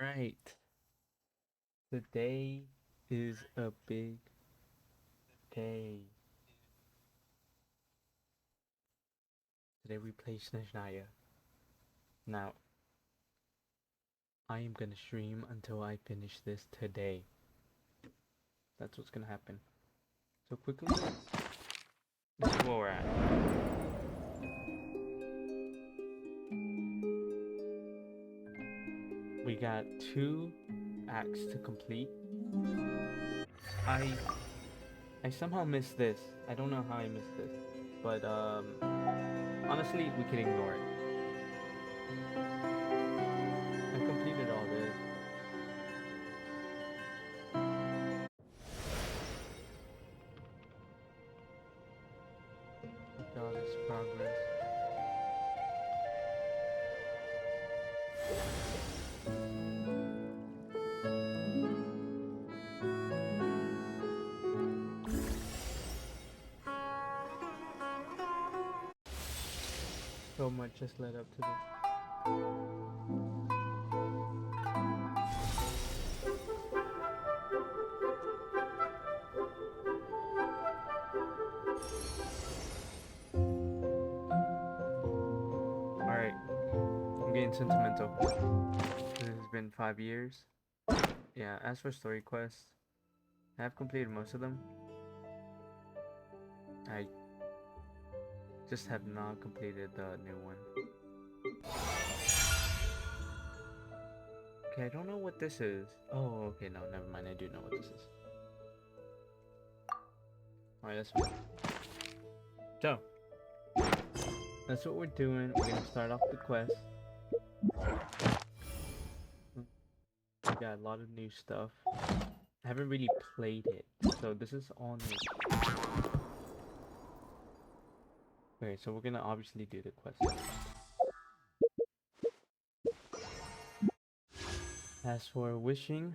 Alright, today is a big day. Today we play Snezhnaya. Now, I am gonna stream until I finish this today. That's what's gonna happen. So quickly, this is where we're at. We got 2 acts to complete. I somehow missed this. I don't know how I missed this. But honestly, we can ignore it. I completed all this. Got this progress. So much just led up to this. Alright, I'm getting sentimental. This has been 5 years. Yeah, as for story quests, I have completed most of them. I just have not completed the new one. Okay, I don't know what this is. Oh, okay, no, never mind. I do know what this is. Alright, that's fine. So, that's what we're doing. We're gonna start off the quest. We got a lot of new stuff. I haven't really played it, so this is all new. Okay, so we're gonna obviously do the quest. As for wishing,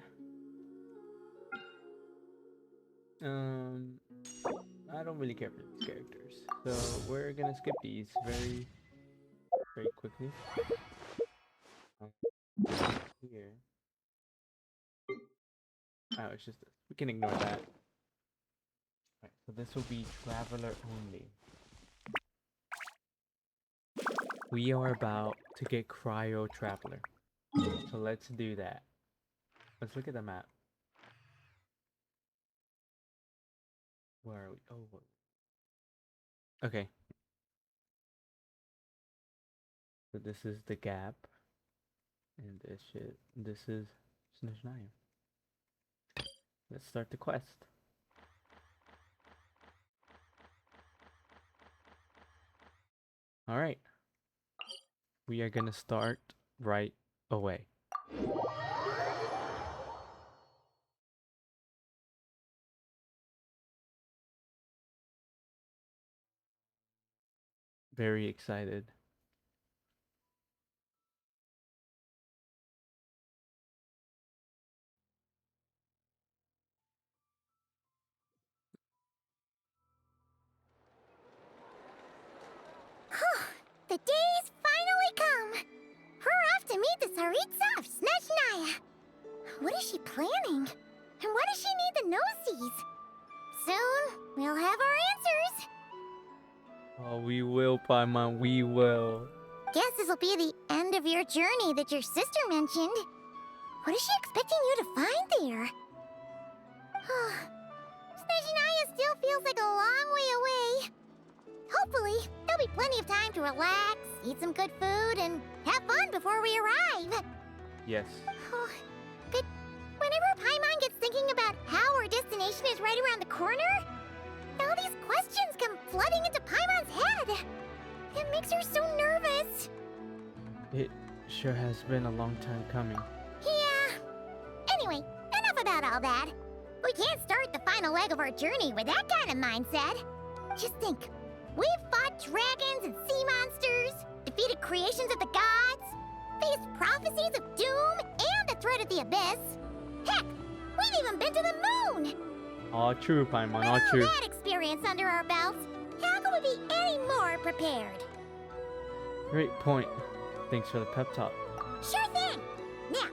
I don't really care for these characters, so we're gonna skip these very quickly. Here. Oh, it's just this. We can ignore that. Alright, so this will be traveler only. We are about to get cryo traveler. So let's do that. Let's look at the map. Where are we? Oh, okay. So this is the gap. And this is Snezhnaya. Let's start the quest. Alright. We are gonna start right away. Very excited. The day's finally come! We're off to meet the Tsaritsa of Snezhnaya! What is she planning? And why does she need the noseies? Soon, we'll have our answers! Oh, we will, Paimon, we will. Guess this'll be the end of your journey that your sister mentioned. What is she expecting you to find there? Snezhnaya still feels like a long way away. Hopefully, there'll be plenty of time to relax, eat some good food, and have fun before we arrive. Yes. But whenever Paimon gets thinking about how our destination is right around the corner, all these questions come flooding into Paimon's head. It makes her so nervous. It sure has been a long time coming. Yeah. Anyway, enough about all that. We can't start the final leg of our journey with that kind of mindset. Just think. We've fought dragons and sea monsters, defeated creations of the gods, faced prophecies of doom and the threat of the abyss. Heck, we've even been to the moon! All true, Paimon, all With true. all that experience under our belts, how could we be any more prepared? Great point. Thanks for the pep talk. Sure thing! Now,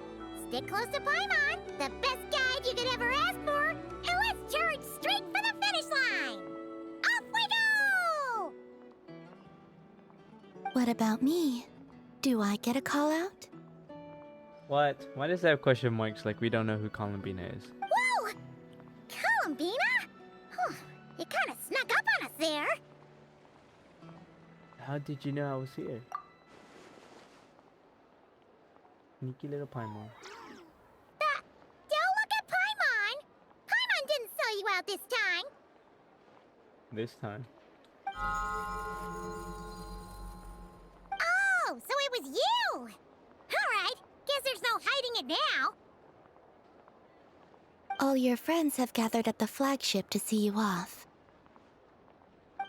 stick close to Paimon, the best guide you could ever ask for, and let's charge straight for the finish line! Off we go! What about me? Do I get a call out? What? Why does that have question marks like we don't know who Columbina is? Whoa! Columbina? Huh, you kind of snuck up on us there. How did you know I was here? Sneaky little Paimon. Don't look at Paimon! Paimon didn't sell you out this time. This time. Oh, so it was you! Alright, guess there's no hiding it now. All your friends have gathered at the flagship to see you off.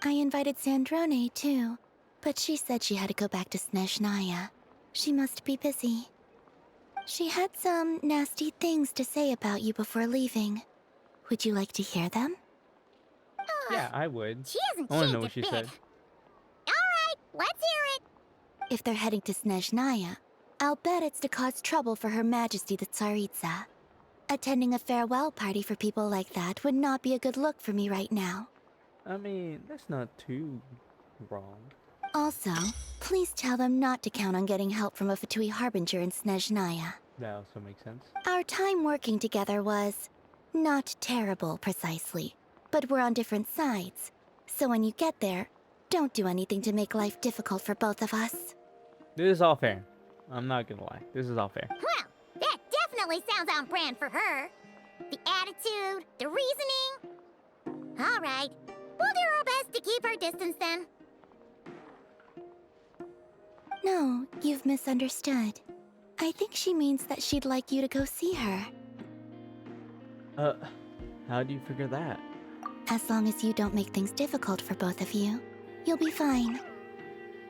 I invited Sandrone too, but she said she had to go back to Snezhnaya. She must be busy. She had some nasty things to say about you before leaving. Would you like to hear them? Yeah, I would. She hasn't I wanna changed know a what she bit. said. Alright, let's hear it. If they're heading to Snezhnaya, I'll bet it's to cause trouble for Her Majesty the Tsaritsa. Attending a farewell party for people like that would not be a good look for me right now. I mean, that's not too wrong. Also, please tell them not to count on getting help from a Fatui Harbinger in Snezhnaya. That also makes sense. Our time working together was not terrible, precisely, but we're on different sides. So when you get there, don't do anything to make life difficult for both of us. This is all fair. I'm not gonna lie. This is all fair. Well, that definitely sounds on brand for her. The attitude, the reasoning. Alright, we'll do our best to keep our distance then. No, you've misunderstood. I think she means that she'd like you to go see her. How do you figure that? As long as you don't make things difficult for both of you, you'll be fine.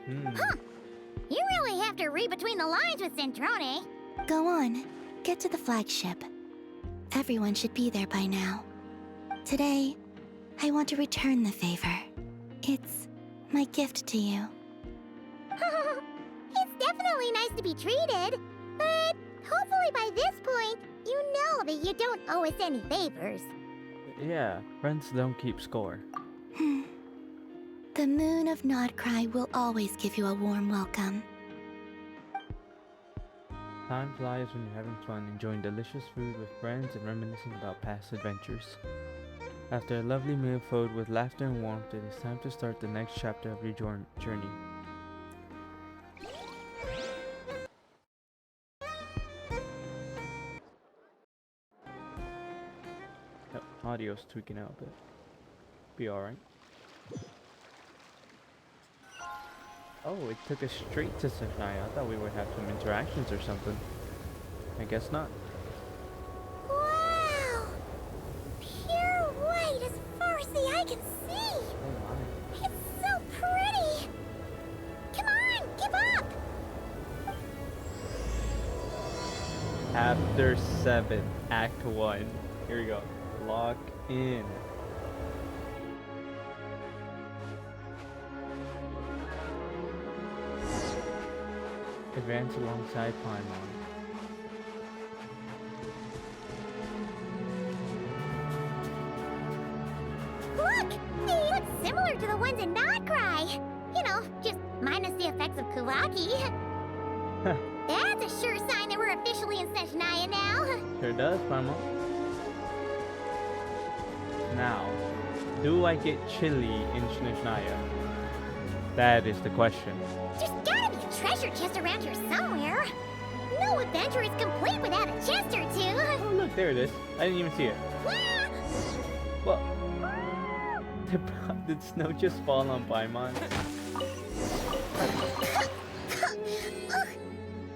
You really have to read between the lines with Centrone. Go on, get to the flagship. Everyone should be there by now. Today, I want to return the favor. It's my gift to you. It's definitely nice to be treated, but hopefully by this point, you know that you don't owe us any favors. Yeah, friends don't keep score. The moon of Nodcry will always give you a warm welcome. Time flies when you're having fun, enjoying delicious food with friends and reminiscing about past adventures. After a lovely meal filled with laughter and warmth, it is time to start the next chapter of your journey. Yep, audio's tweaking out a bit. Be alright. Oh, it took us straight to Snezhnaya. I thought we would have some interactions or something. I guess not. Wow! Pure white as far as the eye can see! Oh my. It's so pretty! Come on, keep up! Chapter 7, Act 1. Here we go. Lock in. Advance alongside Paimon. Look! They look similar to the ones in Nodcry! You know, just minus the effects of Kuwaki. That's a sure sign that we're officially in Snezhnaya now. Sure does, Paimon. Now, do I get chili in Snezhnaya? That is the question. There's gotta be a treasure chest around here somewhere. No adventure is complete without a chest or two. Oh, look, there it is. I didn't even see it. Ah! Well, did snow just fall on Paimon? Ugh,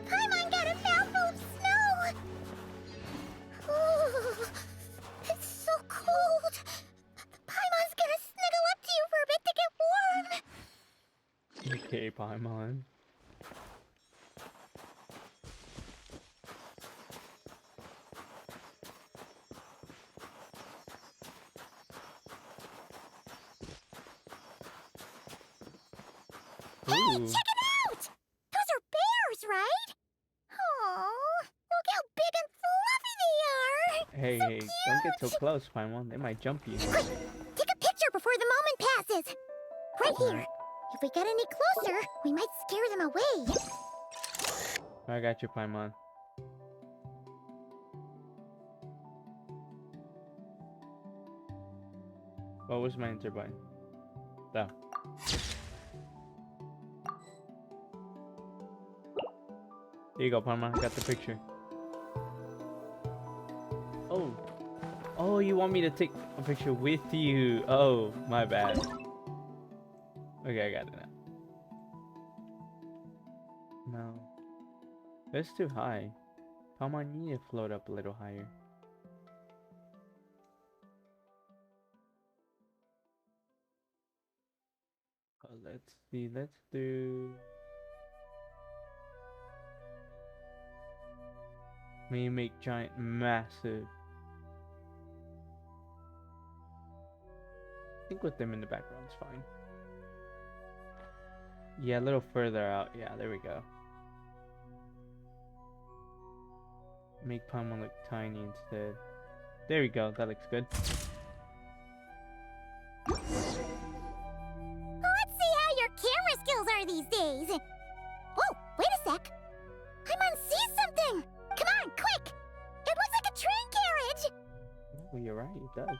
Paimon got a mouthful of snow. Ooh, it's so cold. Paimon's gonna snuggle up to you for a bit to get warm. Okay, Paimon. Hey, check it out! Those are bears, right? Aww, look how big and Hey, So hey, don't get so cute. close, Paimon. They might jump you. Quick, take a picture before the moment passes. Right here. Alright. If we get any closer, we might scare them away. I got you, Paimon. What was my enter button? Oh. Here you go, Paimon. I got the picture. Oh. Oh, you want me to take a picture with you? Oh, my bad. Okay, I got it now. No. That's too high. Paimon, you need to float up a little higher. Let's see. Let's do... May make giant massive. I think with them in the background is fine. Yeah, a little further out. Yeah, there we go. Make Paimon look tiny instead. There we go. That looks good. Let's see how your camera skills are these days. Whoa, wait a sec. Paimon sees something. Come on, quick. It looks like a train carriage. Oh, you're right. It does.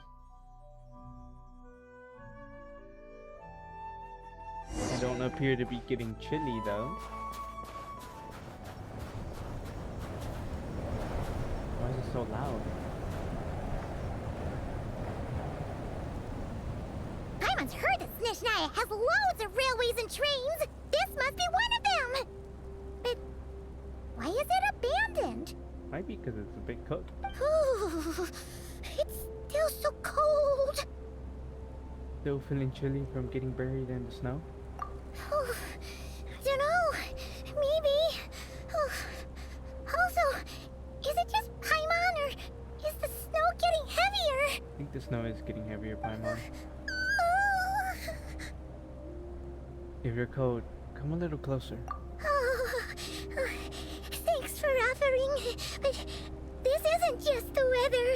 I don't appear to be getting chilly though. Why is it so loud? Paimon's heard that Snezhnaya has loads of railways and trains. This must be one of them. But why is it abandoned? Might be because it's a bit cooked. Ooh, it's still so cold. Still feeling chilly from getting buried in the snow? Oh, I don't know. Maybe. Oh. Also, is it just Paimon or is the snow getting heavier? I think the snow is getting heavier, Paimon. If you're cold, come a little closer. Oh, thanks for offering, but this isn't just the weather.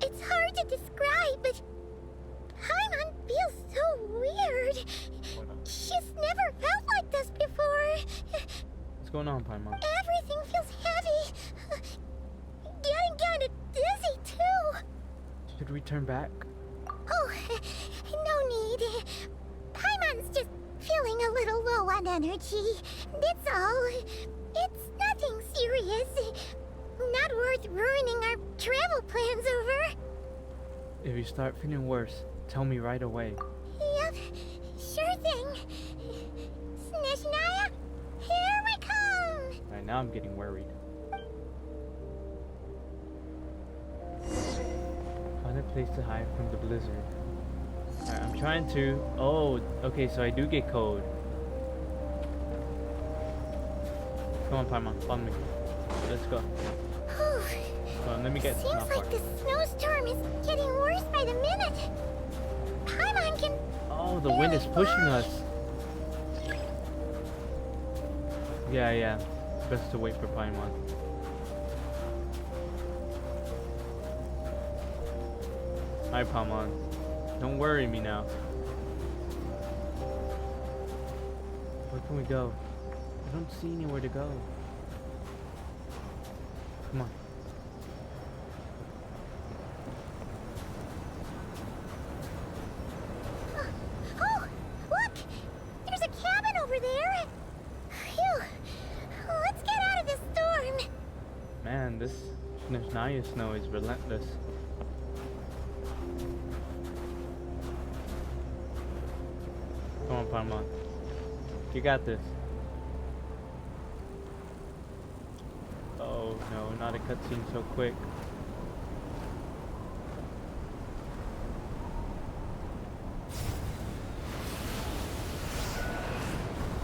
It's hard to describe, but Paimon feels so weird. She's never felt like this before. What's going on, Paimon? Everything feels heavy. Getting kinda dizzy, too. Should we turn back? Oh, no need. Paimon's just feeling a little low on energy. That's all. It's nothing serious. Not worth ruining our travel plans over. If you start feeling worse, tell me right away. Yep, sure thing. Snezhnaya, here we come! Right now I'm getting worried. Find a place to hide from the blizzard. Alright, I'm trying to... Oh, okay, so I do get cold. Come on, Paimon, follow me. Let's go. Come on, let me get... Seems like the snowstorm is getting worse by the minute. Paimon can... Oh, the wind is pushing us. Yeah. Best to wait for Paimon. Hi, Paimon. Don't worry me now. Where can we go? I don't see anywhere to go. Come on. Oh, look! There's a cabin over there. Phew. Let's get out of this storm. Man, this Snezhnaya snow is relentless. Come on, Paimon. You got this. Oh no, not a cutscene so quick.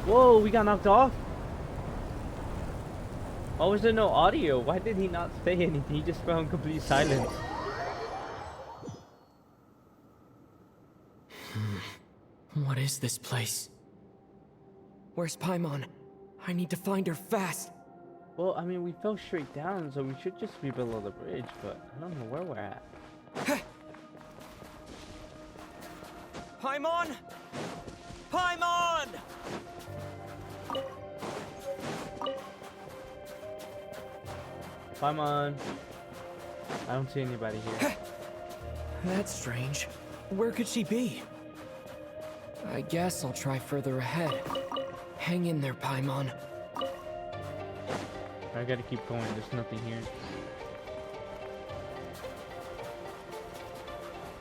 Whoa, we got knocked off? Why was there no audio? Why did he not say anything? He just fell in complete silence. What is this place? Where's Paimon? I need to find her fast. Well, I mean, we fell straight down, so we should just be below the bridge, but I don't know where we're at. Paimon! Paimon! Paimon! I don't see anybody here. That's strange. Where could she be? I guess I'll try further ahead. Hang in there, Paimon. I gotta keep going, there's nothing here.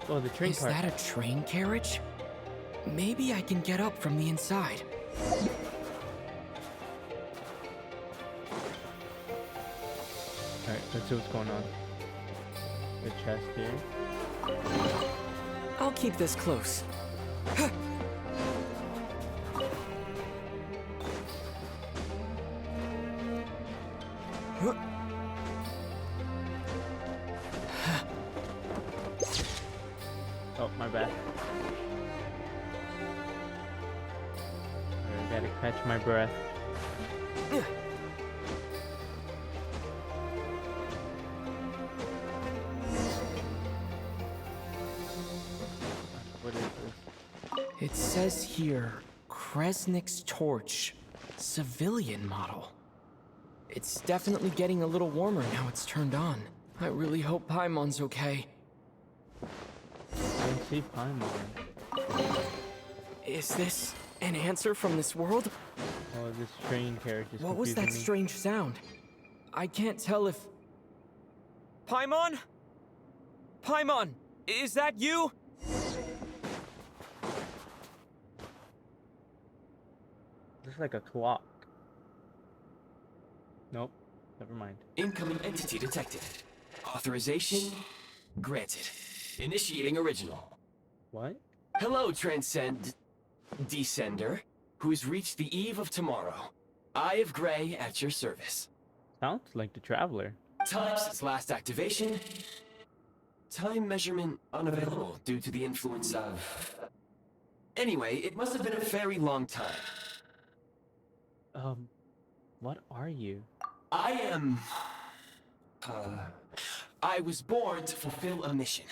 Oh, the train Is part. that a train carriage? Maybe I can get up from the inside. Alright, let's see what's going on. The chest here. I'll keep this close. Oh, my bad. I gotta catch my breath. What is this? It says here, Kresnik's torch, civilian model. It's definitely getting a little warmer now it's turned on. I really hope Paimon's okay. I don't see Paimon. Is this an answer from this world? Oh, this train carriage is What was that confusing me. strange sound? I can't tell if... Paimon? Paimon, is that you? This is like a clock. Nope, never mind. Incoming entity detected. Authorization granted. Initiating original. What? Hello, Descender, who's reached the eve of tomorrow. Eye of Grey at your service. Sounds like the Traveler. Time since last activation. Time measurement unavailable due to the influence of... Anyway, it must have been a very long time. What are you? I am... I was born to fulfill a mission.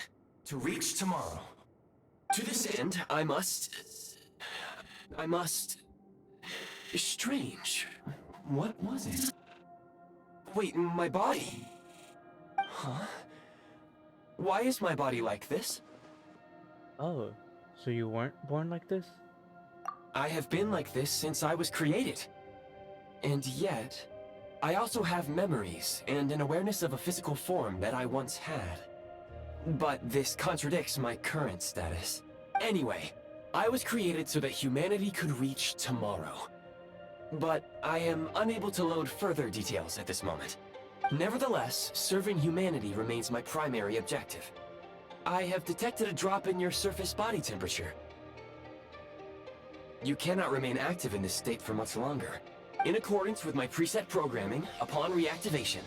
To reach tomorrow. To this end, I must... Strange. What was it? Wait, my body? Huh? Why is my body like this? Oh, so you weren't born like this? I have been like this since I was created. And yet, I also have memories and an awareness of a physical form that I once had. But this contradicts my current status. Anyway, I was created so that humanity could reach tomorrow. But I am unable to load further details at this moment. Nevertheless, serving humanity remains my primary objective. I have detected a drop in your surface body temperature. You cannot remain active in this state for much longer. In accordance with my preset programming, upon reactivation,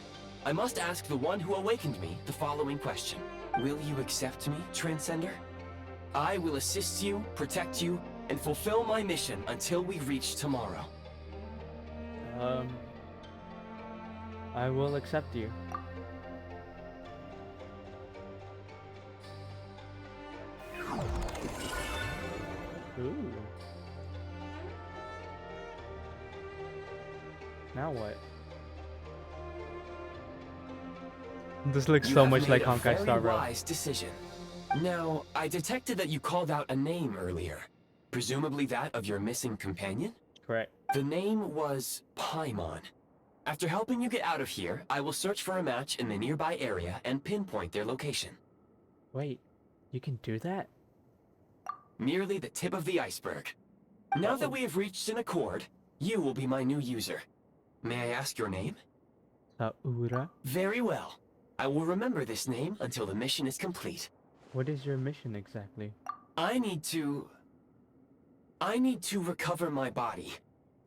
I must ask the one who awakened me the following question. Will you accept me, Transcender? I will assist you, protect you, and fulfill my mission until we reach tomorrow. I will accept you. Ooh. Now what? This looks You so have much made like a Honkai very Star Rail. wise decision. Now, I detected that you called out a name earlier. Presumably that of your missing companion? Correct. The name was Paimon. After helping you get out of here, I will search for a match in the nearby area and pinpoint their location. Wait, you can do that? Merely the tip of the iceberg. Now that we have reached an accord, you will be my new user. May I ask your name? Saura? Very well. I will remember this name until the mission is complete. What is your mission exactly? I need to recover my body,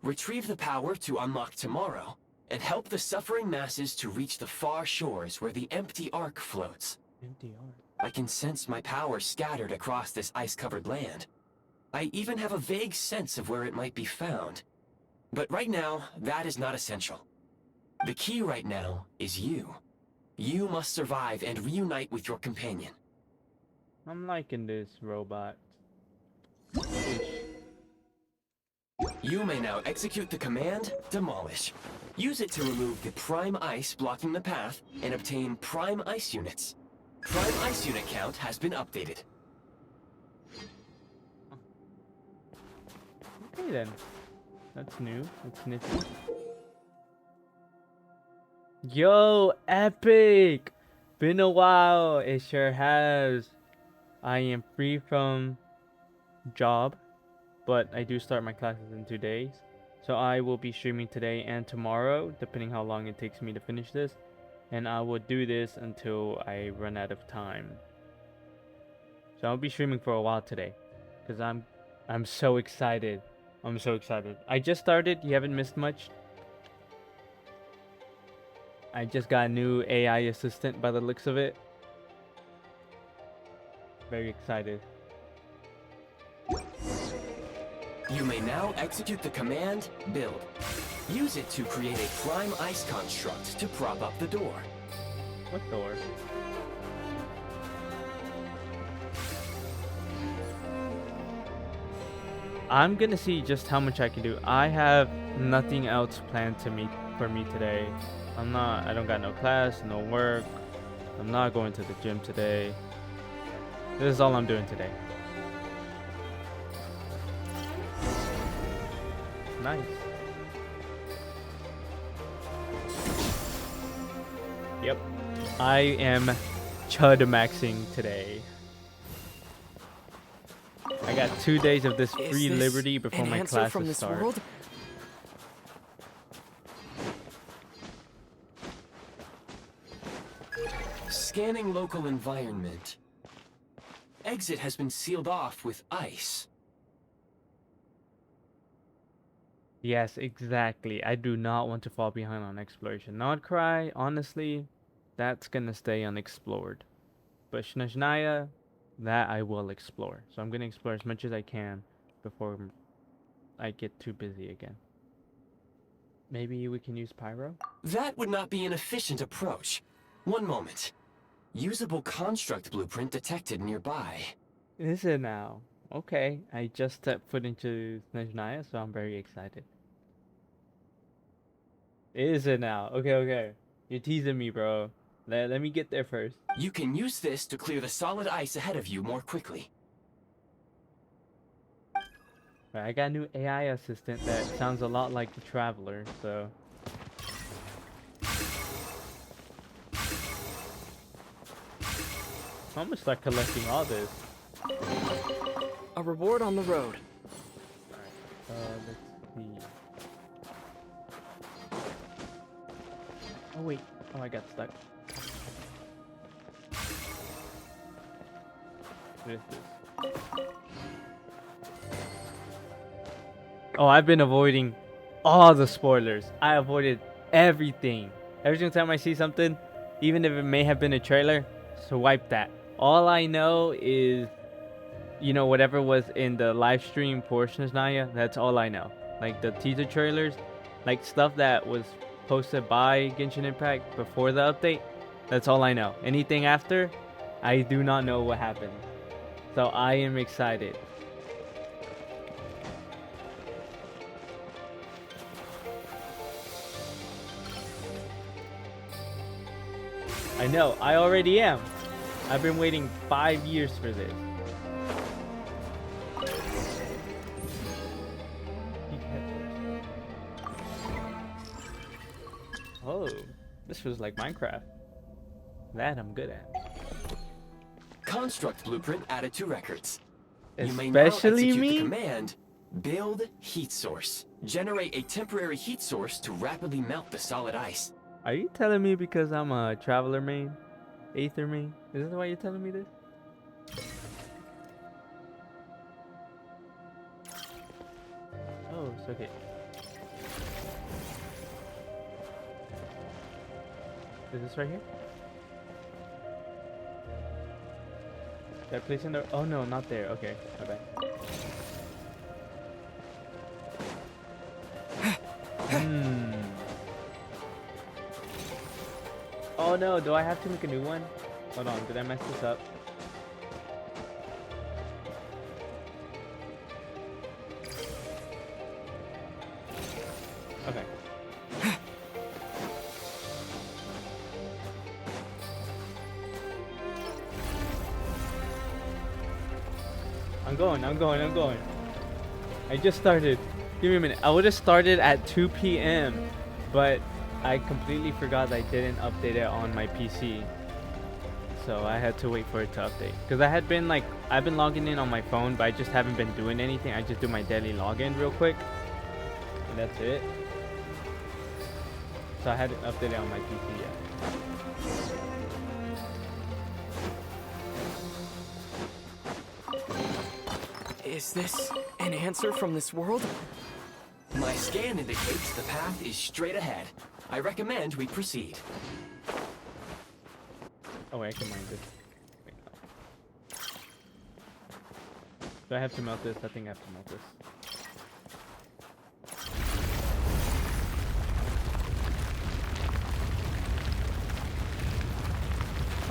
retrieve the power to unlock tomorrow, and help the suffering masses to reach the far shores where the empty ark floats. MDR. I can sense my power scattered across this ice-covered land. I even have a vague sense of where it might be found. But right now, that is not essential. The key right now is you. You must survive and reunite with your companion. I'm liking this robot. You may now execute the command, Demolish. Use it to remove the Prime Ice blocking the path and obtain Prime Ice units. Prime Ice unit count has been updated. Okay then. That's new. That's nifty. Yo, epic! Been a while. It sure has. I am free from job, but I do start my classes in 2 days. So I will be streaming today and tomorrow, depending how long it takes me to finish this. And I will do this until I run out of time. So I'll be streaming for a while today, because I'm so excited. I'm so excited. I just started. You haven't missed much. I just got a new AI assistant by the looks of it. Very excited. You may now execute the command, Build. Use it to create a Prime Ice construct to prop up the door. What door? I'm gonna see just how much I can do. I have nothing else planned for me today. I don't got no class, no work. I'm not going to the gym today. This is all I'm doing today. Nice. Yep. I am chud maxing today. I got 2 days of this free liberty before my classes start. World? Scanning local environment. Exit has been sealed off with ice. Yes, exactly. I do not want to fall behind on exploration. Not cry, honestly, that's gonna stay unexplored. But Snezhnaya, that I will explore. So I'm gonna explore as much as I can before I get too busy again. Maybe we can use pyro? That would not be an efficient approach. One moment. Usable construct blueprint detected nearby. Is it now? Okay, I just stepped foot into Snezhnaya, so I'm very excited. Is it now? Okay, okay. You're teasing me, bro. Let me get there first. You can use this to clear the solid ice ahead of you more quickly. Right, I got a new AI assistant that sounds a lot like the Traveler, so... I'm gonna start collecting all this. A reward on the road. Let's see. Oh wait, oh I got stuck. What is this? Oh, I've been avoiding all the spoilers. I avoided everything. Every single time I see something, even if it may have been a trailer, swipe that. All I know is, you know, whatever was in the live stream portion of Naya, that's all I know. Like the teaser trailers, like stuff that was posted by Genshin Impact before the update, that's all I know. Anything after, I do not know what happened. So I am excited. I know, I already am. I've been waiting 5 years for this. Oh, this was like Minecraft. That I'm good at. Construct blueprint added to records. You may now Especially execute me? the command, Build Heat Source. Generate a temporary heat source to rapidly melt the solid ice. Are you telling me because I'm a Traveler main? Aether main? Is this why you're telling me this? Oh, it's okay. Is this right here? Did I place in there? Oh no, not there. Okay, my bad. Oh no, do I have to make a new one? Hold on, did I mess this up? Okay. I'm going. I just started. Give me a minute. I would have started at 2 p.m. but I completely forgot I didn't update it on my PC. So I had to wait for it to update. Because I've been logging in on my phone, but I just haven't been doing anything. I just do my daily login real quick. And that's it. So I hadn't updated on my PC yet. Is this an answer from this world? My scan indicates the path is straight ahead. I recommend we proceed. Oh wait, I can mine this. Wait, no. Do I have to melt this? I think I have to melt this.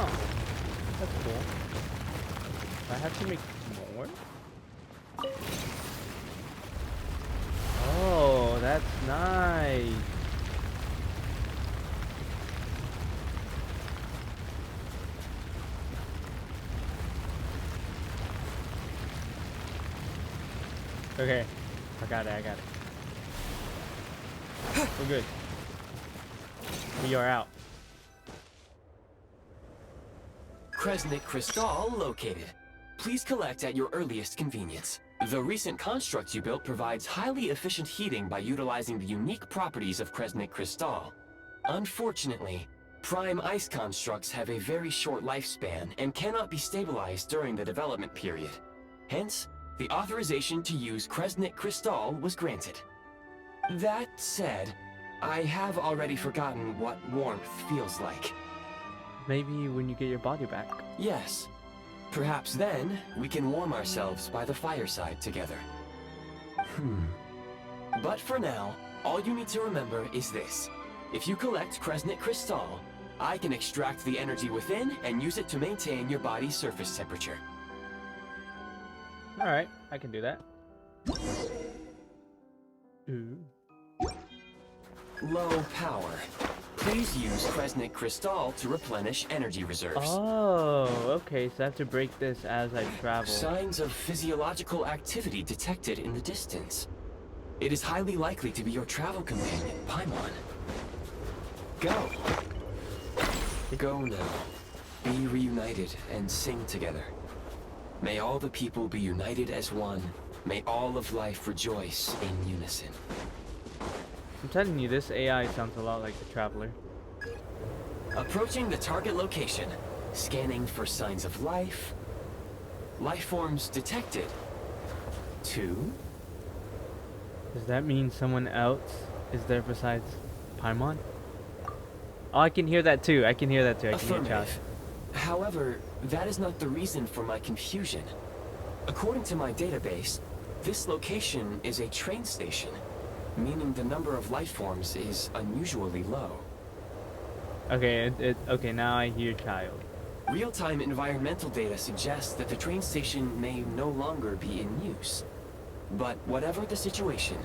Oh, that's cool. Do I have to make more? Oh, that's nice. Okay, I got it. We're good. We are out. Kresnik Crystal located. Please collect at your earliest convenience. The recent construct you built provides highly efficient heating by utilizing the unique properties of Kresnik Crystal. Unfortunately, prime ice constructs have a very short lifespan and cannot be stabilized during the development period. Hence, the authorization to use Kresnik Crystal was granted. That said, I have already forgotten what warmth feels like. Maybe when you get your body back. Yes. Perhaps then, we can warm ourselves by the fireside together. But for now, all you need to remember is this. If you collect Kresnik Crystal, I can extract the energy within and use it to maintain your body's surface temperature. Alright, I can do that. Ooh. Low power. Please use Kresnik Crystal to replenish energy reserves. Oh, okay, so I have to break this as I travel. Signs of physiological activity detected in the distance. It is highly likely to be your travel companion, Paimon. Go. Go now. Be reunited and sing together. May all the people be united as one. May all of life rejoice in unison. I'm telling you, this AI sounds a lot like the Traveler. Approaching the target location. Scanning for signs of life. Life forms detected. 2. Does that mean someone else is there besides Paimon? Oh, I can hear that too. I can hear that too. I can hear Josh. Affirmative. However, that is not the reason for my confusion. According to my database, this location is a train station, meaning the number of life forms is unusually low. Okay, okay, now I hear child. Real-time environmental data suggests that the train station may no longer be in use. But whatever the situation,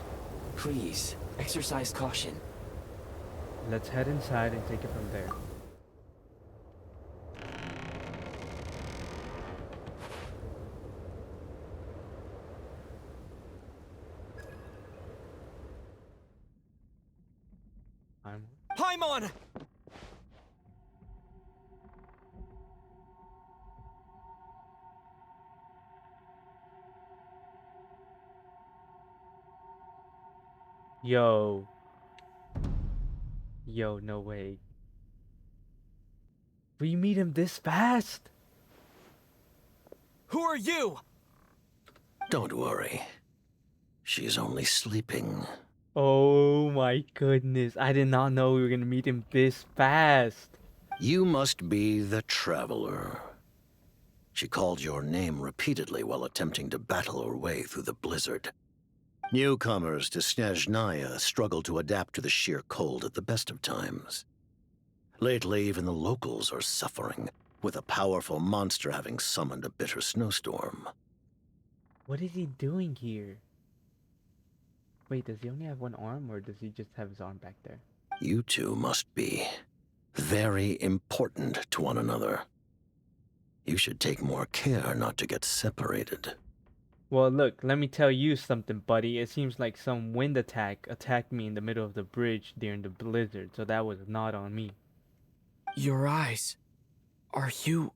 please exercise caution. Let's head inside and take it from there. Paimon! Yo. Yo, no way. We meet him this fast? Who are you? Don't worry. She's only sleeping. Oh my goodness. I did not know we were gonna meet him this fast. You must be the Traveler. She called your name repeatedly while attempting to battle her way through the blizzard. Newcomers to Snezhnaya struggle to adapt to the sheer cold at the best of times. Lately, even the locals are suffering, with a powerful monster having summoned a bitter snowstorm. What is he doing here? Wait, does he only have one arm, or does he just have his arm back there? You two must be very important to one another. You should take more care not to get separated. Well, look, let me tell you something, buddy. It seems like some wind attacked me in the middle of the bridge during the blizzard, so that was not on me. Your eyes. Are you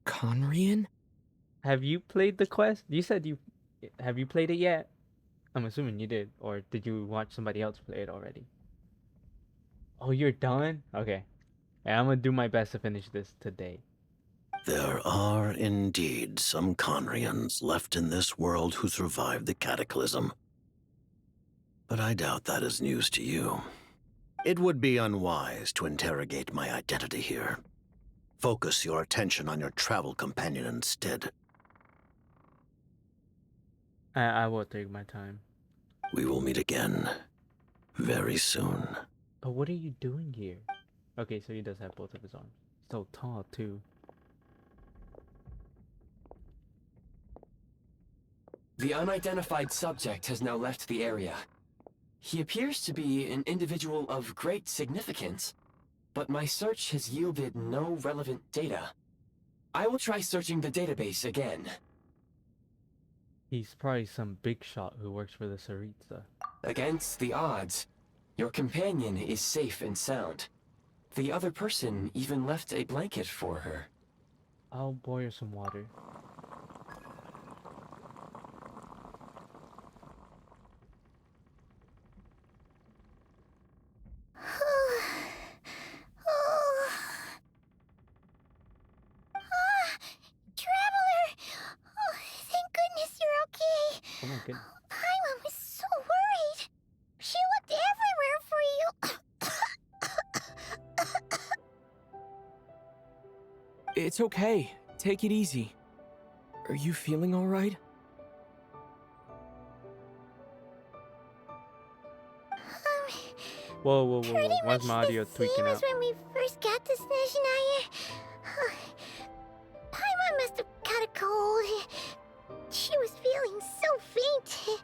Conrian? Have you played the quest? You said you... Have you played it yet? I'm assuming you did. Or did you watch somebody else play it already? Oh, you're done? Okay. Yeah, I'm gonna do my best to finish this today. There are indeed some Conrians left in this world who survived the cataclysm. But I doubt that is news to you. It would be unwise to interrogate my identity here. Focus your attention on your travel companion instead. I will take my time. We will meet again very soon. But what are you doing here? Okay, so he does have both of his arms. So tall, too. The unidentified subject has now left the area. He appears to be an individual of great significance, but my search has yielded no relevant data. I will try searching the database again. He's probably some big shot who works for the Tsaritsa. Against the odds, your companion is safe and sound. The other person even left a blanket for her. I'll boil some water. Traveler! Oh, thank goodness you're okay. Oh my goodness. Paimon was so worried. She looked everywhere for you. It's okay. Take it easy. Are you feeling all right? Whoa, whoa, whoa, whoa. Pretty Why's much my audio the tweaking same out? as when we first got to Snezhnaya. Paimon must have caught a cold. She was feeling so faint.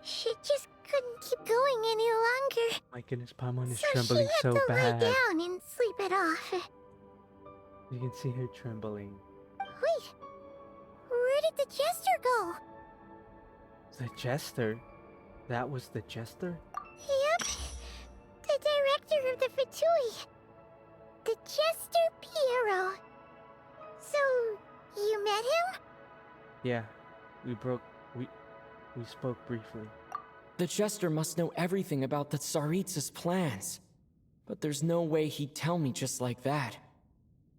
She just couldn't keep going any longer. My goodness, Paimon is So trembling she had so to lie bad. down and sleep it off. You can see her trembling. Wait, where did the jester go? The jester? That was the jester? Yep, the director of the Fatui. The Jester Piero. So, you met him? Yeah, we spoke briefly. The Jester must know everything about the Tsaritsa's plans. But there's no way he'd tell me just like that.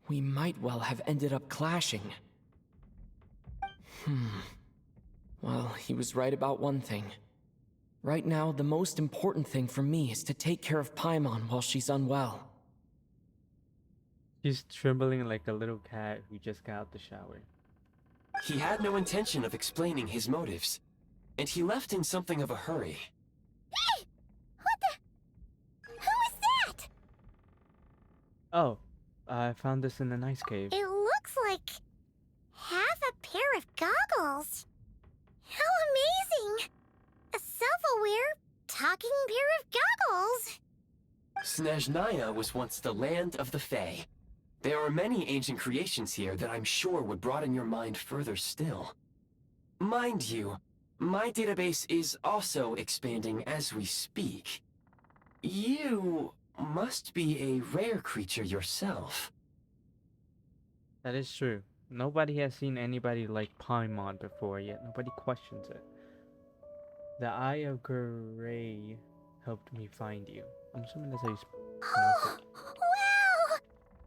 We might well have ended up clashing. Well, he was right about one thing. Right now, the most important thing for me is to take care of Paimon while she's unwell. She's trembling like a little cat who just got out the shower. He had no intention of explaining his motives, and he left in something of a hurry. Hey! What the? Who is that? Oh, I found this in an ice cave. It looks like half a pair of goggles. How amazing! A self-aware, talking pair of goggles. Snezhnaya was once the land of the Fae. There are many ancient creations here that I'm sure would broaden your mind further still. Mind you, my database is also expanding as we speak. You must be a rare creature yourself. That is true. Nobody has seen anybody like Paimon before yet. Nobody questions it. The Eye of Gray helped me find you. I'm assuming that's how you pronounce it. Wow!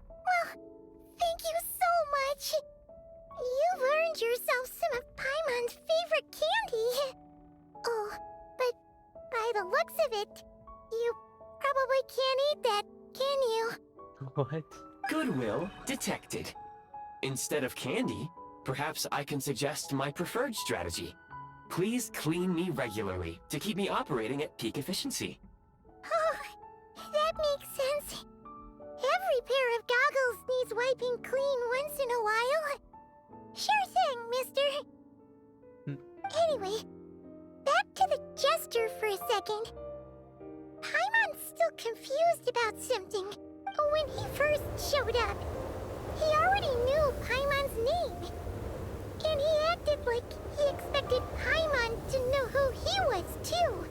Well, thank you so much. You've earned yourself some of Paimon's favorite candy. Oh, but by the looks of it, you probably can't eat that, can you? What? Goodwill detected. Instead of candy, perhaps I can suggest my preferred strategy. Please clean me regularly to keep me operating at peak efficiency. Oh, that makes sense. Every pair of goggles needs wiping clean once in a while. Sure thing, mister. Anyway, back to the jester for a second. Paimon's still confused about something. When he first showed up, he already knew Paimon's name. And he acted like he expected Paimon to know who he was, too.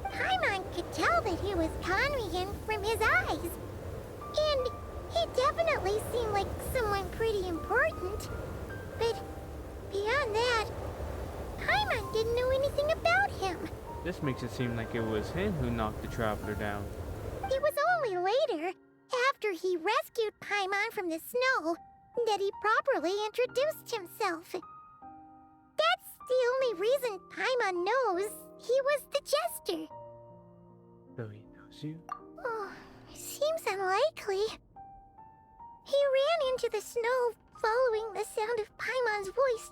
Paimon could tell that he was Conrian from his eyes. And he definitely seemed like someone pretty important. But beyond that, Paimon didn't know anything about him. This makes it seem like it was him who knocked the traveler down. It was only later, after he rescued Paimon from the snow, that he properly introduced himself. That's the only reason Paimon knows he was the jester. So he knows you? Oh, seems unlikely. He ran into the snow following the sound of Paimon's voice,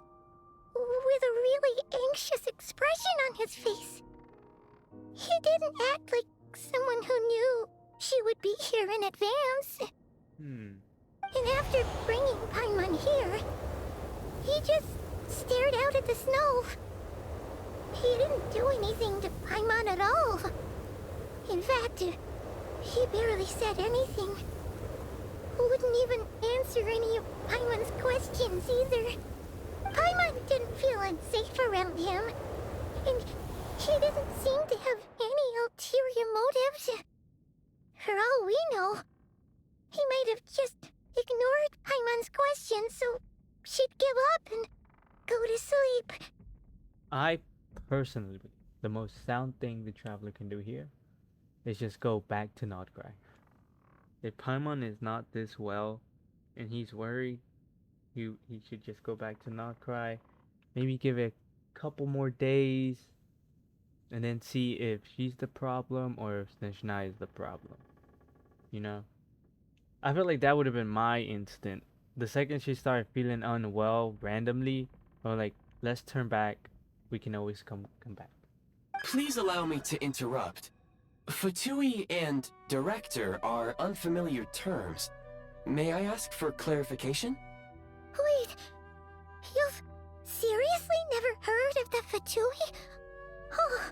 with a really anxious expression on his face. He didn't act like someone who knew she would be here in advance. And after bringing Paimon here, he just stared out at the snow. He didn't do anything to Paimon at all. In fact, he barely said anything. Wouldn't even answer any of Paimon's questions either. Paimon didn't feel unsafe around him, and he didn't seem to have any ulterior motives. For all we know, he might have just ignored Paimon's questions so she'd give up and go to sleep. I personally believe the most sound thing the traveler can do here is just go back to Nodcry. If Paimon is not this well and he's worried, he should just go back to Nodcry. Maybe give it a couple more days and then see if she's the problem or if Snezhnaya is the problem. You know? I feel like that would have been my instinct. The second she started feeling unwell randomly, or like, let's turn back, we can always come back. Please allow me to interrupt. Fatui and director are unfamiliar terms. May I ask for clarification? Wait, you've seriously never heard of the Fatui? Oh,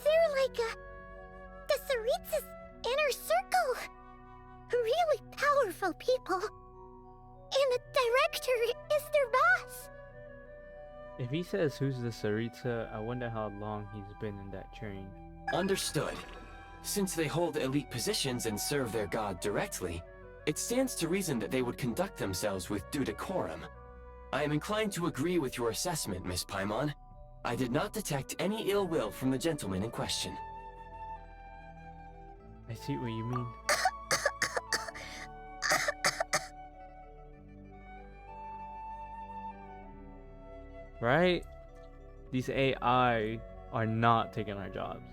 they're like the Tsaritsa's inner circle. Really powerful people. And the director is their boss. If he says who's the Tsaritsa, I wonder how long he's been in that train. Understood. Since they hold elite positions and serve their god directly, it stands to reason that they would conduct themselves with due decorum. I am inclined to agree with your assessment, Miss Paimon. I did not detect any ill will from the gentleman in question. I see what you mean. Right? These AI are not taking our jobs.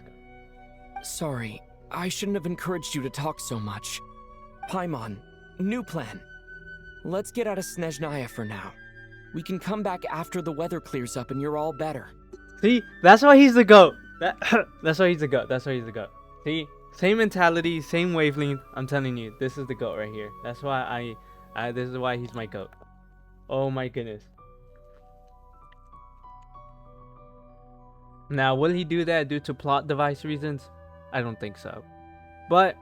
Sorry, I shouldn't have encouraged you to talk so much. Paimon, new plan. Let's get out of Snezhnaya for now. We can come back after the weather clears up and you're all better. See? That's why he's the GOAT. That's why he's the GOAT. That's why he's the GOAT. See? Same mentality, same wavelength. I'm telling you, this is the GOAT right here. That's why this is why he's my GOAT. Oh my goodness. Now, will he do that due to plot device reasons? I don't think so. But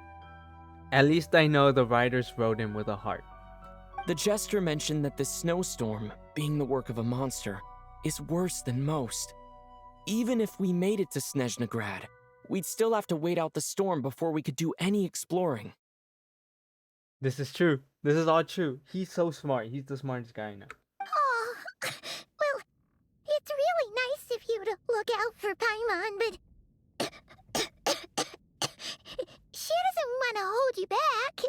at least I know the writers wrote him with a heart. The jester mentioned that this snowstorm, being the work of a monster, is worse than most. Even if we made it to Snezhnegrad, we'd still have to wait out the storm before we could do any exploring. This is true. This is all true. He's so smart. He's the smartest guy I know. Oh, well, it's really nice of you to look out for Paimon, but she doesn't want to hold you back.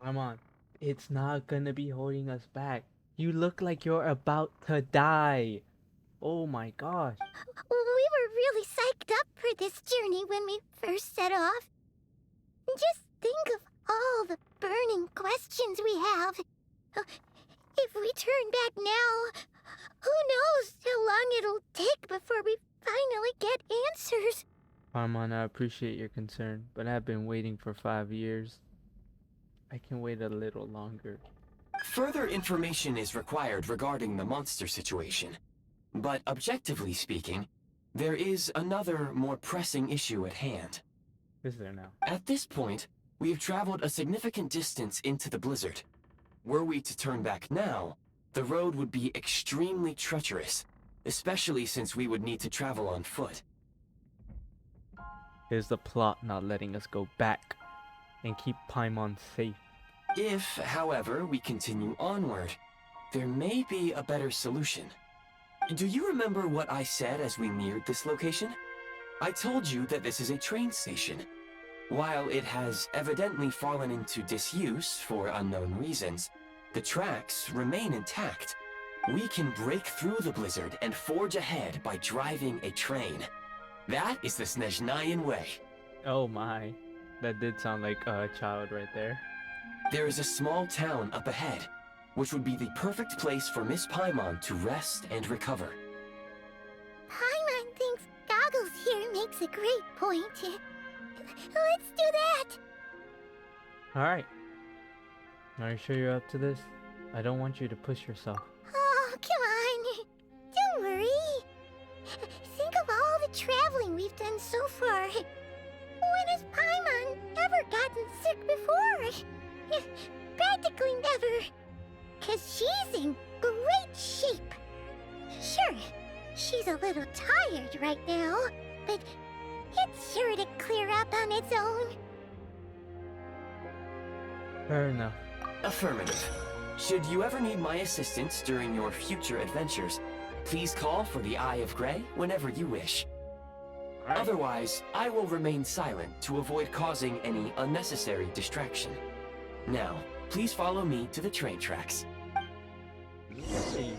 Come on. It's not gonna be holding us back. You look like you're about to die. Oh my gosh. We were really psyched up for this journey when we first set off. Just think of all the burning questions we have. If we turn back now, who knows how long it'll take before we finally get answers. Paimon, I appreciate your concern, but I've been waiting for 5 years. I can wait a little longer. Further information is required regarding the monster situation. But objectively speaking, there is another, more pressing issue at hand. Is there now? At this point, we have traveled a significant distance into the blizzard. Were we to turn back now, the road would be extremely treacherous, especially since we would need to travel on foot. Is the plot not letting us go back and keep Paimon safe? If, however, we continue onward, there may be a better solution. Do you remember what I said as we neared this location? I told you that this is a train station. While it has evidently fallen into disuse for unknown reasons, the tracks remain intact. We can break through the blizzard and forge ahead by driving a train. That is the Snezhnayan way. Oh my. That did sound like a child right there. There is a small town up ahead, which would be the perfect place for Miss Paimon to rest and recover. Paimon thinks Goggles here makes a great point. Let's do that! Alright. Are you sure you're up to this? I don't want you to push yourself. Oh, come on. Don't worry. Think of all the traveling we've done so far. When has Paimon ever gotten sick before? Practically never. 'Cause she's in great shape. Sure, she's a little tired right now, but it's sure to clear up on its own. Fair enough. Affirmative. Should you ever need my assistance during your future adventures, please call for the Eye of Grey whenever you wish. Alright. Otherwise, I will remain silent to avoid causing any unnecessary distraction. Now, please follow me to the train tracks. Hey.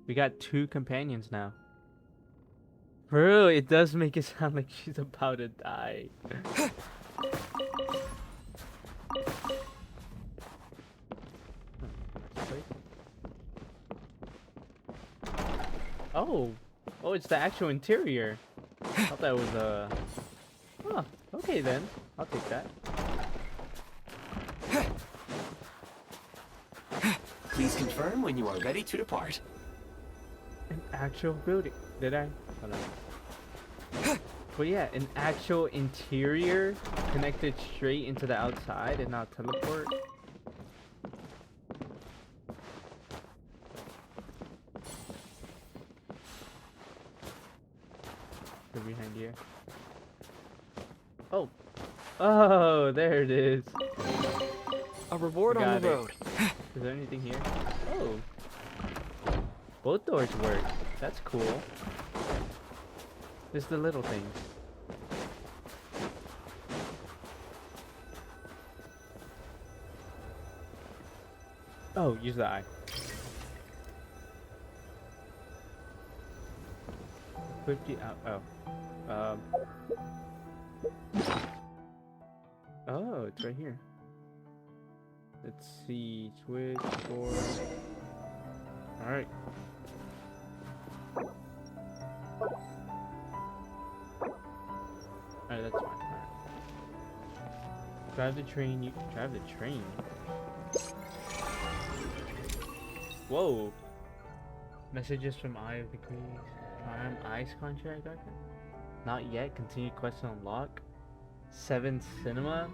We got 2 companions now. For real, it does make it sound like she's about to die. Oh, it's the actual interior. I thought that was Oh, okay then. I'll take that. Please confirm when you are ready to depart. An actual building. Did I? Hold on. But yeah, an actual interior connected straight into the outside and not teleport. They're behind here. Oh, there it is. A reward on Got the it. road. Is there anything here? Oh. Both doors work. That's cool. It's the little things. Oh, use the eye. 50 out. Oh. Oh, it's right here. Let's see. Switch, door. Alright. Alright, that's fine. Alright. Drive the train. You drive the train. Whoa. Messages from Eye of the Grease. Prime Ice contract. Okay. Not yet. Continue quest unlock. 7 Cinema.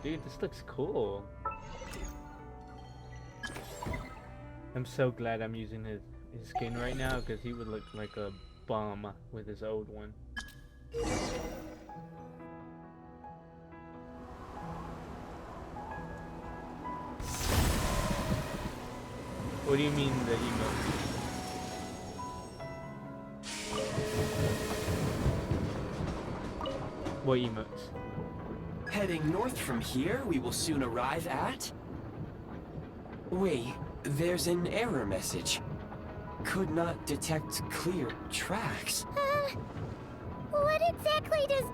Dude, this looks cool. I'm so glad I'm using his skin right now because he would look like a bum with his old one. What do you mean the emote? What emotes? Heading north from here, we will soon arrive at... Wait, there's an error message. Could not detect clear tracks. What exactly does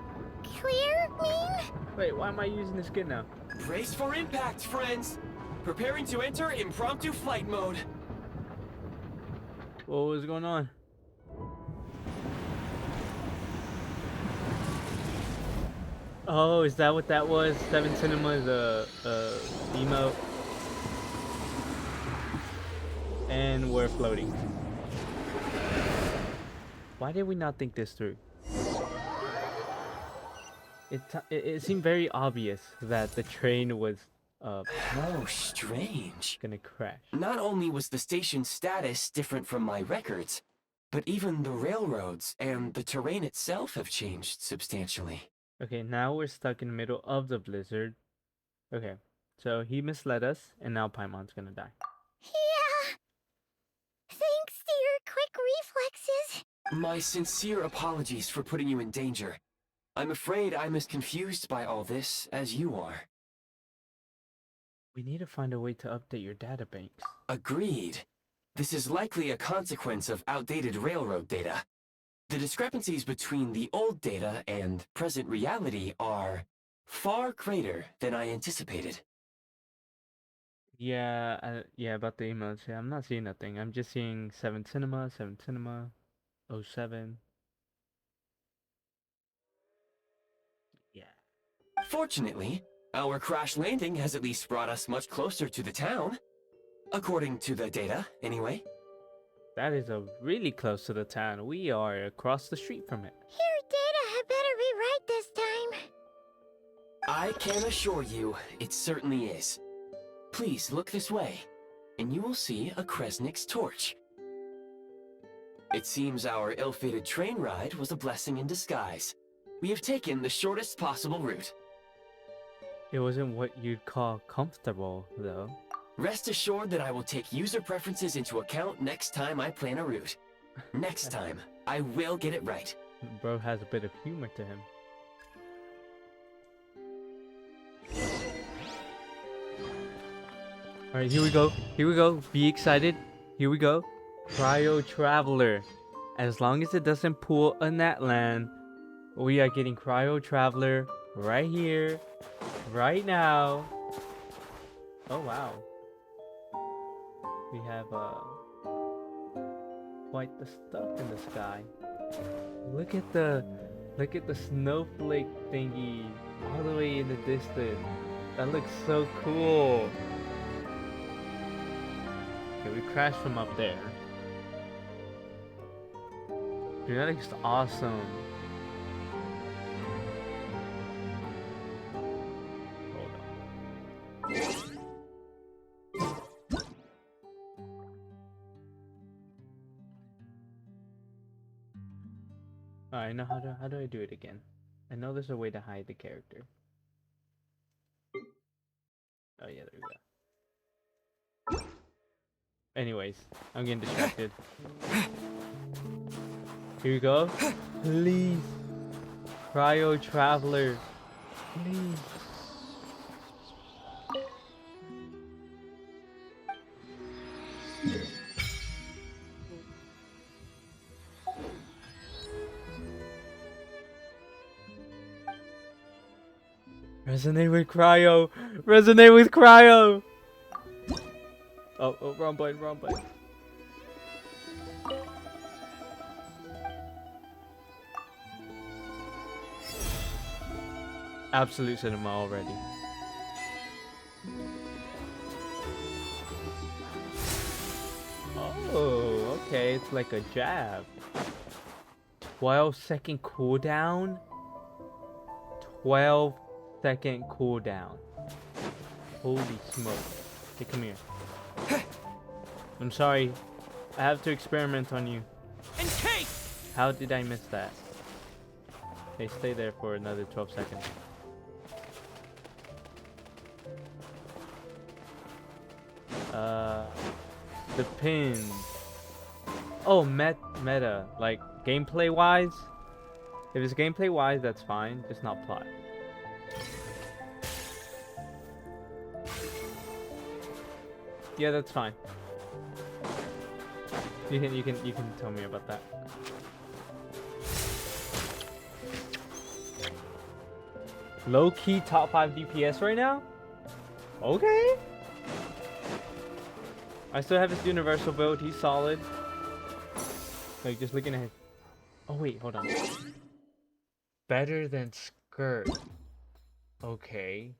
clear mean? Wait, why am I using the skin now? Brace for impact, friends! Preparing to enter impromptu flight mode. What was going on? Oh, is that what that was? 7 Cinema, the emote. And we're floating. Why did we not think this through? It seemed very obvious that the train was How strange. gonna crash. Not only was the station's status different from my records, but even the railroads and the terrain itself have changed substantially. Okay, now we're stuck in the middle of the blizzard. Okay, so he misled us, and now Paimon's gonna die. Yeah. Thanks to your quick reflexes. My sincere apologies for putting you in danger. I'm afraid I'm as confused by all this as you are. We need to find a way to update your databanks. Agreed. This is likely a consequence of outdated railroad data. The discrepancies between the old data and present reality are far greater than I anticipated. Yeah, yeah, about the emails. Yeah, I'm not seeing nothing. I'm just seeing 7 Cinema, 07. Yeah. Fortunately, our crash landing has at least brought us much closer to the town. According to the data, anyway. That is really close to the town. We are across the street from it. Your data had better be right this time. I can assure you, it certainly is. Please look this way, and you will see a Kresnik's torch. It seems our ill-fated train ride was a blessing in disguise. We have taken the shortest possible route. It wasn't what you'd call comfortable, though. Rest assured that I will take user preferences into account next time I plan a route. Next time, I will get it right. Bro has a bit of humor to him. Alright, here we go. Here we go. Be excited. Here we go. Cryo Traveler. As long as it doesn't pull a Natlan, we are getting Cryo Traveler right here, right now. Oh wow. We have quite the stuff in the sky. Look at the snowflake thingy all the way in the distance. That looks so cool. Okay, we crashed from up there. Dude, that looks awesome. Hold on. Alright, now how do I do it again? I know there's a way to hide the character. Oh yeah, there we go. Anyways, I'm getting distracted. Here we go. Please. Cryo Traveler. Please. Resonate with Cryo. Resonate with Cryo. Oh, wrong button, wrong button. Absolute cinema already. Oh, okay, it's like a jab. 12-second cooldown? 12-second cooldown. Holy smoke. Okay, come here. I'm sorry. I have to experiment on you. How did I miss that? Okay, stay there for another 12 seconds. The pins. Oh, meta. Like, gameplay-wise? If it's gameplay-wise, that's fine. Just not plot. Yeah, that's fine. You can tell me about that. Low-key top 5 DPS right now? Okay. I still have his universal build. He's solid. Like, just looking at his... Oh, wait. Hold on. Better than Skirt. Okay.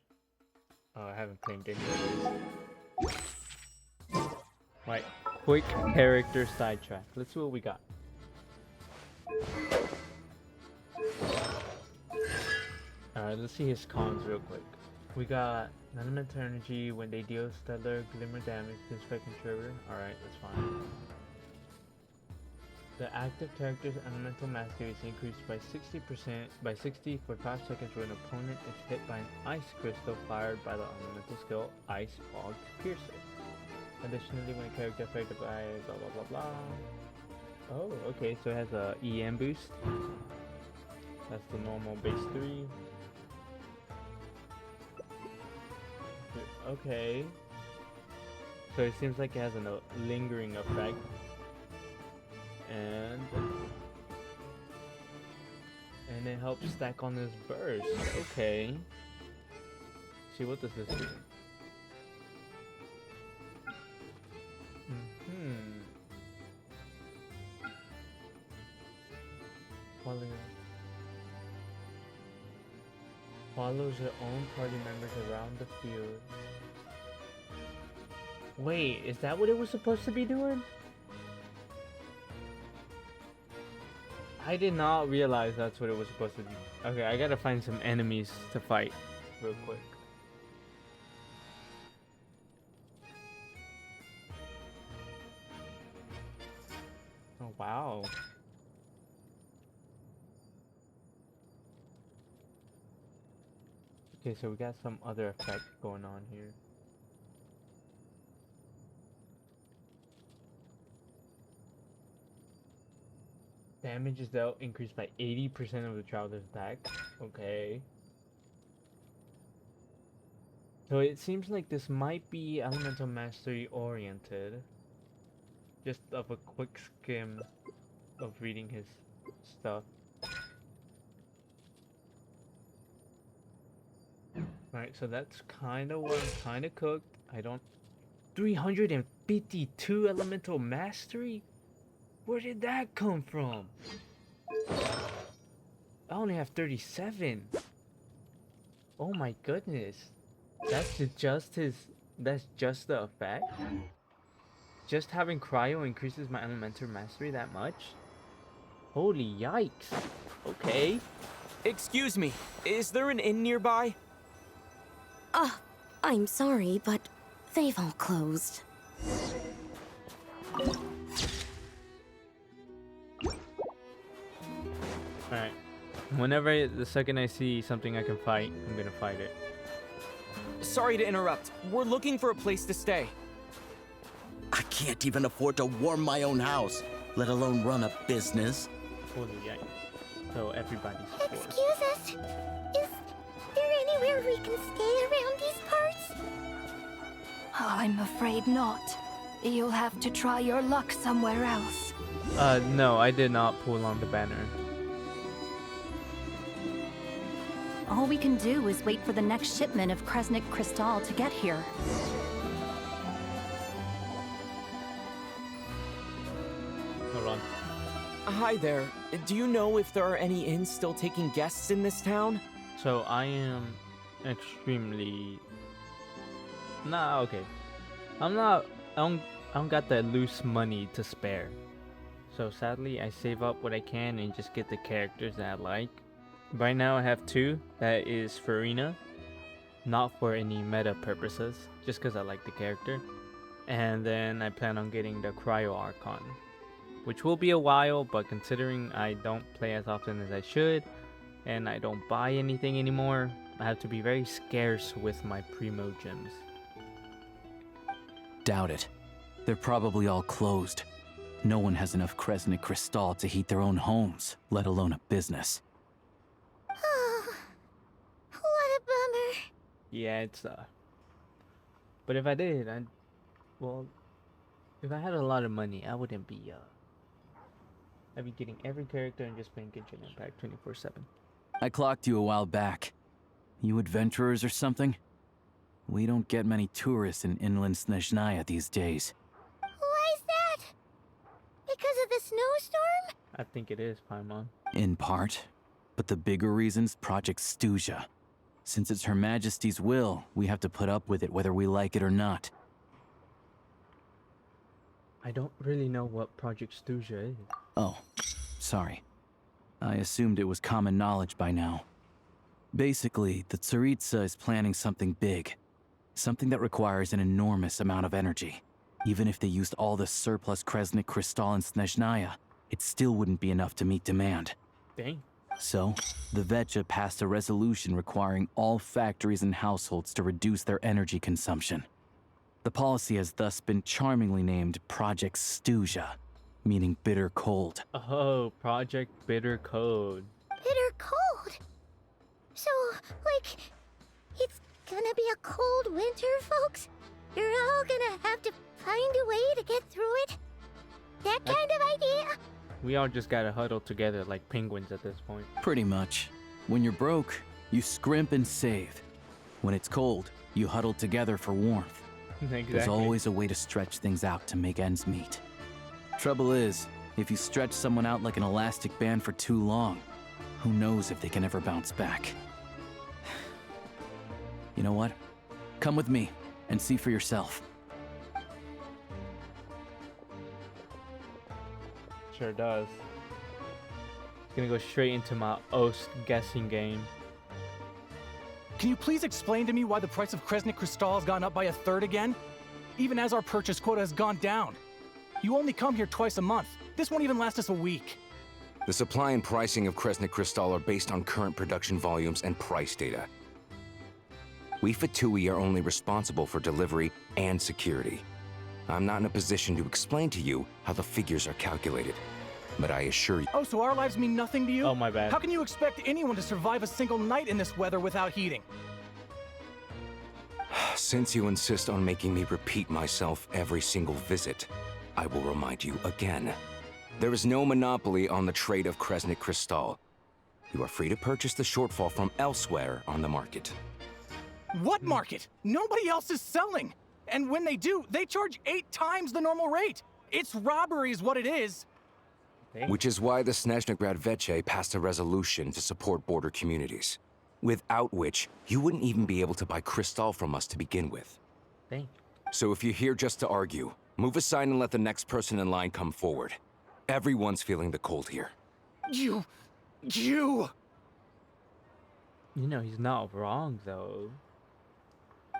Oh, I haven't claimed any of this. Right. Quick character sidetrack. Let's see what we got. Alright, let's see his cons real quick. We got elemental energy when they deal stellar glimmer damage to spec contributor. Alright, that's fine. The active character's elemental mastery is increased by 60 for 5 seconds when an opponent is hit by an ice crystal fired by the elemental skill Ice Fog Piercer. Additionally, when a character affected by blah blah blah blah. Oh, okay, so it has a EM boost. That's the normal base 3. Okay. So it seems like it has a lingering effect. And it helps stack on this burst. Okay. See, what does this do? Follows your own party members around the field. Wait, is that what it was supposed to be doing? I did not realize that's what it was supposed to do. Okay, I gotta find some enemies to fight real quick. Oh, wow. Okay, so we got some other effect going on here. Damage is dealt increased by 80% of the traveler's back. Okay. So it seems like this might be elemental mastery oriented. Just of a quick skim of reading his stuff. Alright, so that's kind of what I'm kind of cooked. I don't... 352 elemental mastery? Where did that come from? I only have 37. Oh my goodness. That's just his... That's just the effect? Just having cryo increases my elemental mastery that much? Holy yikes. Okay. Excuse me, is there an inn nearby? I'm sorry, but they've all closed. Alright. The second I see something I can fight, I'm gonna fight it. Sorry to interrupt. We're looking for a place to stay. I can't even afford to warm my own house, let alone run a business. Holy yikes. So everybody's forced. Excuse us. Is there anywhere we can stay around these parts? I'm afraid not. You'll have to try your luck somewhere else. No, I did not pull on the banner. All we can do is wait for the next shipment of Kresnik Crystal to get here. Hold on. Hi there. Do you know if there are any inns still taking guests in this town? So I am extremely... Nah, okay. I don't got that loose money to spare. So sadly, I save up what I can and just get the characters that I like. Right now I have 2. That is Farina. Not for any meta purposes, just because I like the character. And then I plan on getting the Cryo Archon, which will be a while, but considering I don't play as often as I should, and I don't buy anything anymore, I have to be very scarce with my Primo gems. Doubt it. They're probably all closed. No one has enough Kresnik Crystal to heat their own homes, let alone a business. Oh, what a bummer. Yeah, it's but if I did, if I had a lot of money, I wouldn't be I'd be getting every character and just playing Genshin Impact 24/7. I clocked you a while back. You adventurers or something? We don't get many tourists in inland Snezhnaya these days. Why is that? Because of the snowstorm? I think it is, Paimon. In part. But the bigger reason's Project Stuja. Since it's Her Majesty's will, we have to put up with it whether we like it or not. I don't really know what Project Stuja is. Oh, sorry. I assumed it was common knowledge by now. Basically, the Tsaritsa is planning something big. Something that requires an enormous amount of energy. Even if they used all the surplus Kresnik Crystal in Snezhnaya, it still wouldn't be enough to meet demand. Dang. So, the Vetcha passed a resolution requiring all factories and households to reduce their energy consumption. The policy has thus been charmingly named Project Stuja, meaning bitter cold. Oh, Project Bitter Code. Bitter cold. So, like, it's gonna be a cold winter, folks? You're all gonna have to find a way to get through it? That kind of idea? We all just gotta huddle together like penguins at this point. Pretty much. When you're broke, you scrimp and save. When it's cold, you huddle together for warmth. Exactly. There's always a way to stretch things out to make ends meet. Trouble is, if you stretch someone out like an elastic band for too long, who knows if they can ever bounce back. You know what? Come with me and see for yourself. Sure does. It's gonna go straight into my Ost guessing game. Can you please explain to me why the price of Kresnik Crystal has gone up by a third again? Even as our purchase quota has gone down. You only come here twice a month. This won't even last us a week. The supply and pricing of Kresnik Crystal are based on current production volumes and price data. We Fatui are only responsible for delivery and security. I'm not in a position to explain to you how the figures are calculated, but I assure you... Oh, so our lives mean nothing to you? Oh, my bad. How can you expect anyone to survive a single night in this weather without heating? Since you insist on making me repeat myself every single visit, I will remind you again. There is no monopoly on the trade of Kresnik Crystal. You are free to purchase the shortfall from elsewhere on the market. What market? Nobody else is selling. And when they do, they charge 8 times the normal rate. It's robbery is what it is. Which is why the Snezhnegrad Veche passed a resolution to support border communities, without which you wouldn't even be able to buy crystal from us to begin with. Dang. So if you're here just to argue, move aside and let the next person in line come forward. Everyone's feeling the cold here. You... You know, he's not wrong, though.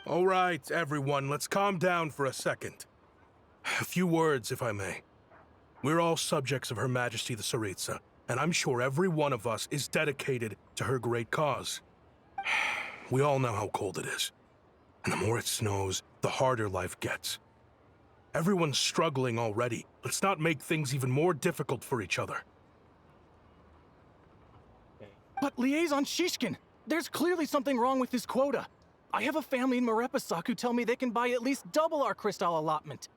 All right, everyone, let's calm down for a second. A few words, if I may. We're all subjects of Her Majesty the Tsaritsa, and I'm sure every one of us is dedicated to her great cause. We all know how cold it is. And the more it snows, the harder life gets. Everyone's struggling already. Let's not make things even more difficult for each other. But Liaison Shishkin, there's clearly something wrong with this quota. I have a family in Marepasak who tell me they can buy at least double our crystal allotment.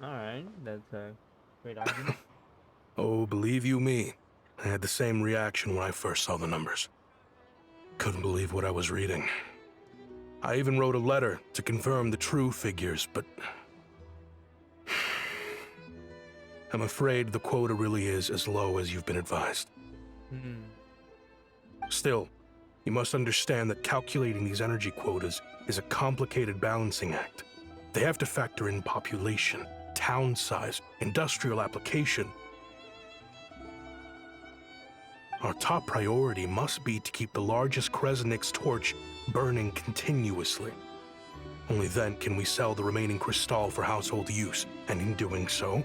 Alright, that's a great argument. Oh, believe you me, I had the same reaction when I first saw the numbers. Couldn't believe what I was reading. I even wrote a letter to confirm the true figures, but... I'm afraid the quota really is as low as you've been advised. Still, you must understand that calculating these energy quotas is a complicated balancing act. They have to factor in population, town size, industrial application. Our top priority must be to keep the largest Kresnik's torch burning continuously. Only then can we sell the remaining crystal for household use, and in doing so,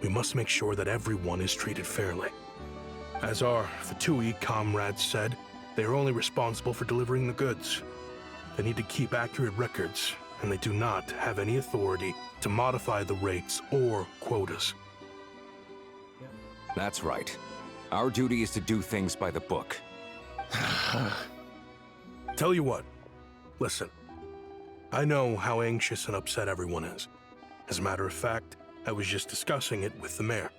we must make sure that everyone is treated fairly. As our Fatui comrades said, they are only responsible for delivering the goods. They need to keep accurate records, and they do not have any authority to modify the rates or quotas. That's right. Our duty is to do things by the book. Tell you what, listen. I know how anxious and upset everyone is. As a matter of fact, I was just discussing it with the mayor.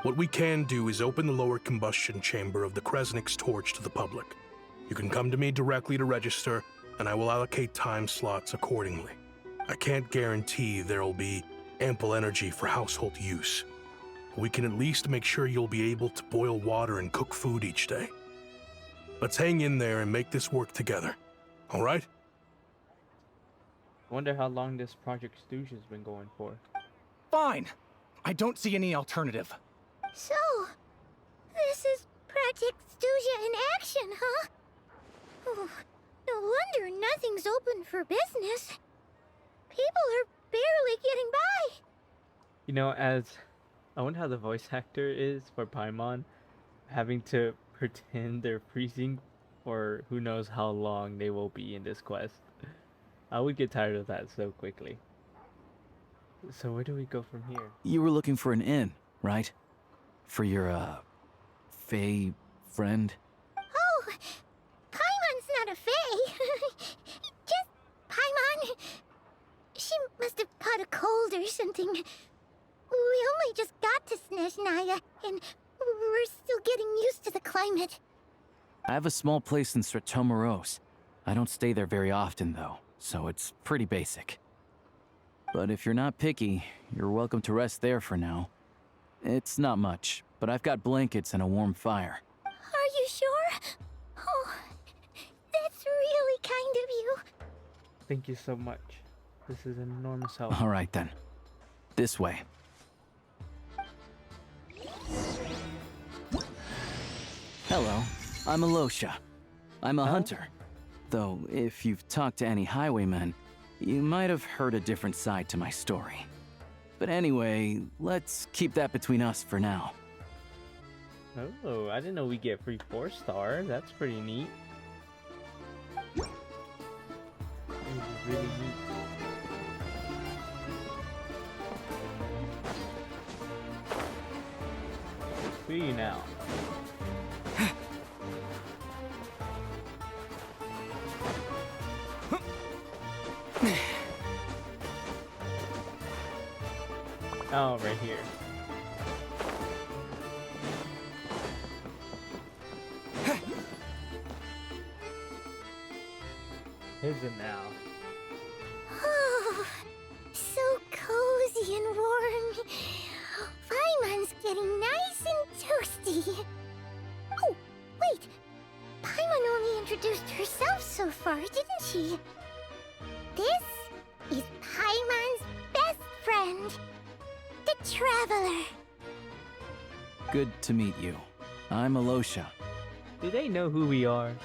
What we can do is open the lower combustion chamber of the Kresnik's torch to the public. You can come to me directly to register, and I will allocate time slots accordingly. I can't guarantee there'll be ample energy for household use. We can at least make sure you'll be able to boil water and cook food each day. Let's hang in there and make this work together. All right? Wonder how long this Project Stooge has been going for. Fine. I don't see any alternative. So, this is Project Stooja in action, huh? Oh, no wonder nothing's open for business. People are barely getting by. You know, I wonder how the voice actor is for Paimon, having to pretend they're freezing for who knows how long they will be in this quest. I would get tired of that so quickly. So where do we go from here? You were looking for an inn, right? For your, Fae friend? Oh, Paimon's not a fae. Just Paimon. She must have caught a cold or something. We only just got to Snezhnaya, and we're still getting used to the climate. I have a small place in Stratomoros. I don't stay there very often, though, so it's pretty basic. But if you're not picky, you're welcome to rest there for now. It's not much, but I've got blankets and a warm fire. Are you sure? Oh, that's really kind of you. Thank you so much. This is an enormous help. All right, then. This way. Hello, I'm Alosha. I'm a hunter. Though, if you've talked to any highwaymen, you might have heard a different side to my story. But anyway, let's keep that between us for now. Oh, I didn't know we get free 4-star. That's pretty neat. This is really neat. Who are you now? Oh, right here. Here's it now. Oh, so cozy and warm. Paimon's getting nice and toasty. Oh, wait. Paimon only introduced herself so far, didn't she? This is Paimon's best friend, the Traveler. Good to meet you. I'm Alosha. Do they know who we are?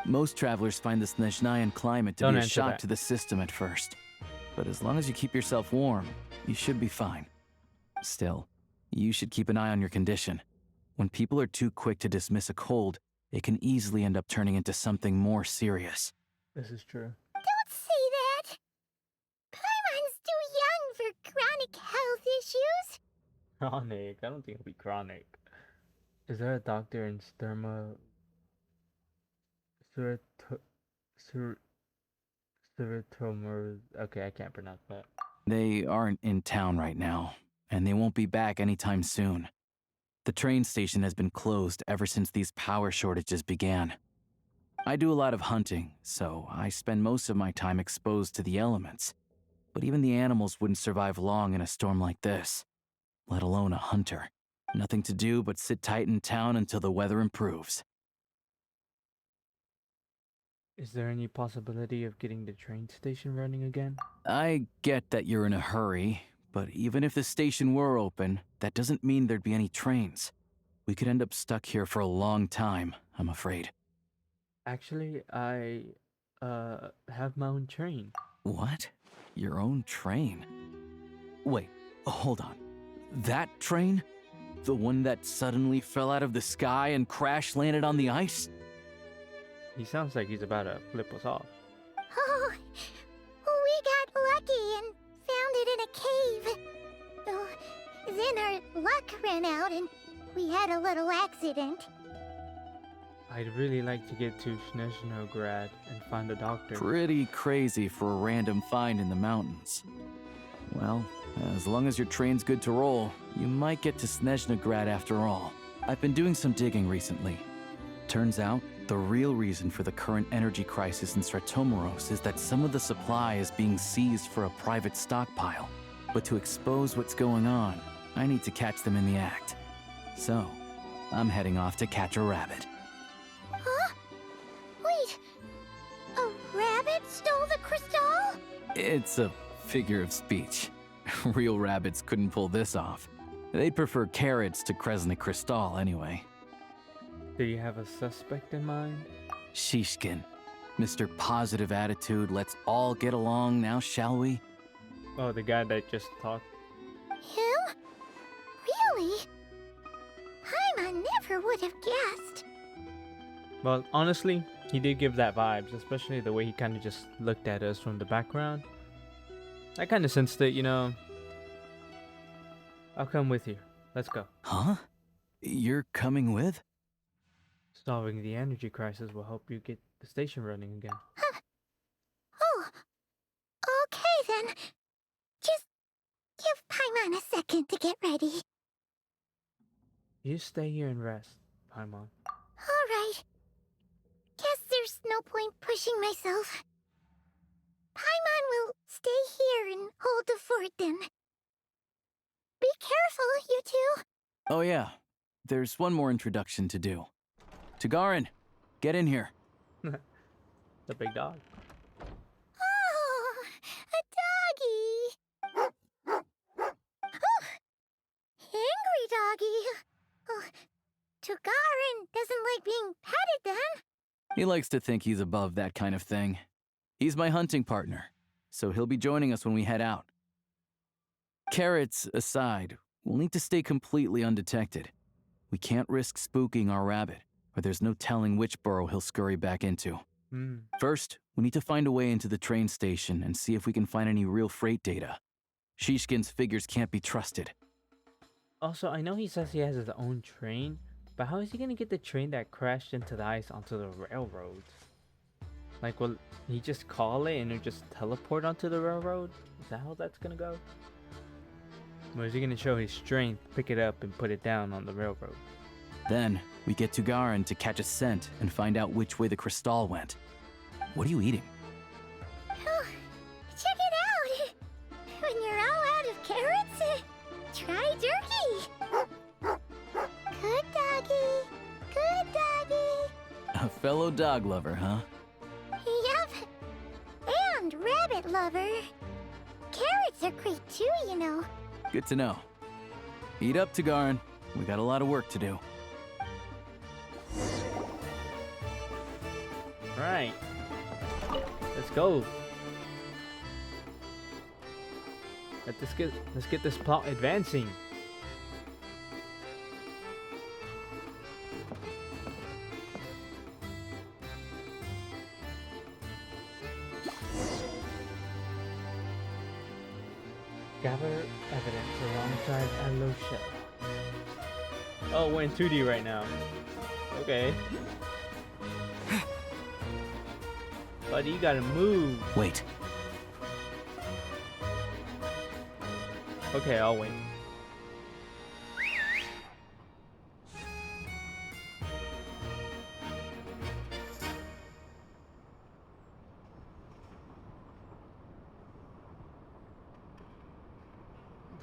Most travelers find the Snezhnayan climate to Don't be a answer shock that. to the system at first. But as long as you keep yourself warm, you should be fine. Still, you should keep an eye on your condition. When people are too quick to dismiss a cold, it can easily end up turning into something more serious. This is true. Don't say that. Paimon's too young for chronic health issues. Chronic? I don't think it'll be chronic. Is there a doctor in Suratomur? Okay, I can't pronounce that. They aren't in town right now, and they won't be back anytime soon. The train station has been closed ever since these power shortages began. I do a lot of hunting, so I spend most of my time exposed to the elements. But even the animals wouldn't survive long in a storm like this, let alone a hunter. Nothing to do but sit tight in town until the weather improves. Is there any possibility of getting the train station running again? I get that you're in a hurry, but even if the station were open, that doesn't mean there'd be any trains. We could end up stuck here for a long time, I'm afraid. Actually, I have my own train. What? Your own train? Wait, hold on. That train? The one that suddenly fell out of the sky and crash landed on the ice? He sounds like he's about to flip us off. Oh, we got lucky and found it in a cave. Oh, then our luck ran out and we had a little accident. I'd really like to get to Snezhnograd and find a doctor. Pretty crazy for a random find in the mountains. Well, as long as your train's good to roll, you might get to Snezhnograd after all. I've been doing some digging recently. Turns out, the real reason for the current energy crisis in Stratomoros is that some of the supply is being seized for a private stockpile. But to expose what's going on, I need to catch them in the act. So, I'm heading off to catch a rabbit. It's a figure of speech. Real rabbits couldn't pull this off. They'd prefer carrots to Kresnik Crystal anyway. Do you have a suspect in mind? Shishkin. Mr. Positive Attitude, let's all get along now, shall we? Oh, the guy that just talked. Him? Really? Paimon never would have guessed. Well, honestly, he did give that vibes, especially the way he kind of just looked at us from the background. I kind of sensed it, you know. I'll come with you. Let's go. Huh? You're coming with? Solving the energy crisis will help you get the station running again. Huh. Oh, okay then. Just give Paimon a second to get ready. You stay here and rest, Paimon. Alright. Guess there's no point pushing myself. Paimon will stay here and hold the fort then. Be careful, you two. Oh yeah, there's one more introduction to do. Tagarin, get in here. The big dog. Oh, a doggy. Oh, angry doggy. Oh, Tagarin doesn't like being petted then. He likes to think he's above that kind of thing. He's my hunting partner, so he'll be joining us when we head out. Carrots aside, we'll need to stay completely undetected. We can't risk spooking our rabbit, or there's no telling which burrow he'll scurry back into. First, we need to find a way into the train station and see if we can find any real freight data. Shishkin's figures can't be trusted. Also, I know he says he has his own train, but how is he gonna get the train that crashed into the ice onto the railroad? Like, will he just call it and it'll just teleport onto the railroad? Is that how that's gonna go? Or is he gonna show his strength, pick it up, and put it down on the railroad? Then, we get Tagarin to catch a scent and find out which way the crystal went. What are you eating? Oh, check it out. When you're all out of carrots, try jerky. Good doggy. Good doggy. A fellow dog lover, huh? Yep. And rabbit lover. Carrots are great too, you know. Good to know. Eat up, Tagarin. We got a lot of work to do. Right. Let's go. Let's get this plot advancing. Gather evidence alongside Alosha. Oh, we're in 2D right now. Okay. Buddy, you gotta move. Wait. Okay, I'll wait.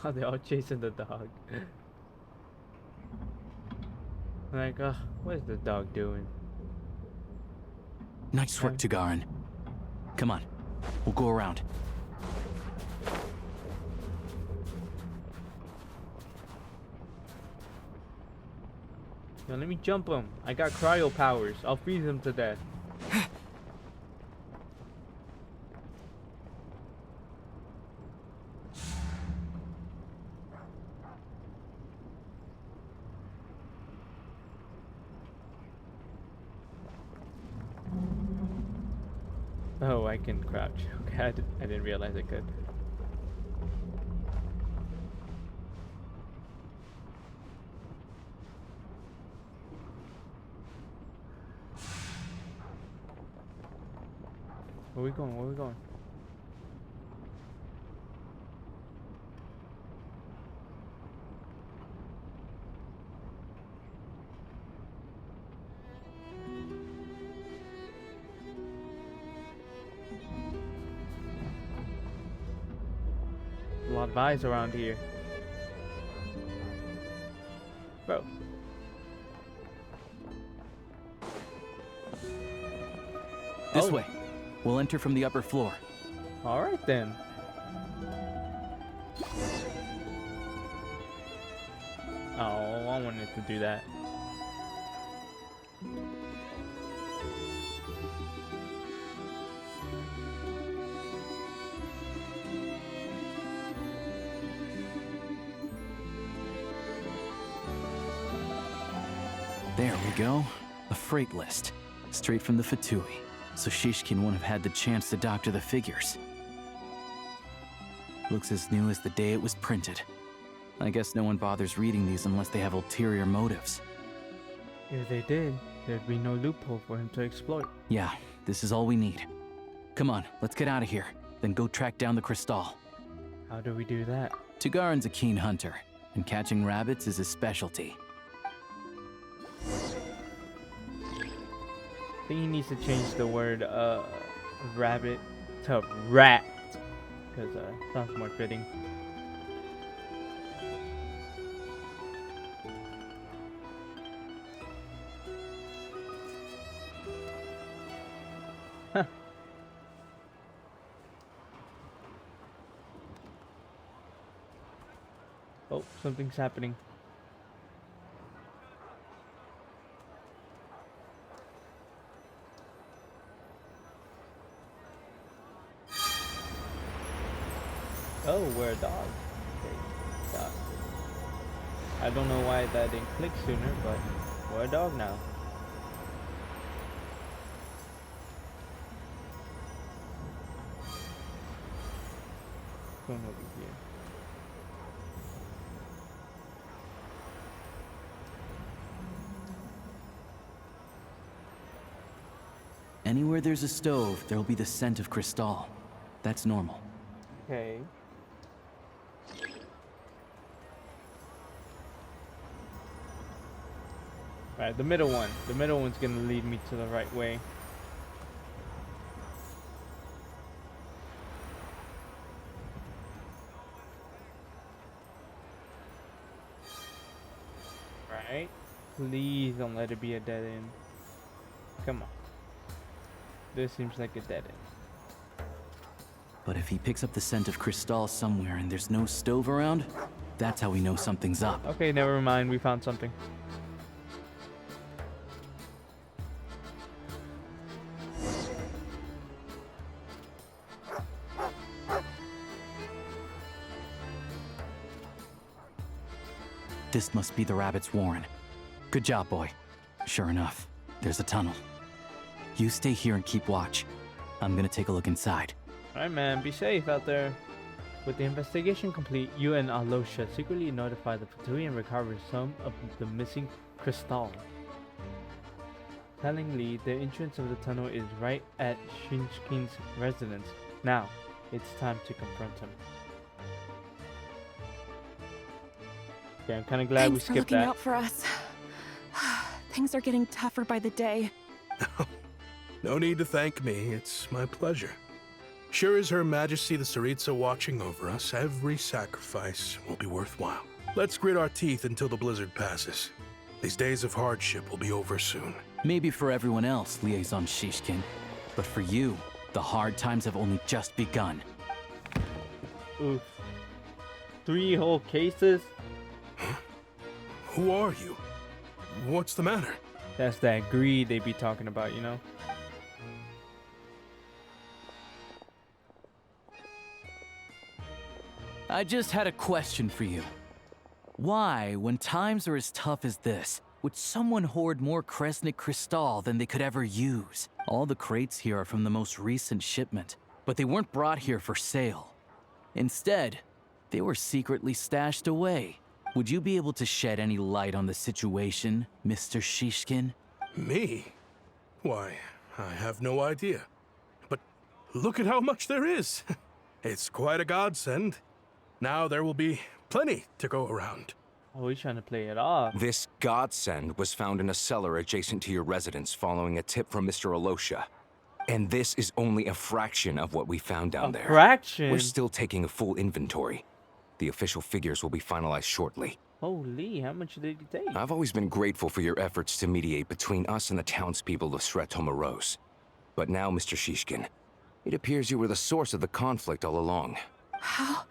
Oh, they're all chasing the dog. Like, what is the dog doing? Nice work, Tagarin. Come on, we'll go around. Yo, let me jump him. I got cryo powers. I'll freeze him to death. Oh, I can crouch. Okay, I didn't realize I could. Where we going? Where we going? A lot of eyes around here. Bro. This way. We'll enter from the upper floor. Alright then. Oh, I wanted to do that. There we go. A freight list. Straight from the Fatui. So Shishkin won't have had the chance to doctor the figures. Looks as new as the day it was printed. I guess no one bothers reading these unless they have ulterior motives. If they did, there'd be no loophole for him to exploit. Yeah, this is all we need. Come on, let's get out of here. Then go track down the crystal. How do we do that? Tugarin's a keen hunter, and catching rabbits is his specialty. I think he needs to change the word rabbit to rat, because sounds more fitting. Huh. Oh, something's happening. Oh, we're a dog. Okay, dog. I don't know why that didn't click sooner, but we're a dog now. Going over here. Anywhere there's a stove, there'll be the scent of crystal. That's normal. Okay. Alright, the middle one. The middle one's gonna lead me to the right way. Right? Please don't let it be a dead end. Come on. This seems like a dead end. But if he picks up the scent of crystal somewhere and there's no stove around, that's how we know something's up. Okay, never mind. We found something. This must be the rabbit's warren. Good job, boy. Sure enough, there's a tunnel. You stay here and keep watch. I'm gonna take a look inside. Alright, man. Be safe out there. With the investigation complete, you and Alosha secretly notify the Fatui and recover some of the missing crystal. Tellingly, the entrance of the tunnel is right at Shishkin's residence. Now, it's time to confront him. Okay, I'm kind of glad we skipped that. Thanks for looking out for us. Things are getting tougher by the day. No need to thank me. It's my pleasure. Sure as Her Majesty the Tsaritsa watching over us, every sacrifice will be worthwhile. Let's grit our teeth until the blizzard passes. These days of hardship will be over soon. Maybe for everyone else, Liaison Shishkin, but for you, the hard times have only just begun. Oof. 3 whole cases? Huh? Who are you? What's the matter? That's that greed they be talking about, you know? I just had a question for you. Why, when times are as tough as this, would someone hoard more Kresnik crystal than they could ever use? All the crates here are from the most recent shipment, but they weren't brought here for sale. Instead, they were secretly stashed away. Would you be able to shed any light on the situation, Mr. Shishkin? Me? Why, I have no idea. But look at how much there is. It's quite a godsend. Now there will be plenty to go around. Oh, he's trying to play it off. This godsend was found in a cellar adjacent to your residence following a tip from Mr. Alosha. And this is only a fraction of what we found down there. A fraction? We're still taking a full inventory. The official figures will be finalized shortly. Holy, how much did he take? I've always been grateful for your efforts to mediate between us and the townspeople of Sretomaros. But now, Mr. Shishkin, It appears you were the source of the conflict all along. How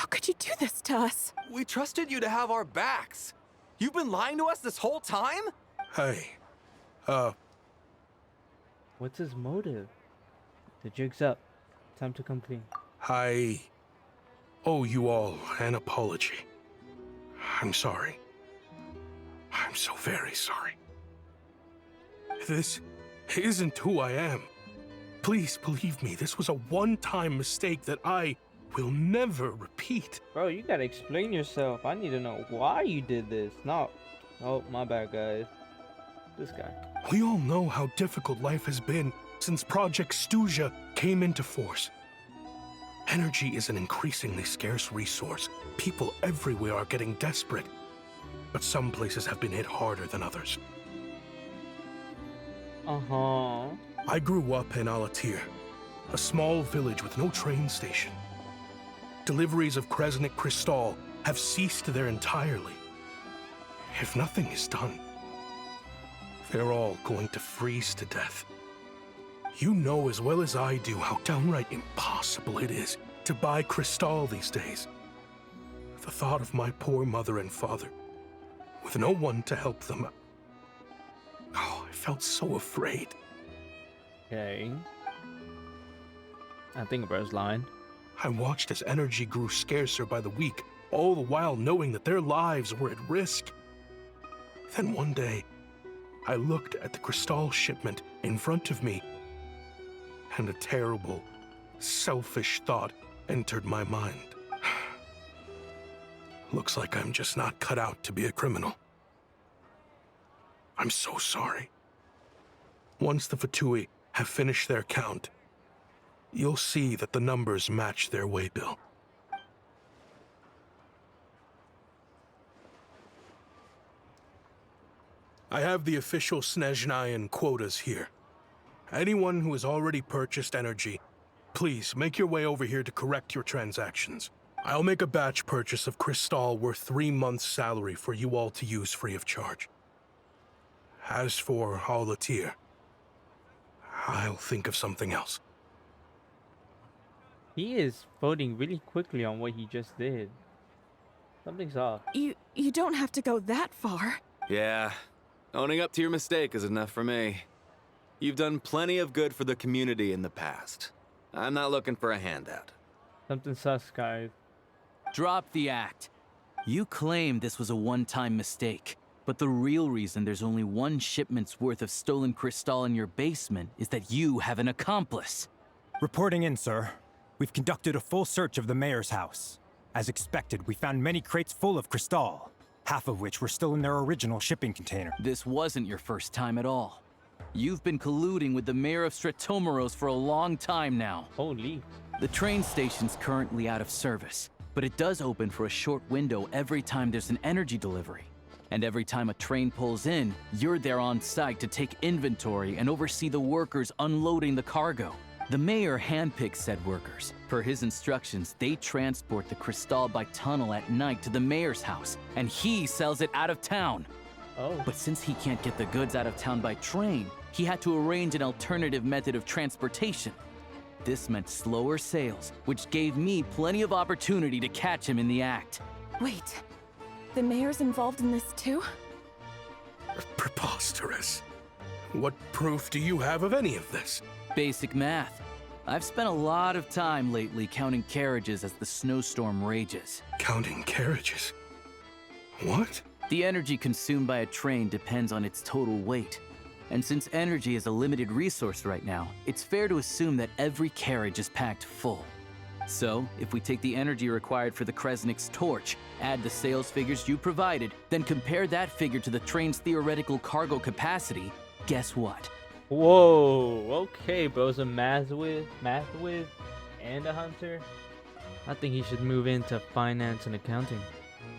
could you do this to us? We trusted you to have our backs. You've been lying to us this whole time? Hey, What's his motive? The jig's up. Time to come clean. I owe you all an apology. I'm sorry. I'm so very sorry. This isn't who I am. Please believe me, this was a one-time mistake that I will never repeat. Bro, you gotta explain yourself. I need to know why you did this. No. Oh, my bad, guys. This guy. We all know how difficult life has been since Project Stuja came into force. Energy is an increasingly scarce resource. People everywhere are getting desperate. But some places have been hit harder than others. Uh-huh. I grew up in Alatir, a small village with no train station. Deliveries of Kresnik Crystal have ceased there entirely. If nothing is done, they're all going to freeze to death. You know as well as I do how downright impossible it is to buy Crystal these days. The thought of my poor mother and father, with no one to help them. Oh, I felt so afraid. Okay. I think bro's lying. I watched as energy grew scarcer by the week, all the while knowing that their lives were at risk. Then one day, I looked at the Crystal shipment in front of me, and a terrible, selfish thought entered my mind. Looks like I'm just not cut out to be a criminal. I'm so sorry. Once the Fatui have finished their count, you'll see that the numbers match their waybill. I have the official Snezhnayan quotas here. Anyone who has already purchased energy, please make your way over here to correct your transactions. I'll make a batch purchase of Crystal worth 3 months' salary for you all to use free of charge. As for Alatir, I'll think of something else. He is voting really quickly on what he just did. Something's off. You don't have to go that far. Yeah, owning up to your mistake is enough for me. You've done plenty of good for the community in the past. I'm not looking for a handout. Something sus, guys. Drop the act. You claim this was a one-time mistake, but the real reason there's only one shipment's worth of stolen Crystal in your basement is that you have an accomplice. Reporting in, sir. We've conducted a full search of the mayor's house. As expected, we found many crates full of Crystal, half of which were still in their original shipping container. This wasn't your first time at all. You've been colluding with the mayor of Stratomeros for a long time now. Holy. The train station's currently out of service, but it does open for a short window every time there's an energy delivery. And every time a train pulls in, you're there on site to take inventory and oversee the workers unloading the cargo. The mayor handpicks said workers. Per his instructions, they transport the Crystal by tunnel at night to the mayor's house, and he sells it out of town. Oh. But since he can't get the goods out of town by train, he had to arrange an alternative method of transportation. This meant slower sales, which gave me plenty of opportunity to catch him in the act. Wait, the mayor's involved in this too? Preposterous. What proof do you have of any of this? Basic math. I've spent a lot of time lately counting carriages as the snowstorm rages. Counting carriages? What? The energy consumed by a train depends on its total weight. And since energy is a limited resource right now, it's fair to assume that every carriage is packed full. So, if we take the energy required for the Kresnik's torch, add the sales figures you provided, then compare that figure to the train's theoretical cargo capacity, guess what? Whoa, okay, bro's a math whiz, and a hunter. I think he should move into finance and accounting.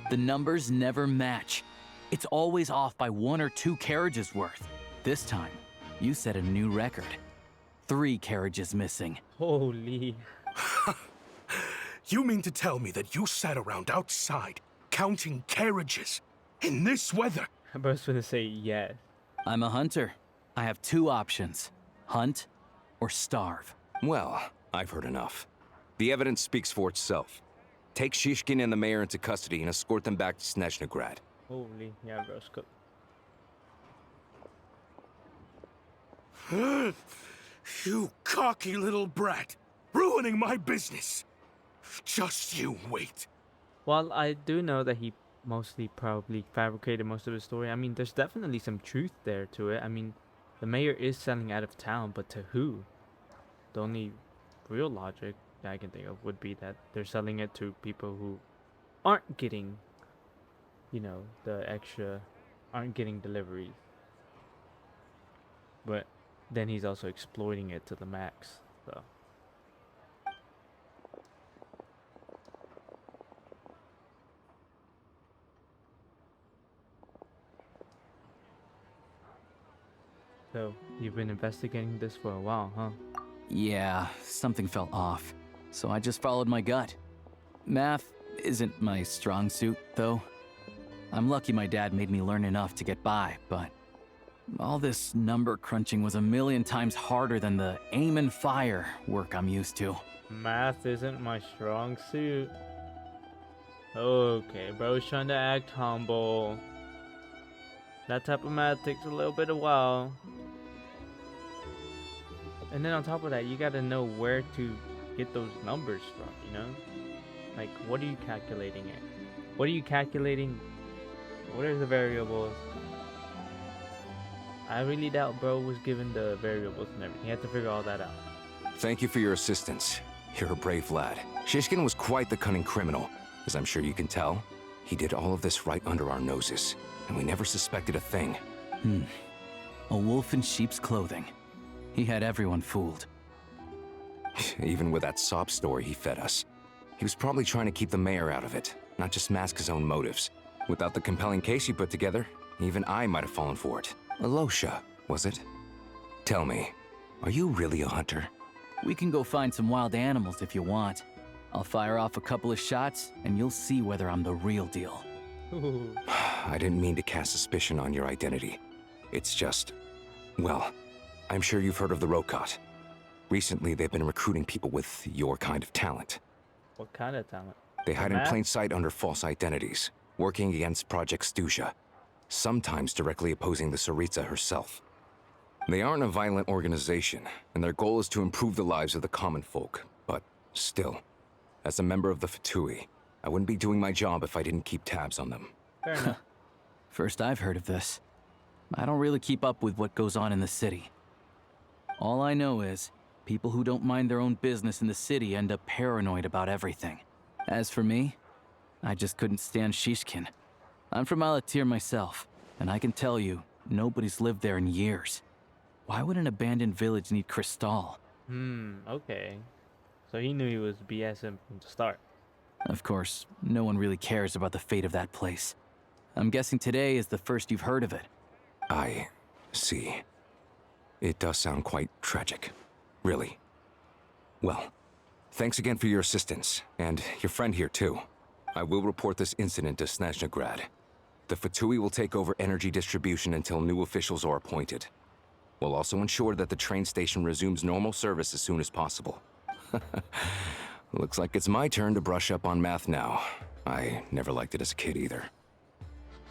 The numbers never match. It's always off by 1 or 2 carriages worth. This time, you set a new record. 3 carriages missing. Holy. You mean to tell me that you sat around outside, counting carriages, in this weather? I'm just gonna say yes. I'm a hunter. I have 2 options. Hunt or starve. Well, I've heard enough. The evidence speaks for itself. Take Shishkin and the mayor into custody and escort them back to Snezhnegrad. Holy, yeah, bro, scoop. You cocky little brat! Ruining my business! Just you wait. While I do know that he mostly probably fabricated most of his story, I mean, there's definitely some truth there to it. I mean, the mayor is selling out of town, but to who? The only real logic I can think of would be that they're selling it to people who aren't getting, you know, aren't getting deliveries. But then he's also exploiting it to the max, so. So, you've been investigating this for a while, huh? Yeah, something felt off, so I just followed my gut. Math isn't my strong suit, though. I'm lucky my dad made me learn enough to get by, but all this number crunching was a million times harder than the aim and fire work I'm used to. Math isn't my strong suit. Okay, bro's trying to act humble. That type of math takes a little bit of while. And then on top of that, you gotta know where to get those numbers from, you know? Like, what are you calculating it? What are you calculating? What are the variables? I really doubt bro was given the variables and everything. He had to figure all that out. Thank you for your assistance. You're a brave lad. Shishkin was quite the cunning criminal, as I'm sure you can tell. He did all of this right under our noses, and we never suspected a thing. A wolf in sheep's clothing. He had everyone fooled. Even with that sob story he fed us. He was probably trying to keep the mayor out of it, not just mask his own motives. Without the compelling case you put together, even I might have fallen for it. Alosha, was it? Tell me, are you really a hunter? We can go find some wild animals if you want. I'll fire off a couple of shots, and you'll see whether I'm the real deal. I didn't mean to cast suspicion on your identity. It's just... well, I'm sure you've heard of the Rokot. Recently, they've been recruiting people with your kind of talent. What kind of talent? They hide in plain sight under false identities, working against Project Stusha, sometimes directly opposing the Tsaritsa herself. They aren't a violent organization, and their goal is to improve the lives of the common folk. But still, as a member of the Fatui, I wouldn't be doing my job if I didn't keep tabs on them. Fair enough. First I've heard of this. I don't really keep up with what goes on in the city. All I know is, people who don't mind their own business in the city end up paranoid about everything. As for me, I just couldn't stand Shishkin. I'm from Alatir myself, and I can tell you, nobody's lived there in years. Why would an abandoned village need Crystal? Okay. So he knew he was BSing from the start. Of course, no one really cares about the fate of that place. I'm guessing today is the first you've heard of it. I see. It does sound quite tragic. Really. Well, thanks again for your assistance, and your friend here too. I will report this incident to Snezhnegrad. The Fatui will take over energy distribution until new officials are appointed. We'll also ensure that the train station resumes normal service as soon as possible. Looks like it's my turn to brush up on math now. I never liked it as a kid either.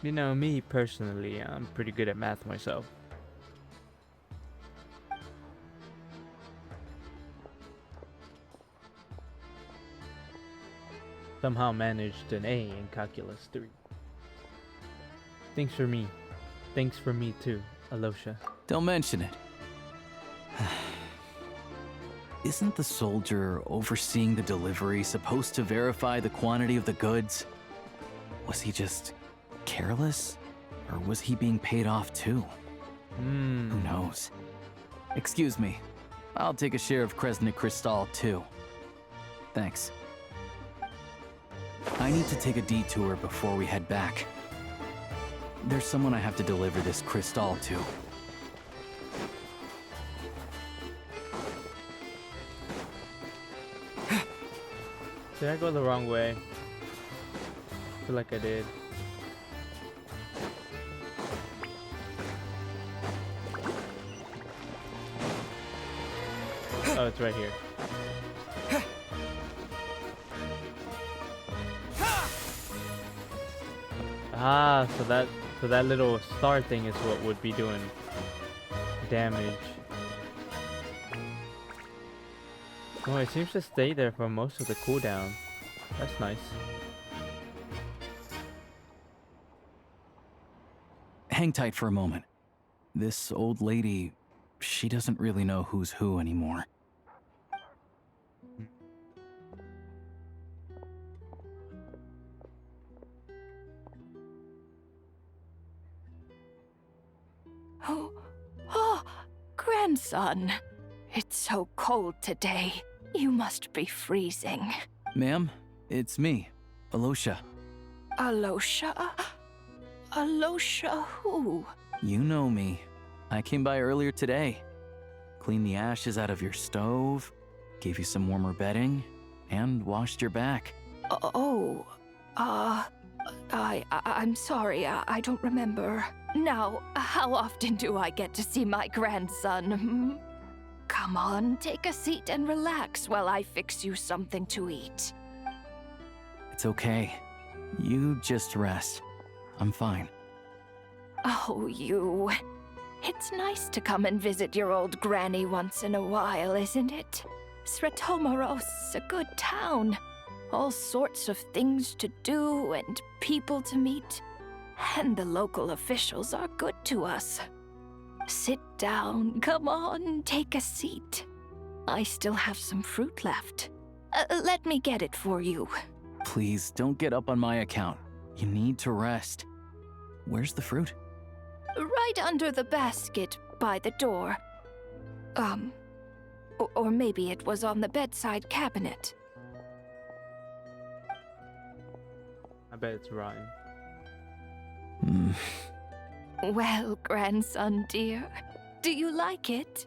You know, me personally, I'm pretty good at math myself. Somehow managed an A in Calculus 3. Thanks for me. Thanks for me too, Alosha. Don't mention it. Isn't the soldier overseeing the delivery supposed to verify the quantity of the goods? Was he just careless? Or was he being paid off too? Who knows? Excuse me. I'll take a share of Kresnik Crystal too. Thanks. I need to take a detour before we head back. There's someone I have to deliver this crystal to. Did I go the wrong way? I feel like I did. Oh, it's right here. Ah, so that little star thing is what would be doing damage. Oh, it seems to stay there for most of the cooldown. That's nice. Hang tight for a moment. This old lady, she doesn't really know who's who anymore. Oh, grandson. It's so cold today. You must be freezing. Ma'am, it's me, Alosha. Alosha? Alosha who? You know me. I came by earlier today. Cleaned the ashes out of your stove, gave you some warmer bedding, and washed your back. I'm sorry, I don't remember. Now, how often do I get to see my grandson? Hmm? Come on, take a seat and relax while I fix you something to eat. It's okay. You just rest. I'm fine. Oh, you. It's nice to come and visit your old granny once in a while, isn't it? Sretomaros, a good town. All sorts of things to do and people to meet. And the local officials are good to us. Sit down, come on, take a seat. I still have some fruit left. Let me get it for you. Please, don't get up on my account. You need to rest. Where's the fruit? Right under the basket by the door. Or maybe it was on the bedside cabinet. I bet it's rotten. Well, grandson dear, do you like it?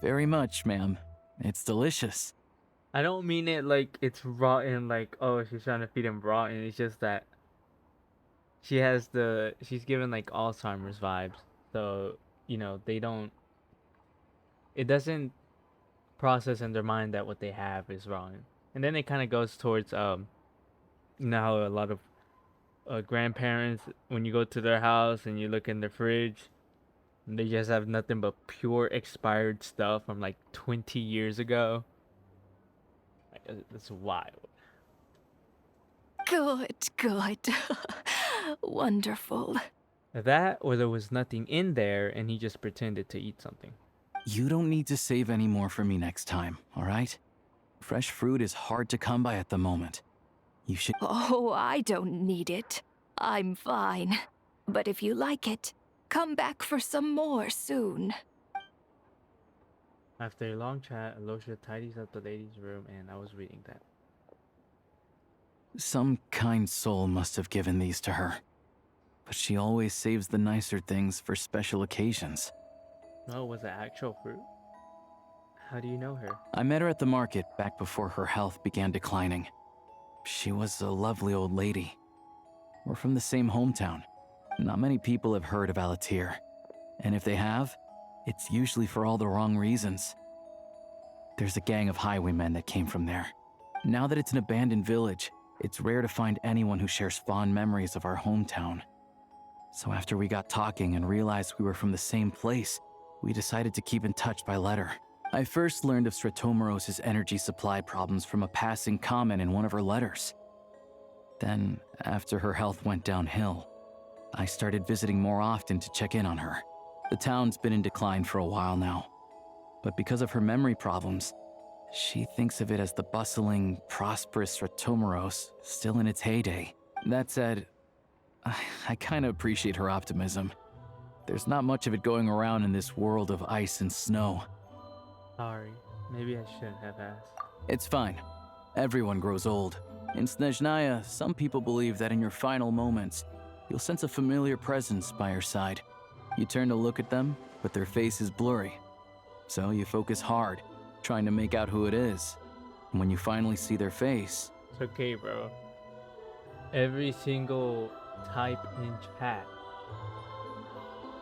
Very much, ma'am. It's delicious. I don't mean it like it's rotten, like, oh, she's trying to feed him rotten. It's just that she's given like Alzheimer's vibes. So, you know, it doesn't process in their mind that what they have is wrong. And then it kind of goes towards, you know how a lot of grandparents, when you go to their house and you look in their fridge, and they just have nothing but pure expired stuff from like 20 years ago. It's wild. Good. Wonderful. That, or there was nothing in there and he just pretended to eat something. You don't need to save any more for me next time, all right? Fresh fruit is hard to come by at the moment. You should... Oh, I don't need it. I'm fine. But if you like it, come back for some more soon. After a long chat, Alosha tidies up the ladies' room, and I was reading that. Some kind soul must have given these to her. But she always saves the nicer things for special occasions. Oh, was it actual fruit? How do you know her? I met her at the market back before her health began declining. She was a lovely old lady. We're from the same hometown. Not many people have heard of Alatir. And if they have, it's usually for all the wrong reasons. There's a gang of highwaymen that came from there. Now that it's an abandoned village, it's rare to find anyone who shares fond memories of our hometown. So after we got talking and realized we were from the same place, we decided to keep in touch by letter. I first learned of Sretomaros' energy supply problems from a passing comment in one of her letters. Then, after her health went downhill, I started visiting more often to check in on her. The town's been in decline for a while now, but because of her memory problems, she thinks of it as the bustling, prosperous Sretomaros still in its heyday. That said, I kinda appreciate her optimism. There's not much of it going around in this world of ice and snow. Sorry, maybe I shouldn't have asked. It's fine. Everyone grows old. In Snezhnaya, some people believe that in your final moments, you'll sense a familiar presence by your side. You turn to look at them, but their face is blurry. So you focus hard, trying to make out who it is. And when you finally see their face... It's okay, bro. Every single type in chat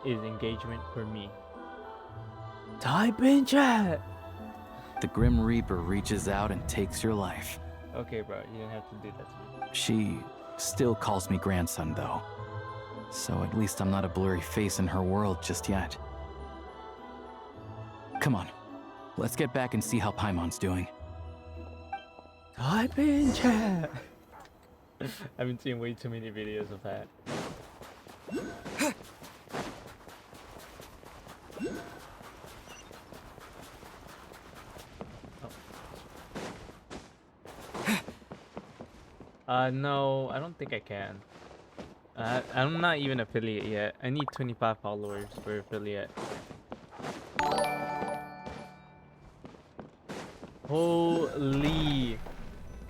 is engagement for me. Type in chat! The Grim Reaper reaches out and takes your life. Okay, bro, you didn't have to do that to me. She still calls me grandson, though. So at least I'm not a blurry face in her world just yet. Come on, let's get back and see how Paimon's doing. Type in chat! I've been seeing way too many videos of that. No, I don't think I can. I'm not even affiliate yet. I need 25 followers for affiliate. Holy!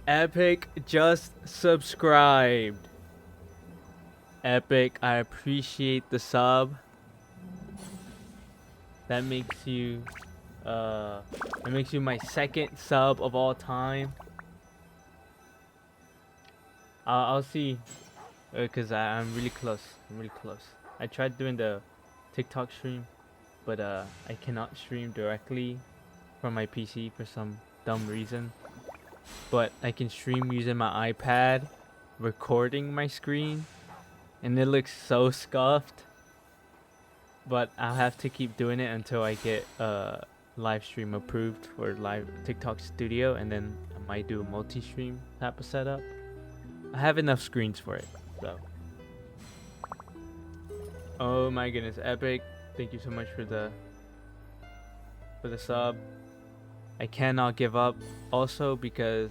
Epic just subscribed. Epic, I appreciate the sub. That makes you my second sub of all time. I'll see, cause I'm really close. I'm really close. I tried doing the TikTok stream, but I cannot stream directly from my PC for some dumb reason. But I can stream using my iPad, recording my screen, and it looks so scuffed. But I'll have to keep doing it until I get live stream approved for live TikTok studio, and then I might do a multi-stream type of setup. I have enough screens for it, so. Oh my goodness, Epic! Thank you so much for the sub. I cannot give up. Also because,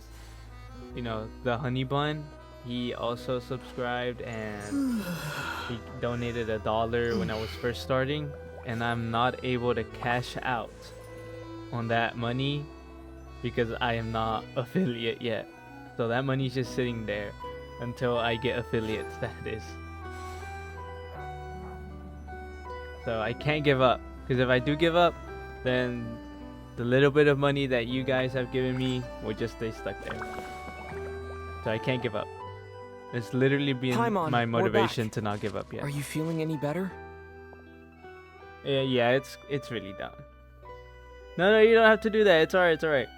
you know, the Honey Bun, he also subscribed and he donated $1 when I was first starting, and I'm not able to cash out on that money because I am not affiliate yet. So that money's just sitting there until I get affiliate status. So I can't give up, because if I do give up, then the little bit of money that you guys have given me will just stay stuck there. So I can't give up. It's literally been my motivation to not give up yet. Are you feeling any better? Yeah, it's really down. No, you don't have to do that. It's alright, it's alright.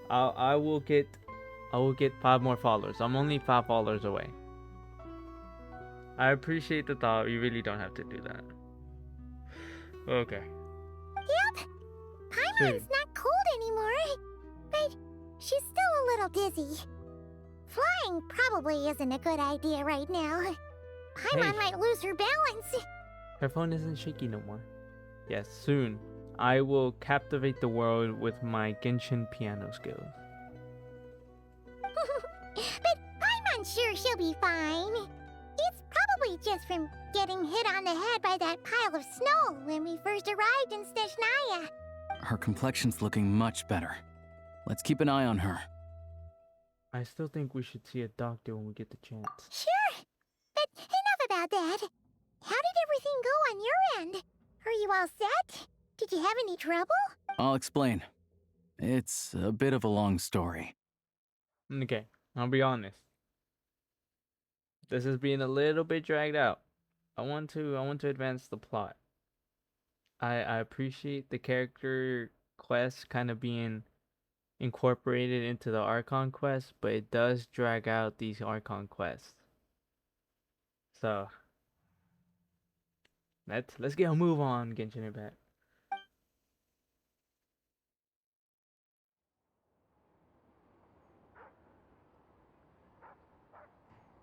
I will get 5 more followers. I'm only 5 followers away. I appreciate the thought. You really don't have to do that. Okay. Yep. Paimon's not cold anymore, but she's still a little dizzy. Flying probably isn't a good idea right now. Paimon might lose her balance. Her phone isn't shaky no more. Yes, soon. I will captivate the world with my Genshin piano skills. But Paimon's sure she'll be fine. It's probably just from getting hit on the head by that pile of snow when we first arrived in Snezhnaya. Her complexion's looking much better. Let's keep an eye on her. I still think we should see a doctor when we get the chance. Sure, but enough about that. How did everything go on your end? Are you all set? Did you have any trouble? I'll explain. It's a bit of a long story. Okay, I'll be honest. This is being a little bit dragged out. I want to advance the plot. I appreciate the character quest kind of being incorporated into the Archon quest, but it does drag out these Archon quests. So let's get a move on, Genshin Impact.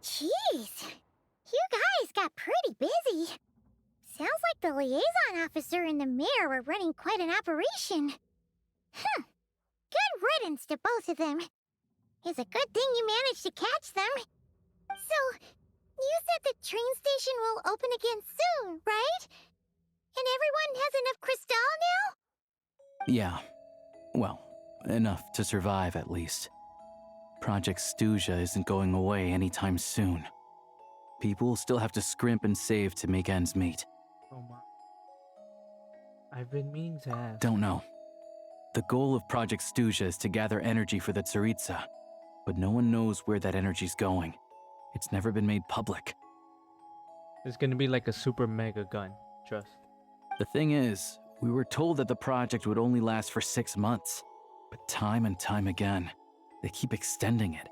Jeez, you guys got pretty busy. Sounds like the liaison officer and the mayor were running quite an operation. Good riddance to both of them. It's a good thing you managed to catch them. So, you said the train station will open again soon, right? And everyone has enough crystal now? Yeah. Well, enough to survive at least. Project Stuja isn't going away anytime soon. People still have to scrimp and save to make ends meet. Oh my. I've been meaning to ask. Don't know. The goal of Project Stuja is to gather energy for the Tsaritsa, but no one knows where that energy's going. It's never been made public. It's gonna be like a super mega gun. Trust. The thing is, we were told that the project would only last for 6 months. But time and time again, they keep extending it.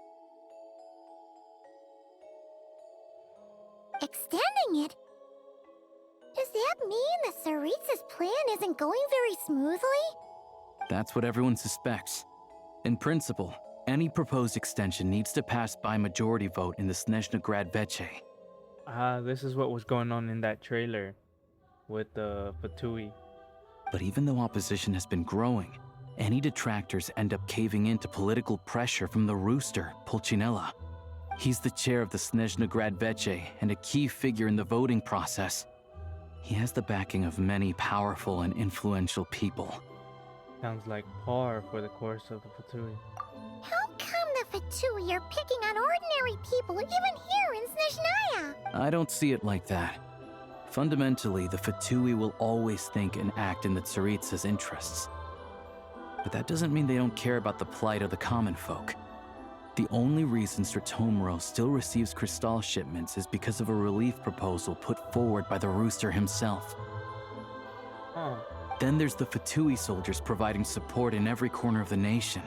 Extending it? Does that mean the Tsaritsa's plan isn't going very smoothly? That's what everyone suspects. In principle, any proposed extension needs to pass by majority vote in the Snezhna Grad Veche. This is what was going on in that trailer with the Fatui. But even though opposition has been growing, any detractors end up caving into political pressure from the rooster, Pulcinella. He's the chair of the Snezhna Grad Veche and a key figure in the voting process. He has the backing of many powerful and influential people. Sounds like par for the course of the Fatui. How come the Fatui are picking on ordinary people even here in Snezhnaya? I don't see it like that. Fundamentally, the Fatui will always think and act in the Tsaritsa's interests. But that doesn't mean they don't care about the plight of the common folk. The only reason Stratomero still receives crystal shipments is because of a relief proposal put forward by the rooster himself. Huh. Then there's the Fatui soldiers providing support in every corner of the nation.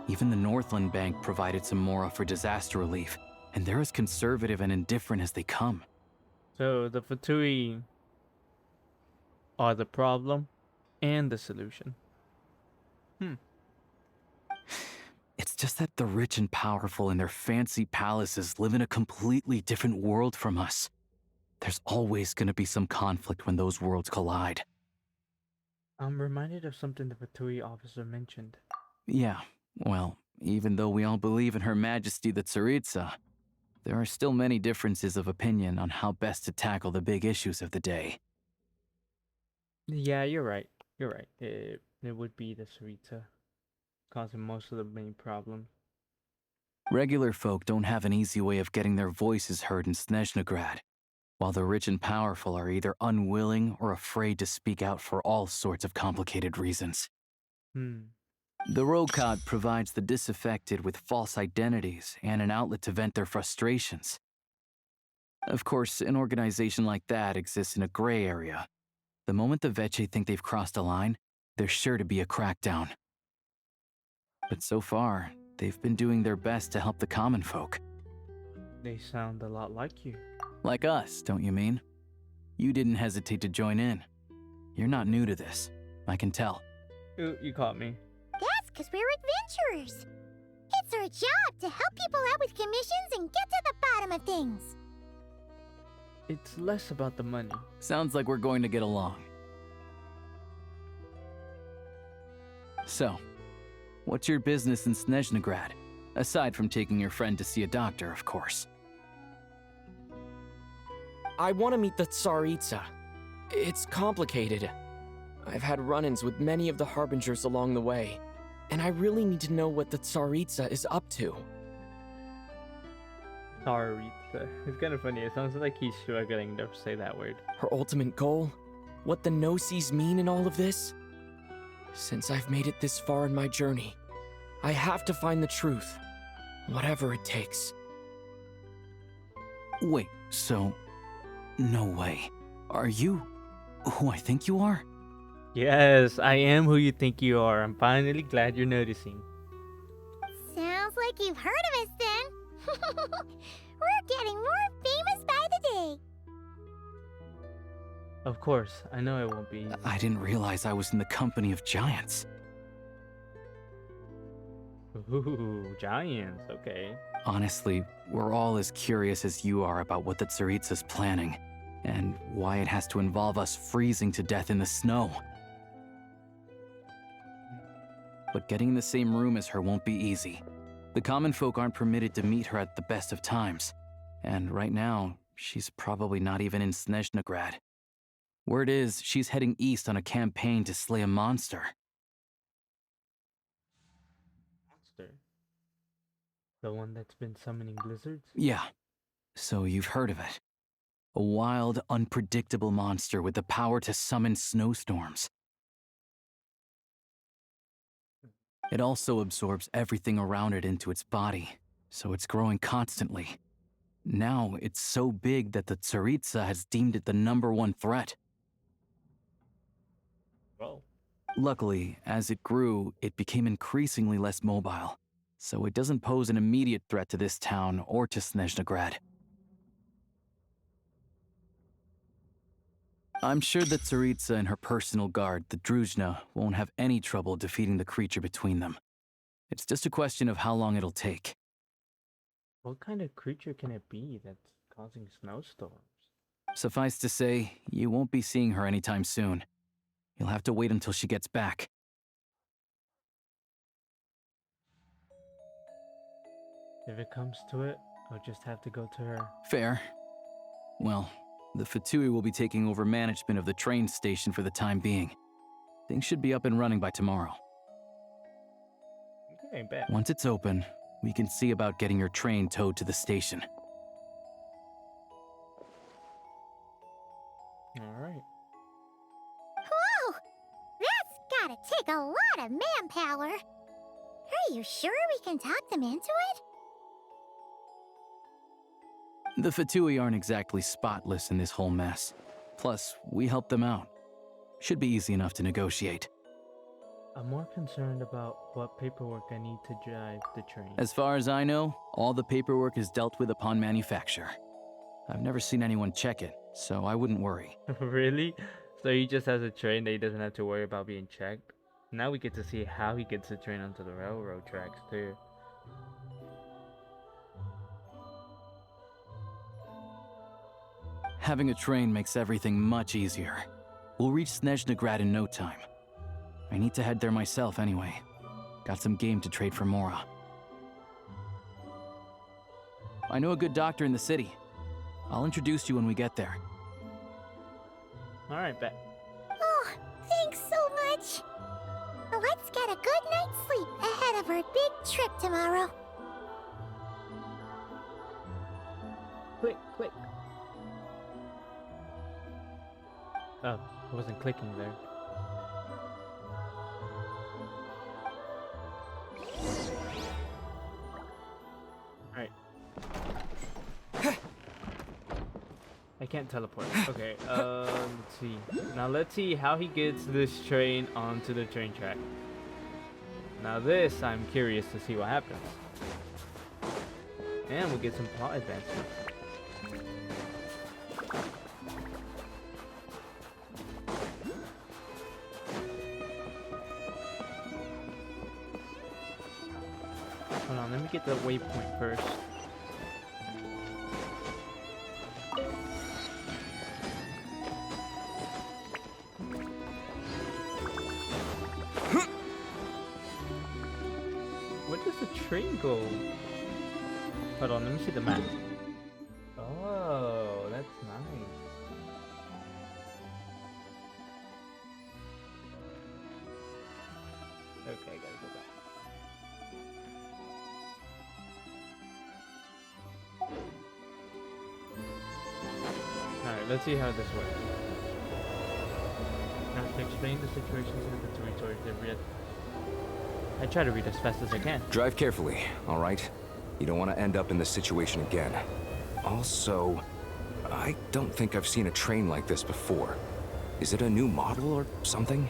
Even the Northland Bank provided some mora for disaster relief, and they're as conservative and indifferent as they come. So the Fatui are the problem and the solution. It's just that the rich and powerful in their fancy palaces live in a completely different world from us. There's always going to be some conflict when those worlds collide. I'm reminded of something the Fatui officer mentioned. Yeah, well, even though we all believe in Her Majesty the Tsaritsa, there are still many differences of opinion on how best to tackle the big issues of the day. Yeah, you're right. You're right. It would be the Sarita causing most of the main problems. Regular folk don't have an easy way of getting their voices heard in Snezhnagrad, while the rich and powerful are either unwilling or afraid to speak out for all sorts of complicated reasons. The Rokad provides the disaffected with false identities and an outlet to vent their frustrations. Of course, an organization like that exists in a gray area. The moment the Veche think they've crossed a line, there's sure to be a crackdown. But so far, they've been doing their best to help the common folk. They sound a lot like you. Like us, don't you mean? You didn't hesitate to join in. You're not new to this, I can tell. Ooh, you caught me. That's because we're adventurers. It's our job to help people out with commissions and get to the bottom of things. It's less about the money. Sounds like we're going to get along. So, what's your business in Snezhnagrad? Aside from taking your friend to see a doctor, of course. I want to meet the Tsaritsa. It's complicated. I've had run-ins with many of the Harbingers along the way, and I really need to know what the Tsaritsa is up to. Tsaritsa. It's kind of funny. It sounds like he's struggling to say that word. Her ultimate goal? What the Gnosis mean in all of this? Since I've made it this far in my journey, I have to find the truth, whatever it takes. Wait, so... No way. Are you who I think you are? Yes, I am who you think you are. I'm finally glad you're noticing. Sounds like you've heard of us then. We're getting more famous by the day. Of course, I know it won't be easy. I didn't realize I was in the company of giants. Ooh, giants, okay. Honestly, we're all as curious as you are about what the Tsaritsa's planning, and why it has to involve us freezing to death in the snow. But getting in the same room as her won't be easy. The common folk aren't permitted to meet her at the best of times, and right now, she's probably not even in Snezhnagrad. Word is, she's heading east on a campaign to slay a monster. Monster? The one that's been summoning blizzards? Yeah, so you've heard of it. A wild, unpredictable monster with the power to summon snowstorms. It also absorbs everything around it into its body, so it's growing constantly. Now it's so big that the Tsaritsa has deemed it the #1 threat. Whoa. Luckily, as it grew, it became increasingly less mobile, so it doesn't pose an immediate threat to this town or to Snezhnegrad. I'm sure that Tsaritsa and her personal guard, the Druzhna, won't have any trouble defeating the creature between them. It's just a question of how long it'll take. What kind of creature can it be that's causing snowstorms? Suffice to say, you won't be seeing her anytime soon. You'll have to wait until she gets back. If it comes to it, I'll just have to go to her. Fair. Well, the Fatui will be taking over management of the train station for the time being. Things should be up and running by tomorrow. Okay, bet. Once it's open, we can see about getting your train towed to the station. Alright. Whoa! That's gotta take a lot of manpower. Are you sure we can talk them into it? The Fatui aren't exactly spotless in this whole mess. Plus, we helped them out. Should be easy enough to negotiate. I'm more concerned about what paperwork I need to drive the train. As far as I know, all the paperwork is dealt with upon manufacture. I've never seen anyone check it, so I wouldn't worry. Really? So he just has a train that he doesn't have to worry about being checked? Now we get to see how he gets the train onto the railroad tracks too. Having a train makes everything much easier. We'll reach Snezhnegrad in no time. I need to head there myself anyway. Got some game to trade for Mora. I know a good doctor in the city. I'll introduce you when we get there. Alright, bet. Oh, thanks so much. Let's get a good night's sleep ahead of our big trip tomorrow. Click, click. Oh, I wasn't clicking there. Alright. I can't teleport. Okay, let's see. Now let's see how he gets this train onto the train track. Now this, I'm curious to see what happens. And we'll get some plot advancements. Hold on, let me get the waypoint first. Where does the train go? Hold on, let me see the map. Oh, that's nice. Okay, I gotta go back. Alright, let's see how this works. Now to explain the situation to the territory to read. I try to read as fast as I can. Drive carefully, all right? You don't want to end up in this situation again. Also, I don't think I've seen a train like this before. Is it a new model or something?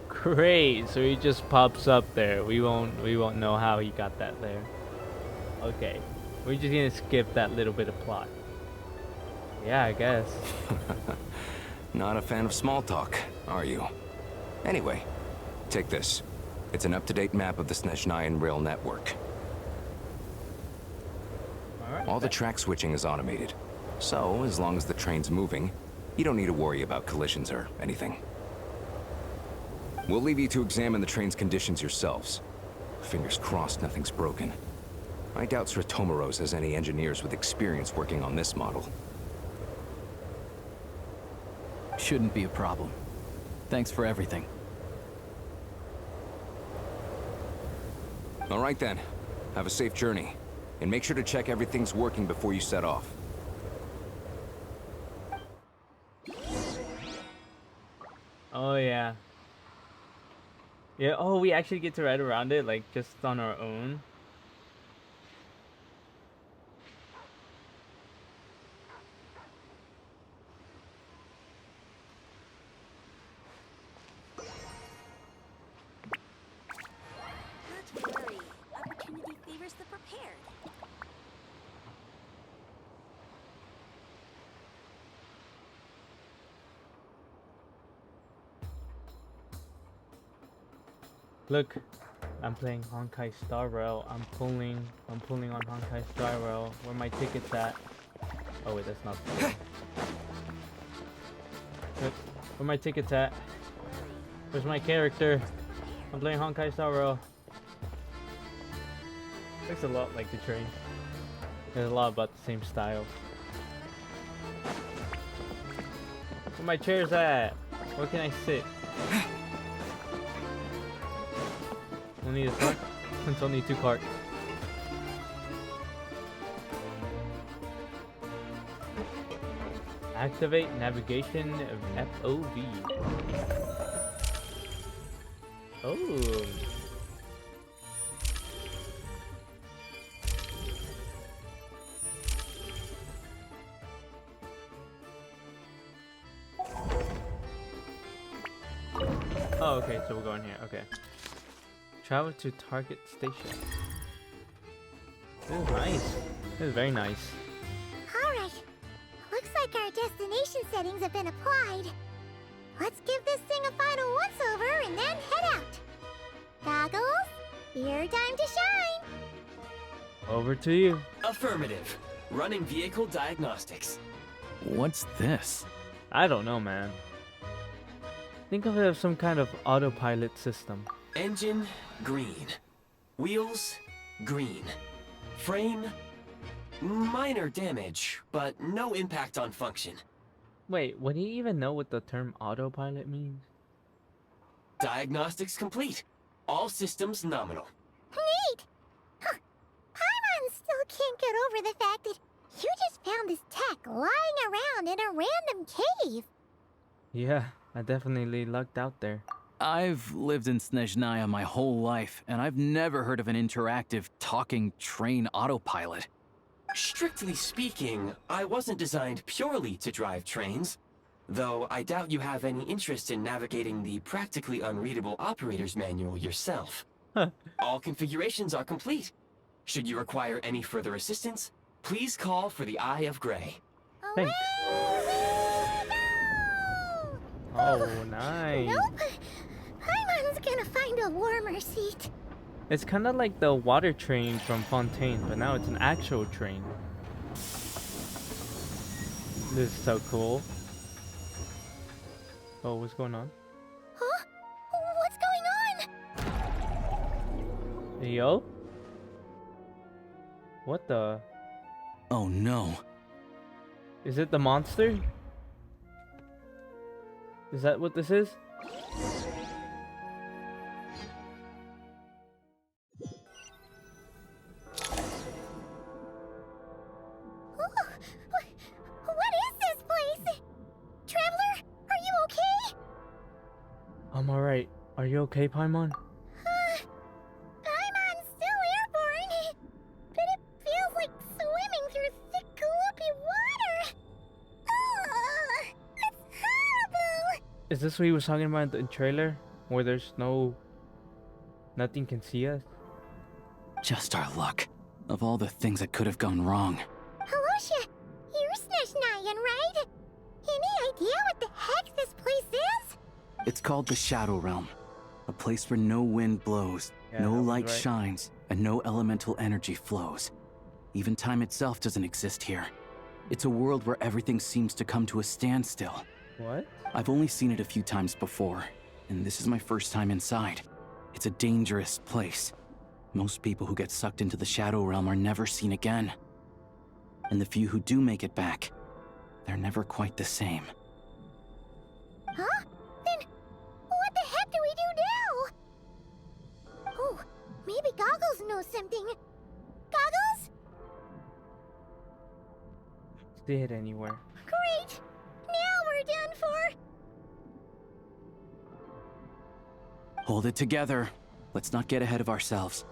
Great, so he just pops up there. We won't know how he got that there. Okay, we're just gonna skip that little bit of plot. Yeah, I guess. Not a fan of small talk, are you? Anyway, take this. It's an up-to-date map of the Snezhnayan rail network. All the track switching is automated. So, as long as the train's moving, you don't need to worry about collisions or anything. We'll leave you to examine the train's conditions yourselves. Fingers crossed nothing's broken. I doubt Sratomaros has any engineers with experience working on this model. Shouldn't be a problem. Thanks for everything. All right then. Have a safe journey. And make sure to check everything's working before you set off. Oh yeah. Yeah, oh, we actually get to ride around it, like, just on our own. Look, I'm playing Honkai Star Rail. I'm pulling on Honkai Star Rail. Where my tickets at? Oh wait, that's not. Look, where my tickets at? Where's my character? I'm playing Honkai Star Rail. Looks a lot like the train. There's a lot about the same style. Where my chairs at? Where can I sit? Only a cart? It's only 2 carts. Activate navigation of FOV. Oh. Oh, okay, so we're going here. Okay. Travel to target station. This is nice. This is very nice. Alright. Looks like our destination settings have been applied. Let's give this thing a final once-over and then head out. Goggles, your time to shine. Over to you. Affirmative. Running vehicle diagnostics. What's this? I don't know, man. Think of it as some kind of autopilot system. Engine, green. Wheels, green. Frame, minor damage, but no impact on function. Wait, would he even know what the term autopilot means? Diagnostics complete. All systems nominal. Neat! Huh. Paimon still can't get over the fact that you just found this tech lying around in a random cave. Yeah, I definitely lucked out there. I've lived in Snezhnaya my whole life, and I've never heard of an interactive, talking train autopilot. Strictly speaking, I wasn't designed purely to drive trains, though I doubt you have any interest in navigating the practically unreadable operator's manual yourself. All configurations are complete. Should you require any further assistance, please call for the Eye of Grey. Thanks. Oh, nice. Nope. Paimon's gonna find a warmer seat. It's kind of like the water train from Fontaine, but now it's an actual train. This is so cool. Oh, what's going on? Huh? What's going on? Hey, yo? What the? Oh no. Is it the monster? Is that what this is? What is this place? Traveler, are you okay? I'm alright. Are you okay, Paimon? Paimon's still airborne, but it feels like swimming through thick, gloopy water. It's horrible. Is this what he was talking about in the trailer? Where there's nothing can see us? Just our luck. Of all the things that could have gone wrong. Halosha, you're Snezhnayan, right? Any idea what the heck this place is? It's called the Shadow Realm. A place where no wind blows, Yeah, no that was light right. shines, and no elemental energy flows. Even time itself doesn't exist here. It's a world where everything seems to come to a standstill. What? I've only seen it a few times before, and this is my first time inside. It's a dangerous place. Most people who get sucked into the Shadow Realm are never seen again. And the few who do make it back, they're never quite the same. Huh? Then, what the heck do we do now? Oh, maybe Goggles knows something. Goggles? See it anywhere. Great! Now we're done for! Hold it together. Let's not get ahead of ourselves.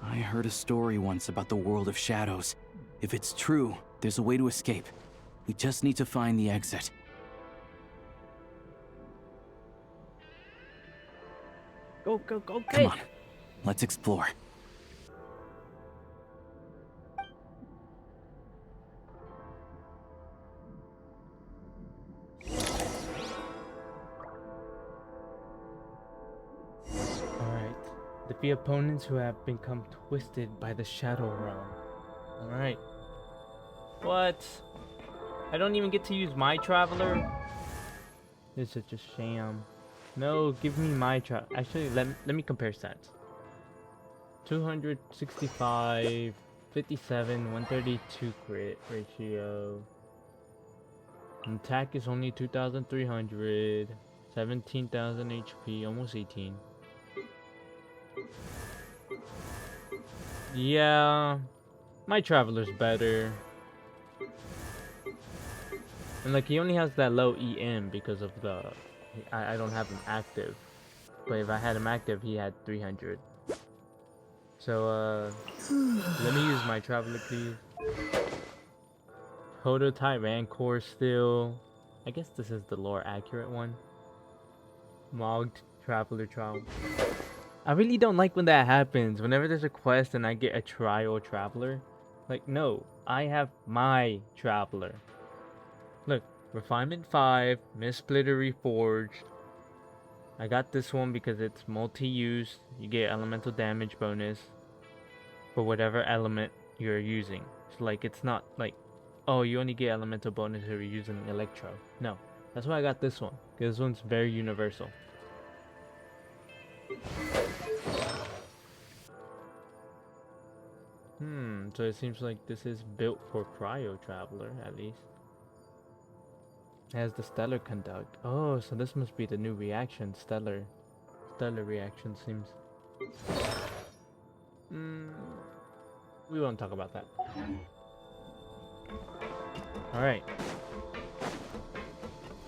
I heard a story once about the world of shadows. If it's true, there's a way to escape. We just need to find the exit. Go, go, go, Come on. Let's explore. Alright. Defeat opponents who have become twisted by the Shadow Realm. Alright. What? I don't even get to use my Traveler? It's such a sham. No, give me my Actually, let me compare stats. 265, 57, 132 crit ratio. Attack is only 2,300, 17,000 HP, almost 18. Yeah, my Traveler's better. And like, he only has that low EM because of the... I don't have him active. But if I had him active, he had 300. So, let me use my Traveler, please. Prototype Rancor still. I guess this is the lore accurate one. Mogged Traveler trial. I really don't like when that happens. Whenever there's a quest and I get a trial Traveler. Like, no. I have my Traveler. Look. Refinement 5. Mist-Splitter Reforged. I got this one because it's multi-use. You get elemental damage bonus. For whatever element you're using. So, like, it's not like... Oh, you only get elemental bonus if you're using Electro. No. That's why I got this one. Because this one's very universal. So it seems like this is built for Cryo Traveler, at least. It has the Stellar Conduct. Oh, so this must be the new reaction. Stellar reaction seems... We won't talk about that. Alright.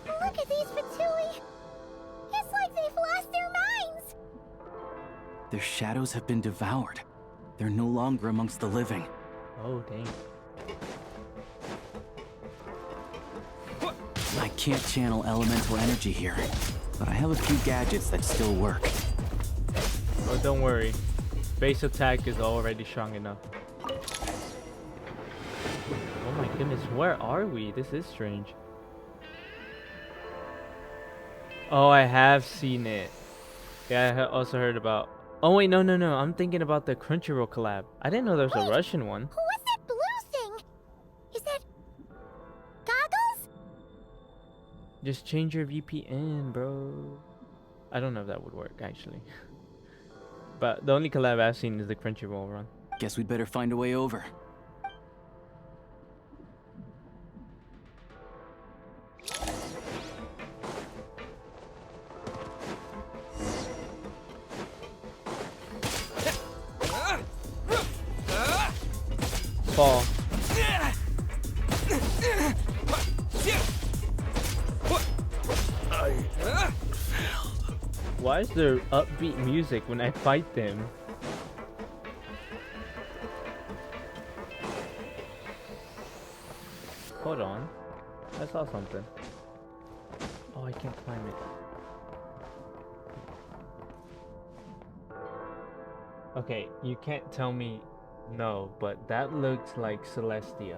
Look at these Fatui! It's like they've lost their minds! Their shadows have been devoured. They're no longer amongst the living. Oh, dang. I can't channel elemental energy here, but I have a few gadgets that still work. Oh, don't worry. Base attack is already strong enough. Oh my goodness, where are we? This is strange. Oh, I have seen it. Yeah, I also heard about... Oh wait, no. I'm thinking about the Crunchyroll collab. I didn't know there was a Russian one. What's that blue thing? Is that... goggles? Just change your VPN, bro. I don't know if that would work, actually. But the only collab I've seen is the Crunchyroll run. Guess we'd better find a way over. Fall. Why is there upbeat music when I fight them? Hold on. I saw something. Oh, I can't climb it. Okay, you can't tell me no, but that looks like Celestia.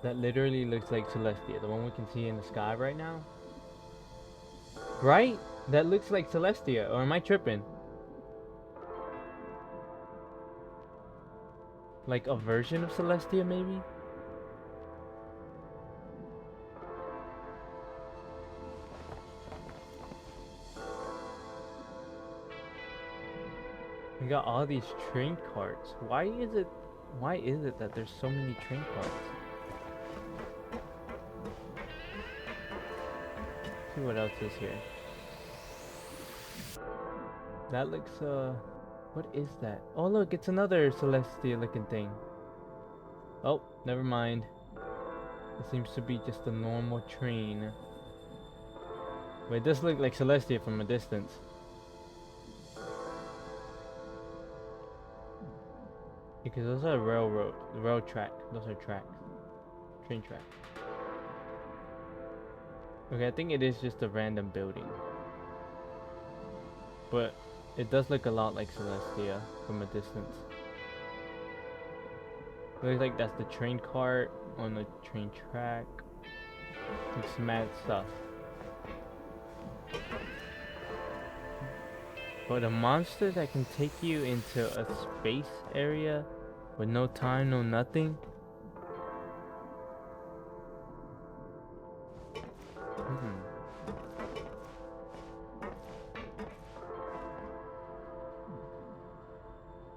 That literally looks like Celestia, the one we can see in the sky right now. Right? That looks like Celestia, or am I tripping? Like a version of Celestia, maybe? We got all these train carts. Why is it that there's so many train carts? See what else is here. That looks what is that? Oh look, it's another Celestia looking thing. Oh, never mind. It seems to be just a normal train. But it does look like Celestia from a distance. Because those are rail track. Those are tracks. Train track. Okay, I think it is just a random building. But it does look a lot like Celestia from a distance. Looks like that's the train cart on the train track. It's mad stuff. But a monster that can take you into a space area with no time, no nothing.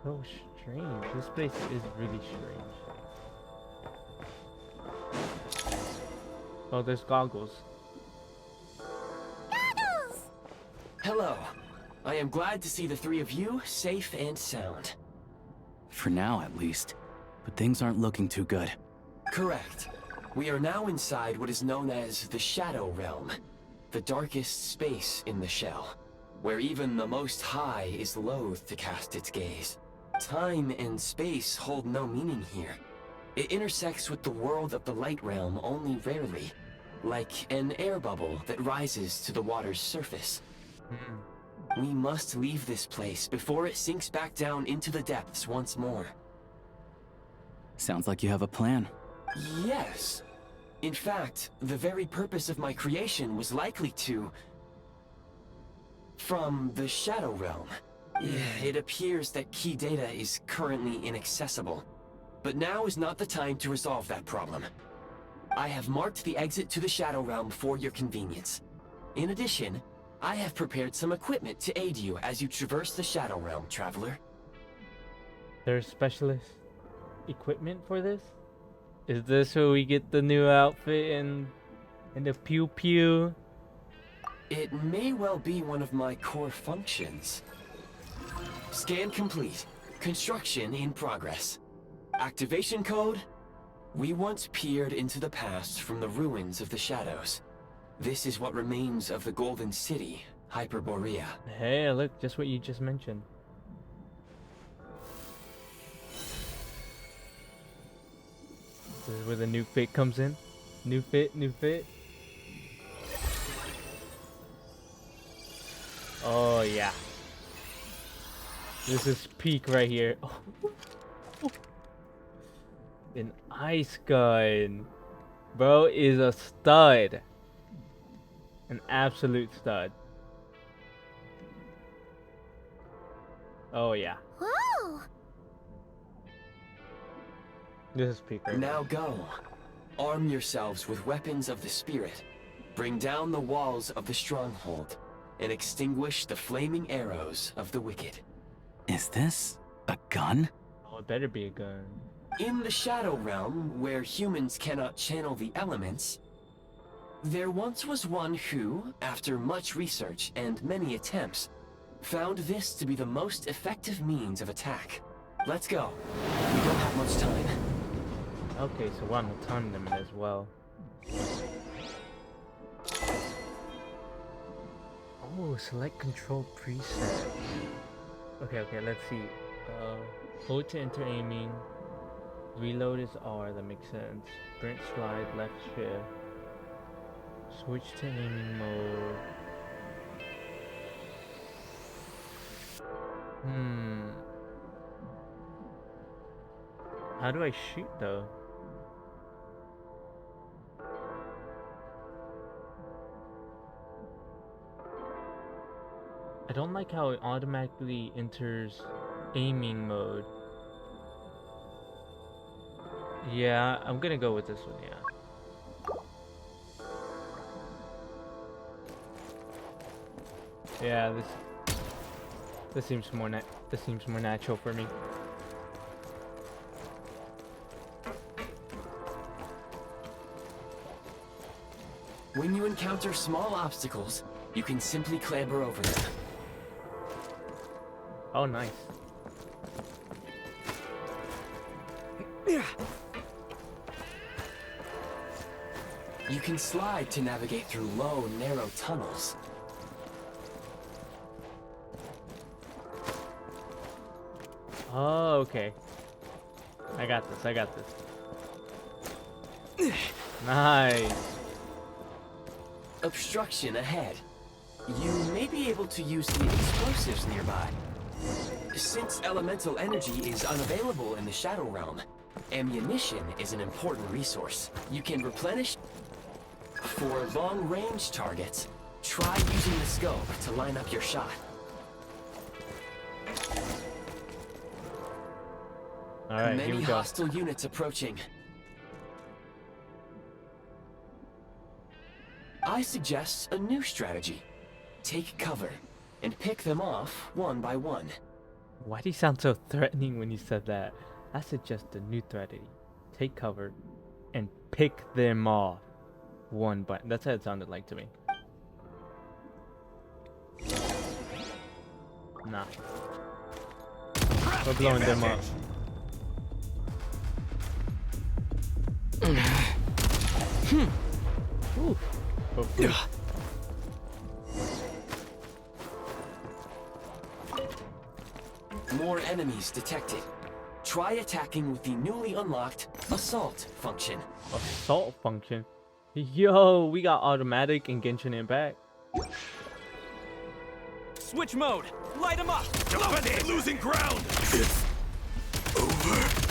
So strange. This place is really strange. Oh, there's goggles. Goggles! Hello. I am glad to see the three of you safe and sound. For now, at least. But things aren't looking too good. Correct. We are now inside what is known as the Shadow Realm, the darkest space in the shell, where even the Most High is loath to cast its gaze. Time and space hold no meaning here. It intersects with the world of the Light Realm only rarely, like an air bubble that rises to the water's surface. We must leave this place before it sinks back down into the depths once more. Sounds like you have a plan. Yes. In fact, the very purpose of my creation was likely to... from the Shadow Realm. It appears that key data is currently inaccessible. But now is not the time to resolve that problem. I have marked the exit to the Shadow Realm for your convenience. In addition, I have prepared some equipment to aid you as you traverse the Shadow Realm, traveler. There's specialist equipment for this? Is this where we get the new outfit and the pew pew? It may well be one of my core functions. Scan complete. Construction in progress. Activation code? We once peered into the past from the ruins of the shadows. This is what remains of the Golden City, Hyperborea. Hey, look, just what you just mentioned. This is where the new fit comes in. New fit, new fit. Oh yeah. This is peak right here. An ice gun. Bro is a stud. An absolute stud. Oh yeah. Whoa! This is peak right now. Go. Arm yourselves with weapons of the spirit. Bring down the walls of the stronghold and extinguish the flaming arrows of the wicked. Is this a gun? Oh, it better be a gun. In the Shadow Realm, where humans cannot channel the elements, there once was one who, after much research and many attempts, found this to be the most effective means of attack. Let's go. We don't have much time. Okay, so we're on the time limit as well. Oh, select control preset. Okay, let's see. Hold to enter aiming. Reload is R, that makes sense. Sprint, slide, left shift. Switch to aiming mode. How do I shoot though? I don't like how it automatically enters aiming mode. Yeah, I'm gonna go with this one, yeah. Yeah, this seems more natural for me. When you encounter small obstacles, you can simply clamber over them. Oh, nice. You can slide to navigate through low, narrow tunnels. Oh, okay. I got this. Nice. Obstruction ahead. You may be able to use the explosives nearby. Since elemental energy is unavailable in the Shadow Realm, ammunition is an important resource. You can replenish. For long-range targets, try using the scope to line up your shot. Alright, here Many we go. hostile units approaching. I suggest a new strategy. Take cover and pick them off one by one. Why do you sound so threatening when you said that? I suggest a new strategy. Take cover and pick them off one by... That's how it sounded like to me. Nah. We're blowing them up. Ooh. Hopefully. More enemies detected. Try attacking with the newly unlocked Assault function. Assault function? Yo, we got automatic and Genshin Impact. Switch mode! Light him up! Losing ground! It's over.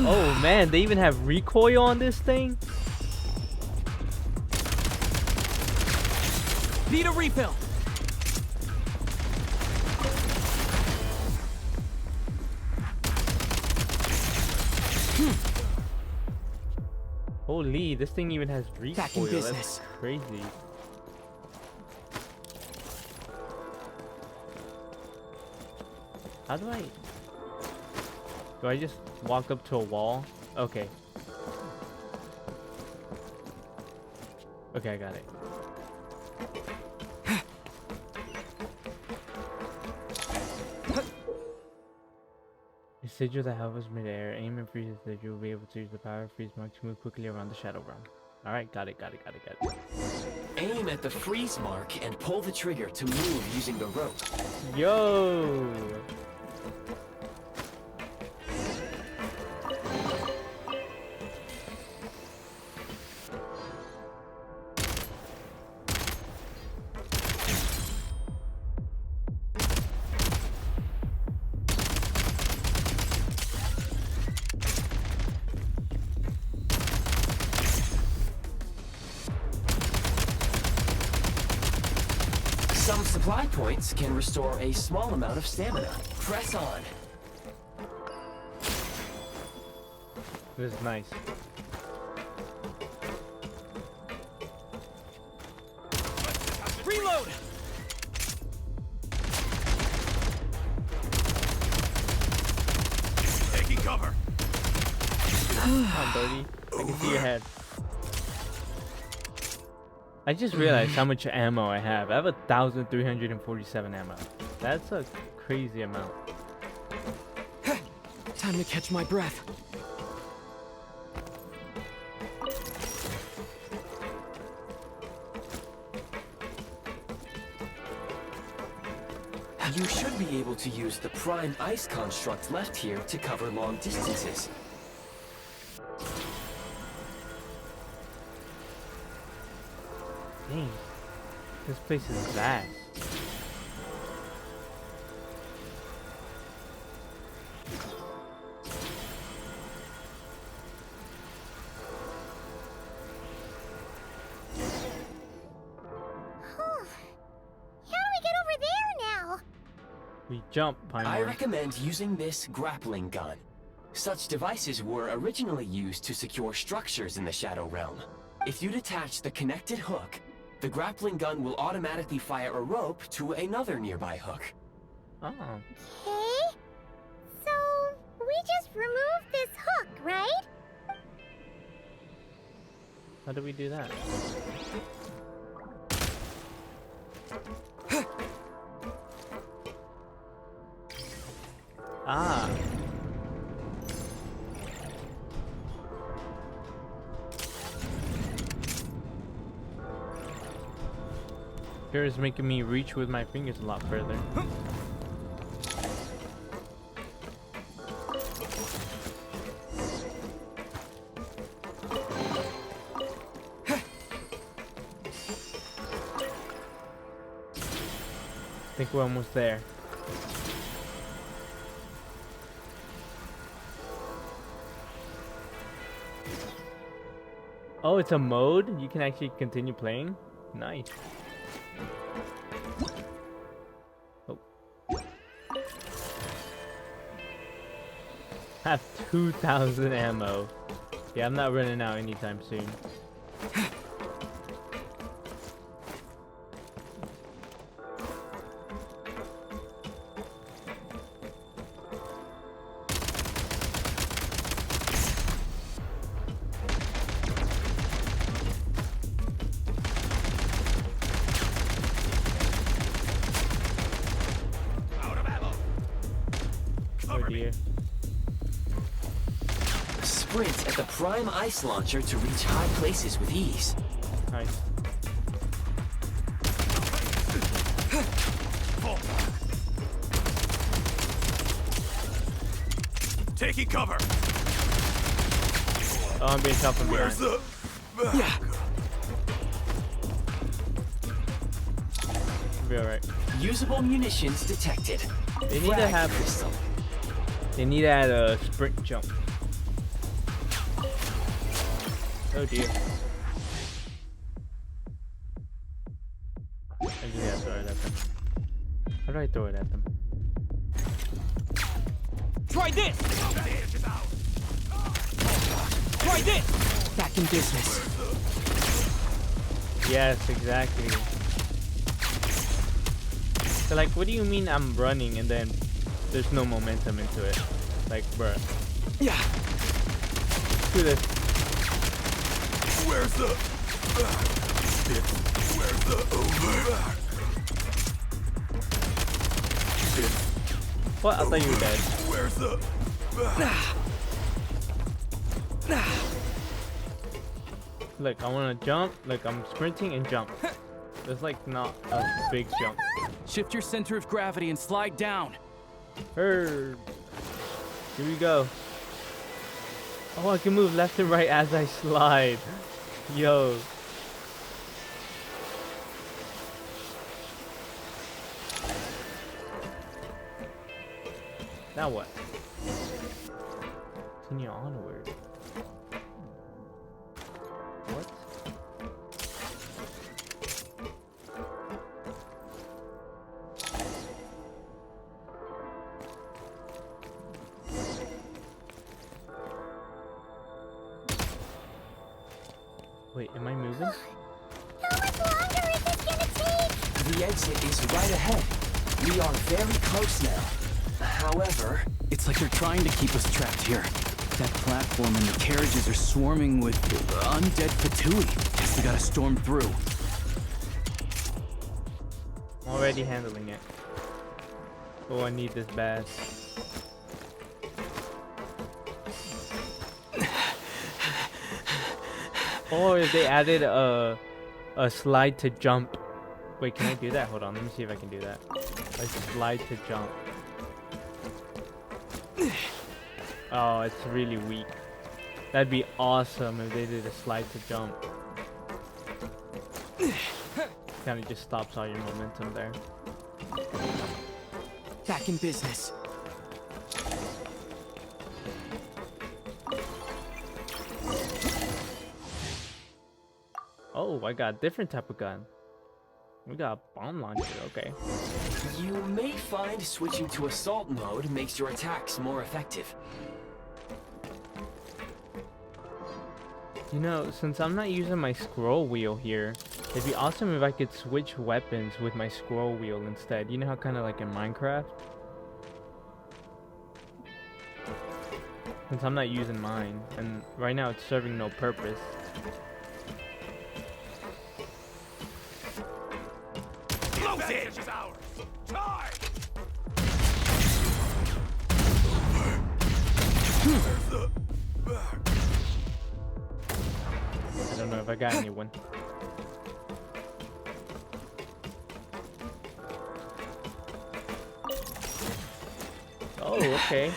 Oh man, they even have recoil on this thing? Need a refill! Holy, this thing even has Back in recoil. business. That's crazy. How do I... Do I just walk up to a wall? Okay. Okay, I got it. Your sigil that hovers midair. Aim and freeze the sigil. You'll be able to use the power of freeze mark to move quickly around the shadow realm. Alright, got it. Aim at the freeze mark and pull the trigger to move using the rope. Yo! Some supply points can restore a small amount of stamina. Press on. This is nice. Reload! Taking cover. Come on, Birdie. I can see your head. I just realized how much ammo I have. I have 1,347 ammo. That's a crazy amount. Time to catch my breath. You should be able to use the prime ice construct left here to cover long distances. Dang. This place is vast. We jump, I Paimon. recommend using this grappling gun. Such devices were originally used to secure structures in the Shadow Realm. If you detach the connected hook, the grappling gun will automatically fire a rope to another nearby hook. Oh. Okay. So, we just remove this hook, right? How do we do that? Ah. Sure is making me reach with my fingers a lot further. I think we're almost there. Oh, it's a mode? You can actually continue playing? Nice. have 2,000 ammo. Yeah, I'm not running out anytime soon. Oh dear. Sprint at the prime ice launcher to reach high places with ease. Nice. Taking cover. Oh, I'm being shot from behind. Yeah. We'll be alright. Usable munitions detected. They need to have crystal. They need to add a sprint jump. Oh dear. I just gotta throw it at them. How do I throw it at them? Try this! Try this! Back in business. Yes, exactly. So like, what do you mean I'm running and then there's no momentum into it? Like, bruh. Yeah. Do this. Where's the? Where's the over? What? I thought you were dead. Where's the? Look, I wanna jump. Look, I'm sprinting and jump. There's like not a big jump. Shift your center of gravity and slide down. Here we go. Oh, I can move left and right as I slide. Yo. Now what? Continue onward. What? Wait, am I moving? How much longer is this gonna take? The exit is right ahead. We are very close now. However, It's like they're trying to keep us trapped here. That platform and the carriages are swarming with undead Fatui. Guess we gotta storm through. I'm already handling it. Oh, I need this bad. Or if they added a slide to jump. Wait, can I do that? Hold on, let me see if I can do that. A slide to jump. Oh, it's really weak. That'd be awesome if they did a slide to jump. Kind of just stops all your momentum there. Back in business. Oh, I got a different type of gun. We got a bomb launcher, okay. you may find switching to assault mode makes your attacks more effective. You know, since I'm not using my scroll wheel here, it'd be awesome if I could switch weapons with my scroll wheel instead. You know how kind of like in Minecraft? Since I'm not using mine, and right now it's serving no purpose. Close it! Charge! I don't know if I got anyone. Oh, okay.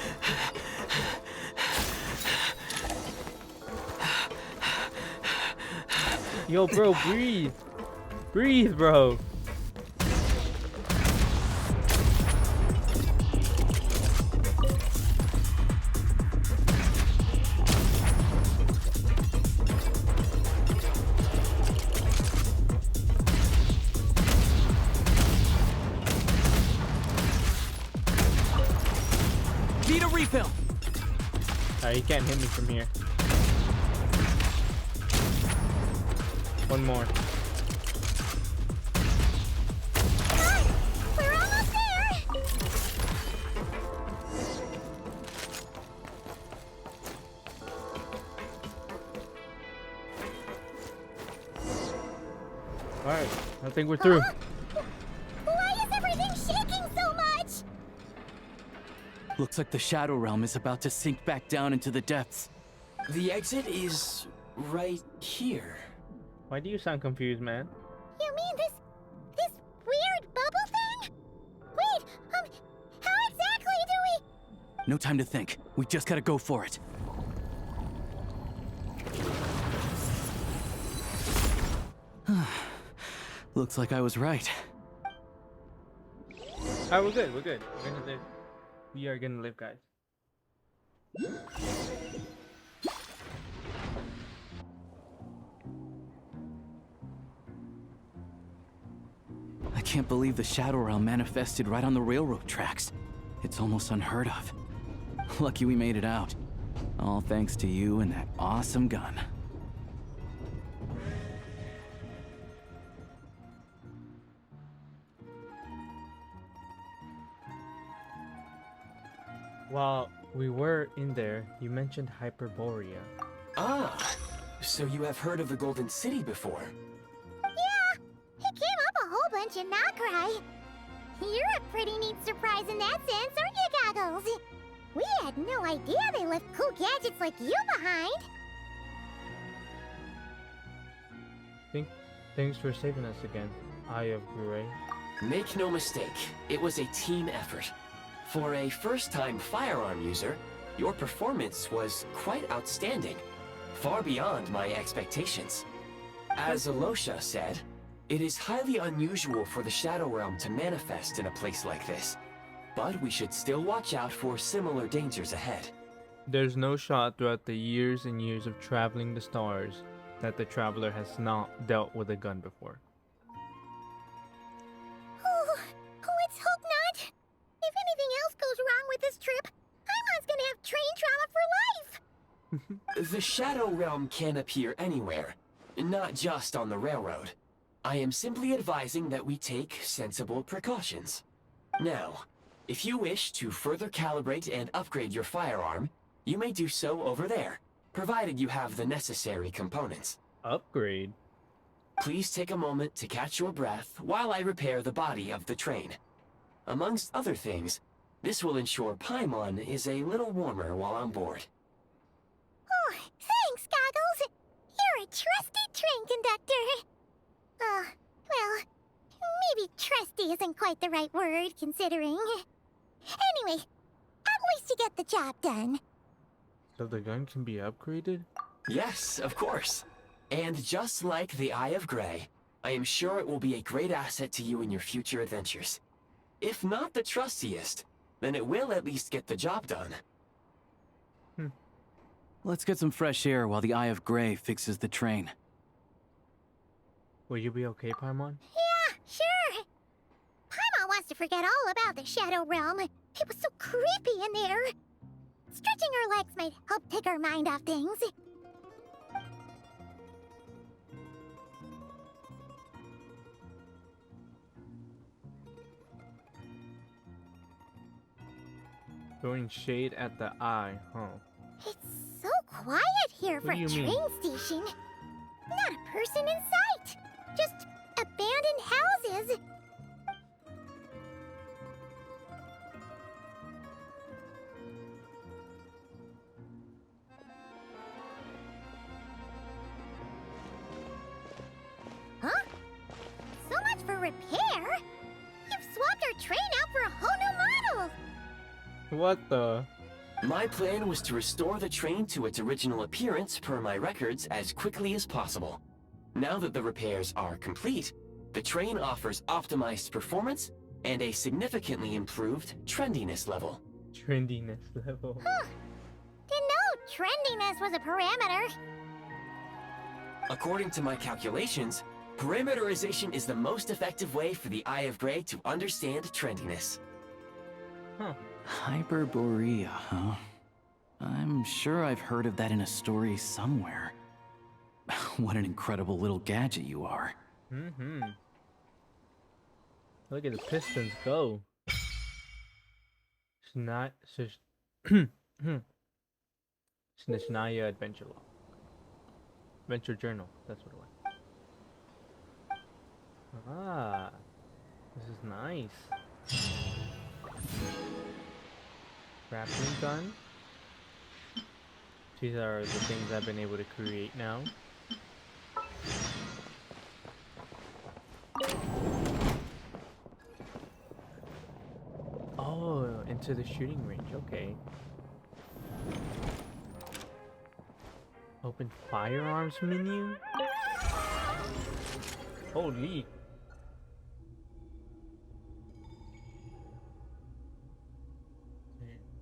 Yo, bro, breathe. Breathe, bro. Need a refill. You can't hit me from here. One more. We're almost there! Alright, I think we're through. Why is everything shaking so much? Looks like the Shadow Realm is about to sink back down into the depths. The exit is right here. Why do you sound confused, man? You mean this weird bubble thing? Wait, how exactly do we... No time to think. We just gotta go for it. Looks like I was right. Alright, we're good, we're good. We're gonna live. We are gonna live, guys. I can't believe the Shadow Realm manifested right on the railroad tracks. It's almost unheard of. Lucky we made it out. All thanks to you and that awesome gun. While we were in there, you mentioned Hyperborea. Ah, so you have heard of the Golden City before? Yeah, it came up a whole bunch in Nokrai. You're a pretty neat surprise in that sense, aren't you, Goggles? We had no idea they left cool gadgets like you behind. Thanks for saving us again, Eye of Grey. Make no mistake, it was a team effort. For a first-time firearm user, your performance was quite outstanding, far beyond my expectations. As Alosha said, it is highly unusual for the Shadow Realm to manifest in a place like this, but we should still watch out for similar dangers ahead. There's no shot throughout the years and years of traveling the stars that the traveler has not dealt with a gun before. Oh, let's hope not. If anything else goes wrong with this trip, Paimon's gonna have train trauma for life! The Shadow Realm can appear anywhere, not just on the railroad. I am simply advising that we take sensible precautions. Now, if you wish to further calibrate and upgrade your firearm, you may do so over there, provided you have the necessary components. Upgrade? Please take a moment to catch your breath while I repair the body of the train. Amongst other things, this will ensure Paimon is a little warmer while on board. Oh, thanks, Goggles! You're a trusty train conductor! Well, maybe trusty isn't quite the right word, considering. Anyway, at least you get the job done. So the gun can be upgraded? Yes, of course. And just like the Eye of Grey, I am sure it will be a great asset to you in your future adventures. If not the trustiest, then it will at least get the job done. Let's get some fresh air while the Eye of Grey fixes the train. Will you be okay, Paimon? Yeah, sure. Paimon wants to forget all about the Shadow Realm. It was so creepy in there. Stretching her legs might help take her mind off things. Throwing shade at the eye, huh? It's so quiet here for What a do you train mean? station. Not a person in sight. Just abandoned houses. Huh? So much for repair. You've swapped our train out for a whole new model. What the? My plan was to restore the train to its original appearance per my records as quickly as possible. Now that the repairs are complete, the train offers optimized performance and a significantly improved trendiness level. Trendiness level. Huh. Didn't know trendiness was a parameter. According to my calculations, parameterization is the most effective way for the Eye of Grey to understand trendiness. Huh. Hyperborea, huh? I'm sure I've heard of that in a story somewhere. What an incredible little gadget you are. Mm-hmm. Look at the pistons go. Snezhnaya Adventure Log. Adventure Journal. That's what it was. Ah, this is nice. Grappling gun. These are the things I've been able to create now. Oh, into the shooting range. Okay. Open firearms menu. Holy.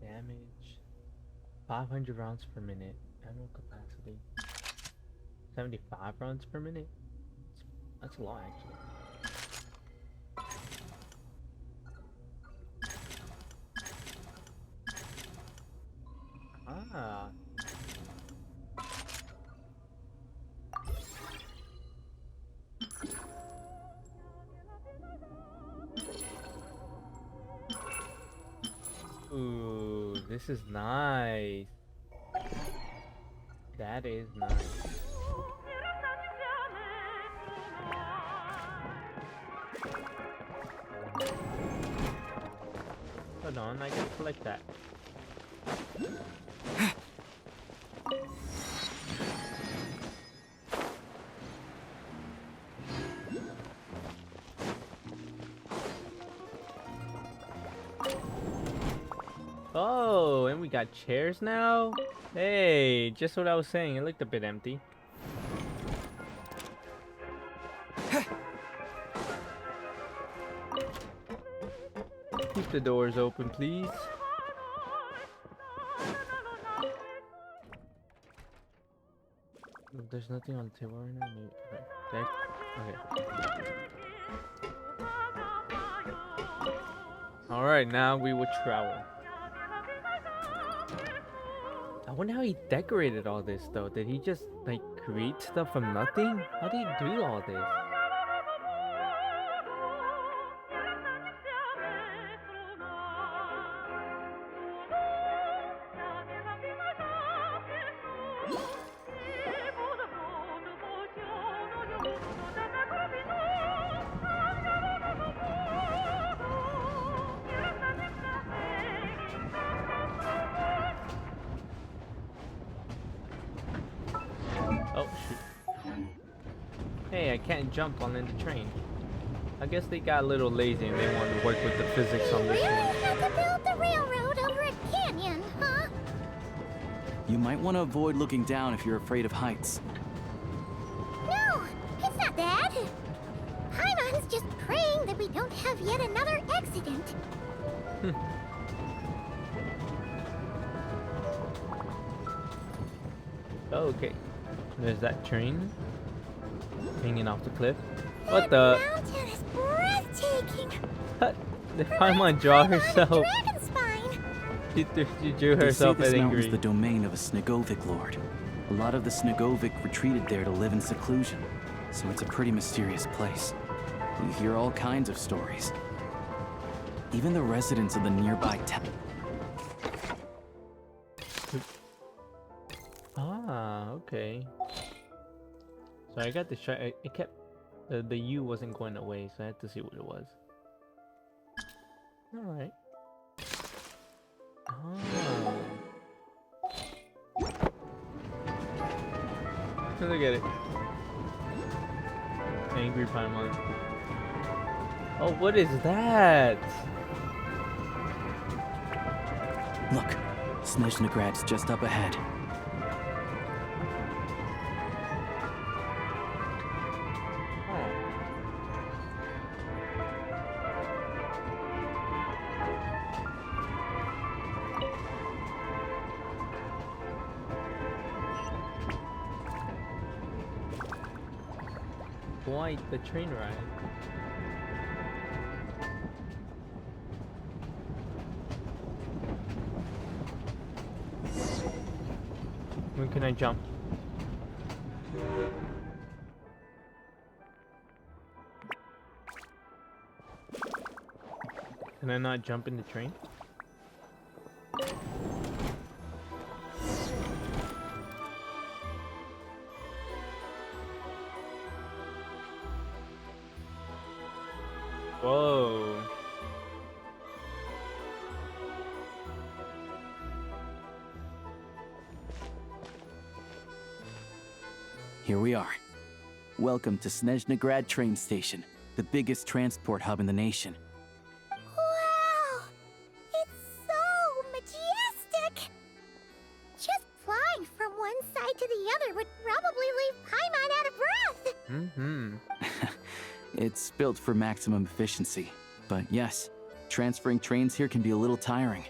Damage. 500 rounds per minute. Ammo capacity. 75 rounds per minute. That's a lot, actually. Ah. Ooh, this is nice. That is nice. Hold on, I gotta collect that. Oh, and we got chairs now? Hey, just what I was saying. It looked a bit empty. Keep the doors open, please. There's nothing on the table right now. Okay. Alright, now we will travel. I wonder how he decorated all this though. Did he just like create stuff from nothing? How did he do all this? Oh shoot. Hey, I can't jump on the train. I guess they got a little lazy and they wanted to work with the physics on this one. Had to build the railroad over a canyon, huh? You might want to avoid looking down if you're afraid of heights. No, it's not that. Paimon's just praying that we don't have yet another accident. Okay. There's that train hanging off the cliff. What the? Mountain is breathtaking. Did Paimon draw herself? Dragon spine. She drew herself They say at this mountain angry. is the domain of a Snegovic lord. A lot of the Snegovic retreated there to live in seclusion, so it's a pretty mysterious place. You hear all kinds of stories. Even the residents of the nearby town. Ah, okay. So I got the shot. It kept the U wasn't going away, so I had to see what it was. All right. Oh. Look at it. Angry Paimon. Oh, what is that? Look, Snezhnagrad's just up ahead. Quite the train ride. When can I jump? Can I not jump in the train? Whoa. Here we are. Welcome to Snezhnegrad train station, the biggest transport hub in the nation. Wow! It's so majestic! Just flying from one side to the other would probably leave Paimon out of breath! Mm-hmm. It's built for maximum efficiency, but yes, transferring trains here can be a little tiring.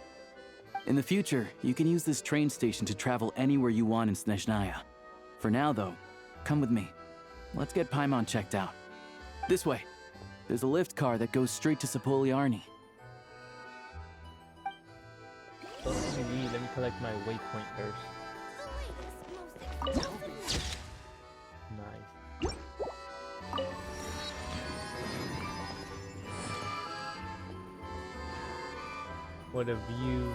In the future, you can use this train station to travel anywhere you want in Snezhnaya. For now, though, come with me. Let's get Paimon checked out. This way. There's a lift car that goes straight to Sapoliarny. So let me collect my waypoint first. Nice. What a view.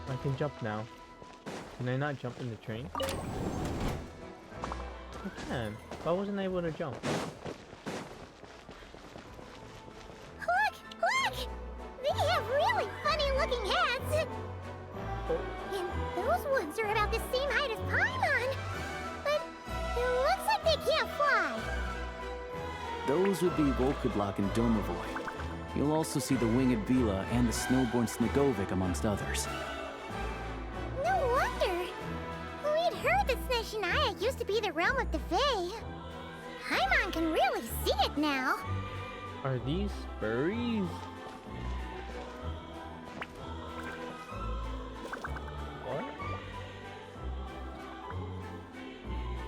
I can jump now. Can I not jump in the train? I can. Why wasn't I able to jump? Look! Look! They have really funny looking heads! And those ones are about the same height as Paimon! But it looks like they can't fly! Those would be Volkudlak and Domovoy. You'll also see the winged Vila and the snowborn Snegovic amongst others. No wonder! We'd heard that Snezhnaya used to be the realm of the Fae. Paimon can really see it now. Are these furries? What?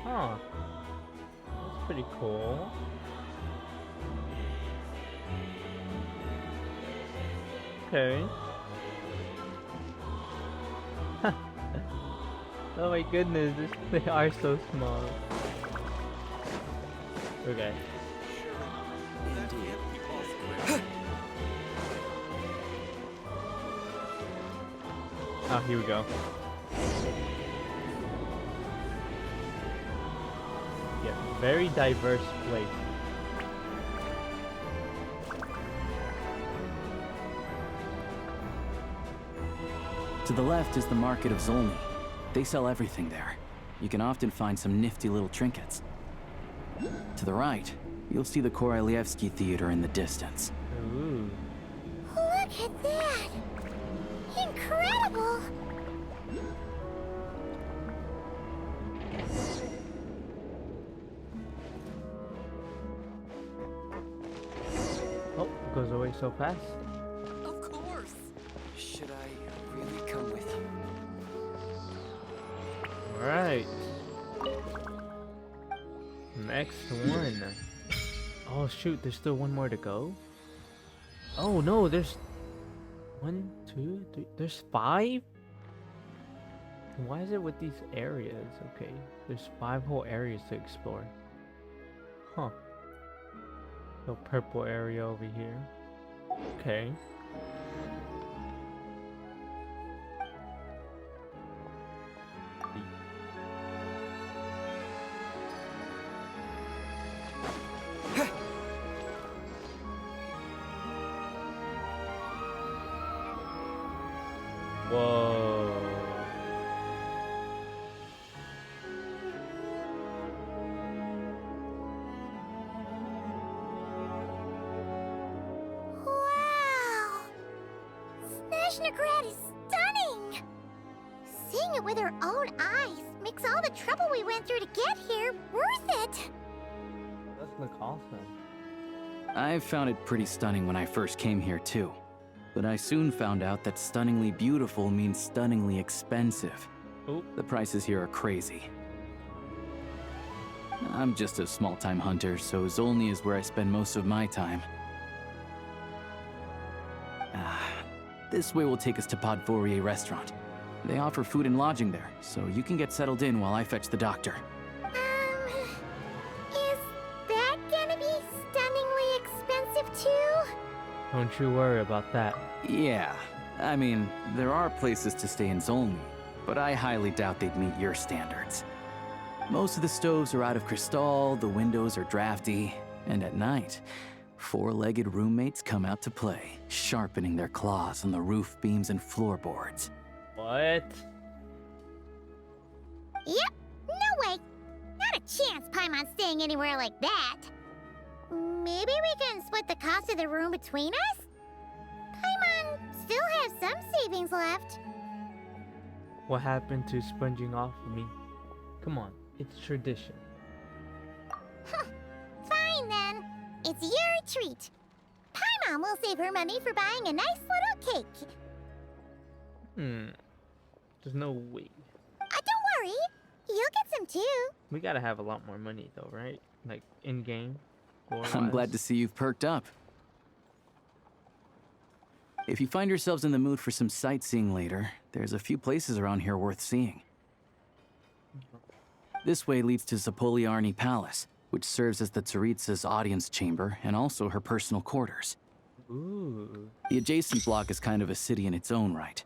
Huh. That's pretty cool. Okay. Oh my goodness, they are so small. Okay. Oh, here we go. Yeah, very diverse place. To the left is the market of Zolny. They sell everything there. You can often find some nifty little trinkets. To the right, you'll see the Korolyevsky Theater in the distance. Ooh. Look at that! Incredible! Oh, it goes away so fast. Of course! Should I really come with you? Alright. Next one. Oh shoot, there's still one more to go? Oh no, there's 1, 2, 3, there's 5? Why is it with these areas? Okay, there's 5 whole areas to explore. Huh. The purple area over here. Okay. Whoa. Wow! Snezhnegrad is stunning! Seeing it with our own eyes makes all the trouble we went through to get here worth it! That looks awesome. I found it pretty stunning when I first came here too. But I soon found out that stunningly beautiful means stunningly expensive. Oop. The prices here are crazy. I'm just a small-time hunter, so Zolny is where I spend most of my time. This way will take us to Podvorier Restaurant. They offer food and lodging there, so you can get settled in while I fetch the doctor. Is that gonna be stunningly expensive too? Don't you worry about that. Yeah, I mean, there are places to stay in Zolny, but I highly doubt they'd meet your standards. Most of the stoves are out of crystal, the windows are drafty, and at night, four-legged roommates come out to play, sharpening their claws on the roof beams and floorboards. What? Yep, no way. Not a chance Paimon's staying anywhere like that. Maybe we can split the cost of the room between us? Paimon still has some savings left. What happened to sponging off of me? Come on, it's tradition. Fine then. It's your treat. Paimon will save her money for buying a nice little cake. There's no way. Don't worry. You'll get some too. We gotta have a lot more money though, right? Like in-game. I'm glad to see you've perked up. If you find yourselves in the mood for some sightseeing later, there's a few places around here worth seeing. This way leads to Zapoliarny Palace, which serves as the Tsaritsa's audience chamber and also her personal quarters. Ooh. The adjacent block is kind of a city in its own right.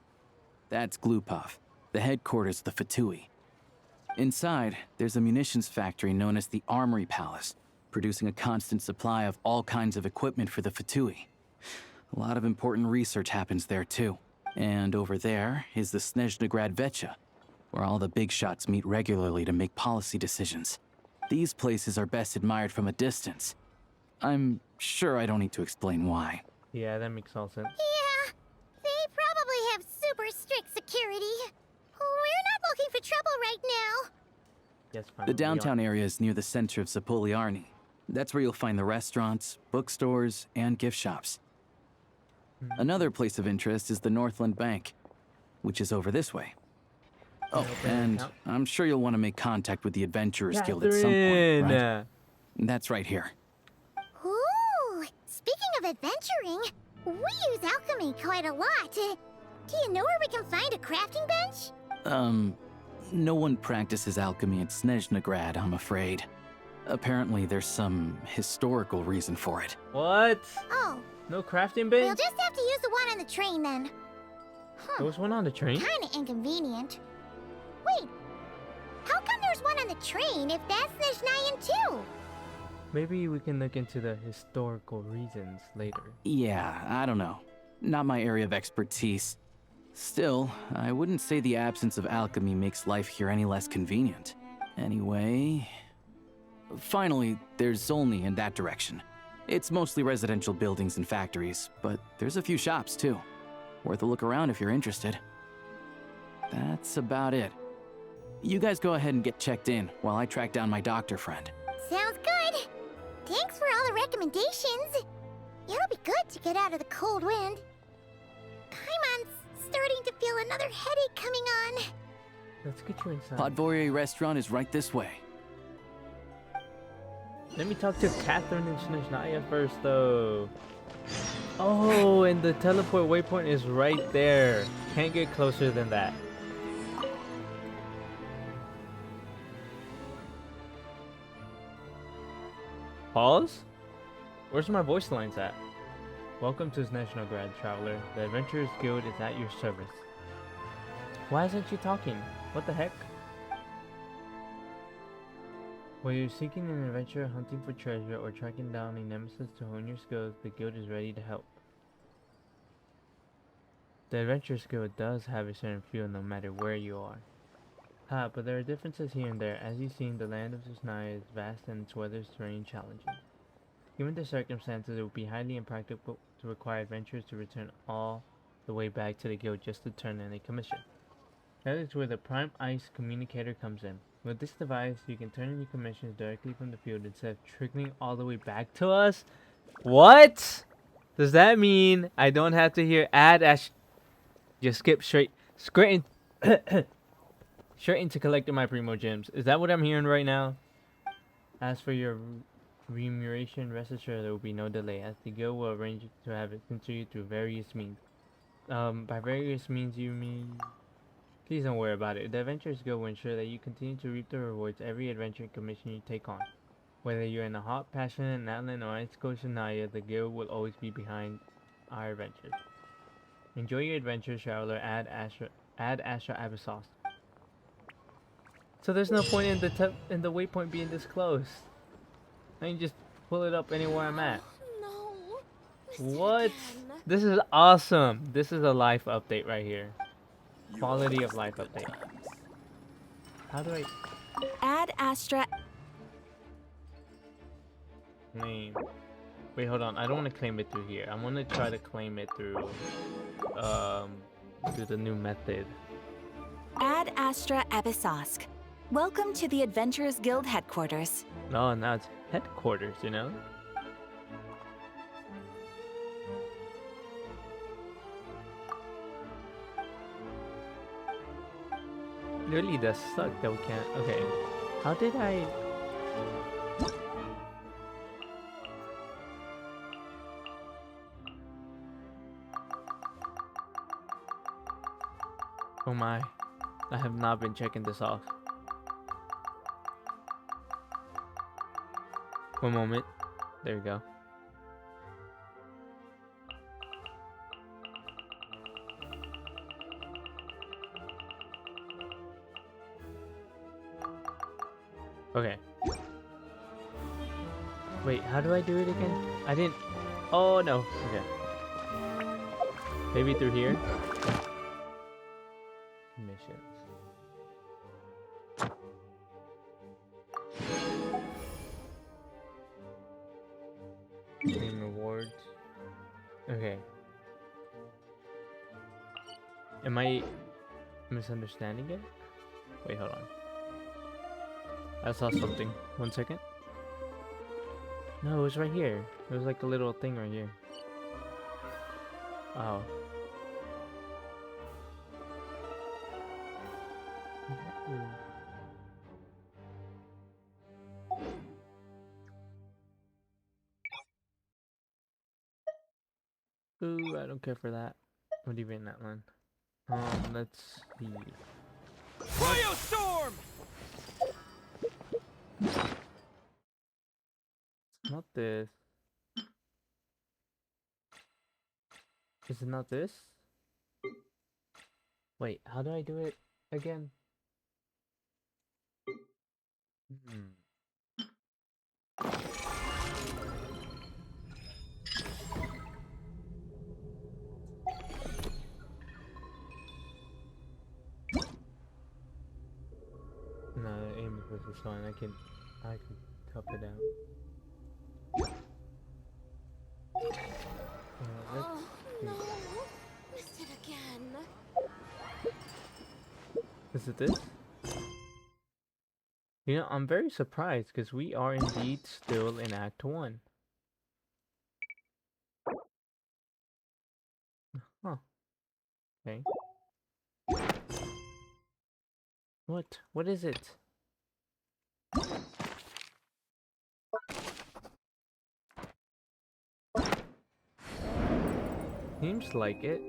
That's Glupov, the headquarters of the Fatui. Inside, there's a munitions factory known as the Armory Palace, producing a constant supply of all kinds of equipment for the Fatui. A lot of important research happens there too. And over there is the Snezhnegrad Vecha, where all the big shots meet regularly to make policy decisions. These places are best admired from a distance. I'm sure I don't need to explain why. Yeah, that makes all sense. Yeah, they probably have super strict security. We're not looking for trouble right now. Yes, fine. The downtown area is near the center of Zapoliarny. That's where you'll find the restaurants, bookstores, and gift shops. Another place of interest is the Northland Bank, which is over this way. Oh, and I'm sure you'll want to make contact with the Adventurers Guild at some point, right? That's right here. Ooh, speaking of adventuring, we use alchemy quite a lot. Do you know where we can find a crafting bench? No one practices alchemy at Snezhnegrad, I'm afraid. Apparently there's some historical reason for it. What? Oh. No crafting bench? We'll just have to use the one on the train then. There was one on the train? Kinda inconvenient. Wait, how come there's one on the train if that's Snezhnayan too? Maybe we can look into the historical reasons later. Yeah, I don't know. Not my area of expertise. Still, I wouldn't say the absence of alchemy makes life here any less convenient. Anyway... Finally, there's Zolny in that direction. It's mostly residential buildings and factories, but there's a few shops too. Worth a look around if you're interested. That's about it. You guys go ahead and get checked in while I track down my doctor friend. Sounds good. Thanks for all the recommendations. It'll be good to get out of the cold wind. Paimon's starting to feel another headache coming on. Let's get you inside. Podvorier Restaurant is right this way. Let me talk to Catherine and Snezhnaya first, though. Oh, and the teleport waypoint is right there. Can't get closer than that. Pause? Where's my voice lines at? Welcome to Snezhnegrad, traveler. The Adventurers Guild is at your service. Why isn't she talking? What the heck? Whether you're seeking an adventure, hunting for treasure, or tracking down a nemesis to hone your skills, the guild is ready to help. The Adventurers Guild does have a certain feel no matter where you are. But there are differences here and there. As you've seen, the land of Susnaya is vast and its weather's terrain challenging. Given the circumstances, it would be highly impractical to require adventurers to return all the way back to the guild just to turn in a commission. That is where the Prime Ice Communicator comes in. With this device, you can turn in your commissions directly from the field instead of trickling all the way back to us. What? Does that mean I don't have to hear just skip straight into collecting my Primo Gems? Is that what I'm hearing right now? As for your remuneration, rest assured there will be no delay, as the guild will arrange to have it sent to you through various means. By various means you mean... Please don't worry about it. The Adventurers Guild will ensure that you continue to reap the rewards every adventure commission you take on. Whether you're in a hot, passionate Natlan or Ice Coast Shania, the Guild will always be behind our adventures. Enjoy your adventures, traveler. Add Astra Abyssos. So there's no point in the waypoint being this close. I can just pull it up anywhere I'm at. What? This is awesome. This is a life update right here. Quality of life update. How do I... Add Astra. Claim. Wait, hold on. I don't want to claim it through here. I want to try to claim it through the new method. Add Astra Abyssosk. Welcome to the Adventurers Guild headquarters. No, now it's headquarters, you know? Really does suck that we can't... Okay. How did I... Oh my. I have not been checking this off. One moment. There we go. Okay. Wait, how do I do it again? I didn't... Oh no. Okay. Maybe through here? Missions. Game rewards. Okay. Am I misunderstanding it? Wait, hold on. I saw something. 1 second. No, it was right here. It was like a little thing right here. Oh. Ooh, I don't care for that. What do you mean that one? Let's see. Firestorm! Not this. Is it not this? Wait, how do I do it again? No, aim is this one. I can top it out. Oh, no. Missed it again. Is it this? You know, I'm very surprised because we are indeed still in Act 1. Huh. Okay. What? What is it? Seems like it.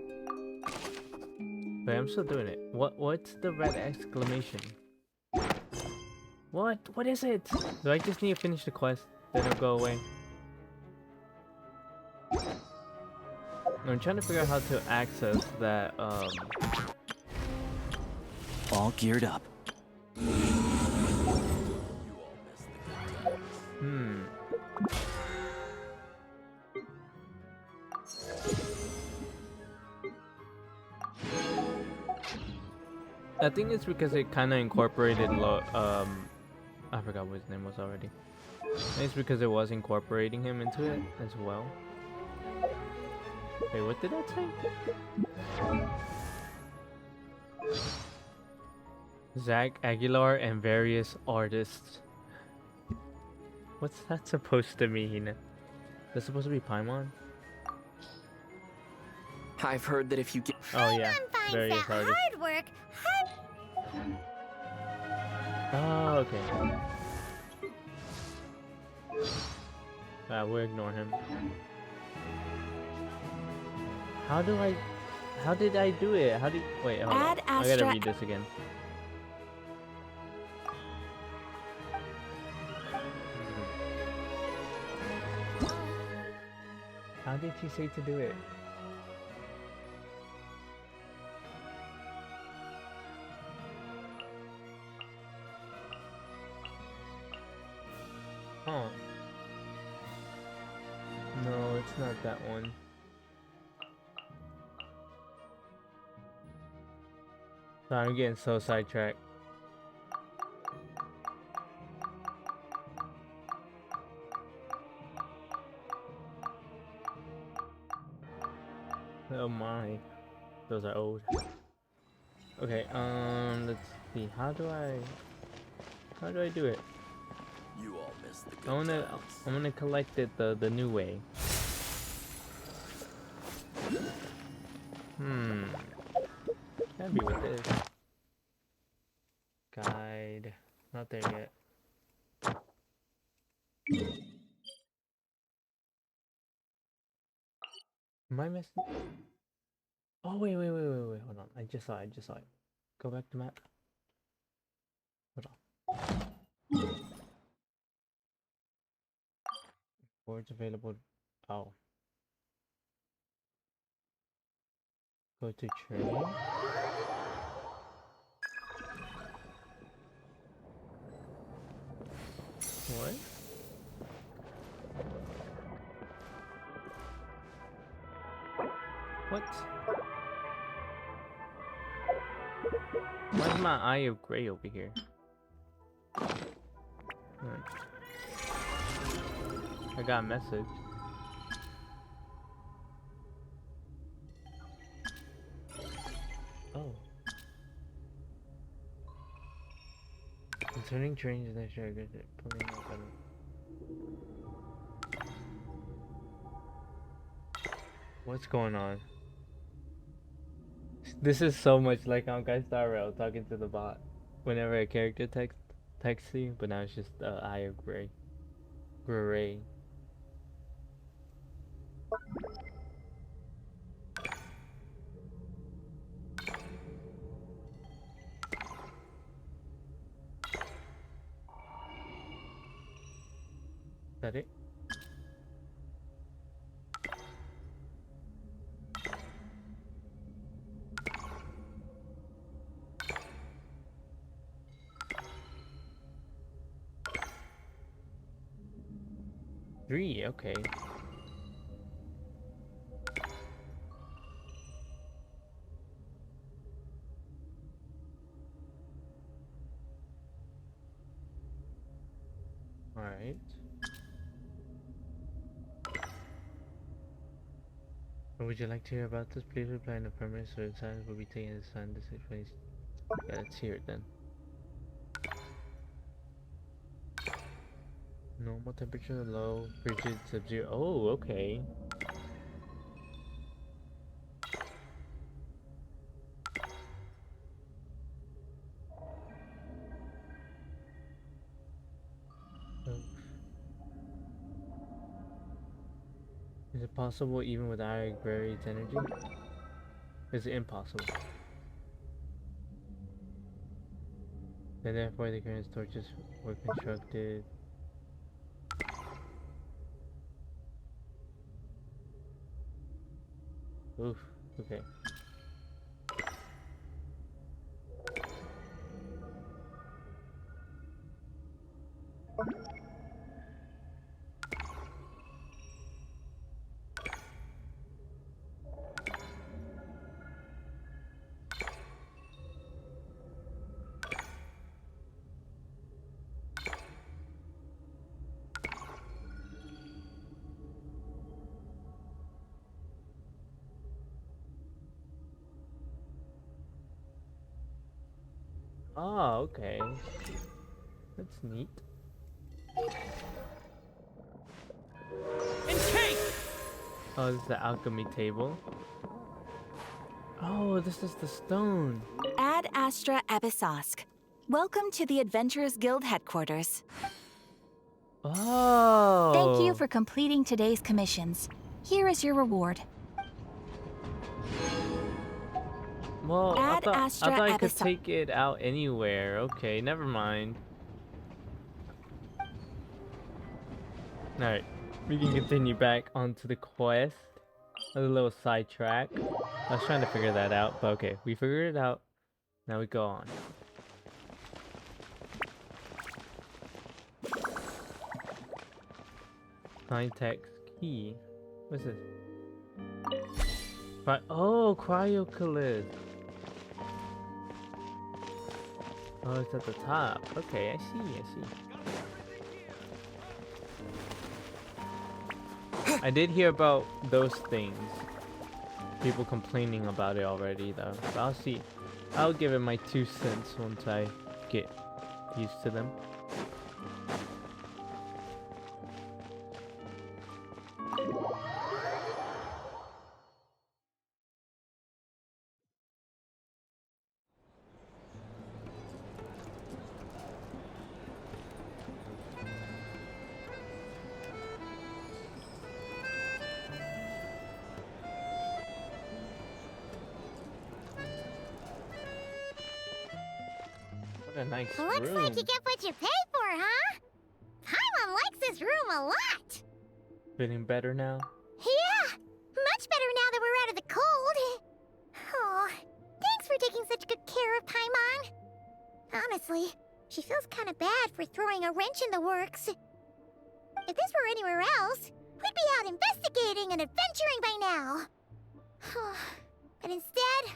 Wait, I'm still doing it. What's the red exclamation? What? What is it? Do I just need to finish the quest? Then it'll go away. I'm trying to figure out how to access that, All geared up. I think it's because it kind of incorporated I forgot what his name was already. I think it's because it was incorporating him into it as well. Wait, what did that say? Zach Aguilar and various artists. What's that supposed to mean? That's supposed to be Paimon? I've heard that if you get... Oh yeah, Finds various that artists. hard work. Oh, okay. We'll ignore him. How do I... How did I do it? How do you... Wait, hold Add on. I gotta Astra- read this again. How did she say to do it? Huh. No, it's not that one. Sorry, I'm getting so sidetracked. Oh my. Those are old. Okay, let's see. How do I do it? You all missed the good I'm gonna collect it the new way. Can't be with this. Guide. Not there yet. Am I missing? Oh wait, hold on. I just saw it. Go back to map. Hold on. Boards available. Oh. Go to training. What? What? Why's my eye of gray over here? I got a message. Oh. Concerning trains that should get it. Pulling up on it. What's going on? This is so much like on Guy Star Rail talking to the bot. Whenever a character texts you, but now it's just eye of gray. Gray. Is that it? Three, okay. Alright. Would you like to hear about this? Please reply in affirmative so the silence will be taken as a sign this is place. Yeah, let's hear it then. Normal temperature, low, frigid, sub-zero. Oh, okay. Is it possible even with our Agrarian's energy? Is it impossible? And therefore the current torches were constructed. Oof, okay. Oh, okay. That's neat. Oh, this is the alchemy table. Oh, this is the stone. Ad Astra Abyssosk. Welcome to the Adventurers Guild headquarters. Oh. Thank you for completing today's commissions. Here is your reward. Well, I Ad thought Astra I could Abyssal. take it out anywhere. Okay, never mind. Alright, we can continue back onto the quest. A little sidetrack. I was trying to figure that out, but okay, we figured it out. Now we go on. Find text key. What's this? Oh, cryocalyst. Oh, it's at the top. Okay, I see. I did hear about those things. People complaining about it already, though. But I'll see. I'll give it my 2 cents once I get used to them. What a nice Looks room. like you get what you pay for, huh? Paimon likes this room a lot. Feeling better now? Yeah, much better now that we're out of the cold. Oh, thanks for taking such good care of Paimon. Honestly, she feels kind of bad for throwing a wrench in the works. If this were anywhere else, we'd be out investigating and adventuring by now. But instead,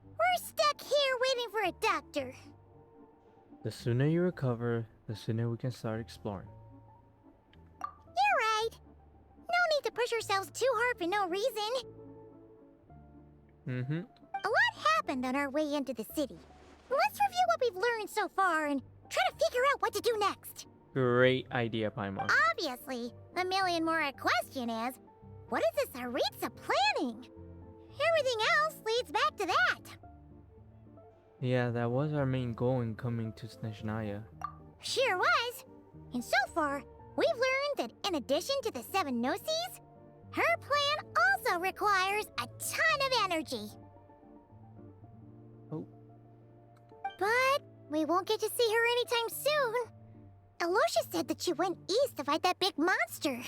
we're stuck here waiting for a doctor. The sooner you recover, the sooner we can start exploring. You're right. No need to push ourselves too hard for no reason. A lot happened on our way into the city. Let's review what we've learned so far and try to figure out what to do next. Great idea, Paimon. Obviously, the million more question is, what is the Tsaritsa planning? Everything else leads back to that. Yeah, that was our main goal in coming to Snezhnaya. Sure was. And so far, we've learned that in addition to the 7 Gnosis, her plan also requires a ton of energy. Oh. But we won't get to see her anytime soon. Alosha said that she went east to fight that big monster.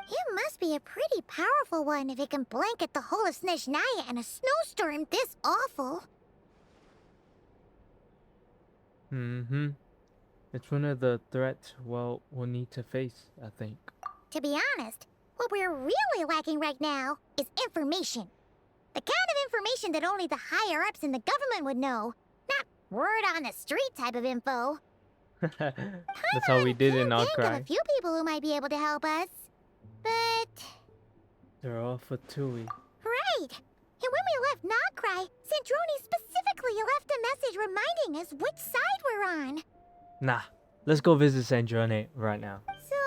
It must be a pretty powerful one if it can blanket the whole of Snezhnaya in a snowstorm this awful. It's one of the threats we'll need to face, I think. To be honest, what we're really lacking right now is information. The kind of information that only the higher-ups in the government would know. Not word on the street type of info. That's how we did in Think of Outcry. a few people who might be able to help us. But... They're all for Tui. Right! And when we left Nocry, Sandrone specifically left a message reminding us which side we're on. Nah, let's go visit Sandrone right now. So,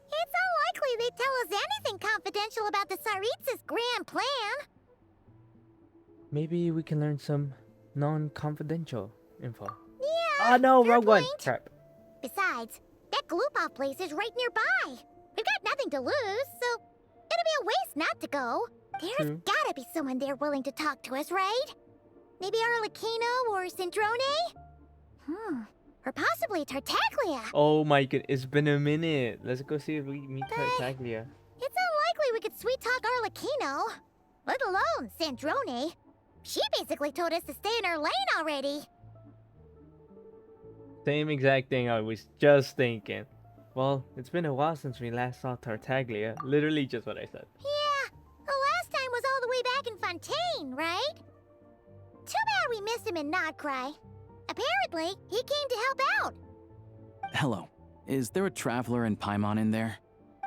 it's unlikely they'd tell us anything confidential about the Tsaritsa's grand plan. Maybe we can learn some non-confidential info. Yeah, Oh no, fair wrong one. point. Crap. Besides, that Gloopov place is right nearby. We've got nothing to lose, so it'll be a waste not to go. There's True. gotta be someone there willing to talk to us, right? Maybe Arlecchino or Sandrone? Or possibly Tartaglia. Oh my god, it's been a minute. Let's go see if we meet Tartaglia. It's unlikely we could sweet-talk Arlecchino, let alone Sandrone. She basically told us to stay in her lane already. Same exact thing I was just thinking. Well, it's been a while since we last saw Tartaglia. Literally just what I said. Yeah, the last time was all the way back in Fontaine, right? Too bad we missed him in Nodcry. Apparently, he came to help out. Hello. Is there a traveler in Paimon in there?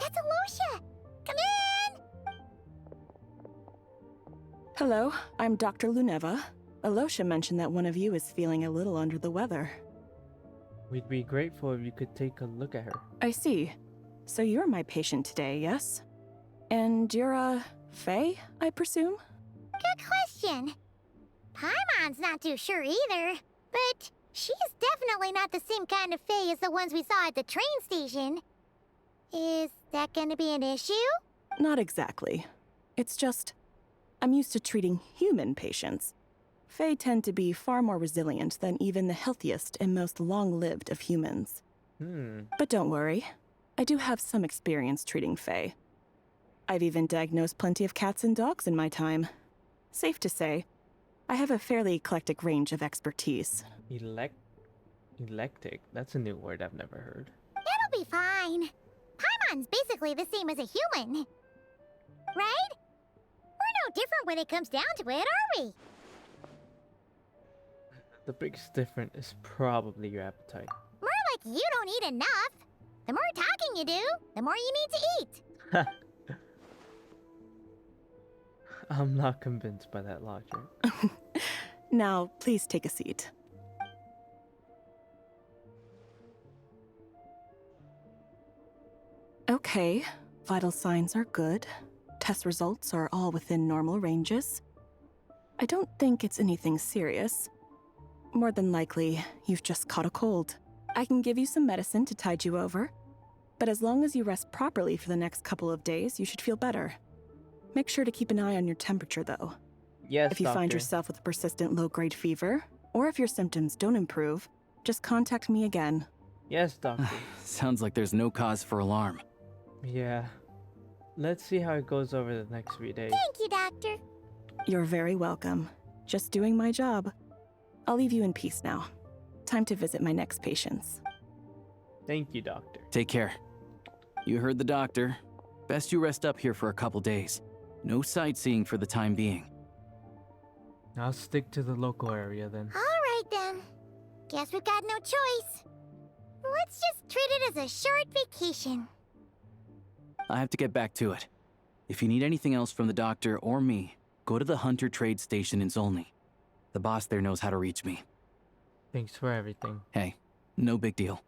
That's Alosha. Come in! Hello, I'm Dr. Luneva. Alosha mentioned that one of you is feeling a little under the weather. We'd be grateful if you could take a look at her. I see. So you're my patient today, yes? And you're a Fae, I presume? Good question. Paimon's not too sure either, but she's definitely not the same kind of Fae as the ones we saw at the train station. Is that gonna be an issue? Not exactly. It's just, I'm used to treating human patients. Fae tend to be far more resilient than even the healthiest and most long-lived of humans. But don't worry, I do have some experience treating Fae. I've even diagnosed plenty of cats and dogs in my time. Safe to say, I have a fairly eclectic range of expertise. Electric? That's a new word I've never heard. It'll be fine. Paimon's basically the same as a human. Right? We're no different when it comes down to it, are we? The biggest difference is probably your appetite. More like you don't eat enough. The more talking you do, the more you need to eat. I'm not convinced by that logic. Now, please take a seat. Okay, vital signs are good. Test results are all within normal ranges. I don't think it's anything serious. More than likely, you've just caught a cold. I can give you some medicine to tide you over. But as long as you rest properly for the next couple of days, you should feel better. Make sure to keep an eye on your temperature, though. Yes, If you find doctor. yourself with a persistent low-grade fever, or if your symptoms don't improve, just contact me again. Yes, doctor. Sounds like there's no cause for alarm. Yeah. Let's see how it goes over the next 3 days. Thank you, Doctor. You're very welcome. Just doing my job. I'll leave you in peace now. Time to visit my next patients. Thank you, doctor. Take care. You heard the doctor. Best you rest up here for a couple days. No sightseeing for the time being. I'll stick to the local area then. All right, then. Guess we've got no choice. Let's just treat it as a short vacation. I have to get back to it. If you need anything else from the doctor or me, go to the Hunter Trade Station in Zolny. The boss there knows how to reach me. Thanks for everything. Hey, no big deal.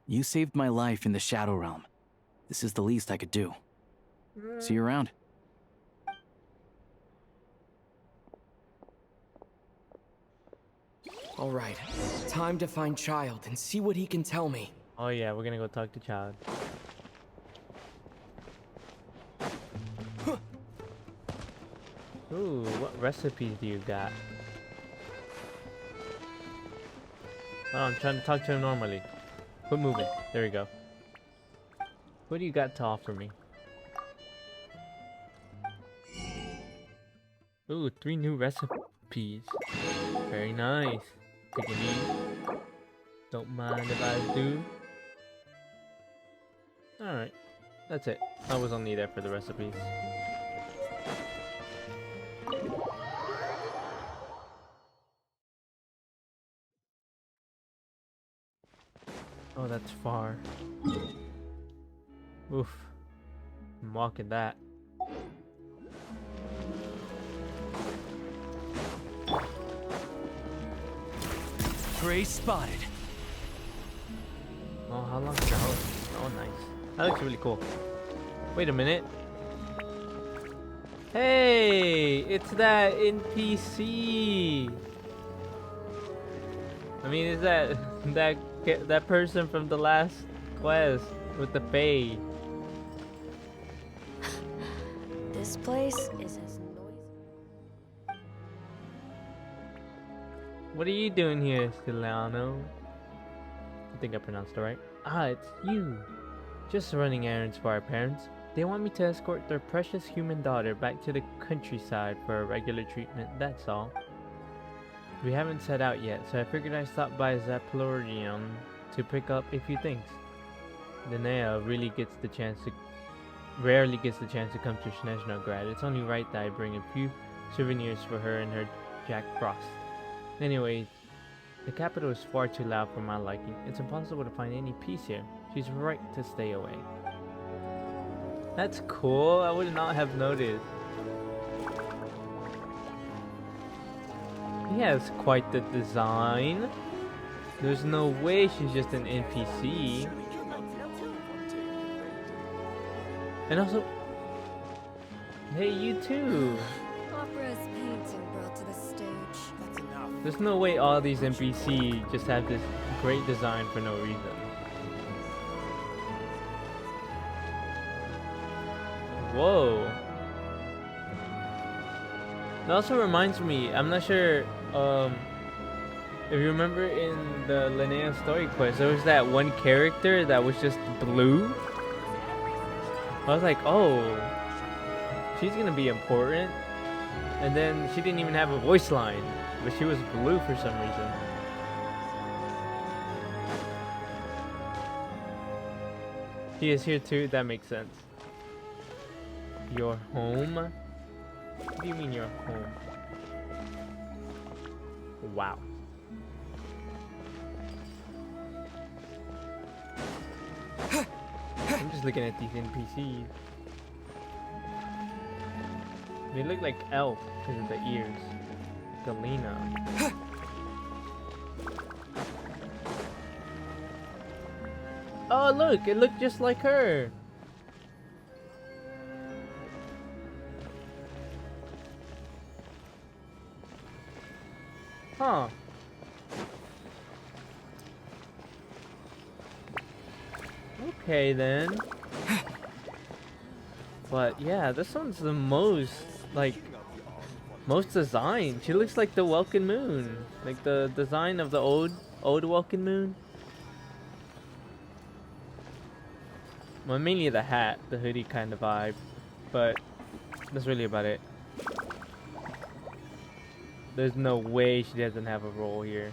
You saved my life in the Shadow Realm. This is the least I could do. See you around. All right, time to find Child and see what he can tell me. Oh yeah, we're gonna go talk to Child. Ooh, what recipes do you got? Oh, I'm trying to talk to him normally. Quit moving. There we go. What do you got to offer me? Ooh, 3 new recipes. Very nice. Take it easy. Don't mind if I do. Alright. That's it. I was only there for the recipes. Oh, that's far. Oof. I'm walking that. Prey spotted. Oh, how long is that? Oh, nice. That looks really cool. Wait a minute. Hey, it's that NPC. I mean, is that person from the last quest with the Fae? This place is as noisy. What are you doing here, Silano? I think I pronounced it right. Ah, it's you. Just running errands for our parents. They want me to escort their precious human daughter back to the countryside for a regular treatment, that's all. We haven't set out yet, so I figured I'd stop by Zaplorium to pick up a few things. Linnea rarely gets the chance to come to Snezhnograd. It's only right that I bring a few souvenirs for her and her Jack Frost. Anyways, the capital is far too loud for my liking. It's impossible to find any peace here. She's right to stay away. That's cool. I would not have noticed. He has quite the design. There's no way she's just an NPC. And also, hey, you too. Opera is painting brought to the stage. That's enough. There's no way all these NPC just have this great design for no reason. Whoa. It also reminds me, I'm not sure if you remember in the Linnea story quest, there was that one character that was just blue. I was like, oh, she's gonna be important. And then she didn't even have a voice line, but she was blue for some reason. She is here too, that makes sense. Your home? What do you mean your home? Wow. I'm just looking at these NPCs. They look like elf because of the ears. Galena. Oh look, it looked just like her. Huh. Okay then. But yeah, this one's the most most designed. She looks like the Welkin Moon, like the design of the old Welkin Moon. Well, mainly the hat, the hoodie kind of vibe, but that's really about it. There's no way she doesn't have a role here.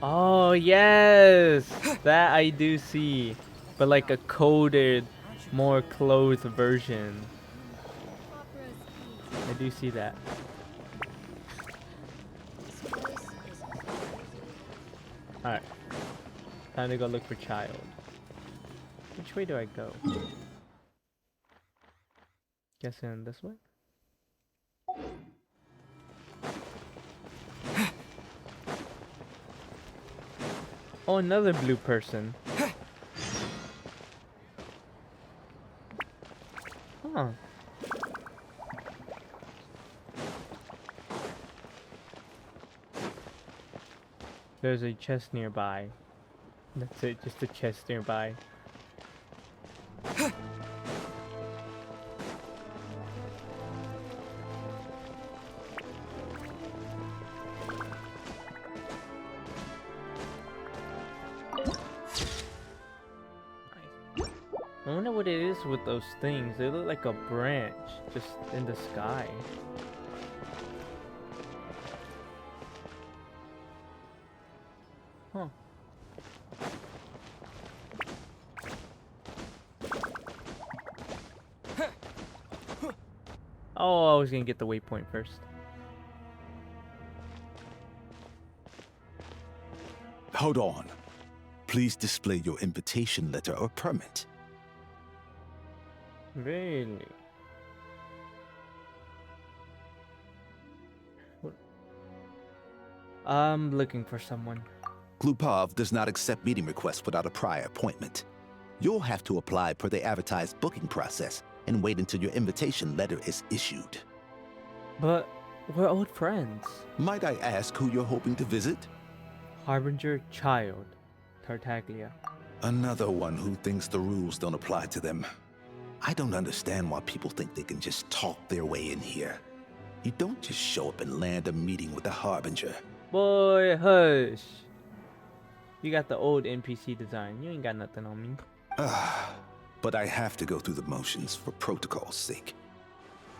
Oh yes, that I do see, but like a coded, more clothed version. I do see that. Alright, time to go look for Child. Which way do I go? Guessing this way? Oh, another blue person. Huh. There's a chest nearby. That's it, just a chest nearby. I wonder what it is with those things. They look like a branch just in the sky. Huh. Oh, I was gonna get the waypoint first. Hold on. Please display your invitation letter or permit. Really? What? I'm looking for someone. Glupov does not accept meeting requests without a prior appointment. You'll have to apply per the advertised booking process and wait until your invitation letter is issued. But we're old friends. Might I ask who you're hoping to visit? Harbinger Child, Tartaglia. Another one who thinks the rules don't apply to them. I don't understand why people think they can just talk their way in here. You don't just show up and land a meeting with the Harbinger. Boy, hush. You got the old NPC design. You ain't got nothing on me. But I have to go through the motions for protocol's sake.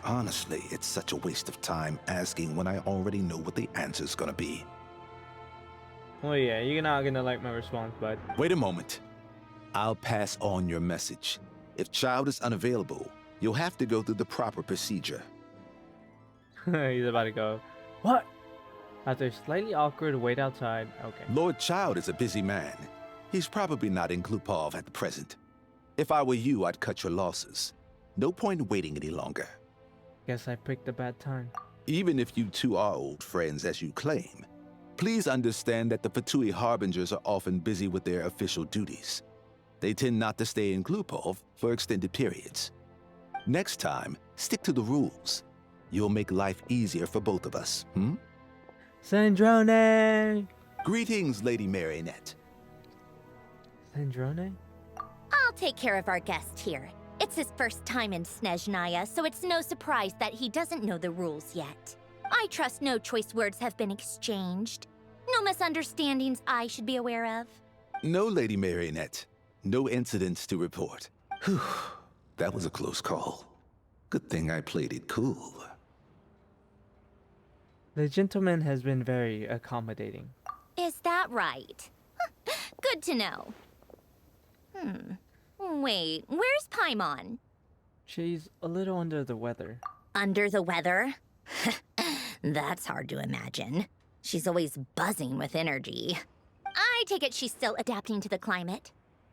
Honestly, it's such a waste of time asking when I already know what the answer's gonna be. Oh yeah, you're not gonna like my response, bud. Wait a moment. I'll pass on your message. If Child is unavailable, you'll have to go through the proper procedure. He's about to go. What? After a slightly awkward wait outside. Okay. Lord Child is a busy man. He's probably not in Glupov at the present. If I were you, I'd cut your losses. No point waiting any longer. Guess I picked a bad time. Even if you two are old friends as you claim, please understand that the Fatui Harbingers are often busy with their official duties. They tend not to stay in Glupov for extended periods. Next time, stick to the rules. You'll make life easier for both of us, Sandrone! Greetings, Lady Marionette. Sandrone? I'll take care of our guest here. It's his first time in Snezhnaya, so it's no surprise that he doesn't know the rules yet. I trust no choice words have been exchanged. No misunderstandings I should be aware of. No, Lady Marionette. No incidents to report. Whew, that was a close call. Good thing I played it cool. The gentleman has been very accommodating. Is that right? Good to know. Wait, where's Paimon? She's a little under the weather. Under the weather? That's hard to imagine. She's always buzzing with energy. I take it she's still adapting to the climate.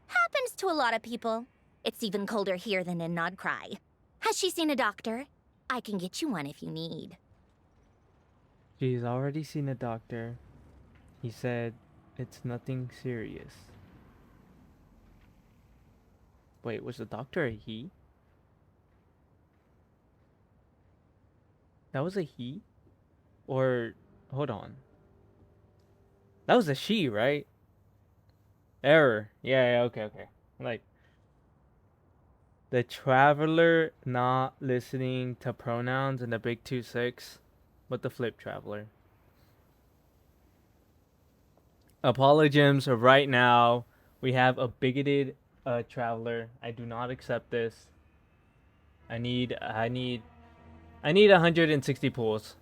Happens to a lot of people. It's even colder here than in Nodcry. Has she seen a doctor? I can get you one if you need. She's already seen a doctor. He said it's nothing serious. Wait, was the doctor a he? That was a he? Or, hold on. That was a she, right? Error. Yeah, okay. Like, the traveler not listening to pronouns in the Big 2-6, but the flip traveler. Apologims right now. We have a bigoted traveler. I do not accept this. I need 160 pools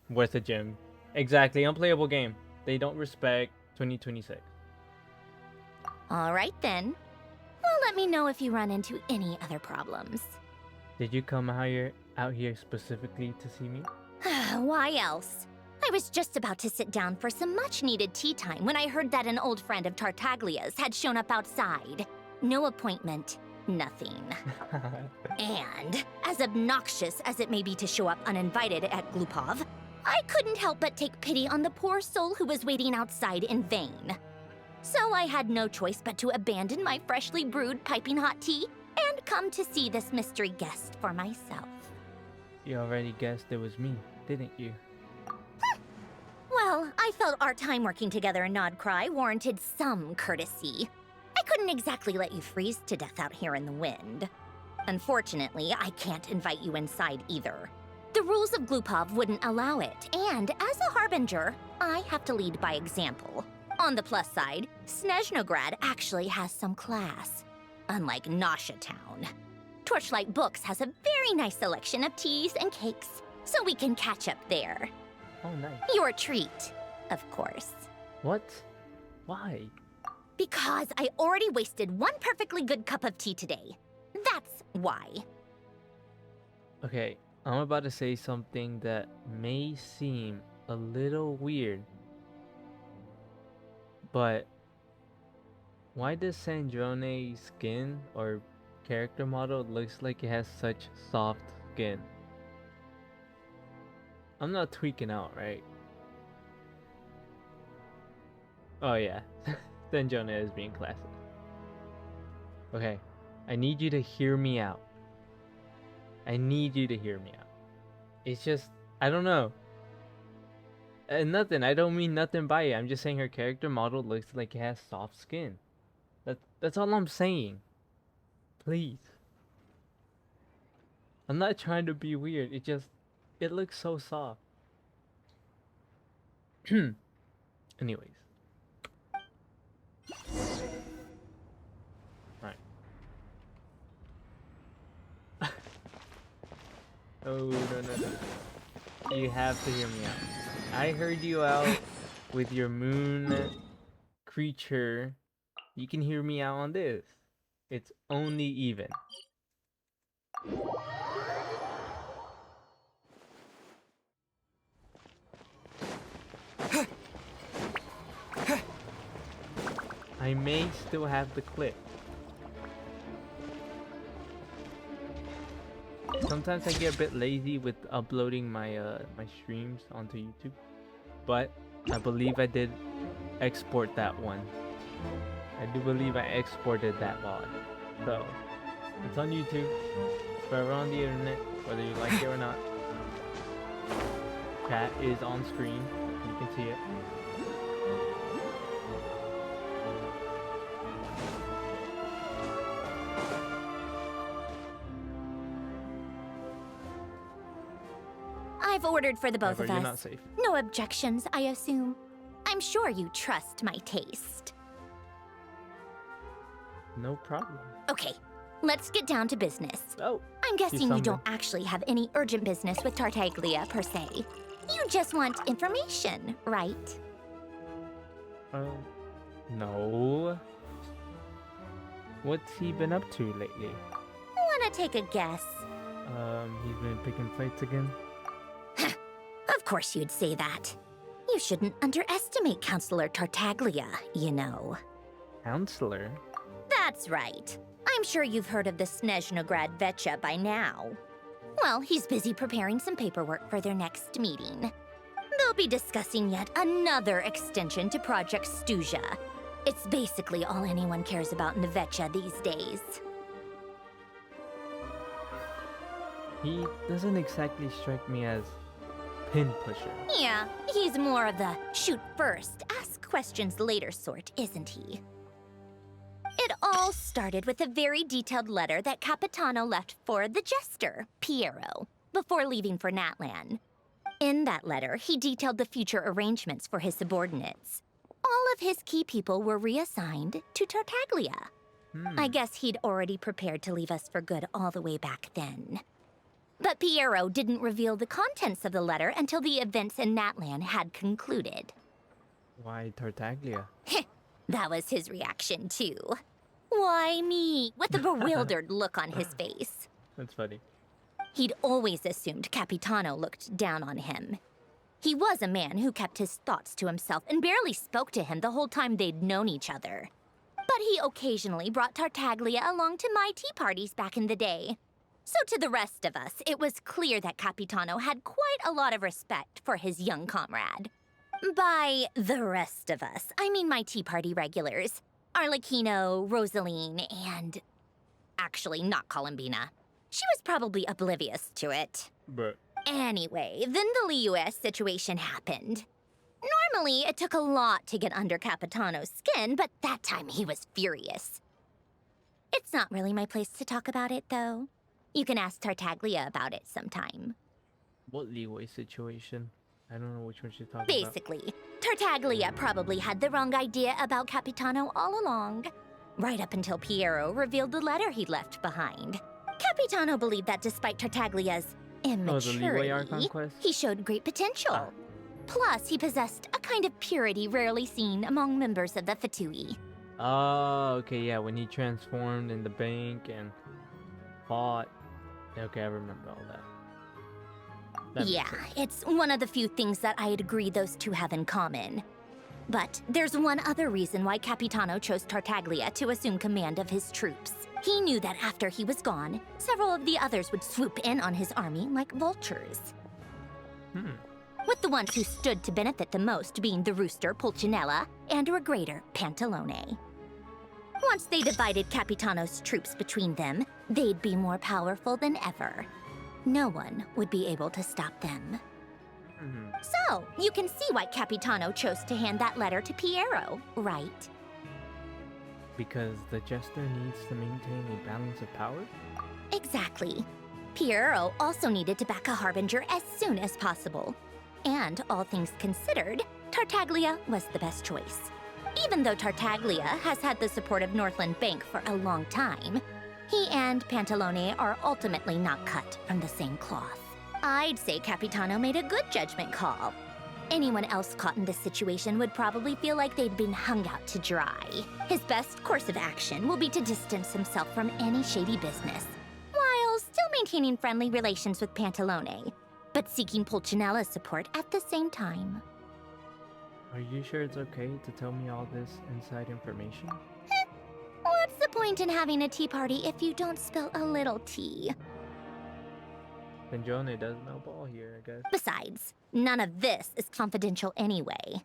worth of gym. Exactly, unplayable game. They don't respect 2026. All right then. Well, let me know if you run into any other problems. Did you come out here specifically to see me? Why else? I was just about to sit down for some much-needed tea time when I heard that an old friend of Tartaglia's had shown up outside. No appointment, nothing. And, as obnoxious as it may be to show up uninvited at Glupov, I couldn't help but take pity on the poor soul who was waiting outside in vain. So I had no choice but to abandon my freshly brewed piping hot tea and come to see this mystery guest for myself. You already guessed it was me, didn't you? Well, I felt our time working together in Nodcry warranted some courtesy. I couldn't exactly let you freeze to death out here in the wind. Unfortunately, I can't invite you inside either. The rules of Glupov wouldn't allow it, and as a harbinger, I have to lead by example. On the plus side, Snezhnograd actually has some class, unlike Nosha Town. Torchlight Books has a very nice selection of teas and cakes, so we can catch up there. Oh, nice. Your treat, of course. What? Why? Because I already wasted one perfectly good cup of tea today. That's why. Okay, I'm about to say something that may seem a little weird. But why does Sandrone's skin or character model looks like it has such soft skin? I'm not tweaking out, right? Oh yeah, Sandrone is being classic. Okay, I need you to hear me out. I need you to hear me out. It's just, I don't know. Nothing. I don't mean nothing by it. I'm just saying her character model looks like it has soft skin. That's all I'm saying. Please. I'm not trying to be weird. It looks so soft. Anyways. Alright. Oh, no. You have to hear me out. I heard you out with your moon creature. You can hear me out on this. It's only even. I may still have the clip. Sometimes I get a bit lazy with uploading my my streams onto YouTube, but I believe I did export that one. I do believe I exported that VOD. So it's on YouTube, forever on the internet, whether you like it or not. Chat is on screen. You can see it. I've ordered for the both of You're us. not safe. No objections, I assume. I'm sure you trust my taste. No problem. Okay, let's get down to business. Oh. I'm guessing you don't actually have any urgent business with Tartaglia, per se. You just want information, right? No. What's he been up to lately? Wanna take a guess? He's been picking fights again? Of course you'd say that. You shouldn't underestimate Counselor Tartaglia, you know. Counselor? That's right. I'm sure you've heard of the Snezhnograd Vecha by now. Well, he's busy preparing some paperwork for their next meeting. They'll be discussing yet another extension to Project Stuja. It's basically all anyone cares about in the Vecha these days. He doesn't exactly strike me as pin pusher. Yeah, he's more of the shoot first, ask questions later sort, isn't he? It all started with a very detailed letter that Capitano left for the jester, Piero, before leaving for Natlan. In that letter, he detailed the future arrangements for his subordinates. All of his key people were reassigned to Tartaglia. I guess he'd already prepared to leave us for good all the way back then. But Piero didn't reveal the contents of the letter until the events in Natlan had concluded. Why Tartaglia? That was his reaction, too. Why me? With a bewildered look on his face. That's funny. He'd always assumed Capitano looked down on him. He was a man who kept his thoughts to himself and barely spoke to him the whole time they'd known each other. But he occasionally brought Tartaglia along to my tea parties back in the day. So to the rest of us, it was clear that Capitano had quite a lot of respect for his young comrade. By the rest of us, I mean my tea party regulars. Arlecchino, Rosaline, and... actually, not Columbina. She was probably oblivious to it. But... Anyway, then the Liues situation happened. Normally, it took a lot to get under Capitano's skin, but that time he was furious. It's not really my place to talk about it, though. You can ask Tartaglia about it sometime. What leeway situation? I don't know which one she's talking Basically, Tartaglia probably had the wrong idea about Capitano all along. Right up until Piero revealed the letter he'd left behind. Capitano believed that despite Tartaglia's immaturity, he showed great potential. Plus, he possessed a kind of purity rarely seen among members of the Fatui. Oh, okay, yeah, when he transformed in the bank and fought. Okay, I remember all that. Yeah, it's one of the few things that I'd agree those two have in common. But there's one other reason why Capitano chose Tartaglia to assume command of his troops. He knew that after he was gone, several of the others would swoop in on his army like vultures. With the ones who stood to benefit the most being the rooster Pulcinella and Regrator Pantalone. Once they divided Capitano's troops between them, they'd be more powerful than ever. No one would be able to stop them. So, you can see why Capitano chose to hand that letter to Piero, right? Because the jester needs to maintain a balance of power? Exactly. Piero also needed to back a harbinger as soon as possible. And all things considered, Tartaglia was the best choice. Even though Tartaglia has had the support of Northland Bank for a long time, he and Pantalone are ultimately not cut from the same cloth. I'd say Capitano made a good judgment call. Anyone else caught in this situation would probably feel like they'd been hung out to dry. His best course of action will be to distance himself from any shady business, while still maintaining friendly relations with Pantalone, but seeking Pulcinella's support at the same time. Are you sure it's okay to tell me all this inside information? What's the point in having a tea party if you don't spill a little tea? Benjone does no ball here, I guess. Besides, none of this is confidential anyway.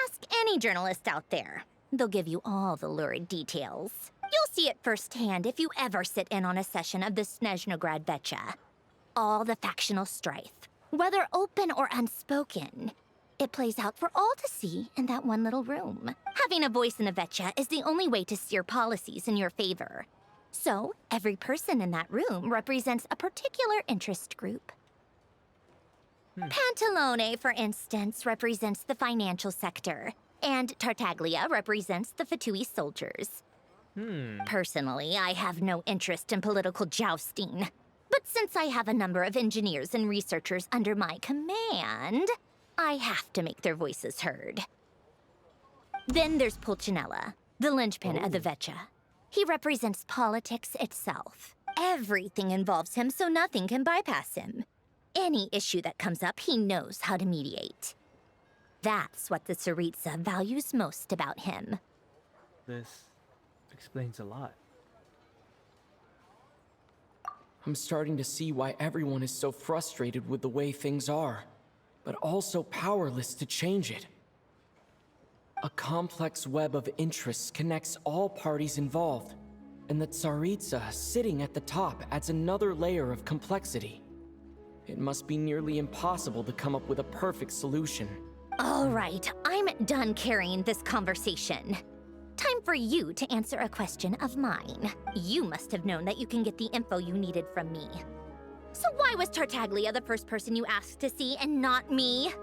Ask any journalist out there. They'll give you all the lurid details. You'll see it firsthand if you ever sit in on a session of the Snezhnograd Vecha. All the factional strife, whether open or unspoken, it plays out for all to see in that one little room. Having a voice in the Vecha is the only way to steer policies in your favor. So, every person in that room represents a particular interest group. Pantalone, for instance, represents the financial sector, and Tartaglia represents the Fatui soldiers. Personally, I have no interest in political jousting. But since I have a number of engineers and researchers under my command, I have to make their voices heard. Then there's Pulcinella, the linchpin of the Vecchia. He represents politics itself. Everything involves him, so nothing can bypass him. Any issue that comes up, he knows how to mediate. That's what the Tsaritsa values most about him. This explains a lot. I'm starting to see why everyone is so frustrated with the way things are, but also powerless to change it. A complex web of interests connects all parties involved, and the Tsaritsa sitting at the top adds another layer of complexity. It must be nearly impossible to come up with a perfect solution. All right, I'm done carrying this conversation. Time for you to answer a question of mine. You must have known that you can get the info you needed from me. So why was Tartaglia the first person you asked to see and not me?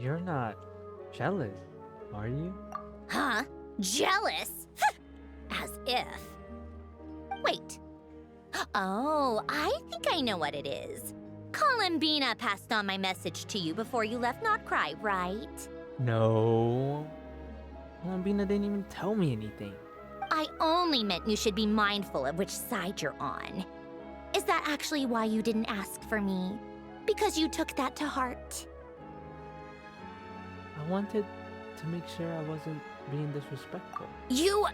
You're not jealous, are you? Huh? Jealous? As if. Wait. Oh, I think I know what it is. Columbina passed on my message to you before you left Not Cry, right? No. Columbina didn't even tell me anything. I only meant you should be mindful of which side you're on. Is that actually why you didn't ask for me? Because you took that to heart? I wanted to make sure I wasn't being disrespectful. You...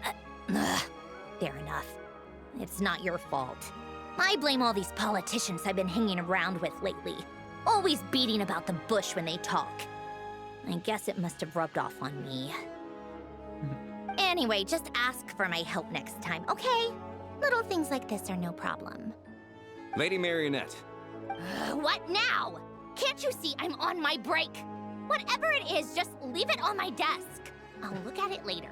fair enough. It's not your fault. I blame all these politicians I've been hanging around with lately. Always beating about the bush when they talk. I guess it must have rubbed off on me. Anyway, just ask for my help next time, okay? Little things like this are no problem. Lady Marionette. What now? Can't you see I'm on my break? Whatever it is, just leave it on my desk. I'll look at it later.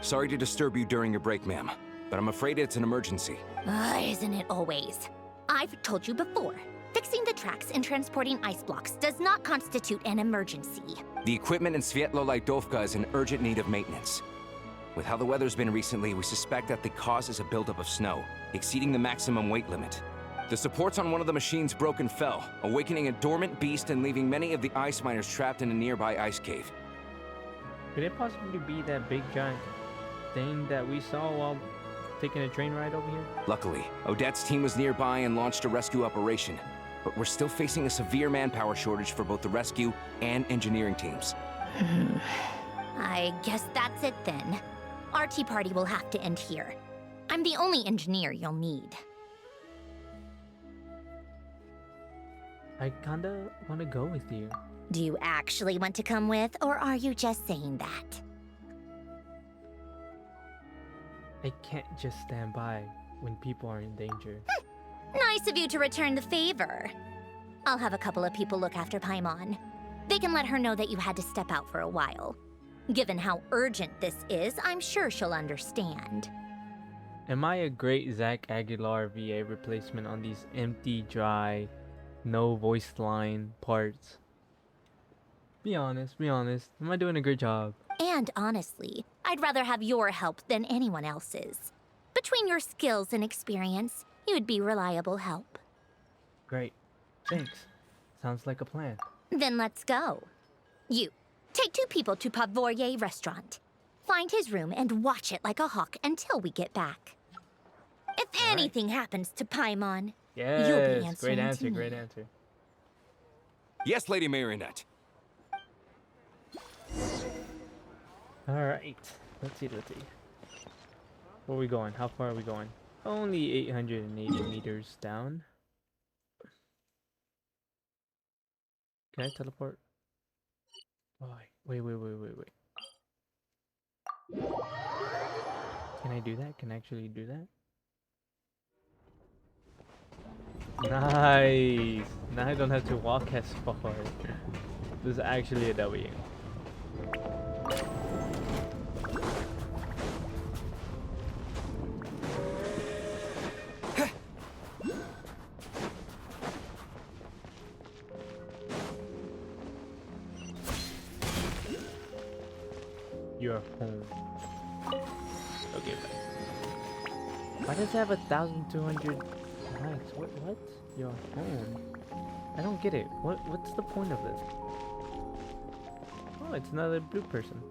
Sorry to disturb you during your break, ma'am, but I'm afraid it's an emergency. Isn't it always? I've told you before. Fixing the tracks and transporting ice blocks does not constitute an emergency. The equipment in Svietlo-Lidovka is in urgent need of maintenance. With how the weather's been recently, we suspect that the cause is a buildup of snow, exceeding the maximum weight limit. The supports on one of the machines broke and fell, awakening a dormant beast and leaving many of the ice miners trapped in a nearby ice cave. Could it possibly be that big giant thing that we saw while taking a train ride over here? Luckily, Odette's team was nearby and launched a rescue operation, but we're still facing a severe manpower shortage for both the rescue and engineering teams. I guess that's it then. Our tea party will have to end here. I'm the only engineer you'll need. I kinda wanna go with you. Do you actually want to come with, or are you just saying that? I can't just stand by when people are in danger. Nice of you to return the favor. I'll have a couple of people look after Paimon. They can let her know that you had to step out for a while. Given how urgent this is, I'm sure she'll understand. Am I a great Zach Aguilar VA replacement on these empty, dry, no voice line parts? Be honest. Am I doing a great job? And honestly, I'd rather have your help than anyone else's. Between your skills and experience, you'd be reliable help. Great. Thanks. Sounds like a plan. Then let's go. You, take 2 people to Pavourier restaurant. Find his room and watch it like a hawk until we get back. If anything happens to Paimon, you'll be Yes, answering great answer, to me. great answer. Yes, Lady Marionette. Alright, let's see. Where are we going? How far are we going? Only 880 meters down. Can I teleport? Oh, wait. Can I do that? Can I actually do that? Nice! Now I don't have to walk as far. This is actually a W. Your home. Okay, bye. Why does it have 1,200 likes? What? Your home? I don't get it. What's the point of this? Oh, it's another blue person.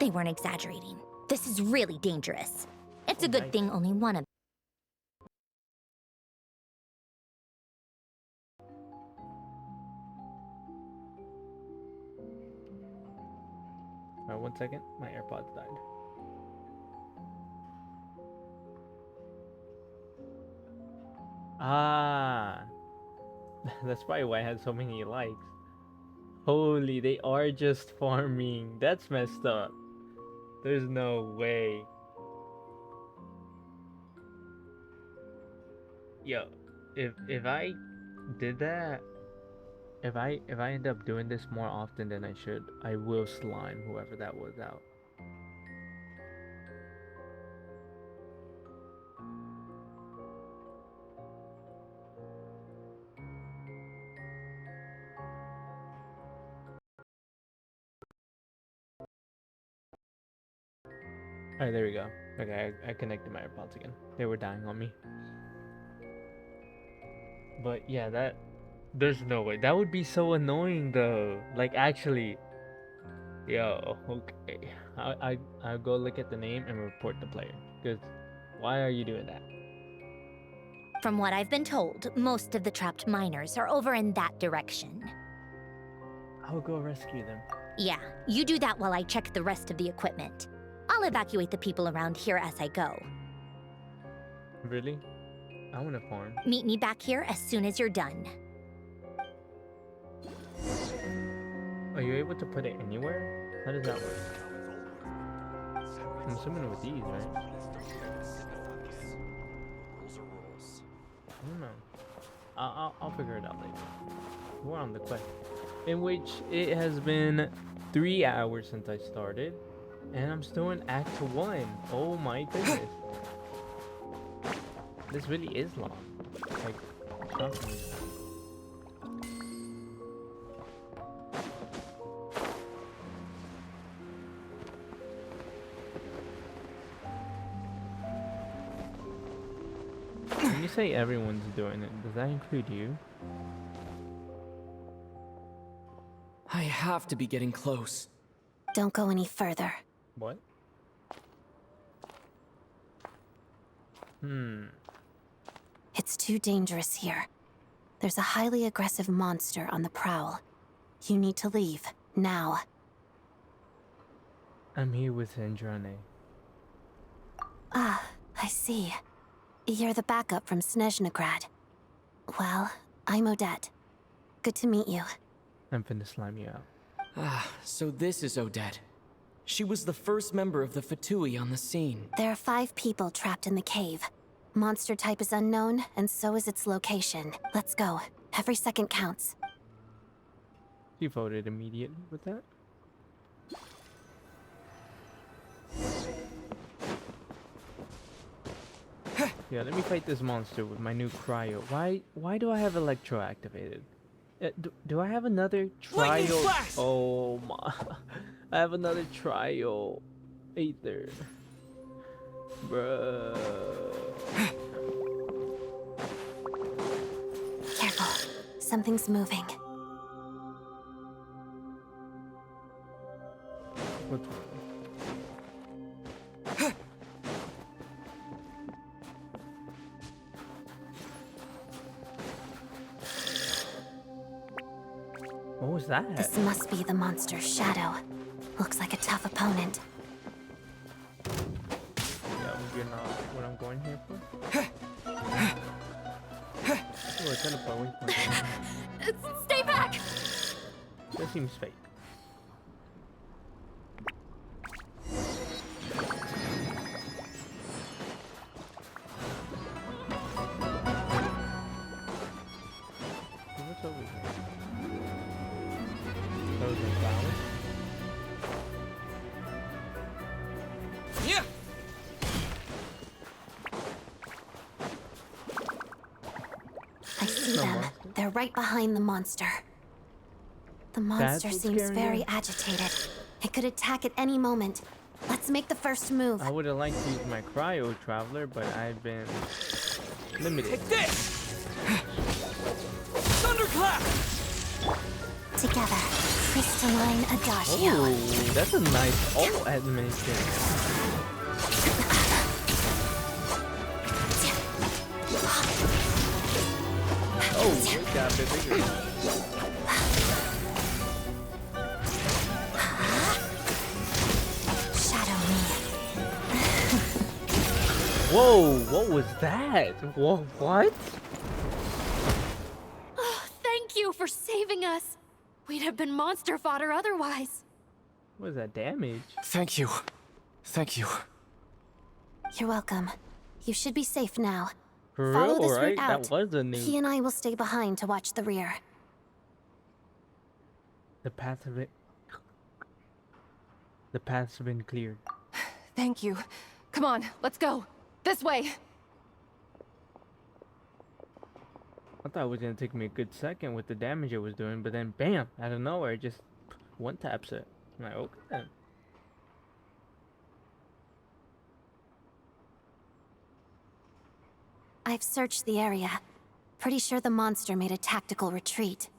They weren't exaggerating. This is really dangerous. It's a good thing only one of Alright, 1 second. My AirPods died. Ah, that's probably why I had so many likes. Holy, they are just farming. That's messed up. There's no way. Yo, if I did that, if I end up doing this more often than I should, I will slime whoever that was out. Alright, there we go. Okay, I connected my AirPods again. They were dying on me. But yeah, there's no way. That would be so annoying though. Like actually, yo, okay. I'll go look at the name and report the player. Cause why are you doing that? From what I've been told, most of the trapped miners are over in that direction. I'll go rescue them. Yeah, you do that while I check the rest of the equipment. I'll evacuate the people around here as I go. Really? I wanna farm. Meet me back here as soon as you're done. Are you able to put it anywhere? How does that work? I'm assuming with these, right? I don't know. I'll figure it out later. We're on the quest, in which it has been 3 hours since I started, and I'm still in Act 1. Oh my goodness. This really is long. Like, shockingly. When you say everyone's doing it, does that include you? I have to be getting close. Don't go any further. What? It's too dangerous here. There's a highly aggressive monster on the prowl. You need to leave, now. I'm here with Andrane. Ah, I see. You're the backup from Snezhnegrad. Well, I'm Odette. Good to meet you. I'm finna slime you out. Ah, so this is Odette. She was the first member of the Fatui on the scene. There are 5 people trapped in the cave. Monster type is unknown, and so is its location. Let's go. Every second counts. She voted immediately with that. Yeah, let me fight this monster with my new cryo. Why do I have electro activated? Do I have another trial? Oh my! I have another trial. Aether, bruh. Careful. Something's moving. What's wrong? What was that? This must be the monster's Shadow. Looks like a tough opponent. Yeah, you're not what I'm going here for. Oh, it's kind of far away from me. Stay back! That seems fake. What's over here? Frozen flowers? Yeah. I see them. They're right behind the monster. The monster seems very agitated. It could attack at any moment. Let's make the first move. I would have liked to use my cryo traveler, but I've been limited. Take this! Thunderclap! Together, crystalline adagio. Oh, that's a nice ult animation. Oh, it got a bit bigger. Shadow me. Whoa, what was that? Whoa, what? Oh, thank you for saving us. We'd have been monster fodder otherwise. What was that damage? Thank you. Thank you. You're welcome. You should be safe now. For Follow real, this right? route out. That was a new. He and I will stay behind to watch the rear. The paths have been cleared. Thank you. Come on, let's go. This way. I thought it was gonna take me a good second with the damage it was doing, but then bam, out of nowhere, it just one taps it. I'm like, okay then. I've searched the area. Pretty sure the monster made a tactical retreat.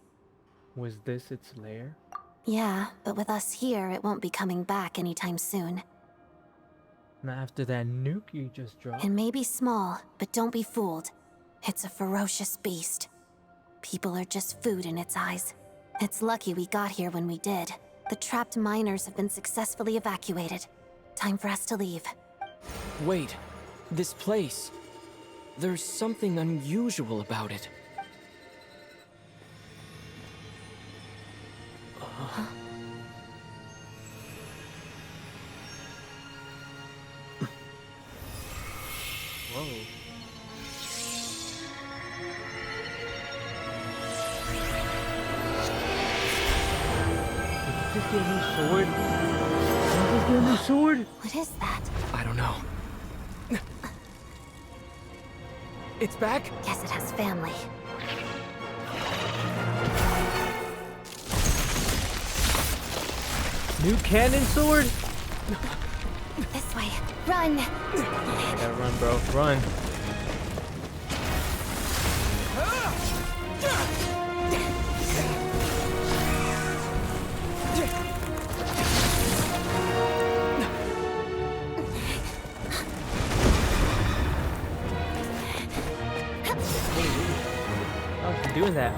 Was this its lair? Yeah, but with us here, it won't be coming back anytime soon. Not after that nuke you just dropped. It may be small, but don't be fooled. It's a ferocious beast. People are just food in its eyes. It's lucky we got here when we did. The trapped miners have been successfully evacuated. Time for us to leave. Wait, this place. There's something unusual about it. Whoa. Did you just get a new sword? Did you just get a new sword? What is that? I don't know. It's back? Guess it has family. New cannon sword? This way. Run! I gotta run, bro. Run. How's she doing that?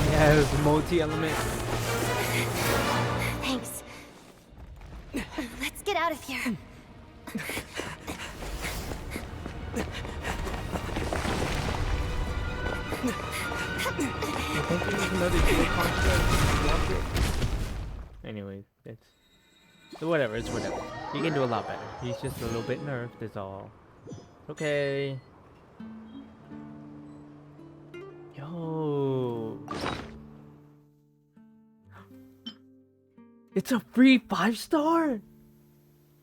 Yeah, it was multi-element. Thanks. Let's get out of here. I think there's another dual construct. Anyways, it's whatever. It's whatever. You can do a lot better. He's just a little bit nerfed. Is all. Okay. Yo. It's a free 5-star?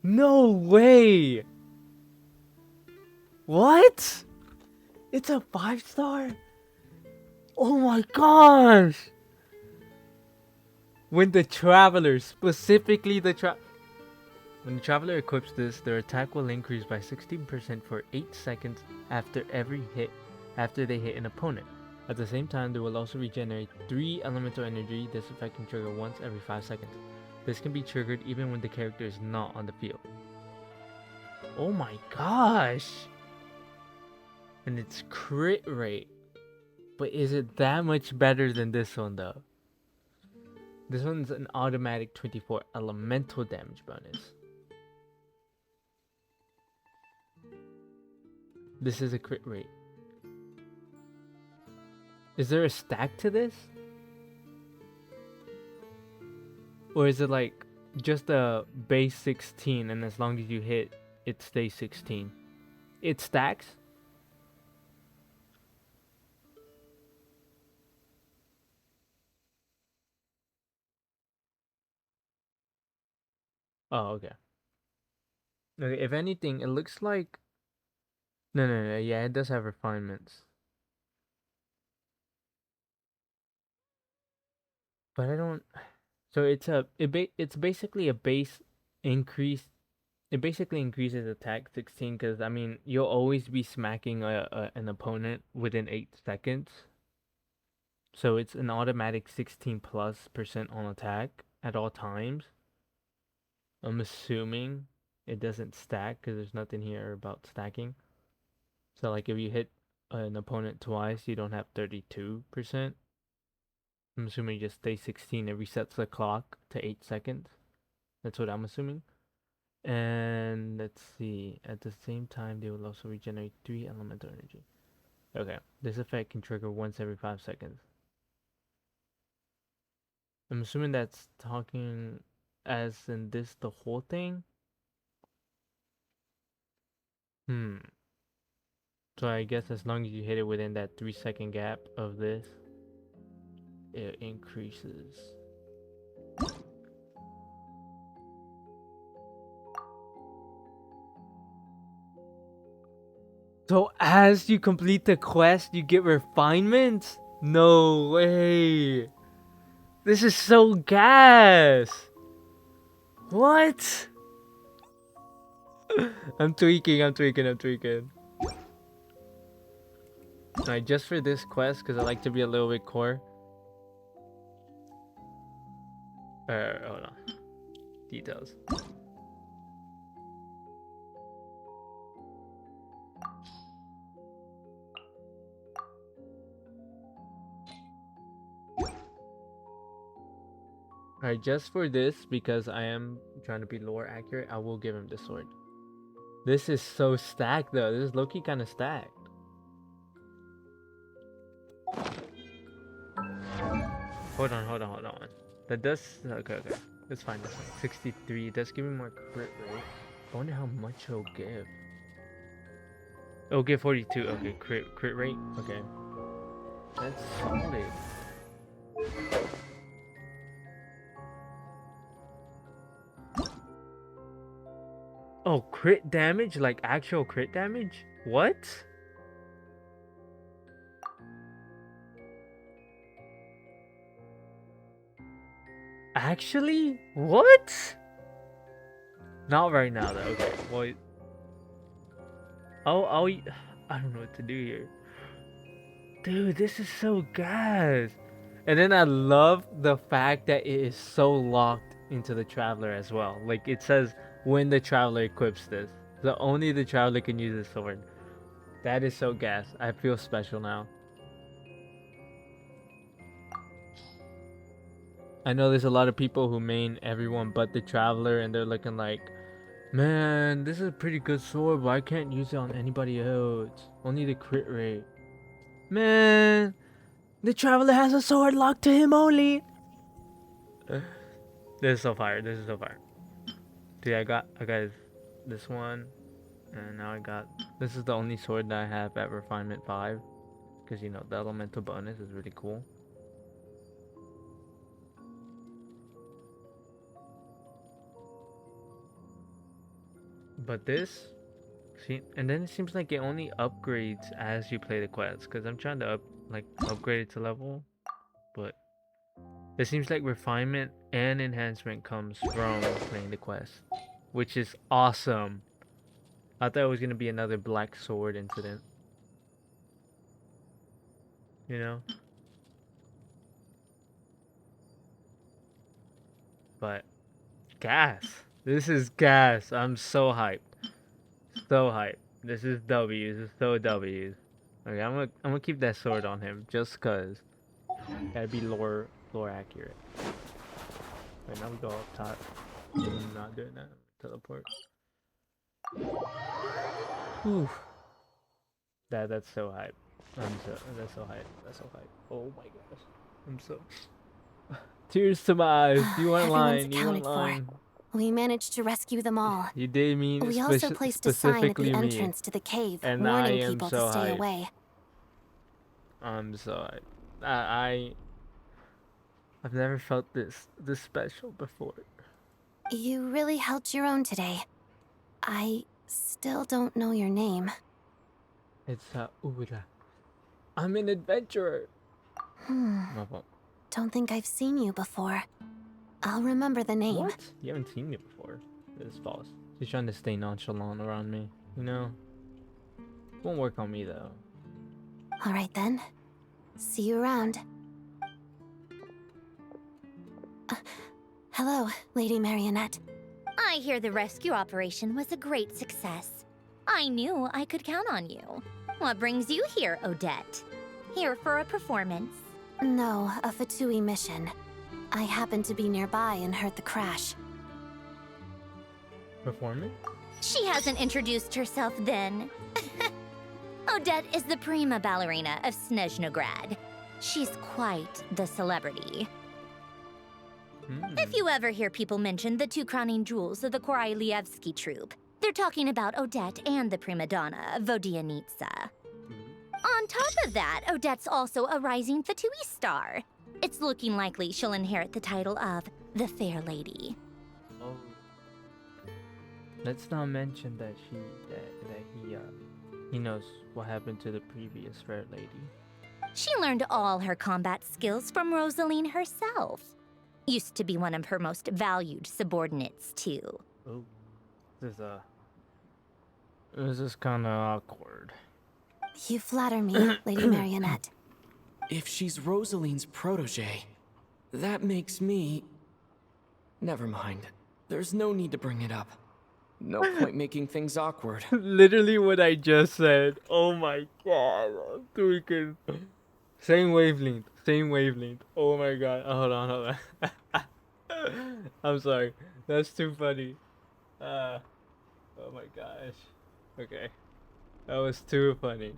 No way. What? It's a 5-star? Oh my gosh. When the traveler, specifically when the traveler equips this, their attack will increase by 16% for 8 seconds after they hit an opponent. At the same time, they will also regenerate 3 elemental energy. This effect can trigger once every 5 seconds. This can be triggered even when the character is not on the field. Oh my gosh! And it's crit rate. But is it that much better than this one though? This one's an automatic 24 elemental damage bonus. This is a crit rate. Is there a stack to this? Or is it like just a base 16 and as long as you hit, it stays 16? It stacks? Oh, okay. Okay, if anything, it looks like no. Yeah, it does have refinements, but I don't. So it's basically a base increase. It basically increases attack 16 because I mean you'll always be smacking an opponent within 8 seconds. So it's an automatic 16+% on attack at all times. I'm assuming it doesn't stack because there's nothing here about stacking. So like if you hit an opponent twice, you don't have 32%. I'm assuming you just stay 16. It resets the clock to 8 seconds. That's what I'm assuming. And let's see. At the same time, they will also regenerate 3 elemental energy. Okay. This effect can trigger once every 5 seconds. I'm assuming that's talking as in this the whole thing. So I guess as long as you hit it within that 3-second gap of this, it increases. So as you complete the quest, you get refinements? No way. This is so gas. What? I'm tweaking. Alright, just for this quest, because I like to be a little bit core. Hold on. Details. Alright, just for this, because I am trying to be lore accurate, I will give him the sword. This is so stacked though. This is low-key kind of stacked. Hold on. That does... Okay. That's fine. 63. It does give me more crit rate. I wonder how much it'll give. It'll give 42. Okay, crit rate. Okay. That's solid. Oh, crit damage? Like actual crit damage? What? Actually? What? Not right now though. Okay. Well, I don't know what to do here. Dude, this is so gas. And then I love the fact that it is so locked into the Traveler as well. Like it says when the Traveler equips this. So only the Traveler can use this sword. That is so gas. I feel special now. I know there's a lot of people who main everyone but the Traveler and they're looking like, man, this is a pretty good sword, but I can't use it on anybody else. Only the crit rate. Man, the Traveler has a sword locked to him only. This is so fire. Dude, I got this one, and now I got... This is the only sword that I have at Refinement 5. Because, you know, the elemental bonus is really cool. But this... See, and then it seems like it only upgrades as you play the quest. Because I'm trying to upgrade it to level. But it seems like refinement and enhancement comes from playing the quest. Which is awesome. I thought it was going to be another black sword incident. You know? But gas. This is gas. I'm so hyped. So hyped. This is W's. This is so W's. Okay, I'm gonna keep that sword on him just cause. Gotta be lore accurate. Right now we go up top. I'm not doing that. Teleport. Whew. That's so hype. That's so hype. Oh my gosh. I'm so tears to my eyes. You weren't lying. You weren't lying. We managed to rescue them all. You did mean we also placed a sign at the entrance to the cave, warning people to stay away. I'm so hyped. I've never felt this special before. You really held your own today. I still don't know your name. It's Ura. I'm an adventurer. My fault. Don't think I've seen you before. I'll remember the name. What? You haven't seen me before. This is false. She's trying to stay nonchalant around me, you know? Won't work on me though. Alright then. See you around. Hello, Lady Marionette. I hear the rescue operation was a great success. I knew I could count on you. What brings you here, Odette? Here for a performance? No, a Fatui mission. I happened to be nearby and heard the crash. Performance? She hasn't introduced herself then. Odette is the prima ballerina of Snezhnograd. She's quite the celebrity. If you ever hear people mention the two crowning jewels of the Korolievsky troupe, they're talking about Odette and the prima donna, Vodianitsa. On top of that, Odette's also a rising Fatui star. It's looking likely she'll inherit the title of the Fair Lady. Oh. Let's not mention that he knows what happened to the previous Fair Lady. She learned all her combat skills from Rosaline herself. Used to be one of her most valued subordinates, too. Oh. This is kinda awkward. You flatter me, Lady Marionette. If she's Rosaline's protege, that makes me... Never mind. There's no need to bring it up. No point making things awkward. Literally what I just said. Oh my god. Freaking. Same wavelength. Same wavelength. Oh my god. Oh, hold on. I'm sorry. That's too funny. Oh my gosh. Okay. That was too funny.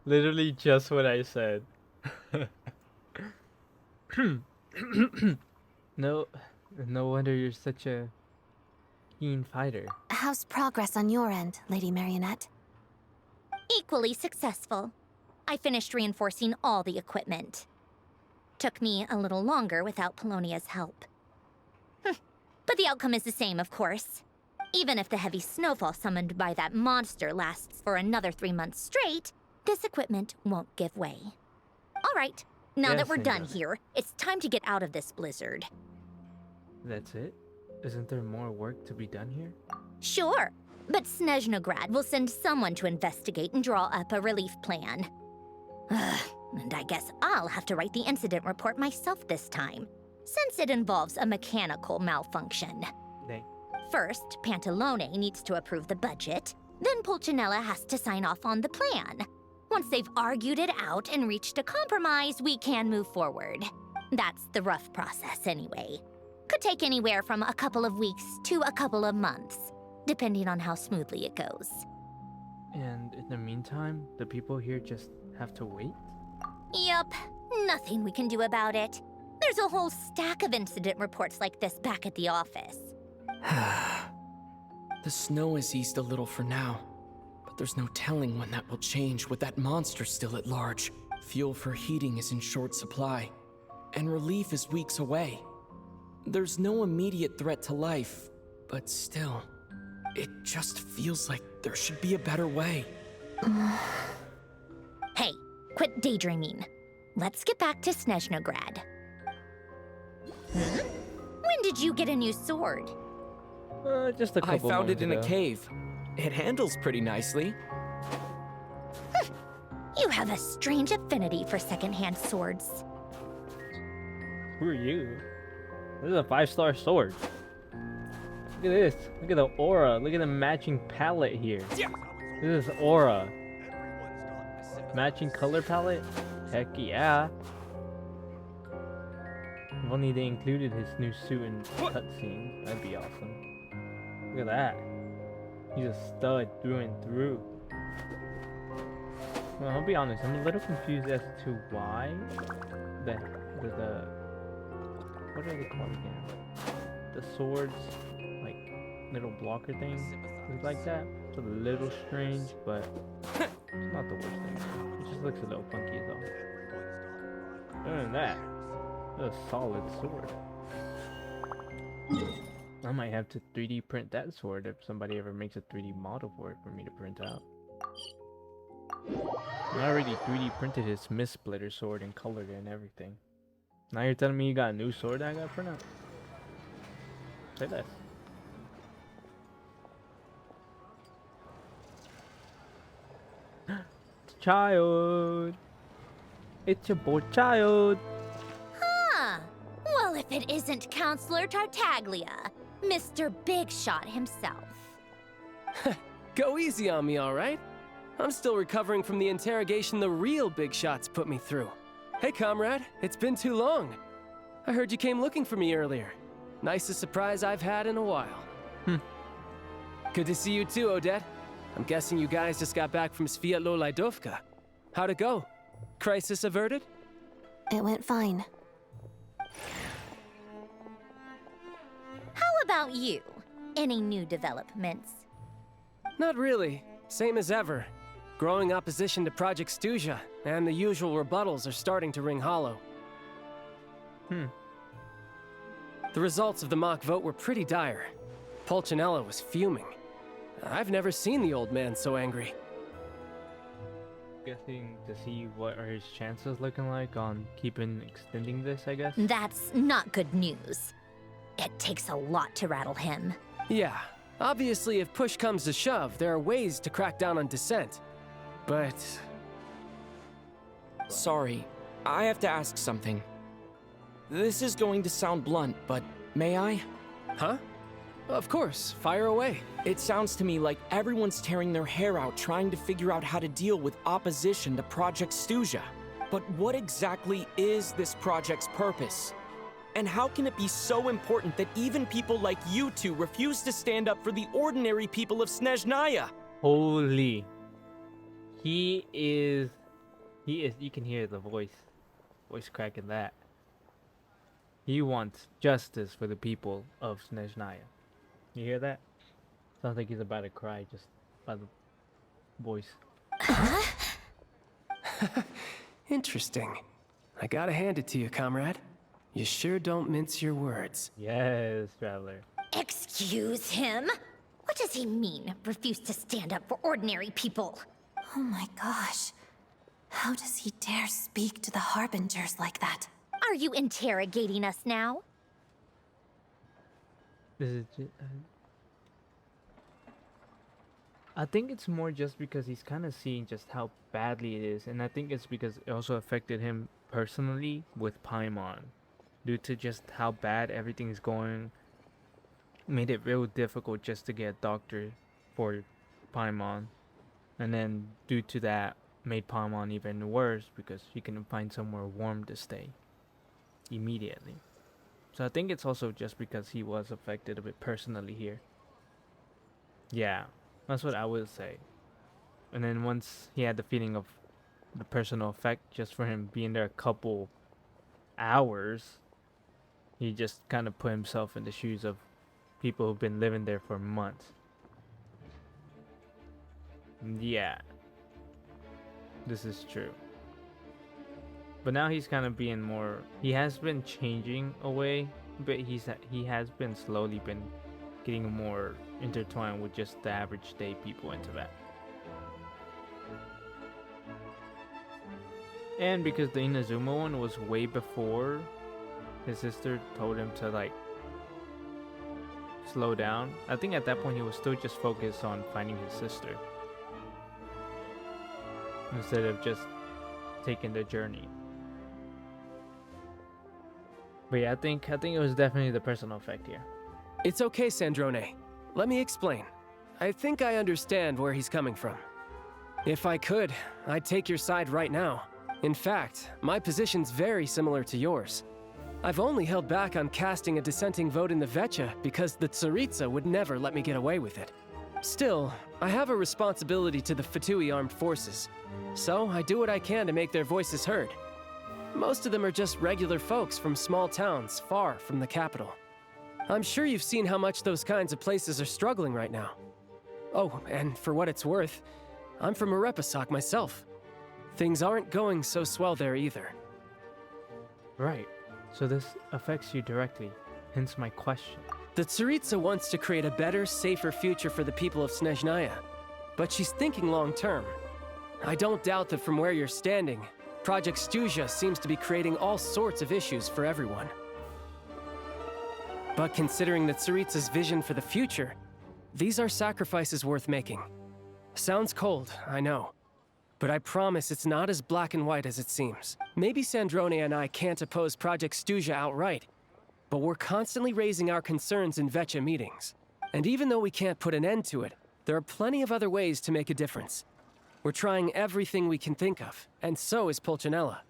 Literally just what I said. No wonder you're such a keen fighter. How's progress on your end, Lady Marionette? Equally successful. I finished reinforcing all the equipment. Took me a little longer without Polonia's help. But the outcome is the same, of course. Even if the heavy snowfall summoned by that monster lasts for another 3 months straight, this equipment won't give way. All right, now that we're done here, it's time to get out of this blizzard. That's it? Isn't there more work to be done here? Sure, but Snezhnograd will send someone to investigate and draw up a relief plan. And I guess I'll have to write the incident report myself this time, since it involves a mechanical malfunction. Dang. First, Pantalone needs to approve the budget, then Pulcinella has to sign off on the plan. Once they've argued it out and reached a compromise, we can move forward. That's the rough process anyway. Could take anywhere from a couple of weeks to a couple of months, depending on how smoothly it goes. And in the meantime, the people here just have to wait? Yup, nothing we can do about it. There's a whole stack of incident reports like this back at the office. The snow has eased a little for now, but there's no telling when that will change with that monster still at large. Fuel for heating is in short supply, and relief is weeks away. There's no immediate threat to life, but still, it just feels like there should be a better way. Hey, quit daydreaming. Let's get back to Snezhnograd. When did you get a new sword? Just a couple I found it in months a ago. cave. It handles pretty nicely. You have a strange affinity for secondhand swords. Who are you? This is a 5-star sword. Look at this. Look at the aura. Look at the matching palette here. This is aura. Matching color palette? Heck yeah. If only they included his new suit and cutscenes. That'd be awesome. Look at that. He's a stud through and through. Well, I'll be honest. I'm a little confused as to why the what are they called again? The swords, like little blocker things, look like that. It's a little strange, but it's not the worst thing. It just looks a little funky as all. Other than that, it's a solid sword. I might have to 3D print that sword if somebody ever makes a 3D model for it for me to print out. I already 3D printed his Mist Splitter sword and colored it and everything. Now you're telling me you got a new sword that I gotta print out? Say less. Child! It's your boy Child! Huh. Well, if it isn't Counselor Tartaglia, Mr. Big Shot himself. Go easy on me, all right? I'm still recovering from the interrogation the real Big Shots put me through. Hey, comrade, it's been too long. I heard you came looking for me earlier. Nicest surprise I've had in a while. Good to see you too, Odette. I'm guessing you guys just got back from Sviatlo Laidovka. How'd it go? Crisis averted? It went fine. How about you? Any new developments? Not really. Same as ever. Growing opposition to Project Stuja, and the usual rebuttals are starting to ring hollow. The results of the mock vote were pretty dire. Pulcinella was fuming. I've never seen the old man so angry. Guessing to see what are his chances looking like on extending this, I guess? That's not good news. It takes a lot to rattle him. Yeah, obviously if push comes to shove, there are ways to crack down on dissent. But... Sorry, I have to ask something. This is going to sound blunt, but may I? Huh? Of course, fire away. It sounds to me like everyone's tearing their hair out trying to figure out how to deal with opposition to Project Stuja. But what exactly is this project's purpose? And how can it be so important that even people like you two refuse to stand up for the ordinary people of Snezhnaya? Holy. He is, you can hear the voice crack in that. He wants justice for the people of Snezhnaya. You hear that? Sounds like he's about to cry just by the voice. Interesting. I gotta hand it to you, comrade. You sure don't mince your words. Yes, Traveler. Excuse him? What does he mean, refuse to stand up for ordinary people? Oh my gosh. How does he dare speak to the Harbingers like that? Are you interrogating us now? This is I think it's more just because he's kind of seeing just how badly it is, and I think it's because it also affected him personally with Paimon, due to just how bad everything is going. Made it real difficult just to get a doctor for Paimon, and then due to that, made Paimon even worse because he couldn't find somewhere warm to stay immediately. So I think it's also just because he was affected a bit personally here. Yeah, that's what I would say. And then once he had the feeling of the personal effect just for him being there a couple hours, he just kind of put himself in the shoes of people who've been living there for months. Yeah, this is true. But now he's kind of being more, he has been changing away, but he has been slowly been getting more intertwined with just the average day people into that. And because the Inazuma one was way before his sister told him to like slow down, I think at that point he was still just focused on finding his sister instead of just taking the journey. But yeah, I think it was definitely the personal effect here. It's okay, Sandrone. Let me explain. I think I understand where he's coming from. If I could, I'd take your side right now. In fact, my position's very similar to yours. I've only held back on casting a dissenting vote in the Vecha because the Tsaritsa would never let me get away with it. Still, I have a responsibility to the Fatui armed forces, so I do what I can to make their voices heard. Most of them are just regular folks from small towns far from the capital. I'm sure you've seen how much those kinds of places are struggling right now. Oh, and for what it's worth, I'm from Arepasak myself. Things aren't going so swell there either. Right. So this affects you directly, hence my question. The Tsaritsa wants to create a better, safer future for the people of Snezhnaya, but she's thinking long-term. I don't doubt that from where you're standing, Project Stuzha seems to be creating all sorts of issues for everyone. But considering the Tsaritsa's vision for the future, these are sacrifices worth making. Sounds cold, I know. But I promise it's not as black and white as it seems. Maybe Sandrone and I can't oppose Project Stuzha outright, but we're constantly raising our concerns in Vetcha meetings. And even though we can't put an end to it, there are plenty of other ways to make a difference. We're trying everything we can think of, and so is Pulcinella.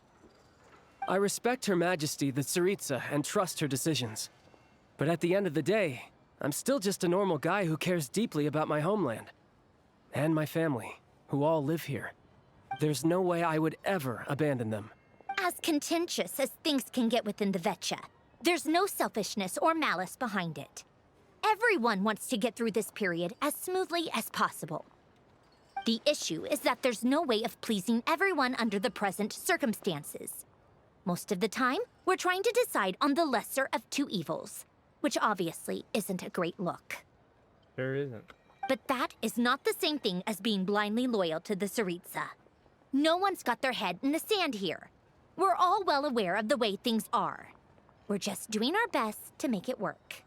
I respect Her Majesty, the Tsaritsa, and trust her decisions. But at the end of the day, I'm still just a normal guy who cares deeply about my homeland. And my family, who all live here. There's no way I would ever abandon them. As contentious as things can get within the Vetcha, there's no selfishness or malice behind it. Everyone wants to get through this period as smoothly as possible. The issue is that there's no way of pleasing everyone under the present circumstances. Most of the time, we're trying to decide on the lesser of two evils, which obviously isn't a great look. Sure isn't. But that is not the same thing as being blindly loyal to the Tsaritsa. No one's got their head in the sand here. We're all well aware of the way things are. We're just doing our best to make it work.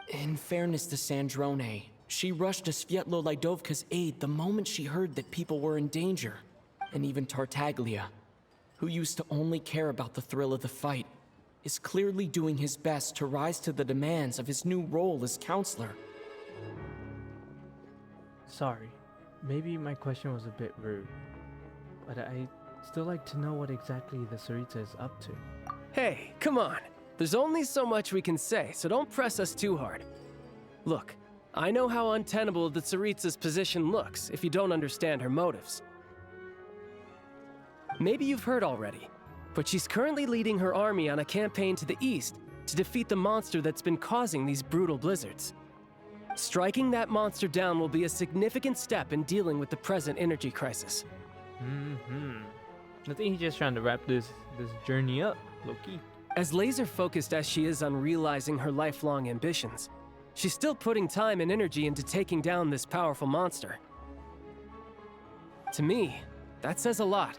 In fairness to Sandrone, she rushed to Svietlo Lidovka's aid the moment she heard that people were in danger. And even Tartaglia, who used to only care about the thrill of the fight, is clearly doing his best to rise to the demands of his new role as counselor. Sorry, maybe my question was a bit rude, but I'd still like to know what exactly the Tsaritsa is up to. Hey, come on. There's only so much we can say, so don't press us too hard. Look, I know how untenable the Tsaritsa's position looks if you don't understand her motives. Maybe you've heard already, but she's currently leading her army on a campaign to the east to defeat the monster that's been causing these brutal blizzards. Striking that monster down will be a significant step in dealing with the present energy crisis. I think he's just trying to wrap this journey up, low-key. As laser-focused as she is on realizing her lifelong ambitions, she's still putting time and energy into taking down this powerful monster. To me, that says a lot.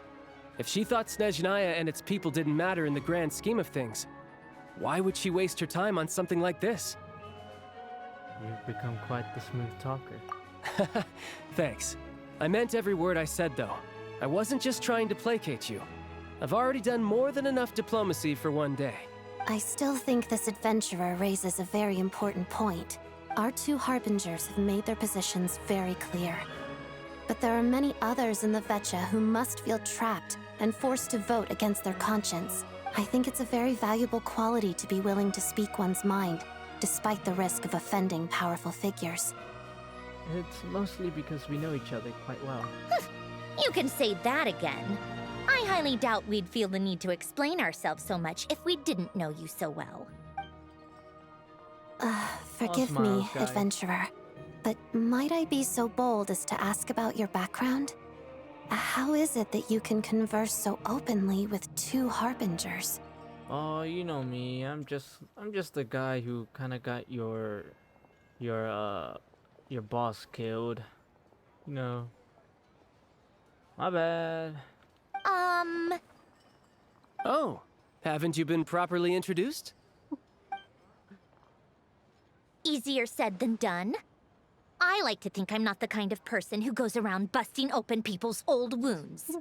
If she thought Snezhnaya and its people didn't matter in the grand scheme of things, why would she waste her time on something like this? You've become quite the smooth talker. Thanks. I meant every word I said, though. I wasn't just trying to placate you. I've already done more than enough diplomacy for one day. I still think this adventurer raises a very important point. Our two harbingers have made their positions very clear. But there are many others in the Vetcha who must feel trapped and forced to vote against their conscience. I think it's a very valuable quality to be willing to speak one's mind, despite the risk of offending powerful figures. It's mostly because we know each other quite well. You can say that again. I highly doubt we'd feel the need to explain ourselves so much if we didn't know you so well. Forgive smiles, me, guy. adventurer, but might I be so bold as to ask about your background? How is it that you can converse so openly with two harbingers? Oh, you know me. I'm just the guy who kind of got your boss killed. You know. My bad. Oh, haven't you been properly introduced? Easier said than done. I like to think I'm not the kind of person who goes around busting open people's old wounds.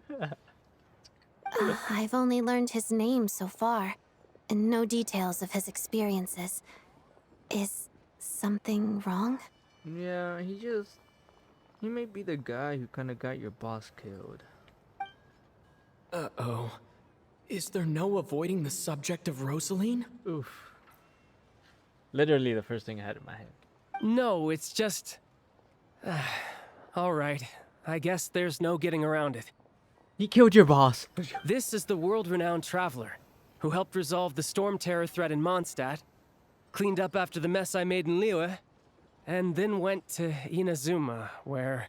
I've only learned his name so far, and no details of his experiences. Is something wrong? Yeah, he may be the guy who kind of got your boss killed. Uh-oh. Is there no avoiding the subject of Rosaline? Oof. Literally the first thing I had in my head. No, it's just... all right. I guess there's no getting around it. He killed your boss. This is the world-renowned traveler who helped resolve the storm terror threat in Mondstadt, cleaned up after the mess I made in Liyue, and then went to Inazuma, where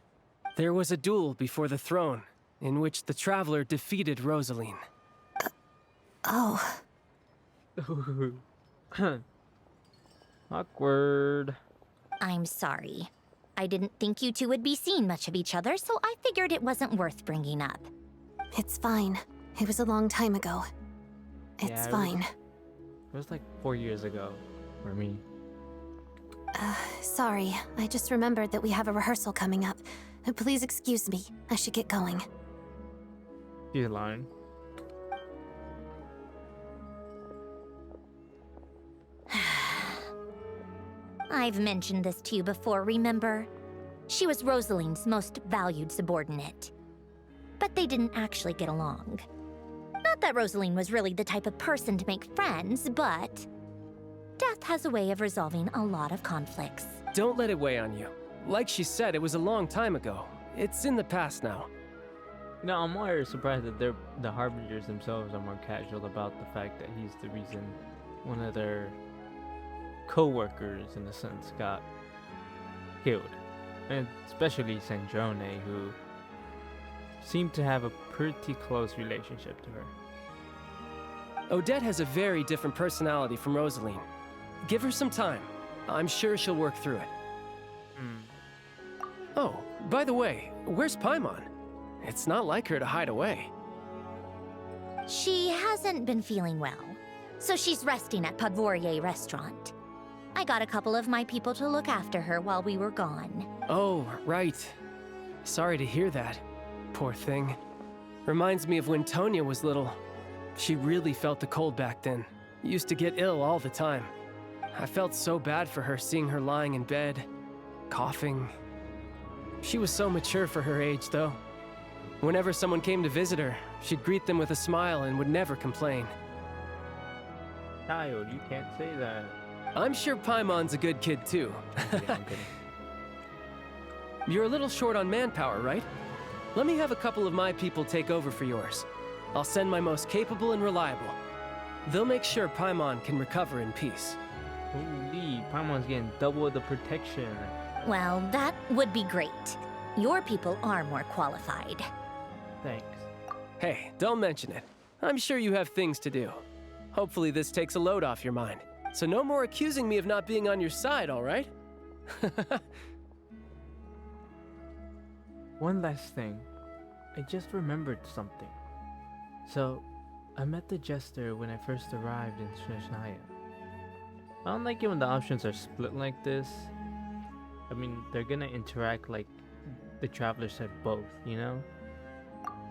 there was a duel before the throne, in which the traveler defeated Rosaline. Oh. Awkward. I'm sorry. I didn't think you two would be seeing much of each other, so I figured it wasn't worth bringing up. It's fine. It was a long time ago. It's Yeah, fine. It was like 4 years ago for me. Sorry. I just remembered that we have a rehearsal coming up. Please excuse me. I should get going. She's lying. I've mentioned this to you before, remember? She was Rosaline's most valued subordinate. But they didn't actually get along. Not that Rosaline was really the type of person to make friends, but death has a way of resolving a lot of conflicts. Don't let it weigh on you. Like she said, it was a long time ago. It's in the past now. You know, I'm more surprised that the Harbingers themselves are more casual about the fact that he's the reason one of their co-workers, in a sense, got killed. And especially Sandrone, who seemed to have a pretty close relationship to her. Odette has a very different personality from Rosaline. Give her some time. I'm sure she'll work through it. Oh, by the way, where's Paimon? It's not like her to hide away. She hasn't been feeling well, so she's resting at Podvorier restaurant. I got a couple of my people to look after her while we were gone. Oh, right. Sorry to hear that. Poor thing. Reminds me of when Tonya was little. She really felt the cold back then. Used to get ill all the time. I felt so bad for her seeing her lying in bed, coughing. She was so mature for her age, though. Whenever someone came to visit her, she'd greet them with a smile and would never complain. Child, you can't say that. I'm sure Paimon's a good kid, too. Yeah, I'm kidding. You're a little short on manpower, right? Let me have a couple of my people take over for yours. I'll send my most capable and reliable. They'll make sure Paimon can recover in peace. Holy, Paimon's getting double the protection. Well, that would be great. Your people are more qualified. Thanks. Hey, don't mention it. I'm sure you have things to do. Hopefully this takes a load off your mind. So no more accusing me of not being on your side, all right? One last thing. I just remembered something. So, I met the Jester when I first arrived in Snezhnaya. I don't like it when the options are split like this. I mean, they're gonna interact like the Traveler said both, you know?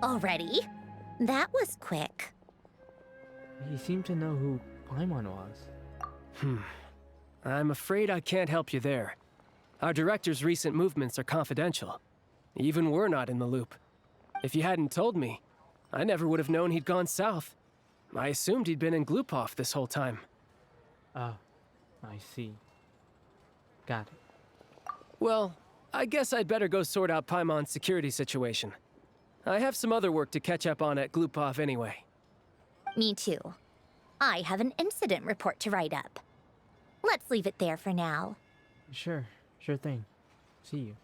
Already? That was quick. He seemed to know who Paimon was. I'm afraid I can't help you there. Our director's recent movements are confidential. Even we're not in the loop. If you hadn't told me, I never would have known he'd gone south. I assumed he'd been in Glupov this whole time. Oh, I see. Got it. Well, I guess I'd better go sort out Paimon's security situation. I have some other work to catch up on at Glupov anyway. Me too. I have an incident report to write up. Let's leave it there for now. Sure thing. See you.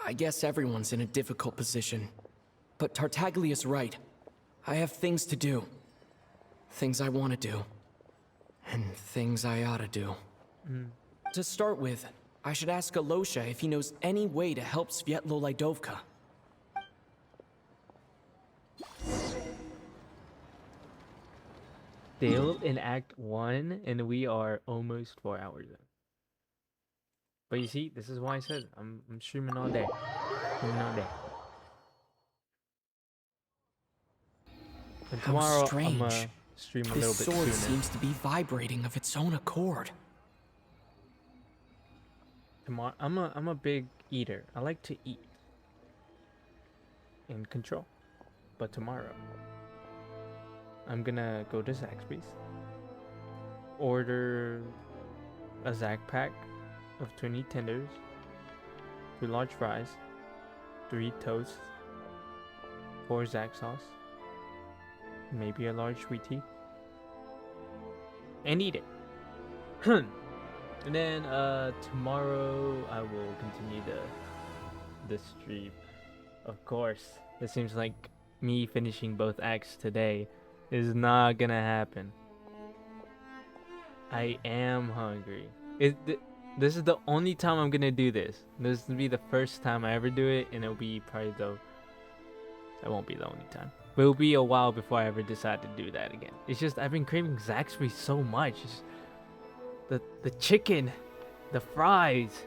I guess everyone's in a difficult position. But Tartaglia's right. I have things to do. Things I want to do. And things I ought to do. To start with, I should ask Alosha if he knows any way to help Svietlo Lydovka. Still in Act 1, and we are almost 4 hours in. But you see, this is why I said I'm streaming all day. Streaming all day. And tomorrow I'm gonna stream a little This bit sword sooner. seems to be vibrating of its own accord. Tomorrow I'm a big eater. I like to eat and control. But tomorrow I'm gonna go to Zaxby's, order a Zax pack of 20 tenders, 2 large fries, 3 toasts, 4 Zax sauce, maybe a large sweet tea, and eat it. And then tomorrow I will continue the stream. Of course, it seems like me finishing both acts today is not gonna happen. I am hungry. This is the only time I'm gonna do this. This will be the first time I ever do it, and it'll be probably that won't be the only time. But it'll be a while before I ever decide to do that again. It's just I've been craving Zaxby's so much. It's the chicken, the fries,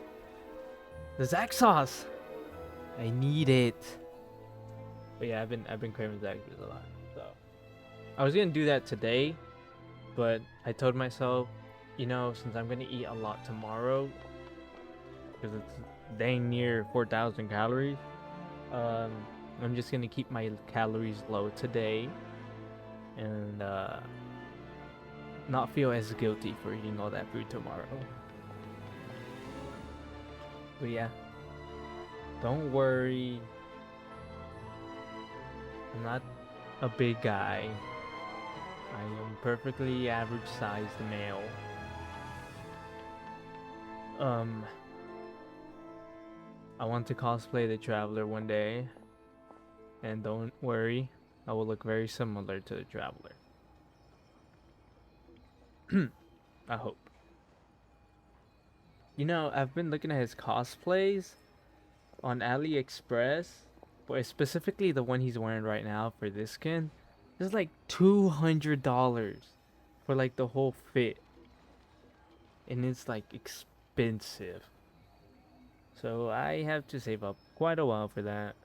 the Zax sauce. I need it. But yeah, I've been craving Zaxby's a lot. So I was gonna do that today, but I told myself, you know, since I'm gonna eat a lot tomorrow, because it's dang near 4,000 calories, I'm just gonna keep my calories low today, and not feel as guilty for eating all that food tomorrow. But yeah, don't worry. I'm not a big guy. I am perfectly average sized male. I want to cosplay the Traveler one day. And don't worry, I will look very similar to the Traveler. I hope. You know, I've been looking at his cosplays on AliExpress, but specifically the one he's wearing right now for this skin. It's like $200 for like the whole fit. And it's like expensive. So I have to save up quite a while for that.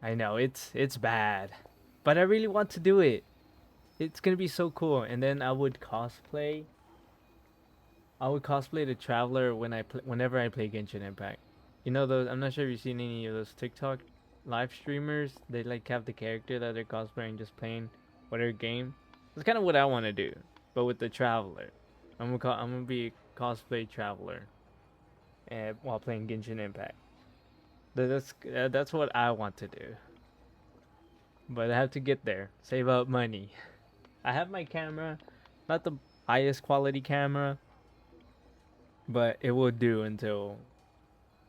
I know it's bad, but I really want to do it. It's gonna be so cool. And then I would cosplay the Traveler whenever I play Genshin Impact. You know those? I'm not sure if you've seen any of those TikTok live streamers. They like have the character that they're cosplaying, just playing whatever game. That's kind of what I want to do, but with the Traveler. I'm gonna be a cosplay Traveler, while playing Genshin Impact. That's what I want to do. But I have to get there. Save up money. I have my camera, not the highest quality camera, but it will do until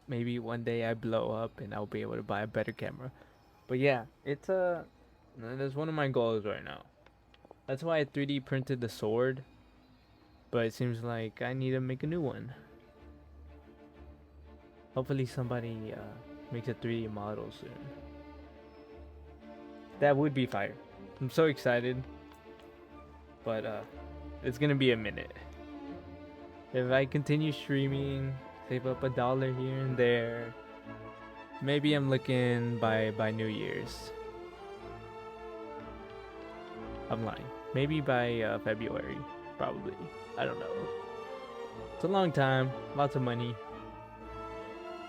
maybe one day I blow up and I'll be able to buy a better camera. But yeah, that's one of my goals right now. That's why I 3D printed the sword. But it seems like I need to make a new one. Hopefully somebody makes a 3D model soon. That would be fire. I'm so excited. But it's gonna be a minute. If I continue streaming, save up $1 here and there, maybe I'm looking by New Year's. I'm lying. Maybe by February, probably. I don't know. It's a long time, lots of money,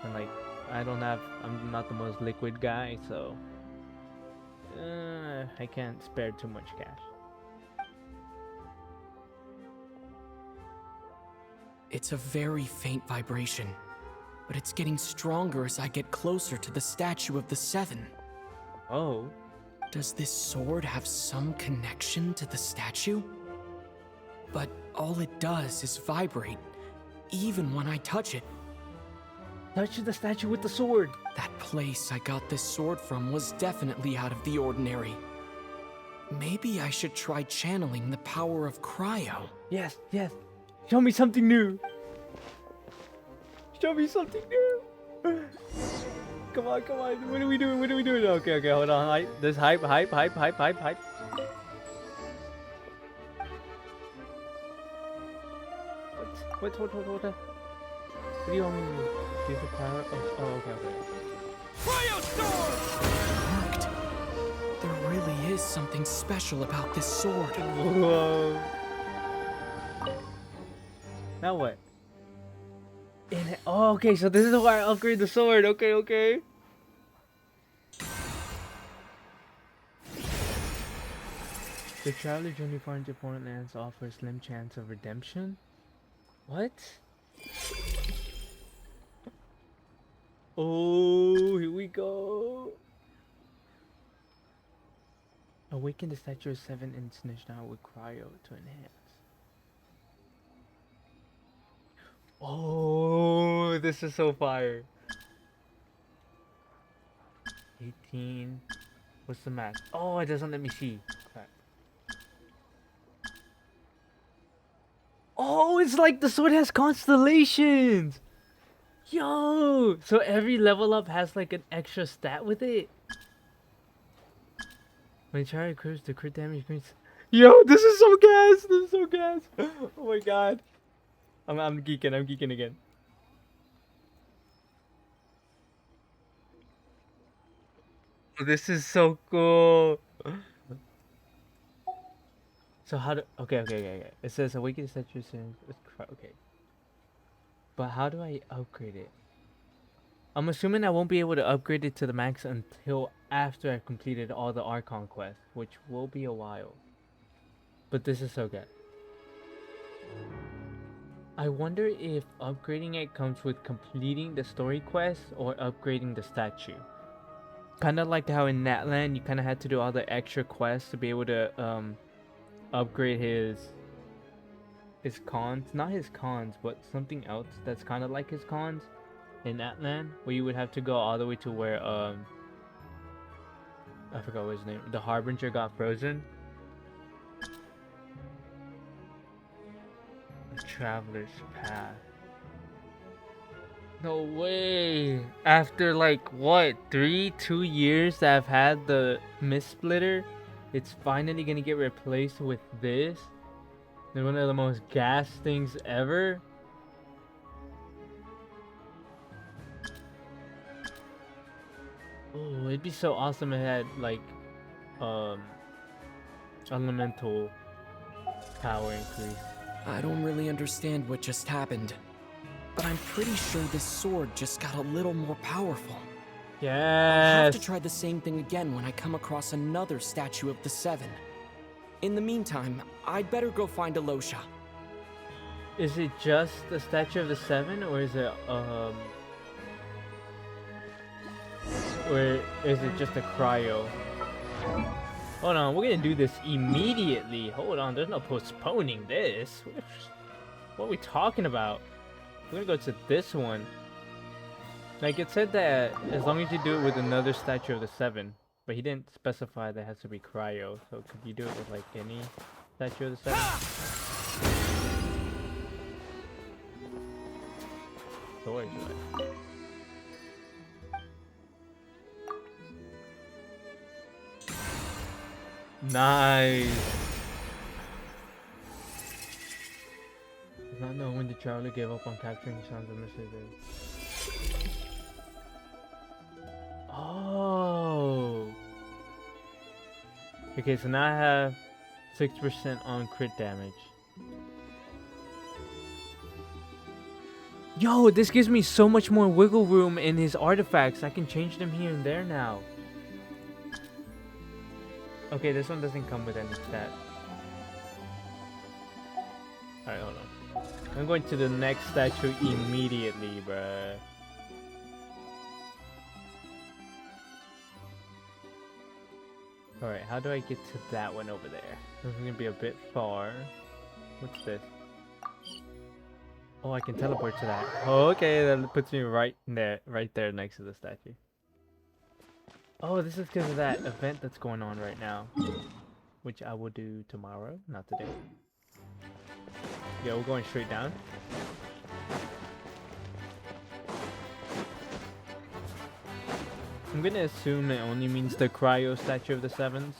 and like I'm not the most liquid guy, so I can't spare too much cash. It's a very faint vibration, but it's getting stronger as I get closer to the statue of the Seven. Oh. Does this sword have some connection to the statue? But all it does is vibrate, even when I touch it. Touch the statue with the sword. That place I got this sword from was definitely out of the ordinary. Maybe I should try channeling the power of cryo. Yes, yes. Show me something new. Show me something new. Come on, come on. What are we doing? What are we doing? Okay, hold on. This hype. What do you want me to do? Use the power? Oh, okay. Cryo sword! Worked. There really is something special about this sword. Whoa. Now what? Oh, okay, so this is why I upgrade the sword. Okay. The Traveler journey far into foreign lands offers slim chance of redemption? What? Oh, here we go. Awaken the statue of 7 in Snishna with cryo to enhance. Oh, this is so fire. 18. What's the max? Oh, it doesn't let me see. Crap. it's like the sword has constellations. Yo, so every level up has like an extra stat with it. When Chari occurs, the crit damage increases. Yo, this is so gas. This is so gas. Oh my god. I'm geeking. I'm geeking again. This is so cool. So how do... Okay. It says awaken statue soon. Okay. But how do I upgrade it? I'm assuming I won't be able to upgrade it to the max until after I've completed all the Archon quests, which will be a while. But this is so good. I wonder if upgrading it comes with completing the story quest or upgrading the statue. Kind of like how in Natland you kind of had to do all the extra quests to be able to upgrade his cons. Not his cons, but something else that's kind of like his cons in Natland, where you would have to go all the way to where I forgot what his name, the Harbinger got frozen. The Traveler's Path. No way! After like what, 2 years that I've had the Mist Splitter, it's finally gonna get replaced with this. They're one of the most gas things ever. Oh, it'd be so awesome if it had like elemental power increase. I don't really understand what just happened, but I'm pretty sure this sword just got a little more powerful. Yes. I'll have to try the same thing again when I come across another statue of the Seven. In the meantime, I'd better go find Alosha. Is it just the Statue of the Seven, or is it just a cryo? Hold on, we're gonna do this immediately. Hold on, there's no postponing this. What are we talking about? We're gonna go to this one. Like, it said that as long as you do it with another Statue of the Seven, but he didn't specify that it has to be cryo, so could you do it with like any Statue of the Seven? Swords, right? Nice. Does not know when the traveler gave up on capturing sounds of Mr. Oh. Okay, so now I have 6% on crit damage. Yo, this gives me so much more wiggle room in his artifacts. I can change them here and there now. Okay, this one doesn't come with any stat. Alright, hold on. I'm going to the next statue immediately, bruh. Alright, how do I get to that one over there? This is gonna be a bit far. What's this? Oh, I can teleport to that. Oh, okay, that puts me right there next to the statue. Oh, this is because of that event that's going on right now, which I will do tomorrow, not today. Yeah, we're going straight down. I'm gonna assume it only means the cryo statue of the Sevens.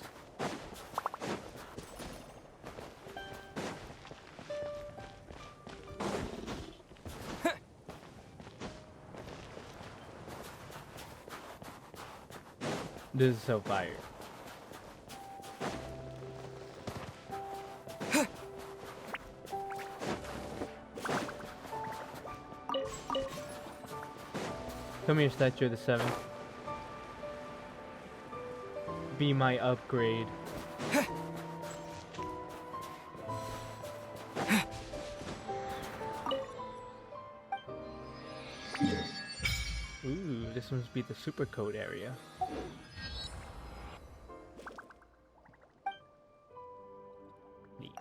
This is so fire. Come here, statue of the Seven. Be my upgrade. Ooh, this must be the super code area. Neat.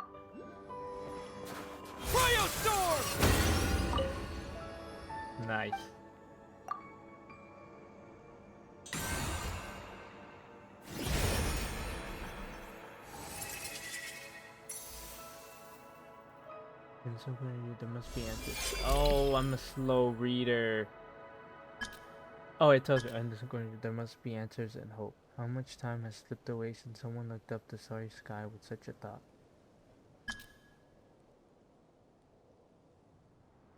Cryostorm! Nice. There must be answers. Oh, I'm a slow reader. Oh, it tells me there must be answers and hope. How much time has slipped away since someone looked up the starry sky with such a thought?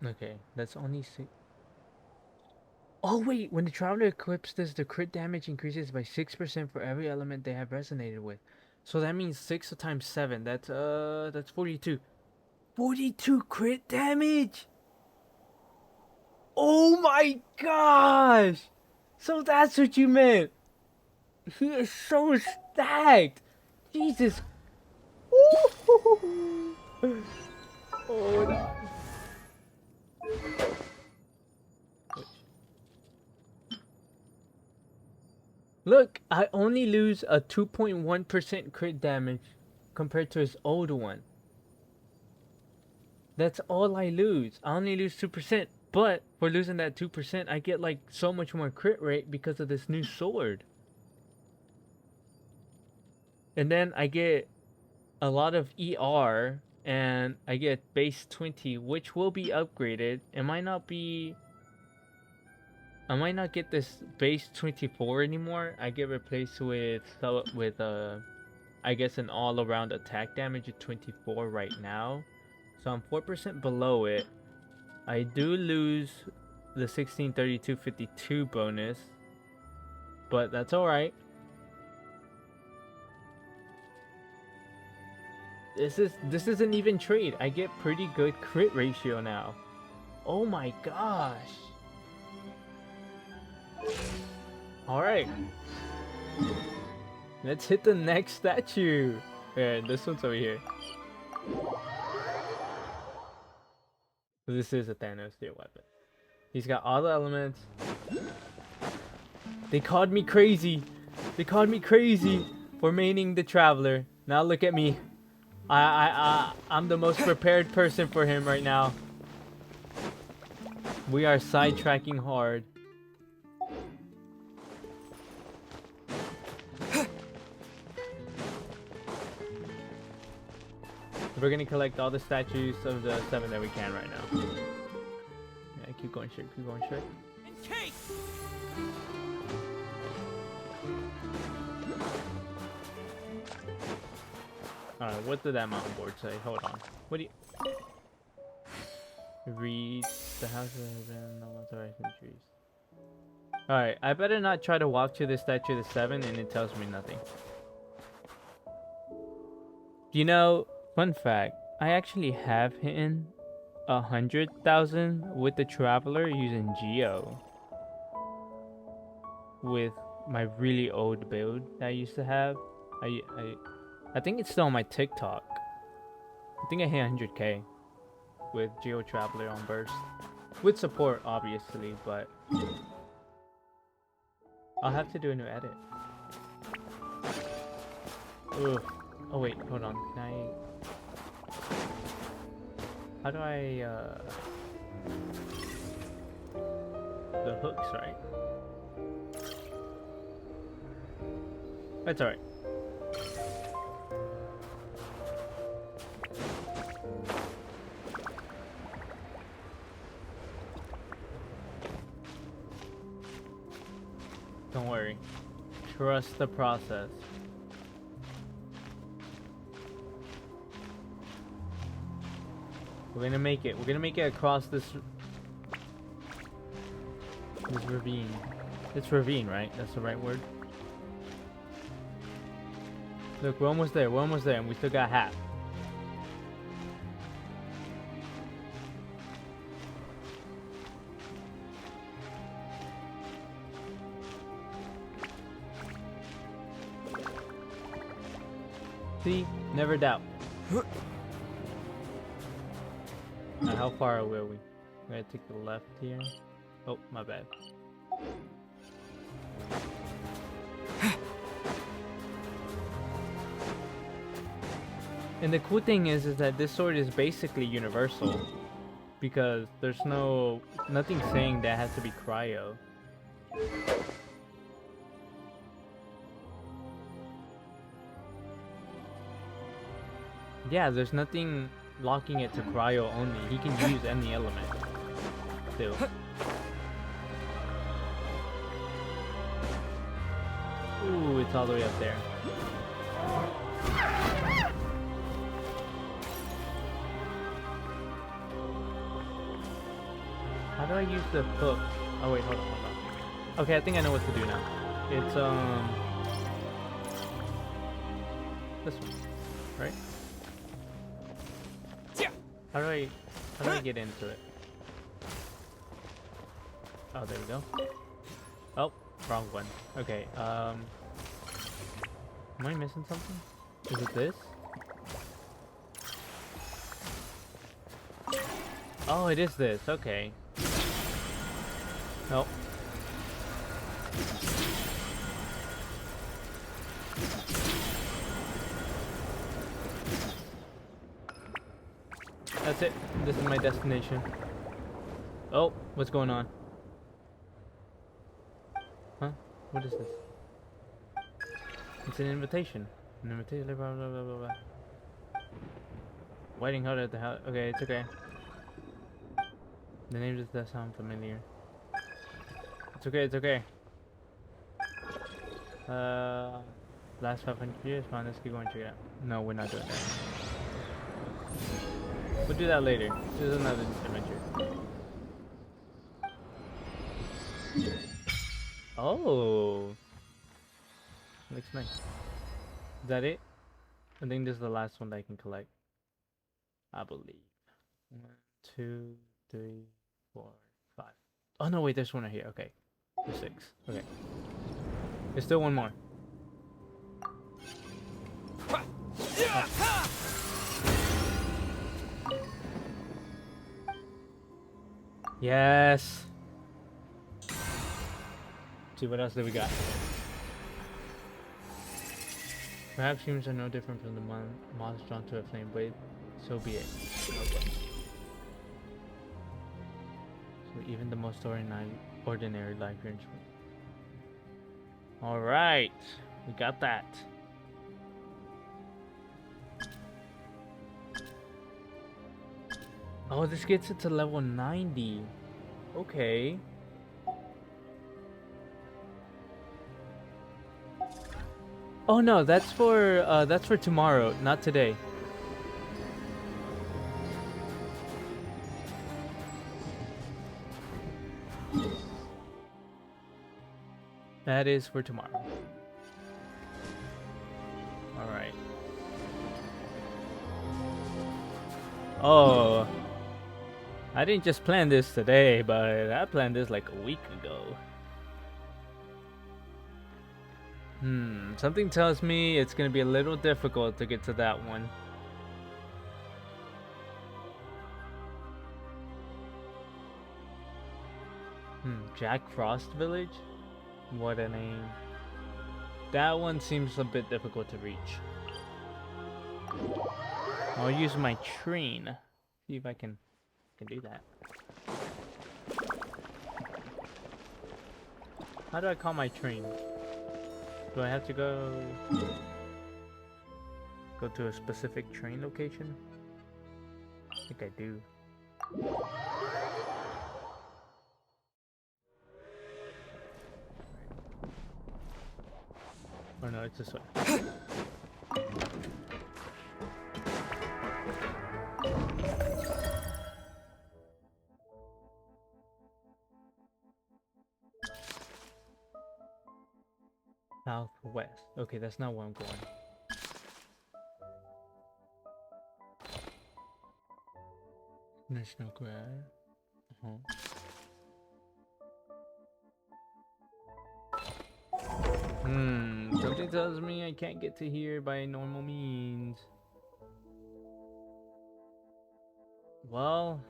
Okay, that's only 6. Oh wait, when the traveler equips this, the crit damage increases by 6% for every element they have resonated with. So that means 6 times 7. That's 42. 42 crit damage! Oh my gosh! So that's what you meant! He is so stacked! Jesus! Oh no. Look, I only lose a 2.1% crit damage compared to his old one. That's all I lose. I only lose 2%, but for losing that 2%, I get like so much more crit rate because of this new sword. And then I get a lot of ER, and I get base 20, which will be upgraded. It might not be... I might not get this base 24 anymore. I get replaced with I guess an all-around attack damage of 24 right now. So I'm 4% below it. I do lose the 1632-52 bonus, but that's alright. This is an even trade. I get pretty good crit ratio now. Oh my gosh. Alright. Let's hit the next statue. Yeah, this one's over here. This is a Thanos steel weapon. He's got all the elements. They called me crazy. They called me crazy for maining the Traveler. Now look at me. I'm the most prepared person for him right now. We are sidetracking hard. We're gonna collect all the statues of the 7 that we can right now. Yeah, keep going straight, keep going straight. Alright, what did that mountain board say? Hold on. What do you... Read the house has been authorized in trees. Alright, I better not try to walk to the statue of the 7 and it tells me nothing. You know, fun fact, I actually have hit 100,000 with the Traveler using Geo. With my really old build that I used to have. I think it's still on my TikTok. I think I hit 100k with Geo Traveler on Burst. With support, obviously, but I'll have to do a new edit. Ugh. Oh wait, hold on. Can I... How do I, The hooks, right? That's alright. Don't worry. Trust the process. We're gonna make it. We're gonna make it across this ravine. It's ravine, right? That's the right word. Look, we're almost there. We're almost there, and we still got half. See? Never doubt. Now, how far away are we? I'm gonna take the left here. Oh, my bad. And the cool thing is that this sword is basically universal, because there's nothing saying that has to be cryo. Yeah, there's nothing locking it to cryo only. He can use any element. Still. Ooh, it's all the way up there. How do I use the hook? Oh wait, hold on. Okay, I think I know what to do now. It's this one, right? How do I get into it? Oh, there we go. Oh, wrong one. Okay, am I missing something? Is it this? Oh, it is this. Okay. Nope. That's it. This is my destination. Oh, what's going on? Huh? What is this? It's an invitation. An invitation. Blah, blah, blah, blah, blah. Waiting hard at the house. Okay, it's okay. The name does sound familiar. It's okay, it's okay. Last 500 years, fine, let's keep going, check it out. No, we're not doing that. We'll do that later. This is another adventure. Oh! Looks nice. Is that it? I think this is the last one that I can collect. I believe. 1, 2, 3, 4, 5. Oh no, wait, there's one right here. Okay. There's 6. Okay. There's still one more. Oh. Yes. See what else do we got? Perhaps humans are no different from the moths drawn to a flame blade. So be it. Okay. So even the most ordinary life here. All right, we got that. Oh, this gets it to level 90. Okay. Oh no, that's for tomorrow, not today. That is for tomorrow. All right. Oh, I didn't just plan this today, but I planned this like a week ago. Something tells me it's gonna be a little difficult to get to that one. Jack Frost Village? What a name. That one seems a bit difficult to reach. I'll use my train. See if I can do that. How do I call my train? Do I have to go to a specific train location? I think I do. Oh no, it's this way. Southwest. Okay, that's not where I'm going. National Grad. Something tells me I can't get to here by normal means. Well,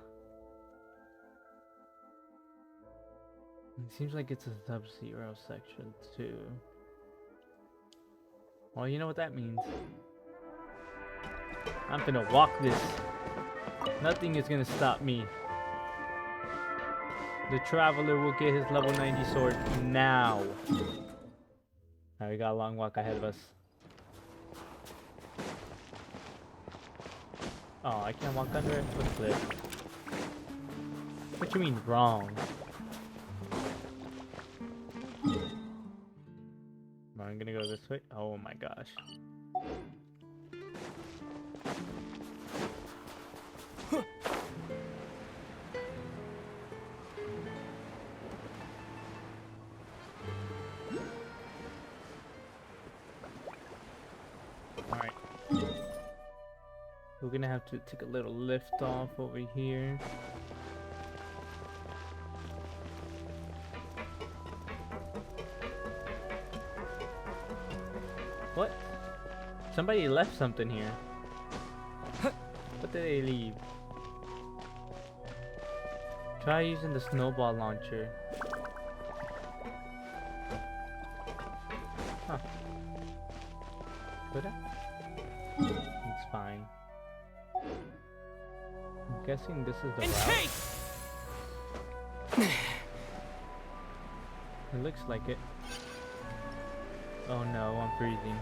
it seems like it's a Sub-Zero section too. Well, you know what that means. I'm gonna walk this. Nothing is gonna stop me. The Traveler will get his level 90 sword now. Alright, we got a long walk ahead of us. Oh, I can't walk under it? What's this? What you mean wrong? I'm gonna go this way. Oh my gosh. Alright. We're gonna have to take a little lift off over here. What? Somebody left something here. What did they leave? Try using the snowball launcher. Huh. Could I? It's fine. I'm guessing this is the route. It looks like it. Oh no, I'm freezing.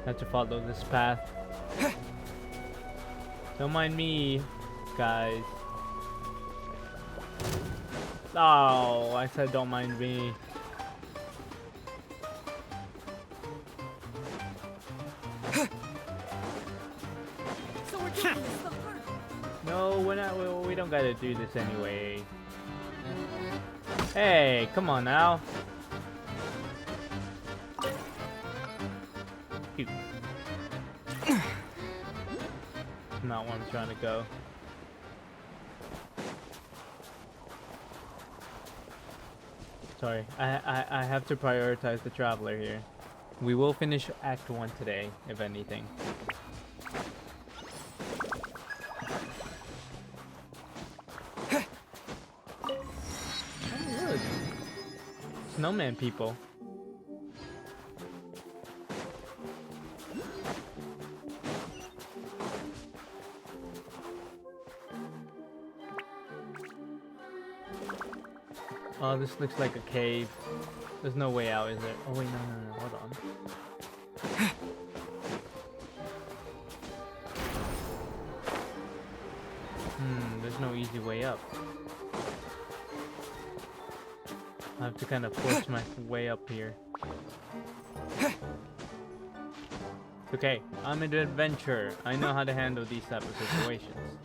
I have to follow this path. Don't mind me, guys. Oh, I said don't mind me. No, we're not. We don't gotta do this anyway. Hey, come on now. Cute. Not where I'm trying to go. Sorry, I have to prioritize the traveler here. We will finish Act 1 today, if anything. Oh, look. Snowman people. Oh, this looks like a cave. There's no way out, is there? Oh wait, no, hold on. There's no easy way up. I have to kind of force my way up here. Okay, I'm an adventurer. I know how to handle these type of situations.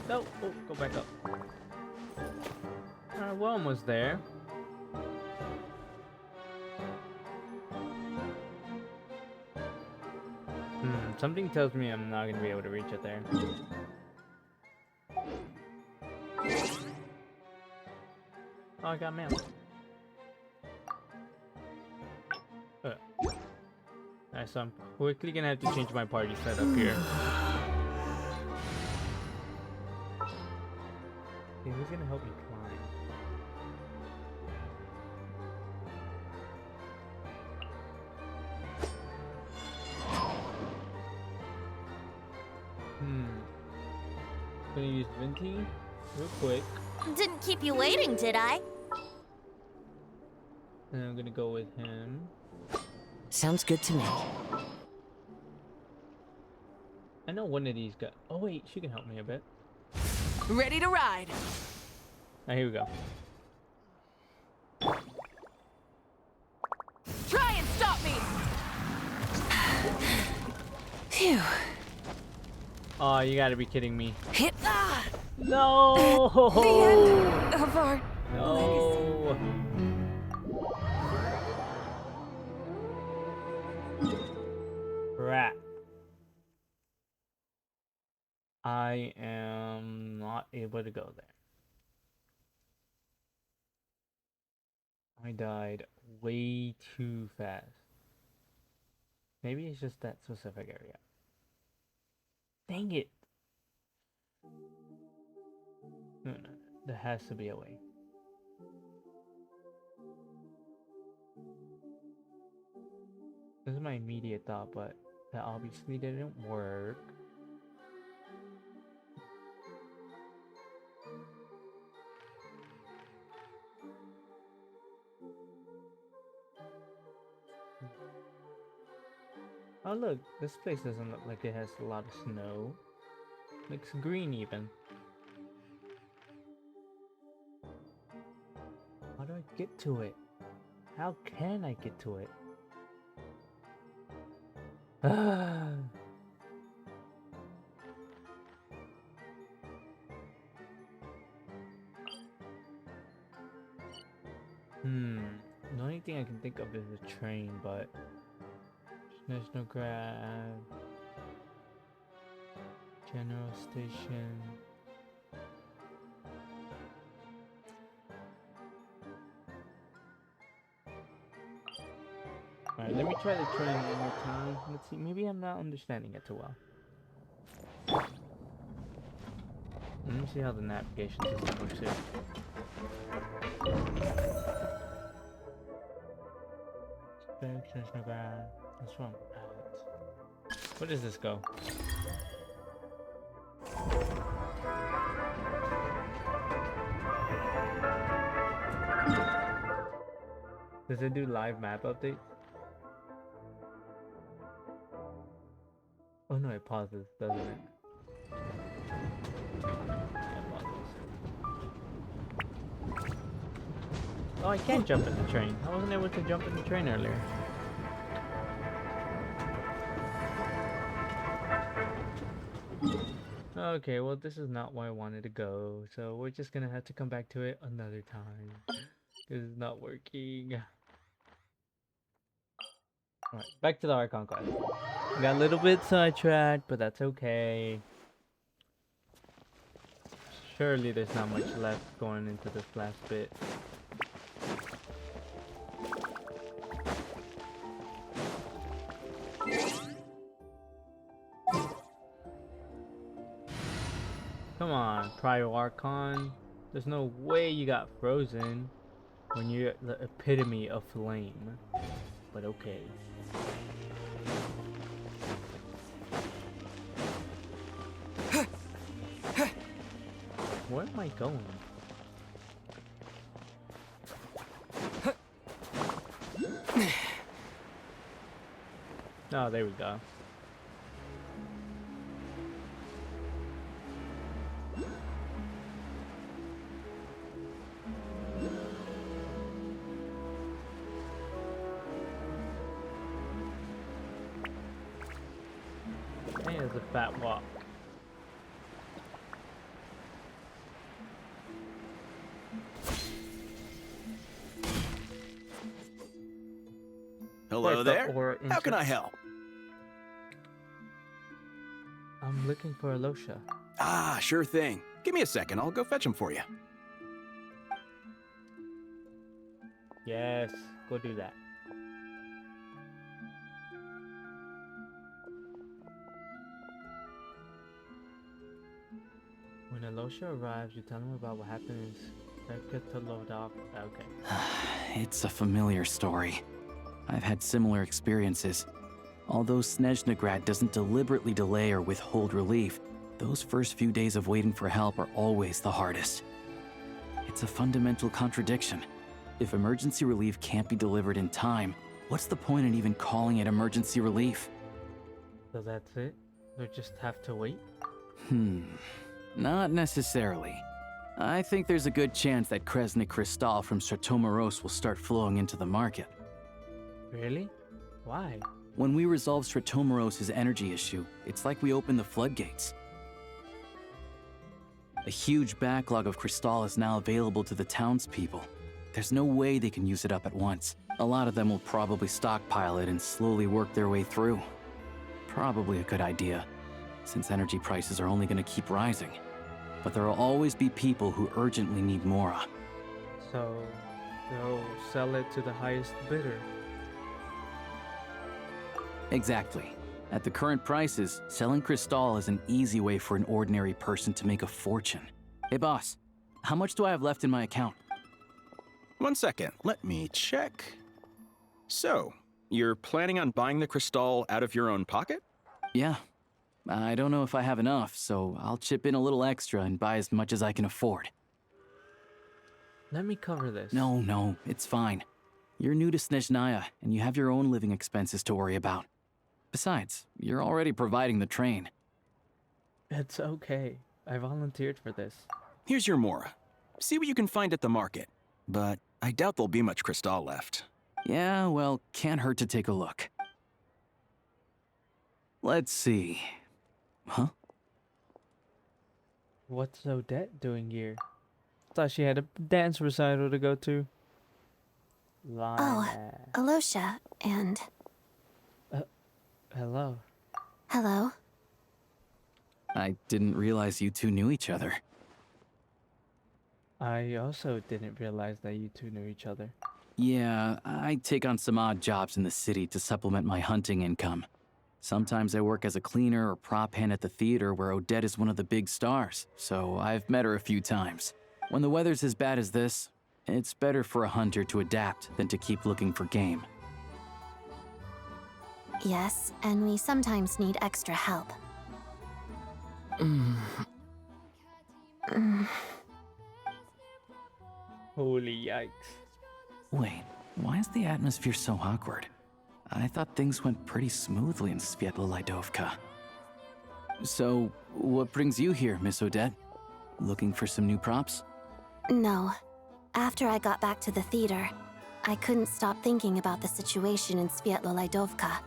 No, oh, go back up. Alright, we're almost there. Something tells me I'm not gonna be able to reach it there. Oh, I got mail. Alright, so I'm quickly gonna have to change my party setup here. Okay, who's gonna help me climb? Gonna use Venti real quick. Didn't keep you waiting, did I? And I'm gonna go with him. Sounds good to me. I know one of these guys. Oh wait, she can help me a bit. Ready to ride. Alright, here we go. Try and stop me. Phew. Oh, you gotta be kidding me. Hit. No! The end of our no! Crap. I am not able to go there. I died way too fast. Maybe it's just that specific area. Dang it! No, there has to be a way. This is my immediate thought, but that obviously didn't work. Oh look, this place doesn't look like it has a lot of snow. Looks green even. How do I get to it? How can I get to it? The only thing I can think of is a train, but National Grad, General Station. Alright, let me try the train one more time. Let's see, maybe I'm not understanding it too well. Let me see how the navigation system works here. National Grad. This one out. Where does this go? Does it do live map updates? Oh no, it pauses, doesn't it? Yeah, it pauses. Oh, I can't jump in the train. I wasn't able to jump in the train earlier. Okay, well this is not where I wanted to go, so we're just gonna have to come back to it another time. This is not working. Alright, back to the Archon quest. Got a little bit sidetracked, but that's okay. Surely there's not much left going into this last bit. Come on, Prior Archon. There's no way you got frozen when you're the epitome of flame. But okay. Where am I going? Oh, there we go. There's a fat walk. Hello there. How can I help? I'm looking for Alosha. Ah, sure thing. Give me a second. I'll go fetch him for you. Yes, go do that. When Alosha arrives, you tell him about what happens. Okay. It's a familiar story. I've had similar experiences. Although Snezhnegrad doesn't deliberately delay or withhold relief, those first few days of waiting for help are always the hardest. It's a fundamental contradiction. If emergency relief can't be delivered in time, what's the point in even calling it emergency relief? So that's it? They just have to wait? Not necessarily. I think there's a good chance that Kresnik Crystal from Stratomoros will start flowing into the market. Really? Why? When we resolve Stratomoros' energy issue, it's like we open the floodgates. A huge backlog of Crystal is now available to the townspeople. There's no way they can use it up at once. A lot of them will probably stockpile it and slowly work their way through. Probably a good idea, since energy prices are only going to keep rising. But there will always be people who urgently need Mora. So, they'll sell it to the highest bidder. Exactly. At the current prices, selling Crystal is an easy way for an ordinary person to make a fortune. Hey boss, how much do I have left in my account? 1 second, let me check. So, you're planning on buying the crystal out of your own pocket? Yeah. I don't know if I have enough, so I'll chip in a little extra and buy as much as I can afford. Let me cover this. No, it's fine. You're new to Snezhnaya, and you have your own living expenses to worry about. Besides, you're already providing the train. It's okay. I volunteered for this. Here's your Mora. See what you can find at the market. But I doubt there'll be much crystal left. Yeah, well, can't hurt to take a look. Let's see. Huh? What's Odette doing here? Thought she had a dance recital to go to. Oh, Alosha, and... Hello. Hello. I didn't realize you two knew each other. I also didn't realize that you two knew each other. Yeah, I take on some odd jobs in the city to supplement my hunting income. Sometimes I work as a cleaner or prop hand at the theater where Odette is one of the big stars, so I've met her a few times. When the weather's as bad as this, it's better for a hunter to adapt than to keep looking for game. Yes, and we sometimes need extra help. Holy yikes. Wait, why is the atmosphere so awkward? I thought things went pretty smoothly in Sviatlo-Lydovka. So, what brings you here, Miss Odette? Looking for some new props? No. After I got back to the theater, I couldn't stop thinking about the situation in Sviatlo-Lydovka.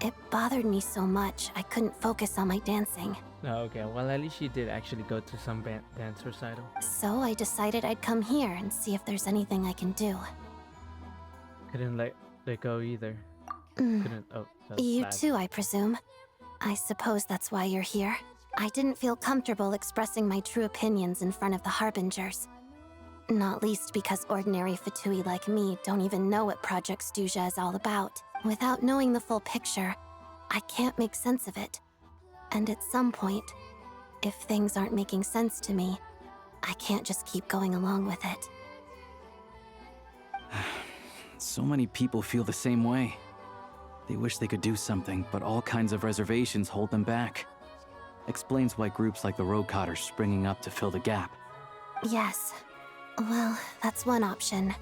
It bothered me so much, I couldn't focus on my dancing. Oh, okay, well at least you did actually go to some dance recital. So I decided I'd come here and see if there's anything I can do. Couldn't let go either. Mm. Couldn't, oh, that was You bad. too, I presume. I suppose that's why you're here. I didn't feel comfortable expressing my true opinions in front of the Harbingers. Not least because ordinary Fatui like me don't even know what Project Stuja is all about. Without knowing the full picture, I can't make sense of it. And at some point, if things aren't making sense to me, I can't just keep going along with it. So many people feel the same way. They wish they could do something, but all kinds of reservations hold them back. Explains why groups like the Rokot are springing up to fill the gap. Yes. Well, that's one option.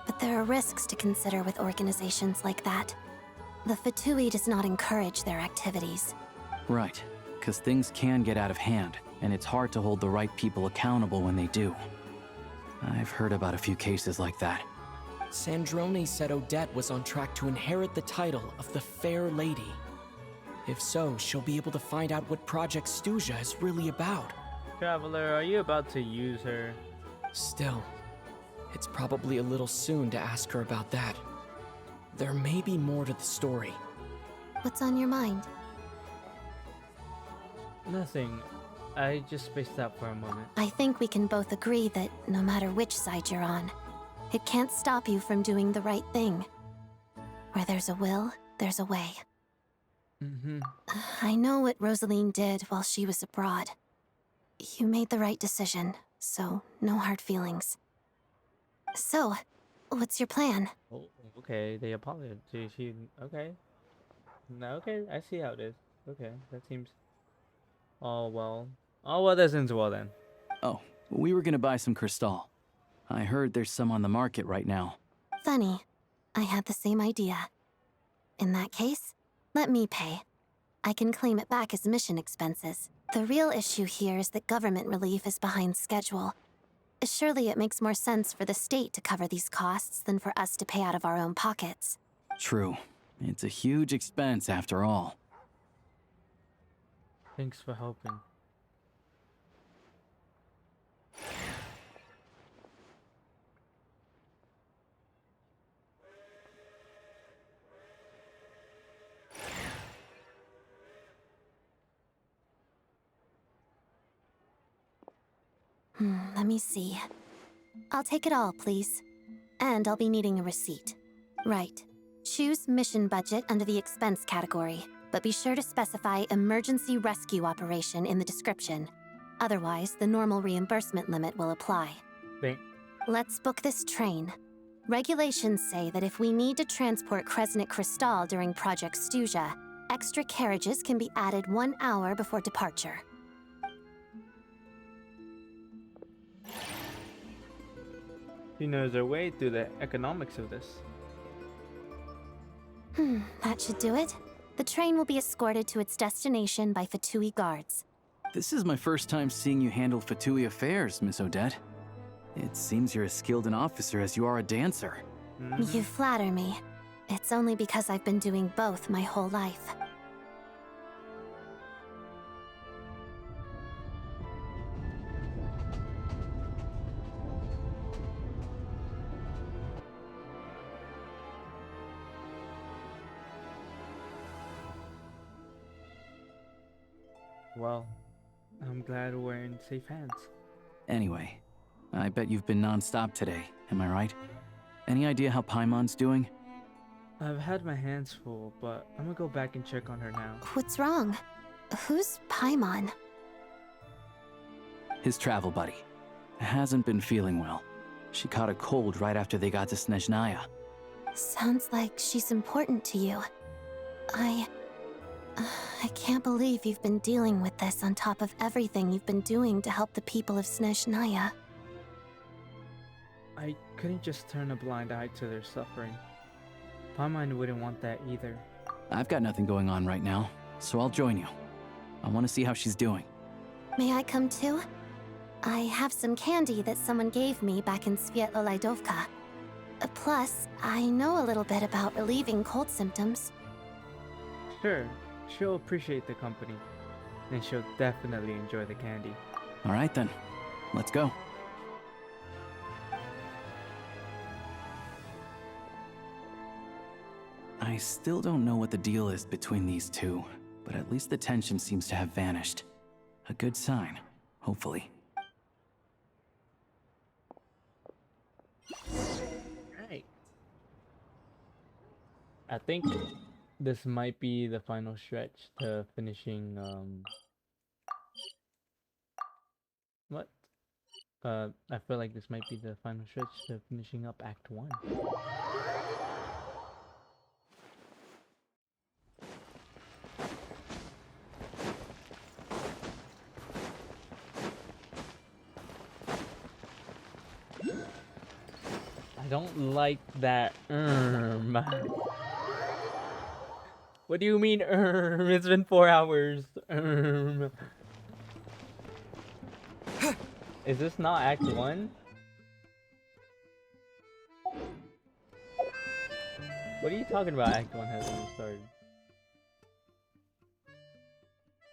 But there are risks to consider with organizations like that. The Fatui does not encourage their activities. Right, because things can get out of hand, and it's hard to hold the right people accountable when they do. I've heard about a few cases like that. Sandrone said Odette was on track to inherit the title of the Fair Lady. If so, she'll be able to find out what Project Stuja is really about. Traveler, are you about to use her? Still, it's probably a little soon to ask her about that. There may be more to the story. What's on your mind? Nothing. I just spaced out for a moment. I think we can both agree that no matter which side you're on, it can't stop you from doing the right thing. Where there's a will, there's a way. I know what Rosaline did while she was abroad. You made the right decision, so no hard feelings. So, what's your plan? Oh, okay, they apologized. She okay. No, okay, I see how it is. Okay, that seems... Oh, well. Oh, well, that ends well then. Oh, we were gonna buy some crystal. I heard there's some on the market right now. Funny. I had the same idea. In that case, let me pay. I can claim it back as mission expenses. The real issue here is that government relief is behind schedule. Surely it makes more sense for the state to cover these costs than for us to pay out of our own pockets. True. It's a huge expense after all. Thanks for helping. Let me see. I'll take it all, please. And I'll be needing a receipt. Right. Choose mission budget under the expense category, but be sure to specify emergency rescue operation in the description. Otherwise, the normal reimbursement limit will apply. Thank. Let's book this train. Regulations say that if we need to transport Kresnik Crystal during Project Stuja, extra carriages can be added 1 hour before departure. She knows her way through the economics of this. That should do it. The train will be escorted to its destination by Fatui guards. This is my first time seeing you handle Fatui affairs, Miss Odette. It seems you're as skilled an officer as you are a dancer. You flatter me. It's only because I've been doing both my whole life. Well, I'm glad we're in safe hands. Anyway, I bet you've been non-stop today, am I right? Any idea how Paimon's doing? I've had my hands full, but I'm gonna go back and check on her now. What's wrong? Who's Paimon? His travel buddy. Hasn't been feeling well. She caught a cold right after they got to Snezhnaya. Sounds like she's important to you. I can't believe you've been dealing with this on top of everything you've been doing to help the people of Snezhnaya. I couldn't just turn a blind eye to their suffering. Paimon wouldn't want that either. I've got nothing going on right now, so I'll join you. I want to see how she's doing. May I come too? I have some candy that someone gave me back in Svietlolaidovka. Plus, I know a little bit about relieving cold symptoms. Sure, she'll appreciate the company, and she'll definitely enjoy the candy. All right then, let's go. I still don't know what the deal is between these two, but at least the tension seems to have vanished. A good sign, hopefully. Right. I think this might be the final stretch to finishing, what? I feel like this might be the final stretch to finishing up Act 1. I don't like that. What do you mean, It's been 4 hours. Is this not Act 1? What are you talking about? Act 1 hasn't even started.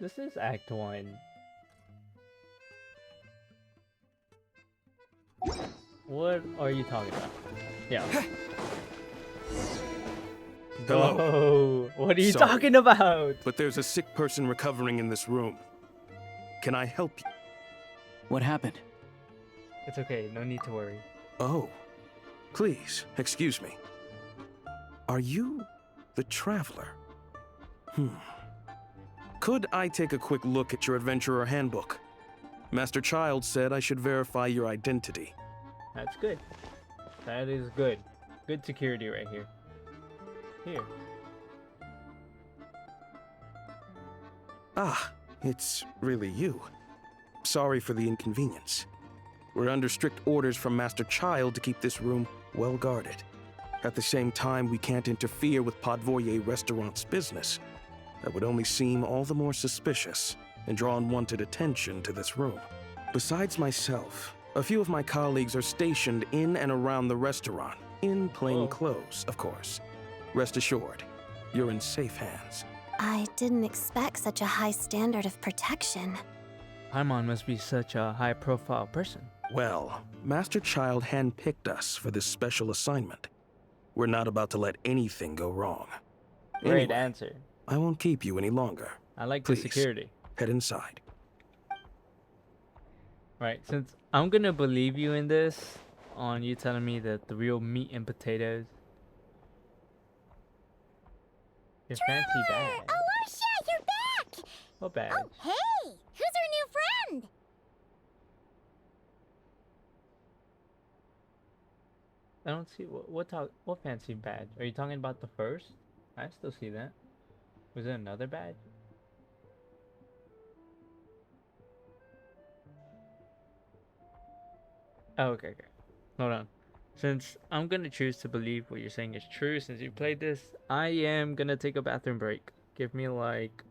This is Act 1. What are you talking about? Yeah. Hello. Oh, what are you Sorry, talking about? but there's a sick person recovering in this room. Can I help you? What happened? It's okay, no need to worry. Oh, please, excuse me. Are you the Traveler? Could I take a quick look at your Adventurer Handbook? Master Child said I should verify your identity. That's good. That is good. Good security right here. Here. Ah, it's really you. Sorry for the inconvenience. We're under strict orders from Master Child to keep this room well guarded. At the same time, we can't interfere with Podvoye Restaurant's business. That would only seem all the more suspicious and draw unwanted attention to this room. Besides myself, a few of my colleagues are stationed in and around the restaurant, in plain clothes, of course. Rest assured, you're in safe hands. I didn't expect such a high standard of protection. Paimon must be such a high-profile person. Well, Master Child handpicked us for this special assignment. We're not about to let anything go wrong. Great answer. I won't keep you any longer. I like Please, the security. head inside. Right, since I'm gonna believe you in this, on you telling me that the real meat and potatoes. Your fancy bag. Oh, Arsha, you're back! What bag? Oh, hey! Who's our new friend? I don't see what fancy badge. Are you talking about the first? I still see that. Was there another badge? Oh, okay, okay. Hold on. Since I'm gonna choose to believe what you're saying is true, since you played this, I am gonna take a bathroom break. Give me like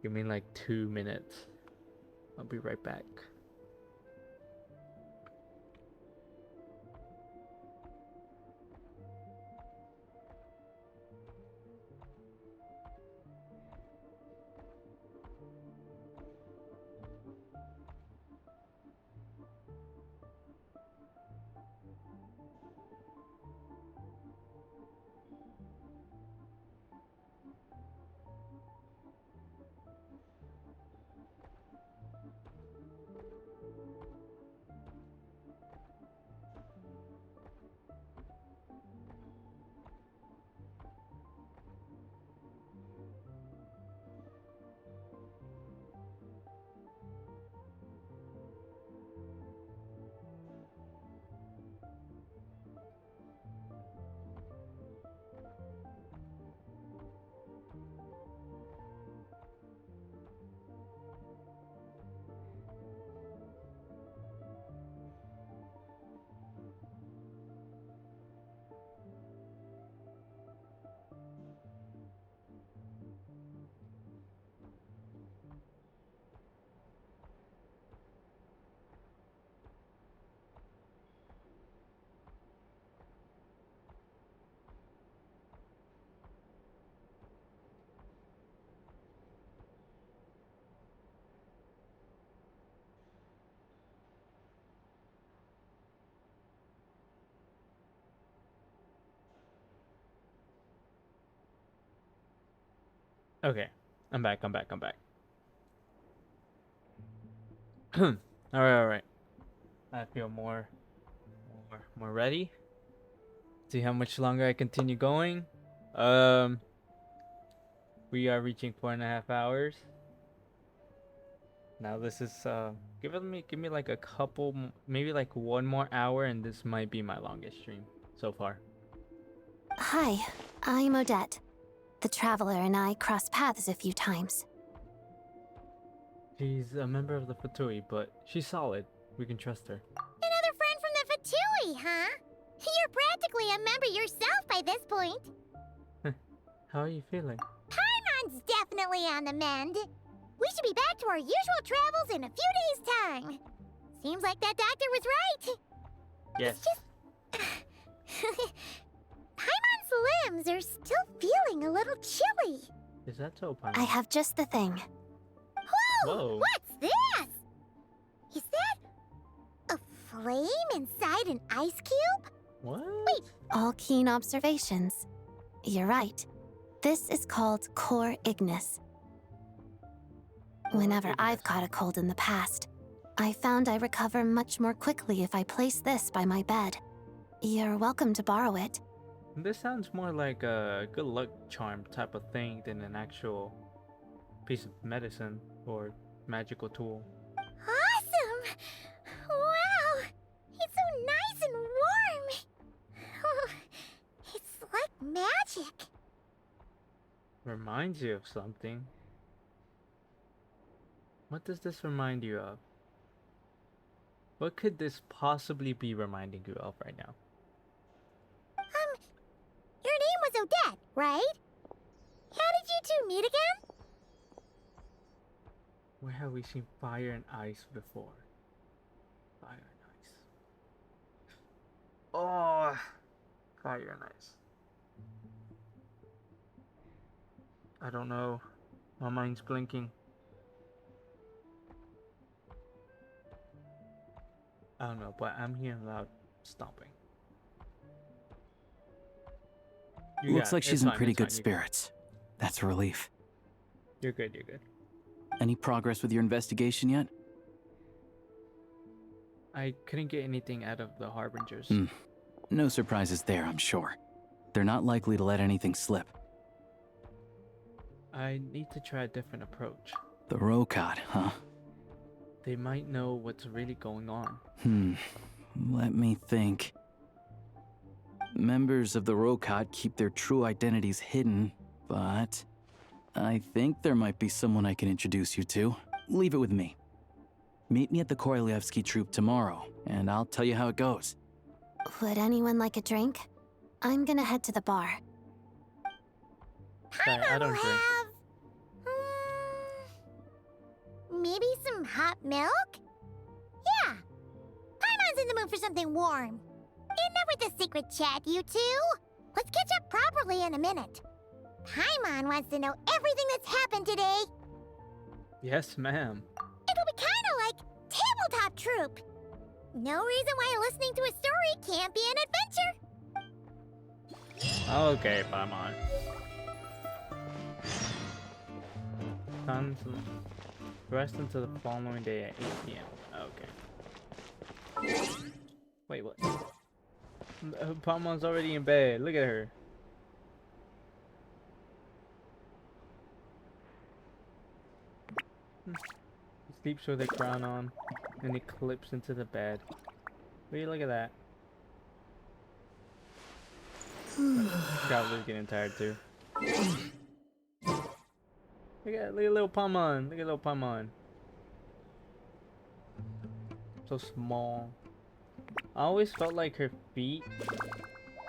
2 minutes. I'll be right back. Okay, I'm back. I'm back. I'm back. All right, all right. I feel more ready. See how much longer I continue going. We are reaching 4.5 hours. Now this is give me like a couple, maybe like 1 more hour, and this might be my longest stream so far. Hi, I'm Odette. The Traveler and I crossed paths a few times. She's a member of the Fatui, but she's solid. We can trust her. Another friend from the Fatui, huh? You're practically a member yourself by this point. How are you feeling? Paimon's definitely on the mend. We should be back to our usual travels in a few days' time. Seems like that doctor was right. Yes. It's just... Paimon's limbs are still feeling a little chilly. Is that so, Paimon? I have just the thing. Whoa! What's this? Is that a flame inside an ice cube? What? Wait. All keen observations. You're right. This is called core ignis. Whenever I've caught a cold in the past, I found I recover much more quickly if I place this by my bed. You're welcome to borrow it. This sounds more like a good luck charm type of thing than an actual piece of medicine or magical tool. Awesome! Wow! It's so nice and warm! Oh, it's like magic. Reminds you of something. What does this remind you of? What could this possibly be reminding you of right now? Your name was Odette, right? How did you two meet again? Where have we seen fire and ice before? Fire and ice. Oh, fire and ice. I don't know. My mind's blinking. I don't know, but I'm hearing loud stomping. Looks like she's in pretty good spirits. That's a relief. You're good, you're good. Any progress with your investigation yet? I couldn't get anything out of the Harbingers. No surprises there, I'm sure. They're not likely to let anything slip. I need to try a different approach. The Rokad, huh? They might know what's really going on. Let me think. Members of the Rokot keep their true identities hidden, but I think there might be someone I can introduce you to. Leave it with me. Meet me at the Korolyevsky Troop tomorrow, and I'll tell you how it goes. Would anyone like a drink? I'm gonna head to the bar. Sorry, I don't drink. Maybe some hot milk? Yeah. Paimon's in the mood for something warm. Enough with the secret chat, you two. Let's catch up properly in a minute. Paimon wants to know everything that's happened today. Yes, ma'am. It'll be kind of like Tabletop Troop. No reason why listening to a story can't be an adventure. Okay, Paimon. Time to rest until the following day at 8 p.m. Okay. Wait, what? Paimon's already in bed. Look at her. He sleeps with a crown on, and he clips into the bed. Wait, look at that. Probably getting tired too. Look at little Paimon. Look at little Paimon. So small. I always felt like her feet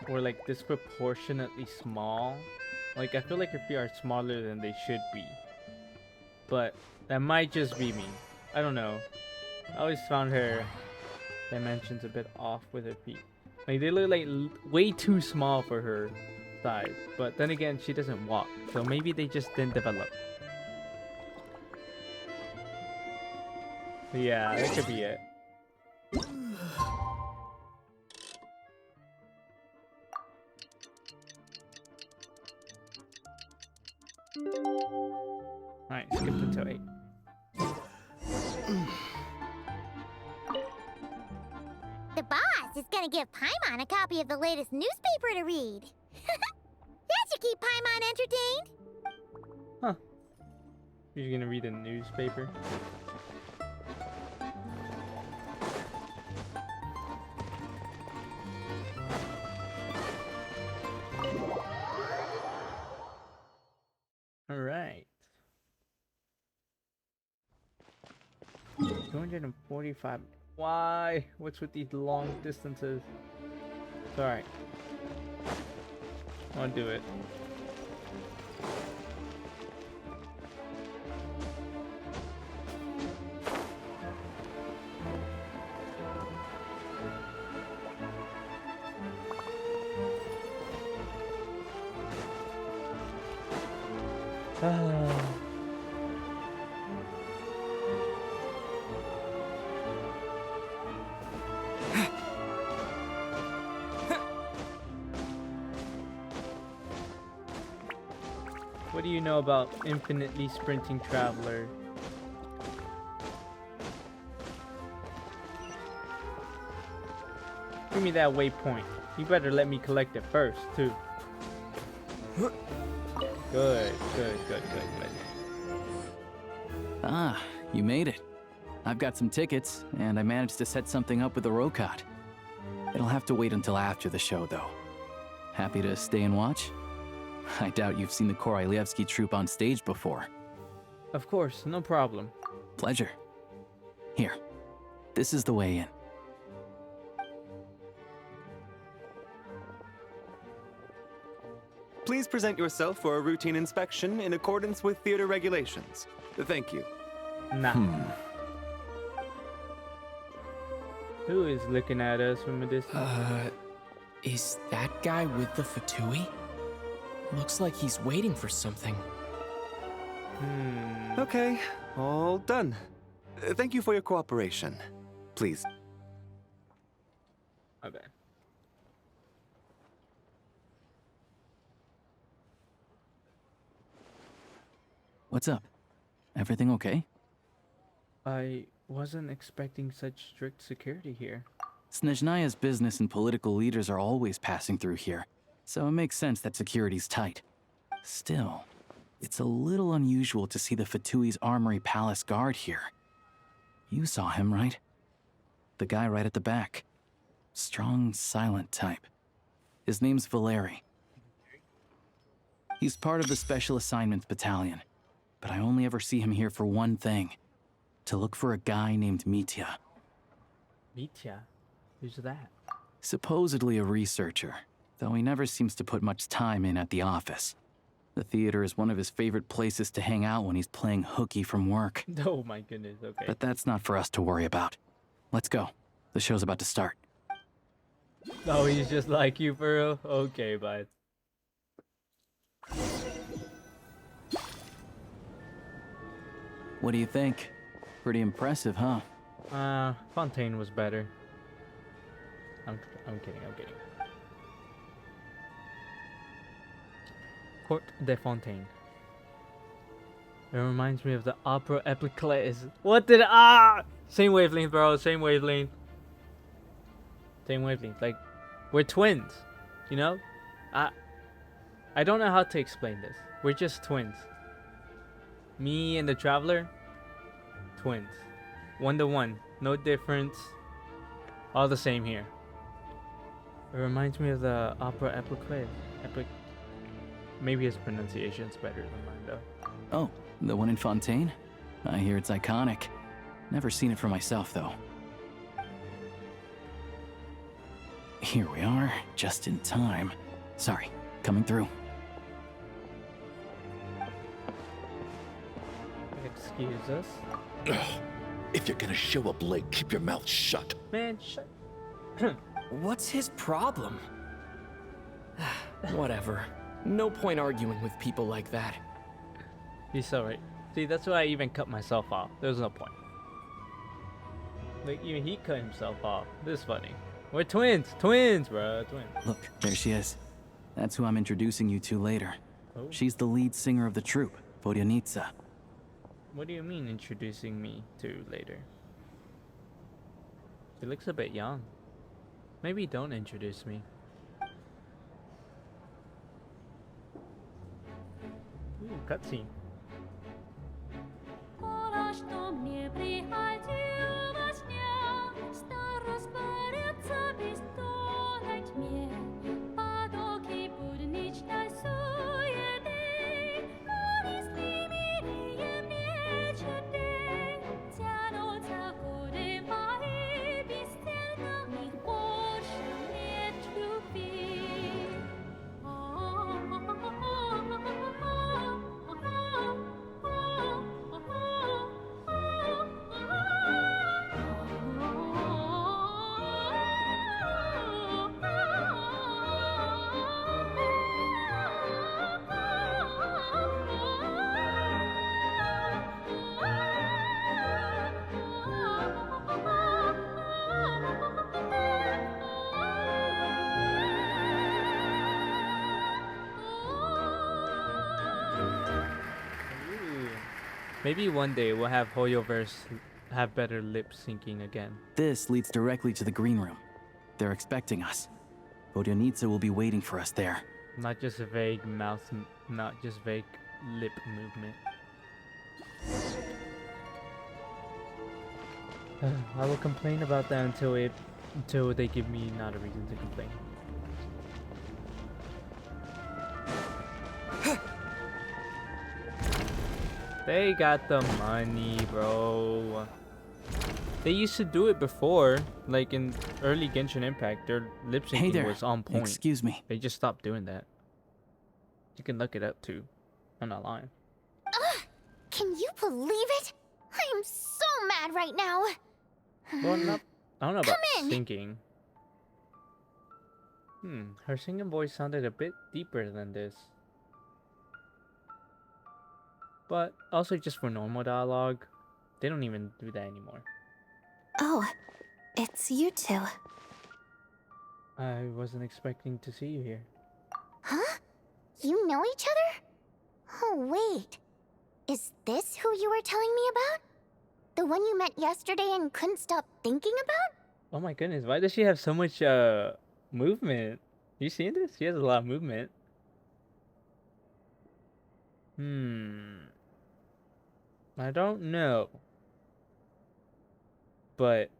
were like disproportionately small. Like I feel like her feet are smaller than they should be. But that might just be me. I don't know. I always found her dimensions a bit off with her feet. Like they look like way too small for her size. But then again, she doesn't walk. So maybe they just didn't develop. Yeah, that could be it. Alright, skip until 8. The boss is gonna give Paimon a copy of the latest newspaper to read. That should keep Paimon entertained. Huh. You're gonna read a newspaper? Alright. 245. Why? What's with these long distances? It's alright. I'll do it. What do you know about infinitely sprinting traveler? Give me that waypoint. You better let me collect it first, too. Good. Ah, you made it. I've got some tickets, and I managed to set something up with the Rokot. It'll have to wait until after the show, though. Happy to stay and watch? I doubt you've seen the Korolyevsky Troop on stage before. Of course, no problem. Pleasure. Here, this is the way in. Please present yourself for a routine inspection in accordance with theater regulations. Thank you. Nah. Who is looking at us from a distance? Is that guy with the Fatui? Looks like he's waiting for something. Okay, all done. Thank you for your cooperation. Please. Okay. What's up? Everything okay? I wasn't expecting such strict security here. Snezhnaya's business and political leaders are always passing through here, so it makes sense that security's tight. Still, it's a little unusual to see the Fatui's Armory Palace guard here. You saw him, right? The guy right at the back. Strong, silent type. His name's Valeri. He's part of the Special Assignments Battalion, but I only ever see him here for one thing. To look for a guy named Mitya. Mitya? Who's that? Supposedly a researcher, though he never seems to put much time in at the office. The theater is one of his favorite places to hang out when he's playing hooky from work. Oh my goodness, okay. But that's not for us to worry about. Let's go. The show's about to start. Oh, he's just like you, bro? Okay, bud. What do you think? Pretty impressive, huh? Fontaine was better. I'm kidding, I'm kidding. Court de Fontaine. It reminds me of the Opera Epiclese. What did Same wavelength, bro. Same wavelength. Same wavelength. Like, we're twins. You know? I don't know how to explain this. We're just twins. Me and the Traveler, twins. 1-to-1. No difference. All the same here. It reminds me of the Opera Epiclese. Maybe his pronunciation's better than mine, though. Oh, the one in Fontaine? I hear it's iconic. Never seen it for myself, though. Here we are, just in time. Sorry, coming through. Excuse us. If you're gonna show up late, keep your mouth shut. Man, shut. What's his problem? Whatever. No point arguing with people like that. He's so right. See, that's why I even cut myself off. There's no point. Like, even he cut himself off. This is funny. We're twins. Twins, bro. Twins. Look, there she is. That's who I'm introducing you to later. Oh. She's the lead singer of the troupe, Vodyanitsa. What do you mean introducing me to later? She looks a bit young. Maybe don't introduce me. Ooh, cutscene. Maybe one day we'll have Hoyoverse have better lip syncing again. This leads directly to the green room. They're expecting us. Vodyanitsa will be waiting for us there. Not just a vague mouth, not just vague lip movement. I will complain about that until they give me not a reason to complain. They got the money, bro. They used to do it before, like in early Genshin Impact. Their lip syncing was on point. Excuse me. They just stopped doing that. You can look it up too. I'm not lying. Ugh, can you believe it? I am so mad right now. Well, I don't know about Come in. singing. Her singing voice sounded a bit deeper than this. But also just for normal dialogue, they don't even do that anymore. Oh, it's you two. I wasn't expecting to see you here. Huh? You know each other? Oh, wait. Is this who you were telling me about? The one you met yesterday and couldn't stop thinking about? Oh my goodness, why does she have so much movement? You seen this? She has a lot of movement. I don't know. But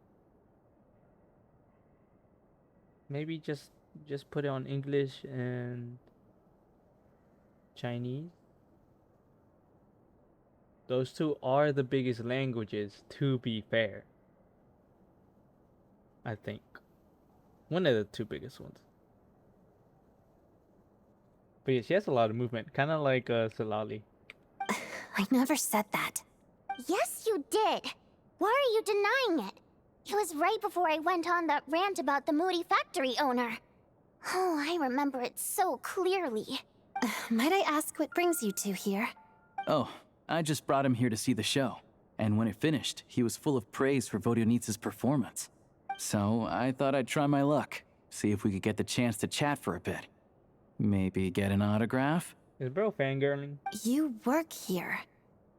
maybe just Just put it on English and Chinese. Those two are the biggest languages, to be fair. I think. One of the two biggest ones. But yeah, she has a lot of movement. Kind of like Salali. I never said that. Yes, you did. Why are you denying it? It was right before I went on that rant about the moody factory owner. Oh, I remember it so clearly. Might I ask what brings you two here? Oh, I just brought him here to see the show. And when it finished, he was full of praise for Vodionitsa's performance. So I thought I'd try my luck, see if we could get the chance to chat for a bit. Maybe get an autograph? Is bro fangirling? You work here.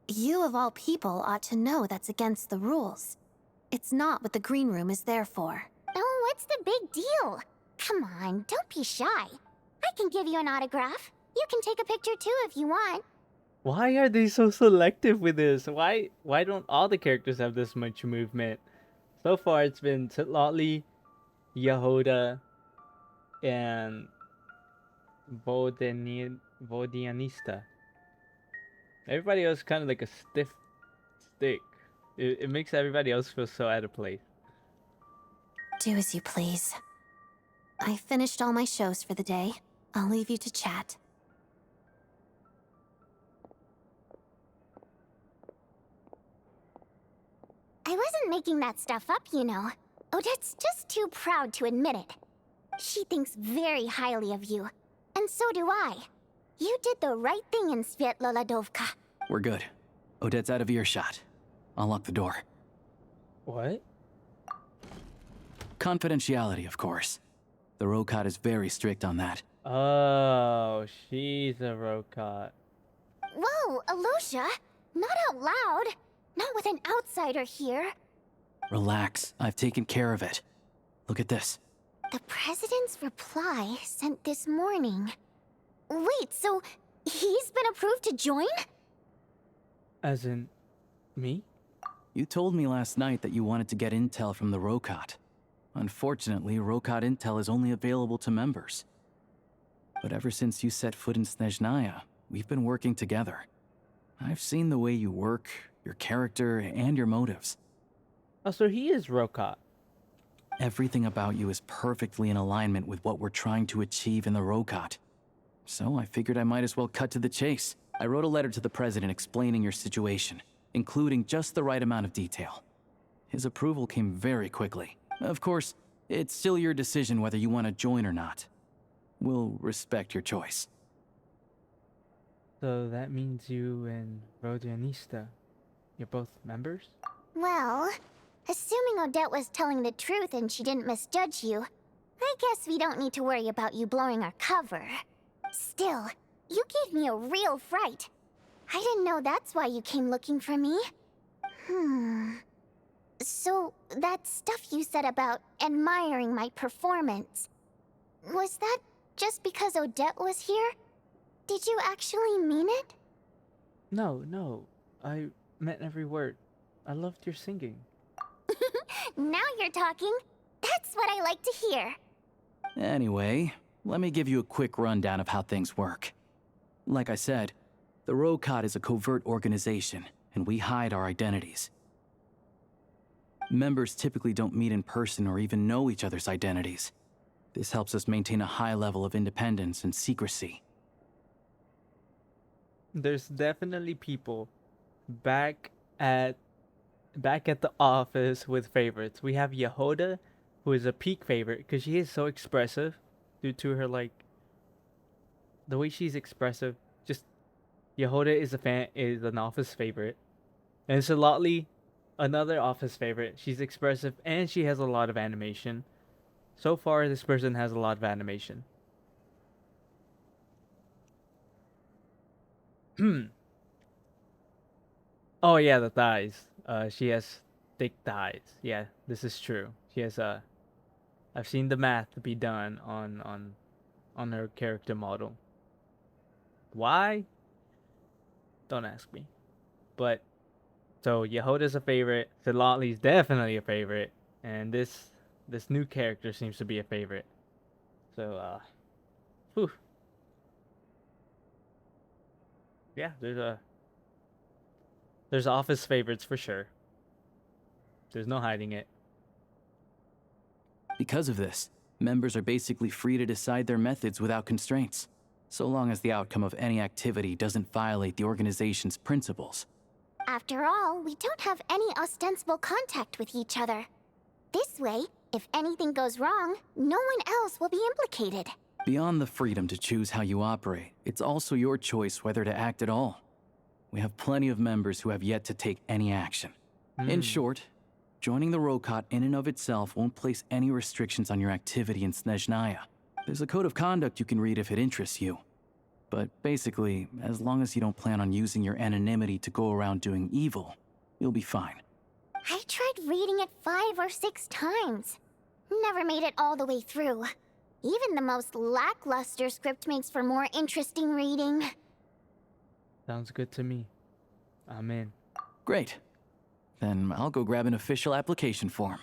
You of all people ought to know that's against the rules. It's not what the green room is there for. Oh, what's the big deal? Come on, don't be shy. I can give you an autograph. You can take a picture too if you want. Why are they so selective with this? Why don't all the characters have this much movement? So far it's been Sitlotli, Yehoda, and Vodianista. Everybody else kind of like a stiff stick. It makes everybody else feel so out of place. Do as you please. I finished all my shows for the day. I'll leave you to chat. I wasn't making that stuff up, you know. Odette's just too proud to admit it. She thinks very highly of you. And so do I. You did the right thing in Svietloladovka. We're good. Odette's out of earshot. I'll lock the door. What? Confidentiality, of course. The Rokat is very strict on that. Oh, she's a Rokat. Whoa, Alosia! Not out loud! Not with an outsider here. Relax, I've taken care of it. Look at this. The president's reply sent this morning. Wait, so he's been approved to join? As in, me? You told me last night that you wanted to get intel from the Rokat. Unfortunately, Rokat intel is only available to members. But ever since you set foot in Snezhnaya, we've been working together. I've seen the way you work, your character, and your motives. Oh, so he is Rokat. Everything about you is perfectly in alignment with what we're trying to achieve in the Rokat. So I figured I might as well cut to the chase. I wrote a letter to the president explaining your situation, including just the right amount of detail. His approval came very quickly. Of course, it's still your decision whether you want to join or not. We'll respect your choice. So that means you and Rodianista, you're both members? Well, assuming Odette was telling the truth and she didn't misjudge you, I guess we don't need to worry about you blowing our cover. Still, you gave me a real fright. I didn't know that's why you came looking for me. So, that stuff you said about admiring my performance, was that just because Odette was here? Did you actually mean it? No. I meant every word. I loved your singing. Now you're talking. That's what I like to hear. Anyway, let me give you a quick rundown of how things work. Like I said, the Rokat is a covert organization, and we hide our identities. Members typically don't meet in person or even know each other's identities. This helps us maintain a high level of independence and secrecy. There's definitely people back at the office with favorites. We have Yehoda, who is a peak favorite because she is so expressive due to her the way she's expressive. Just Yehoda is an office favorite. And Salotli, another office favorite. She's expressive and she has a lot of animation. So far, this person has a lot of animation. Oh yeah, the thighs. She has thick thighs. Yeah, this is true. She has I've seen the math be done on her character model. Why? Don't ask me. But so Yehoda's a favorite. Salotli's definitely a favorite, and this new character seems to be a favorite. So, whew. Yeah, there's office favorites for sure. There's no hiding it. Because of this, members are basically free to decide their methods without constraints, so long as the outcome of any activity doesn't violate the organization's principles. After all, we don't have any ostensible contact with each other. This way, if anything goes wrong, no one else will be implicated. Beyond the freedom to choose how you operate, it's also your choice whether to act at all. We have plenty of members who have yet to take any action. In short, joining the Rokot in and of itself won't place any restrictions on your activity in Snezhnaya. There's a code of conduct you can read if it interests you. But basically, as long as you don't plan on using your anonymity to go around doing evil, you'll be fine. I tried reading it 5 or 6 times. Never made it all the way through. Even the most lackluster script makes for more interesting reading. Sounds good to me. I'm in. Great. Then I'll go grab an official application form.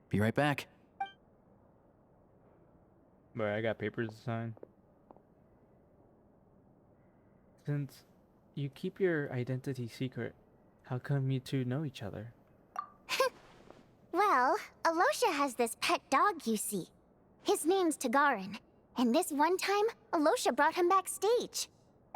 Be right back. But I got papers to sign. Since you keep your identity secret, how come you two know each other? Well, Alosha has this pet dog, you see. His name's Tagarin, and this one time, Alosha brought him backstage.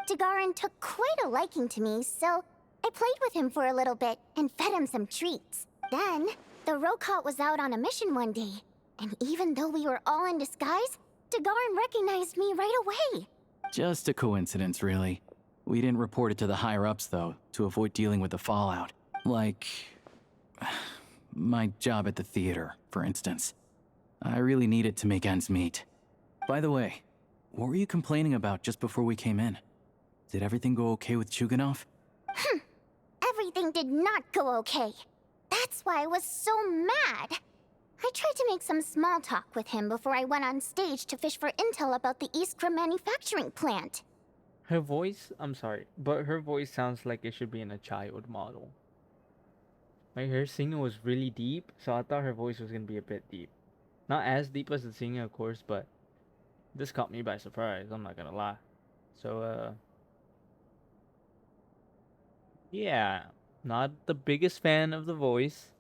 Tagarin took quite a liking to me, so I played with him for a little bit and fed him some treats. Then, the Rokot was out on a mission one day, and even though we were all in disguise, Tagarin recognized me right away. Just a coincidence, really. We didn't report it to the higher-ups, though, to avoid dealing with the fallout. Like... my job at the theater, for instance. I really needed to make ends meet. By the way, what were you complaining about just before we came in? Did everything go okay with Chuganov? Everything did not go okay. That's why I was so mad. I tried to make some small talk with him before I went on stage to fish for intel about the Iskra manufacturing plant. Her voice, I'm sorry, but her voice sounds like it should be in a child model. Like, her singing was really deep, so I thought her voice was gonna be a bit deep. Not as deep as the singing, of course, but this caught me by surprise, I'm not gonna lie. So, yeah, not the biggest fan of the voice,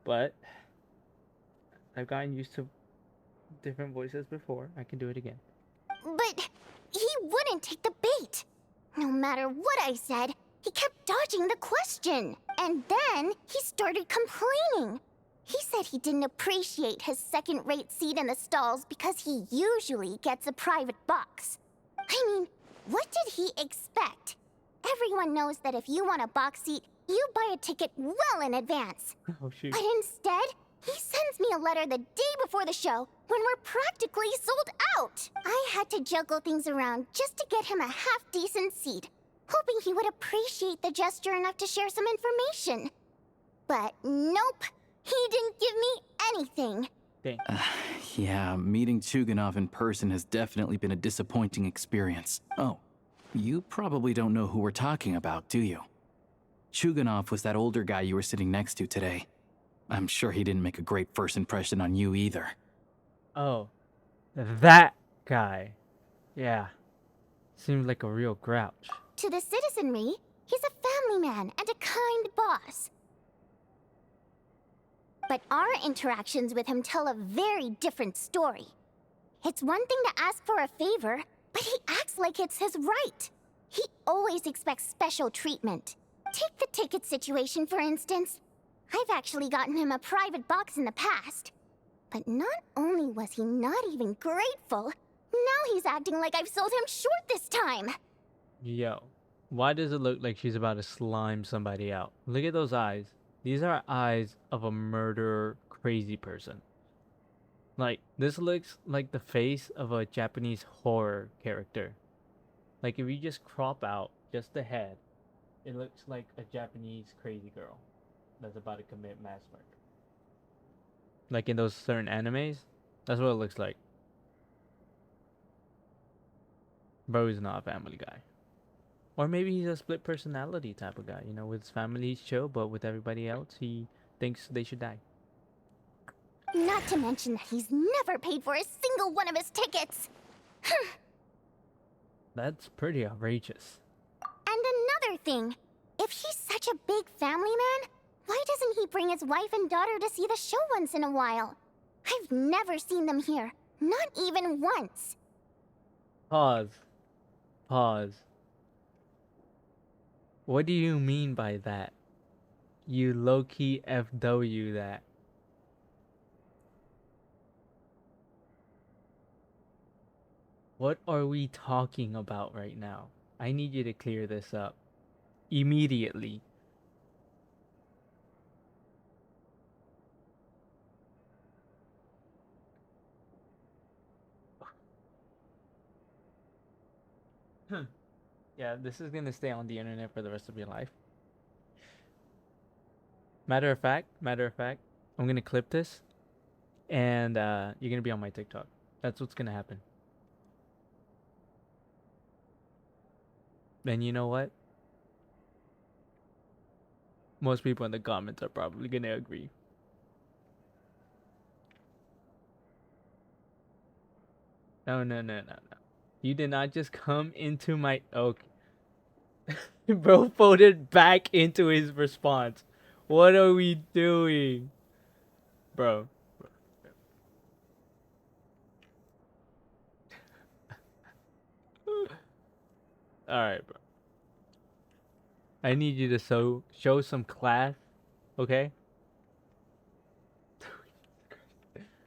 but I've gotten used to different voices before. I can do it again. But he wouldn't take the bait. No matter what I said, he kept dodging the question. And then he started complaining. He said he didn't appreciate his second-rate seat in the stalls because he usually gets a private box. I mean, what did he expect? Everyone knows that if you want a box seat, you buy a ticket well in advance. Oh, shoot. But instead, he sends me a letter the day before the show when we're practically sold out. I had to juggle things around just to get him a half-decent seat, hoping he would appreciate the gesture enough to share some information. But nope, he didn't give me anything. Dang. Yeah, meeting Chuganov in person has definitely been a disappointing experience. Oh, you probably don't know who we're talking about, do you? Chuganov was that older guy you were sitting next to today. I'm sure he didn't make a great first impression on you either. Oh, that guy. Yeah, seemed like a real grouch. To the citizenry, he's a family man and a kind boss. But our interactions with him tell a very different story. It's one thing to ask for a favor, but he acts like it's his right. He always expects special treatment. Take the ticket situation, for instance. I've actually gotten him a private box in the past. But not only was he not even grateful, now he's acting like I've sold him short this time. Yo, why does it look like she's about to slime somebody out? Look at those eyes. These are eyes of a murderer crazy person. Like, this looks like the face of a Japanese horror character. Like, if you just crop out just the head, it looks like a Japanese crazy girl that's about to commit mass murder. Like in those certain animes, that's what it looks like. Bro is not a family guy. Or maybe he's a split personality type of guy. You know, with his family he's chill, but with everybody else he thinks they should die. Not to mention that he's never paid for a single one of his tickets. That's pretty outrageous. And another thing, if he's such a big family man, why doesn't he bring his wife and daughter to see the show once in a while? I've never seen them here, not even once. Pause. Pause. What do you mean by that? You low-key FW that. What are we talking about right now? I need you to clear this up. Immediately. Yeah, this is gonna stay on the internet for the rest of your life. Matter of fact, I'm gonna clip this, and you're gonna be on my TikTok. That's what's gonna happen. Then you know what? Most people in the comments are probably gonna agree. No. You did not just come into my... Okay. Bro folded back into his response. What are we doing? Bro. Alright, bro. I need you to show some class, okay?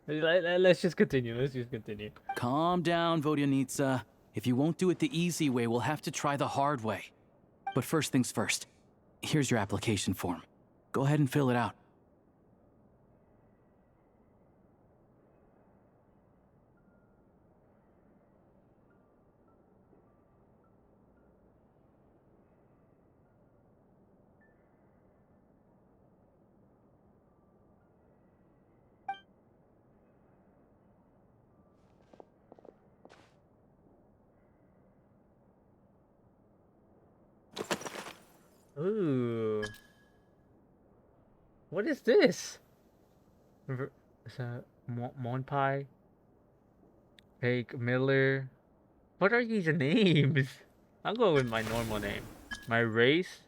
Let's just continue. Calm down, Vodyanitsa. If you won't do it the easy way, we'll have to try the hard way. But first things first. Here's your application form. Go ahead and fill it out. Ooh. What is this? Monpai? Fake Miller? What are these names? I'll go with my normal name. My race?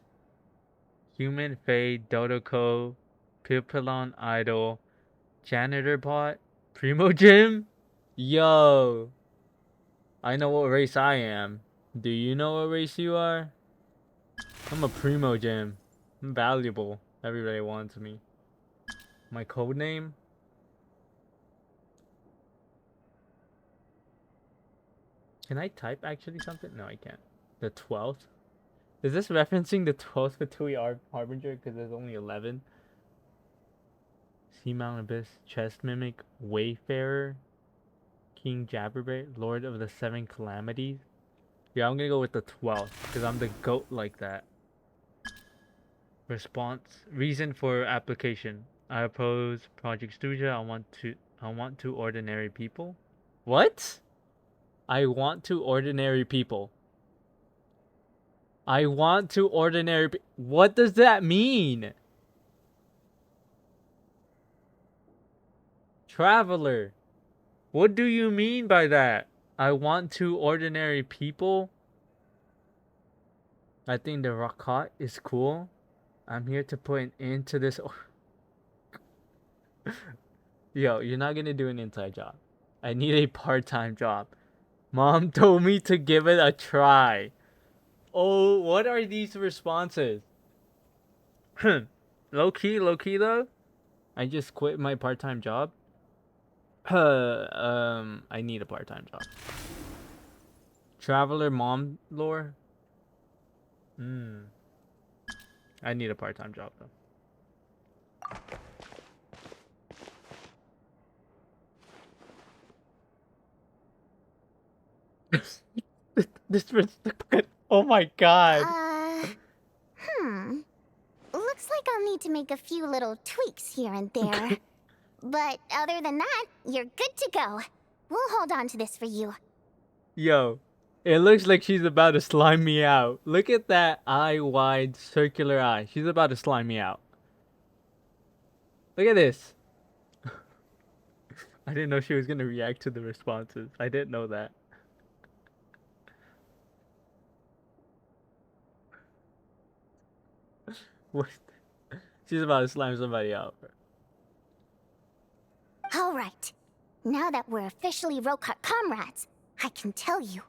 Human Fade, Dodoko, Pipilon Idol, Janitor Bot, Primo Gym? Yo! I know what race I am. Do you know what race you are? I'm a Primo Gym. I'm valuable. Everybody wants me. My code name? Can I type actually something? No, I can't. The 12th? Is this referencing the 12th Fatui Harbinger? Because there's only 11. Seamount Abyss, Chest Mimic, Wayfarer, King Jabberbear, Lord of the Seven Calamities. Yeah, I'm gonna go with the 12th because I'm the goat like that. Response. Reason for application. I oppose Project Studio. I want to ordinary people. What? I want to ordinary people. I want to ordinary what does that mean? Traveler. What do you mean by that? I want to ordinary people? I think the Rakat is cool. I'm here to put an end to this. Yo, you're not gonna do an inside job. I need a part-time job. Mom told me to give it a try. Oh, what are these responses? Low key though. I just quit my part-time job. I need a part-time job. Traveler mom lore. I need a part-time job though. This oh my god. Looks like I'll need to make a few little tweaks here and there. But other than that, you're good to go. We'll hold on to this for you. Yo, it looks like she's about to slime me out. Look at that eye-wide circular eye. She's about to slime me out. Look at this. I didn't know she was gonna react to the responses. I didn't know that. What? She's about to slime somebody out. All right. Now that we're officially Rokart comrades, I can tell you.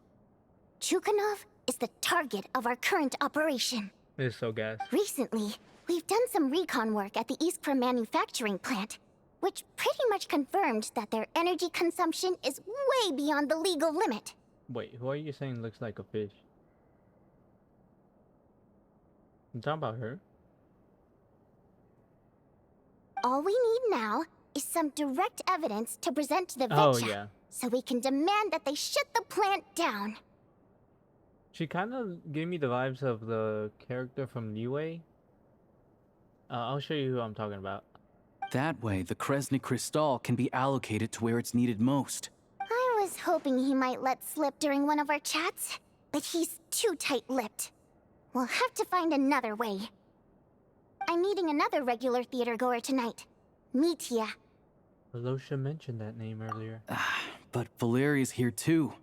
Chukhanov is the target of our current operation. This is so gas. Recently, we've done some recon work at the Iskra manufacturing plant, which pretty much confirmed that their energy consumption is way beyond the legal limit. Wait, who are you saying looks like a fish? You talking about her? All we need now is some direct evidence to present to the Oh, Vetcha, yeah. so we can demand that they shut the plant down. She kind of gave me the vibes of the character from Niue. I'll show you who I'm talking about. That way, the Kresnik Crystal can be allocated to where it's needed most. I was hoping he might let slip during one of our chats, but he's too tight-lipped. We'll have to find another way. I'm meeting another regular theater goer tonight, Mitya. Alosha mentioned that name earlier. But Valeria's here too,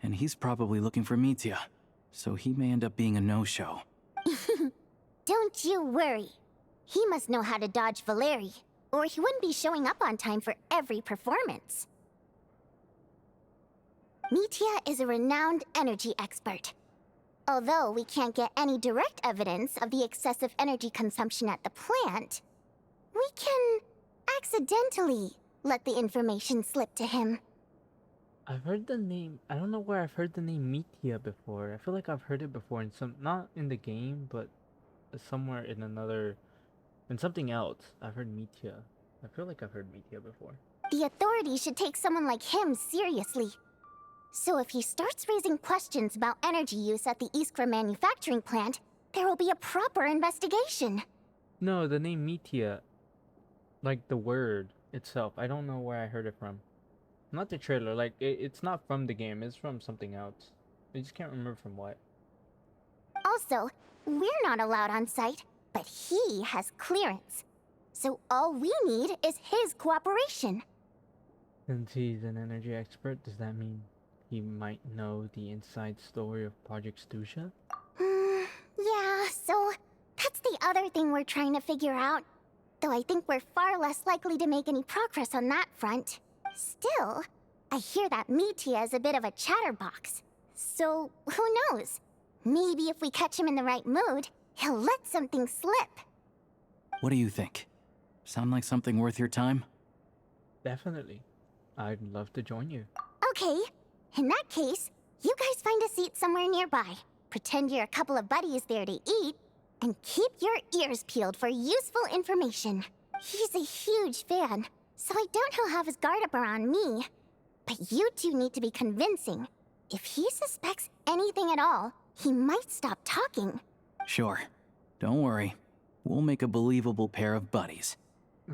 and he's probably looking for Mitya, so he may end up being a no-show. Don't you worry. He must know how to dodge Valeri, or he wouldn't be showing up on time for every performance. Mitya is a renowned energy expert. Although we can't get any direct evidence of the excessive energy consumption at the plant, we can accidentally let the information slip to him. I've heard the name. I don't know where I've heard the name Mitya before. I feel like I've heard it before in some, not in the game, but somewhere in another, in something else. I've heard Mitya. I feel like I've heard Mitya before. The authorities should take someone like him seriously. So if he starts raising questions about energy use at the Iskra manufacturing plant, there will be a proper investigation. No, the name Mitya, like the word itself. I don't know where I heard it from. Not the trailer. Like it's not from the game. It's from something else. I just can't remember from what. Also, we're not allowed on site, but he has clearance. So all we need is his cooperation. Since he's an energy expert, does that mean he might know the inside story of Project Stusha? Yeah, so that's the other thing we're trying to figure out. Though I think we're far less likely to make any progress on that front. Still, I hear that Mitya is a bit of a chatterbox. So, who knows? Maybe if we catch him in the right mood, he'll let something slip. What do you think? Sound like something worth your time? Definitely. I'd love to join you. Okay, in that case, you guys find a seat somewhere nearby. Pretend you're a couple of buddies there to eat, and keep your ears peeled for useful information. He's a huge fan, so I doubt he'll have his guard up around me. But you two need to be convincing. If he suspects anything at all, he might stop talking. Sure. Don't worry. We'll make a believable pair of buddies.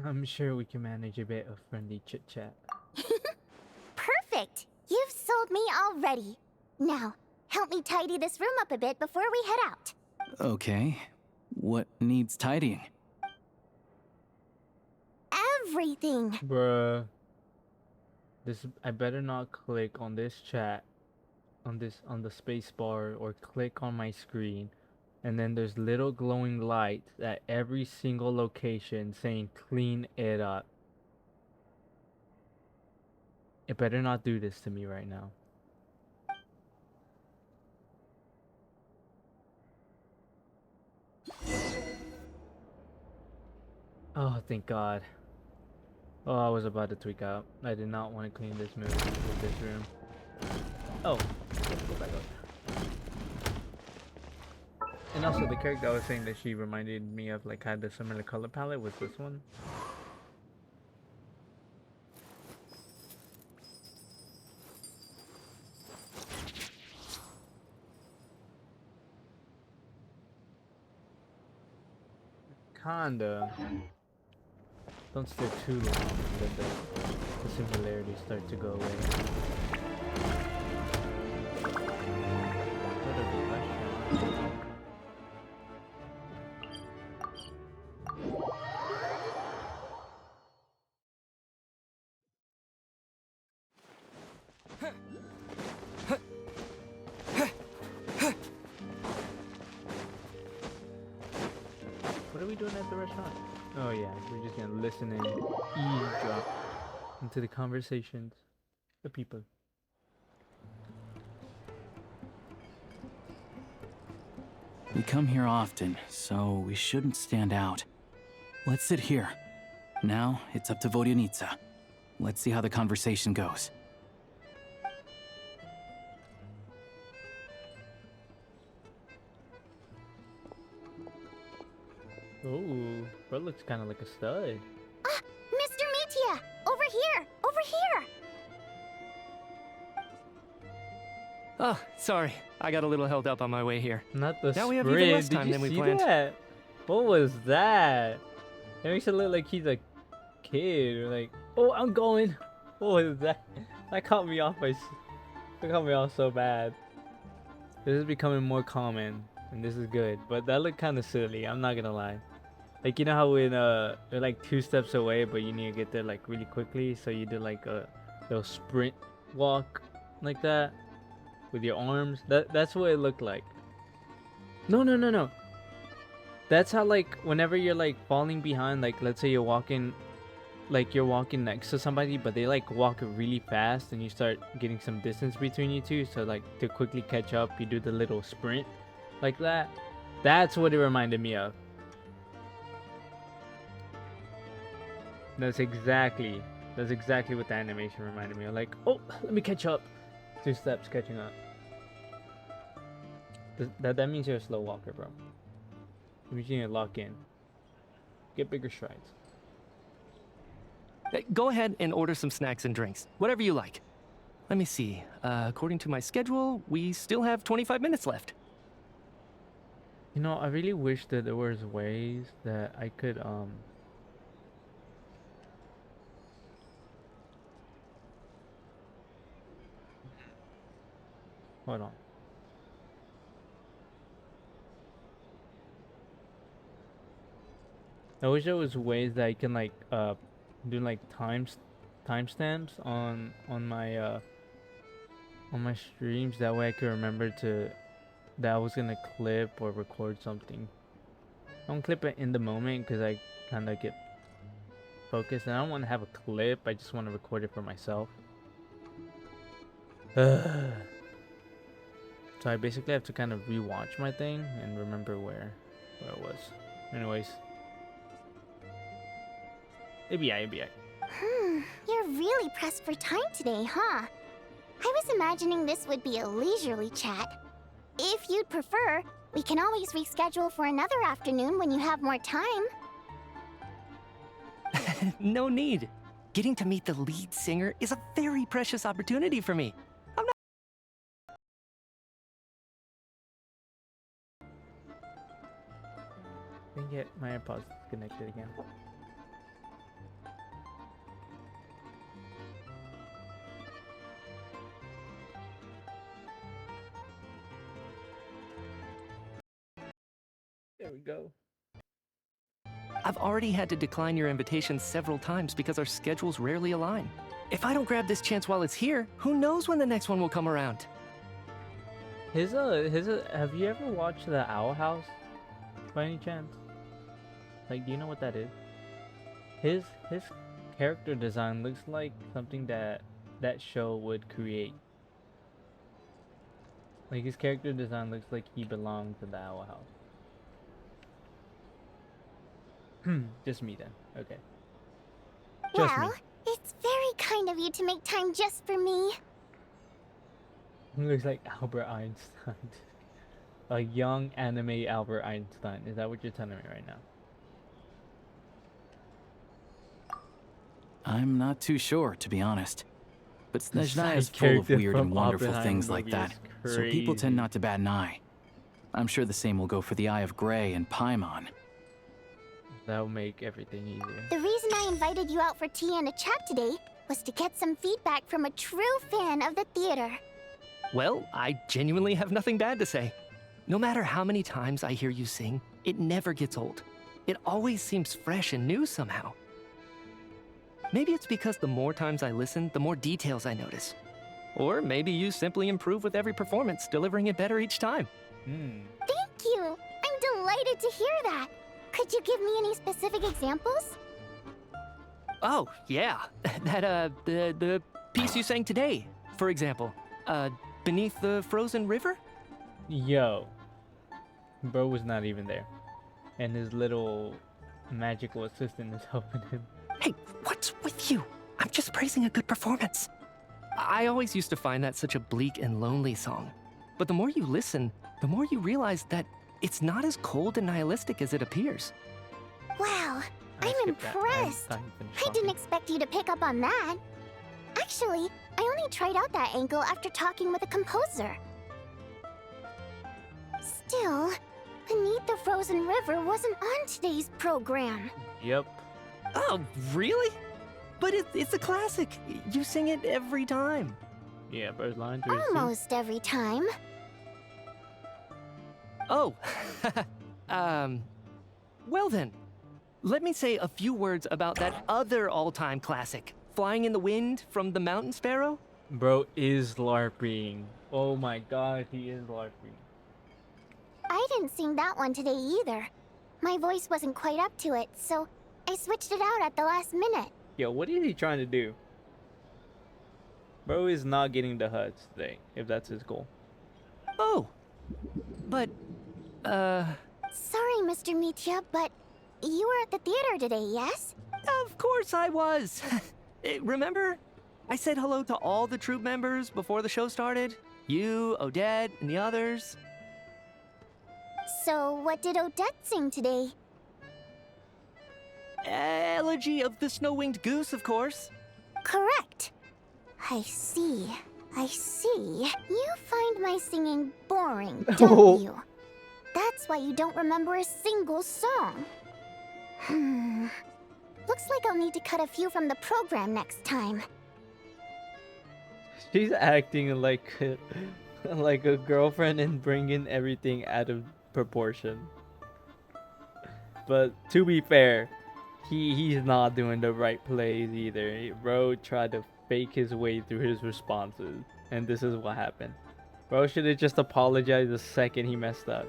I'm sure we can manage a bit of friendly chit-chat. Perfect! You've sold me already. Now, help me tidy this room up a bit before we head out. Okay. What needs tidying? Everything! Bruh. I better not click on this chat, on the space bar, or click on my screen, and then there's little glowing lights at every single location saying clean it up. It better not do this to me right now. Oh, thank God. Oh, I was about to tweak out. I did not want to clean this room. Oh, let's go back up. And also, the character I was saying that she reminded me of, like, had the similar color palette was this one. Kinda. Don't stay too long, then the similarities start to go away. the restaurant? Oh yeah, we're just gonna listen and eavesdrop into the conversations of people. We come here often, so we shouldn't stand out. Let's sit here. Now, it's up to Vodyanitsa. Let's see how the conversation goes. Oh, bro looks kind of like a stud. Ah, Mr. Metia! Over here! Over here! Oh, sorry. I got a little held up on my way here. Not the Now we have sprint. even less Did time you than we see planned. that? What was that? It makes it look like he's a kid or like, oh, I'm going. What was that? That caught me off that caught me off so bad. This is becoming more common and this is good, but that looked kind of silly. I'm not gonna lie. Like, you know how when they're like 2 steps away, but you need to get there like really quickly, so you do like a little sprint walk like that with your arms. That's what it looked like. No. That's how, like, whenever you're like falling behind, like let's say you're walking next to somebody, but they like walk really fast and you start getting some distance between you two, so like to quickly catch up you do the little sprint like that. That's what it reminded me of. That's exactly what the animation reminded me of. Like, oh, let me catch up. 2 steps catching up. That means you're a slow walker, bro. It means you need to lock in. Get bigger strides. Hey, go ahead and order some snacks and drinks. Whatever you like. Let me see. According to my schedule, we still have 25 minutes left. You know, I really wish that there was ways that I could hold on. I wish there was ways that I can like do like timestamps on my streams. That way I could remember that I was gonna clip or record something. I don't clip it in the moment because I kind of get focused and I don't want to have a clip. I just want to record it for myself. So I basically have to kind of rewatch my thing and remember where it was. Anyways. It'd be alright. You're really pressed for time today, huh? I was imagining this would be a leisurely chat. If you'd prefer, we can always reschedule for another afternoon when you have more time. No need. Getting to meet the lead singer is a very precious opportunity for me. I'm not... I think my AirPods disconnected again. There we go. I've already had to decline your invitation several times because our schedules rarely align. If I don't grab this chance while it's here, who knows when the next one will come around? Have you ever watched The Owl House by any chance? Like, do you know what that is? His character design looks like something that show would create. Like, his character design looks like he belongs to The Owl House. Just me then. Okay. Just Well, it's very kind of you to make time just for me. me. Looks like Albert Einstein. A young anime Albert Einstein. Is that what you're telling me right now? I'm not too sure, to be honest. But The Snezhnaya is side full of character weird and from wonderful Oppenheimer things like movie that, is so people tend crazy. not to bat an eye. I'm sure the same will go for the Eye of Grey and Paimon. That'll make everything easier. The reason I invited you out for tea and a chat today was to get some feedback from a true fan of the theater. Well, I genuinely have nothing bad to say. No matter how many times I hear you sing, it never gets old. It always seems fresh and new somehow. Maybe it's because the more times I listen, the more details I notice. Or maybe you simply improve with every performance, delivering it better each time. Thank you! I'm delighted to hear that. Could you give me any specific examples? Oh, yeah. The piece you sang today, for example. Beneath the frozen river? Yo. Bro was not even there. And his little magical assistant is helping him. Hey, what's with you? I'm just praising a good performance. I always used to find that such a bleak and lonely song. But the more you listen, the more you realize that it's not as cold and nihilistic as it appears. Wow, I'm impressed. I didn't expect you to pick up on that. Actually, I only tried out that angle after talking with a composer. Still, Beneath the Frozen River wasn't on today's program. Yep. Oh, really? But it's a classic. You sing it every time. Yeah, Bro's line. Almost every time. Oh. Well then, let me say a few words about that other all-time classic, Flying in the Wind from the Mountain Sparrow. Bro is LARPing. Oh my god, he is LARPing. I didn't sing that one today either. My voice wasn't quite up to it, so I switched it out at the last minute. Yo, what is he trying to do? Bro is not getting the HUDs today, if that's his goal. Oh, but, Sorry, Mr. Mitya, but you were at the theater today, yes? Of course I was. Remember? I said hello to all the troop members before the show started. You, Odette, and the others. So, what did Odette sing today? Elegy of the Snow-Winged Goose, of course. Correct. I see. You find my singing boring, don't you? That's why you don't remember a single song. Looks like I'll need to cut a few from the program next time. She's acting like a girlfriend and bringing everything out of proportion. But to be fair, he's not doing the right plays either. Bro tried to fake his way through his responses, and this is what happened. Bro should have just apologized the second he messed up.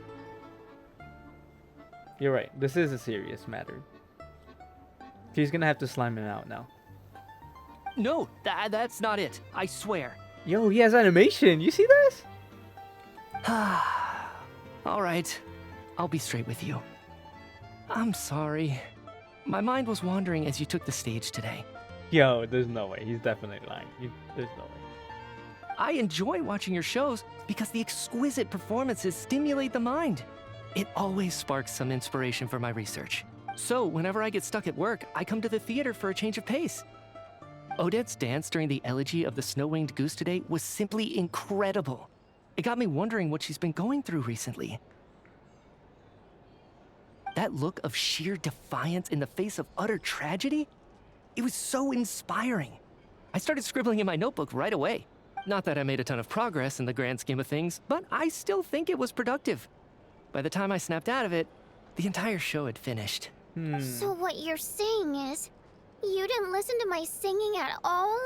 You're right, this is a serious matter. He's gonna have to slime him out now. No, that's not it. I swear. Yo, he has animation. You see this? All right, I'll be straight with you. I'm sorry. My mind was wandering as you took the stage today. Yo, there's no way. He's definitely lying. There's no way. I enjoy watching your shows because the exquisite performances stimulate the mind. It always sparks some inspiration for my research. So whenever I get stuck at work, I come to the theater for a change of pace. Odette's dance during the elegy of the Snow-Winged Goose today was simply incredible. It got me wondering what she's been going through recently. That look of sheer defiance in the face of utter tragedy? It was so inspiring. I started scribbling in my notebook right away. Not that I made a ton of progress in the grand scheme of things, but I still think it was productive. By the time I snapped out of it, the entire show had finished. So what you're saying is, you didn't listen to my singing at all?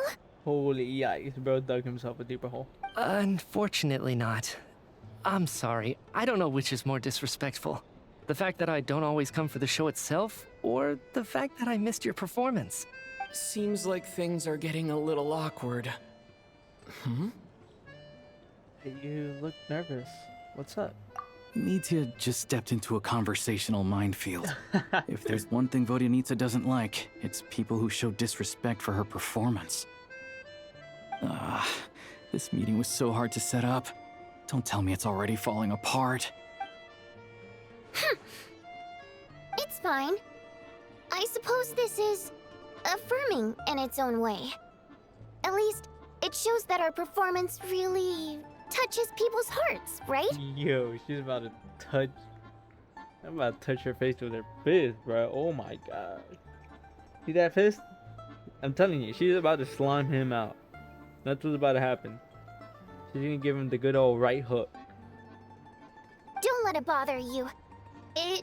Holy yikes, bro dug himself a deeper hole. Unfortunately not. I'm sorry, I don't know which is more disrespectful. The fact that I don't always come for the show itself, or the fact that I missed your performance. Seems like things are getting a little awkward. You look nervous. What's up? Mitya just stepped into a conversational minefield. If there's one thing Vodyanitsa doesn't like, it's people who show disrespect for her performance. This meeting was so hard to set up. Don't tell me it's already falling apart. It's fine. I suppose this is affirming in its own way. At least, it shows that our performance really touches people's hearts, right? Yo, she's about to touch. I'm about to touch her face with her fist, bro. Oh my god. See that fist? I'm telling you, she's about to slime him out. That's what's about to happen. She's gonna give him the good old right hook. Don't let it bother you. It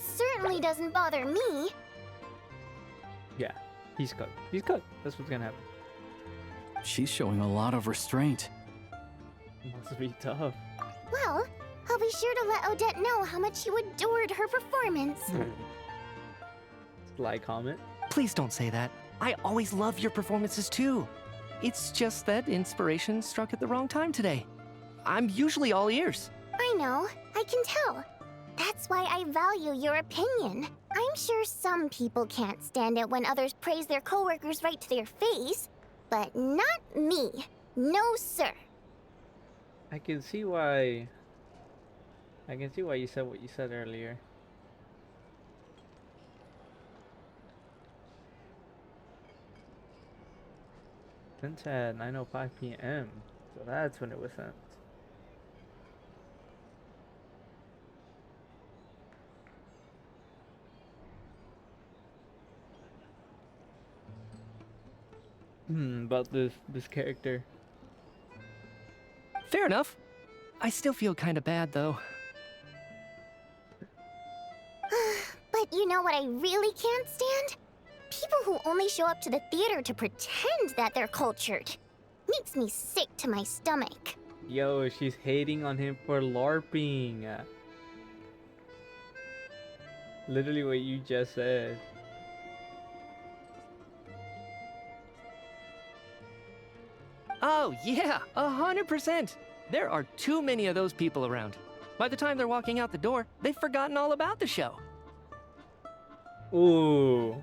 certainly doesn't bother me. Yeah, he's cooked. He's cooked. That's what's gonna happen. She's showing a lot of restraint. Must be tough. Well, I'll be sure to let Odette know how much you adored her performance. like comment. Please don't say that. I always love your performances too. It's just that inspiration struck at the wrong time today. I'm usually all ears. I know, I can tell. That's why I value your opinion. I'm sure some people can't stand it when others praise their coworkers right to their face, but not me. No, sir. I can see why you said what you said earlier. Sent at 9:05 p.m. So that's when it was sent. About this character. Fair enough. I still feel kind of bad though. But you know what I really can't stand? People who only show up to the theater to pretend that they're cultured. Makes me sick to my stomach. Yo, she's hating on him for LARPing. Literally what you just said. Oh yeah, 100%. There are too many of those people around. By the time they're walking out the door, they've forgotten all about the show. Ooh.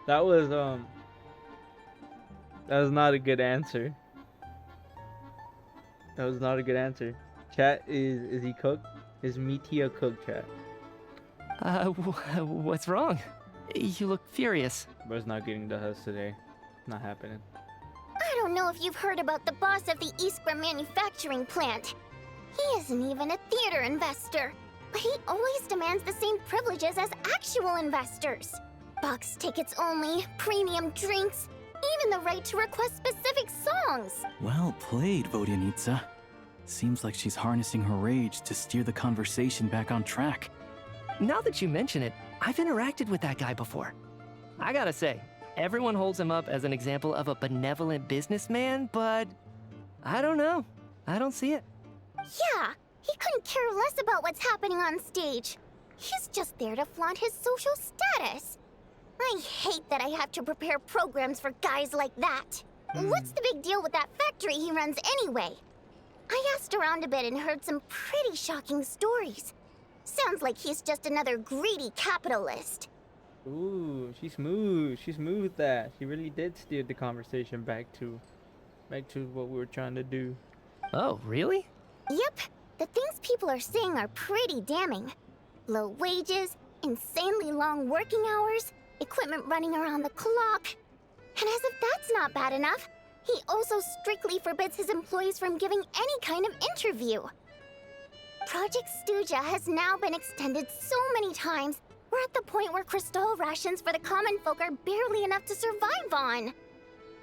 That was not a good answer. That was not a good answer. Chat, is he cooked? Is Metia cooked, chat? What's wrong? You look furious. Bro's not getting the house today. Not happening. I don't know if you've heard about the boss of the Iskra manufacturing plant. He isn't even a theater investor, but he always demands the same privileges as actual investors. Box tickets only, premium drinks, even the right to request specific songs. Well played, Vodyanitsa. Seems like she's harnessing her rage to steer the conversation back on track. Now that you mention it, I've interacted with that guy before. I gotta say, everyone holds him up as an example of a benevolent businessman, but I don't know. I don't see it. Yeah, he couldn't care less about what's happening on stage. He's just there to flaunt his social status. I hate that I have to prepare programs for guys like that. What's the big deal with that factory he runs anyway? I asked around a bit and heard some pretty shocking stories. Sounds like he's just another greedy capitalist. Ooh, she's smooth. She smoothed that. She really did steer the conversation back to what we were trying to do. Oh, really? Yep. The things people are saying are pretty damning. Low wages, insanely long working hours, equipment running around the clock. And as if that's not bad enough, he also strictly forbids his employees from giving any kind of interview. Project Stuja has now been extended so many times, we're at the point where crystal rations for the common folk are barely enough to survive on.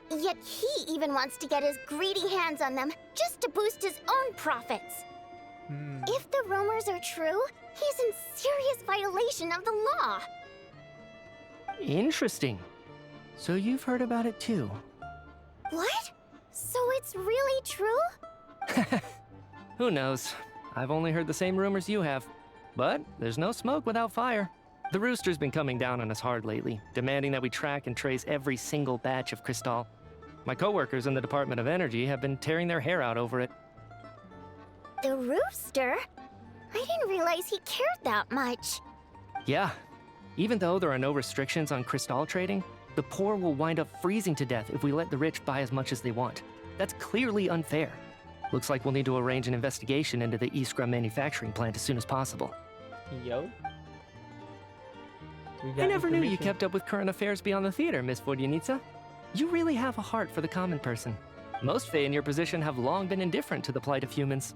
Yet he even wants to get his greedy hands on them just to boost his own profits. If the rumors are true, he's in serious violation of the law. Interesting. So you've heard about it too? What? So it's really true? Who knows? I've only heard the same rumors you have. But there's no smoke without fire. The Rooster's been coming down on us hard lately, demanding that we track and trace every single batch of Crystal. My coworkers in the Department of Energy have been tearing their hair out over it. The Rooster? I didn't realize he cared that much. Yeah. Even though there are no restrictions on Crystal trading, the poor will wind up freezing to death if we let the rich buy as much as they want. That's clearly unfair. Looks like we'll need to arrange an investigation into the Iskra manufacturing plant as soon as possible. Yo. I never knew you kept up with current affairs beyond the theater, Miss Vodyanitsa. You really have a heart for the common person. Most Fae in your position have long been indifferent to the plight of humans.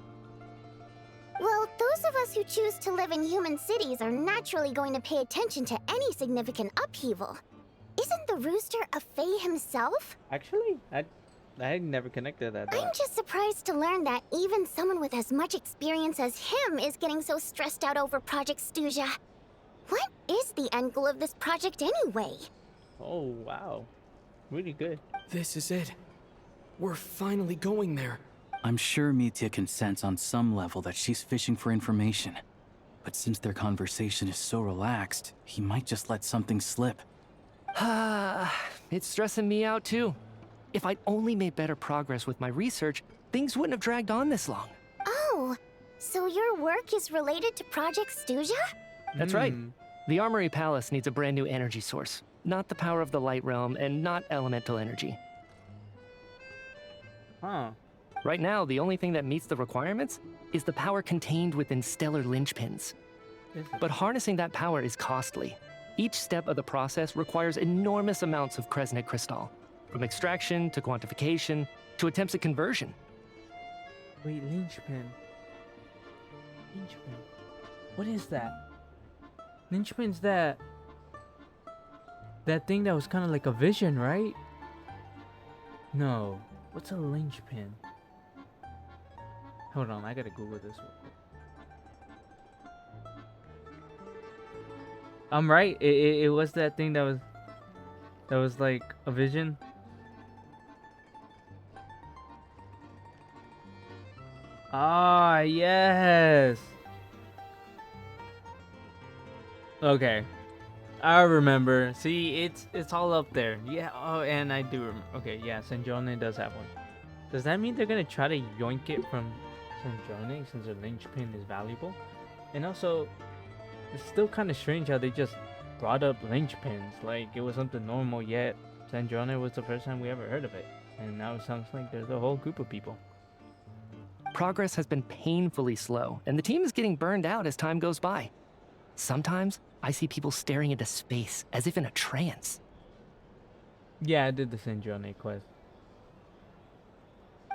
Well, those of us who choose to live in human cities are naturally going to pay attention to any significant upheaval. Isn't the Rooster a Fae himself? Actually, I never connected that. I'm just surprised to learn that even someone with as much experience as him is getting so stressed out over Project Stuja. What is the end goal of this project anyway? Oh, wow. Really good. This is it. We're finally going there. I'm sure Mitya can sense on some level that she's fishing for information. But since their conversation is so relaxed, he might just let something slip. It's stressing me out too. If I'd only made better progress with my research, things wouldn't have dragged on this long. Oh, so your work is related to Project Stuja? That's right. The Armory Palace needs a brand new energy source. Not the power of the Light Realm, and not elemental energy. Huh. Right now, the only thing that meets the requirements is the power contained within stellar linchpins. But harnessing that power is costly. Each step of the process requires enormous amounts of Kresnik crystal, from extraction to quantification to attempts at conversion. Wait, linchpin. Linchpin. What is that? Linchpin's that thing that was kind of like a vision, right? No. What's a linchpin? Hold on, I gotta Google this real quick. I'm right. It was that thing that was like a vision. Ah, yes. Okay, I remember. See, it's all up there. Yeah. Oh, and I do remember. Okay, yeah. Sandrone does have one. Does that mean they're gonna try to yoink it from Sandrone since their linchpin is valuable? And also, it's still kind of strange how they just brought up linchpins like it was something normal. Yet Sandrone was the first time we ever heard of it, and now it sounds like there's a whole group of people. Progress has been painfully slow, and the team is getting burned out as time goes by. Sometimes, I see people staring into space, as if in a trance. Yeah, I did the Sandrone quest.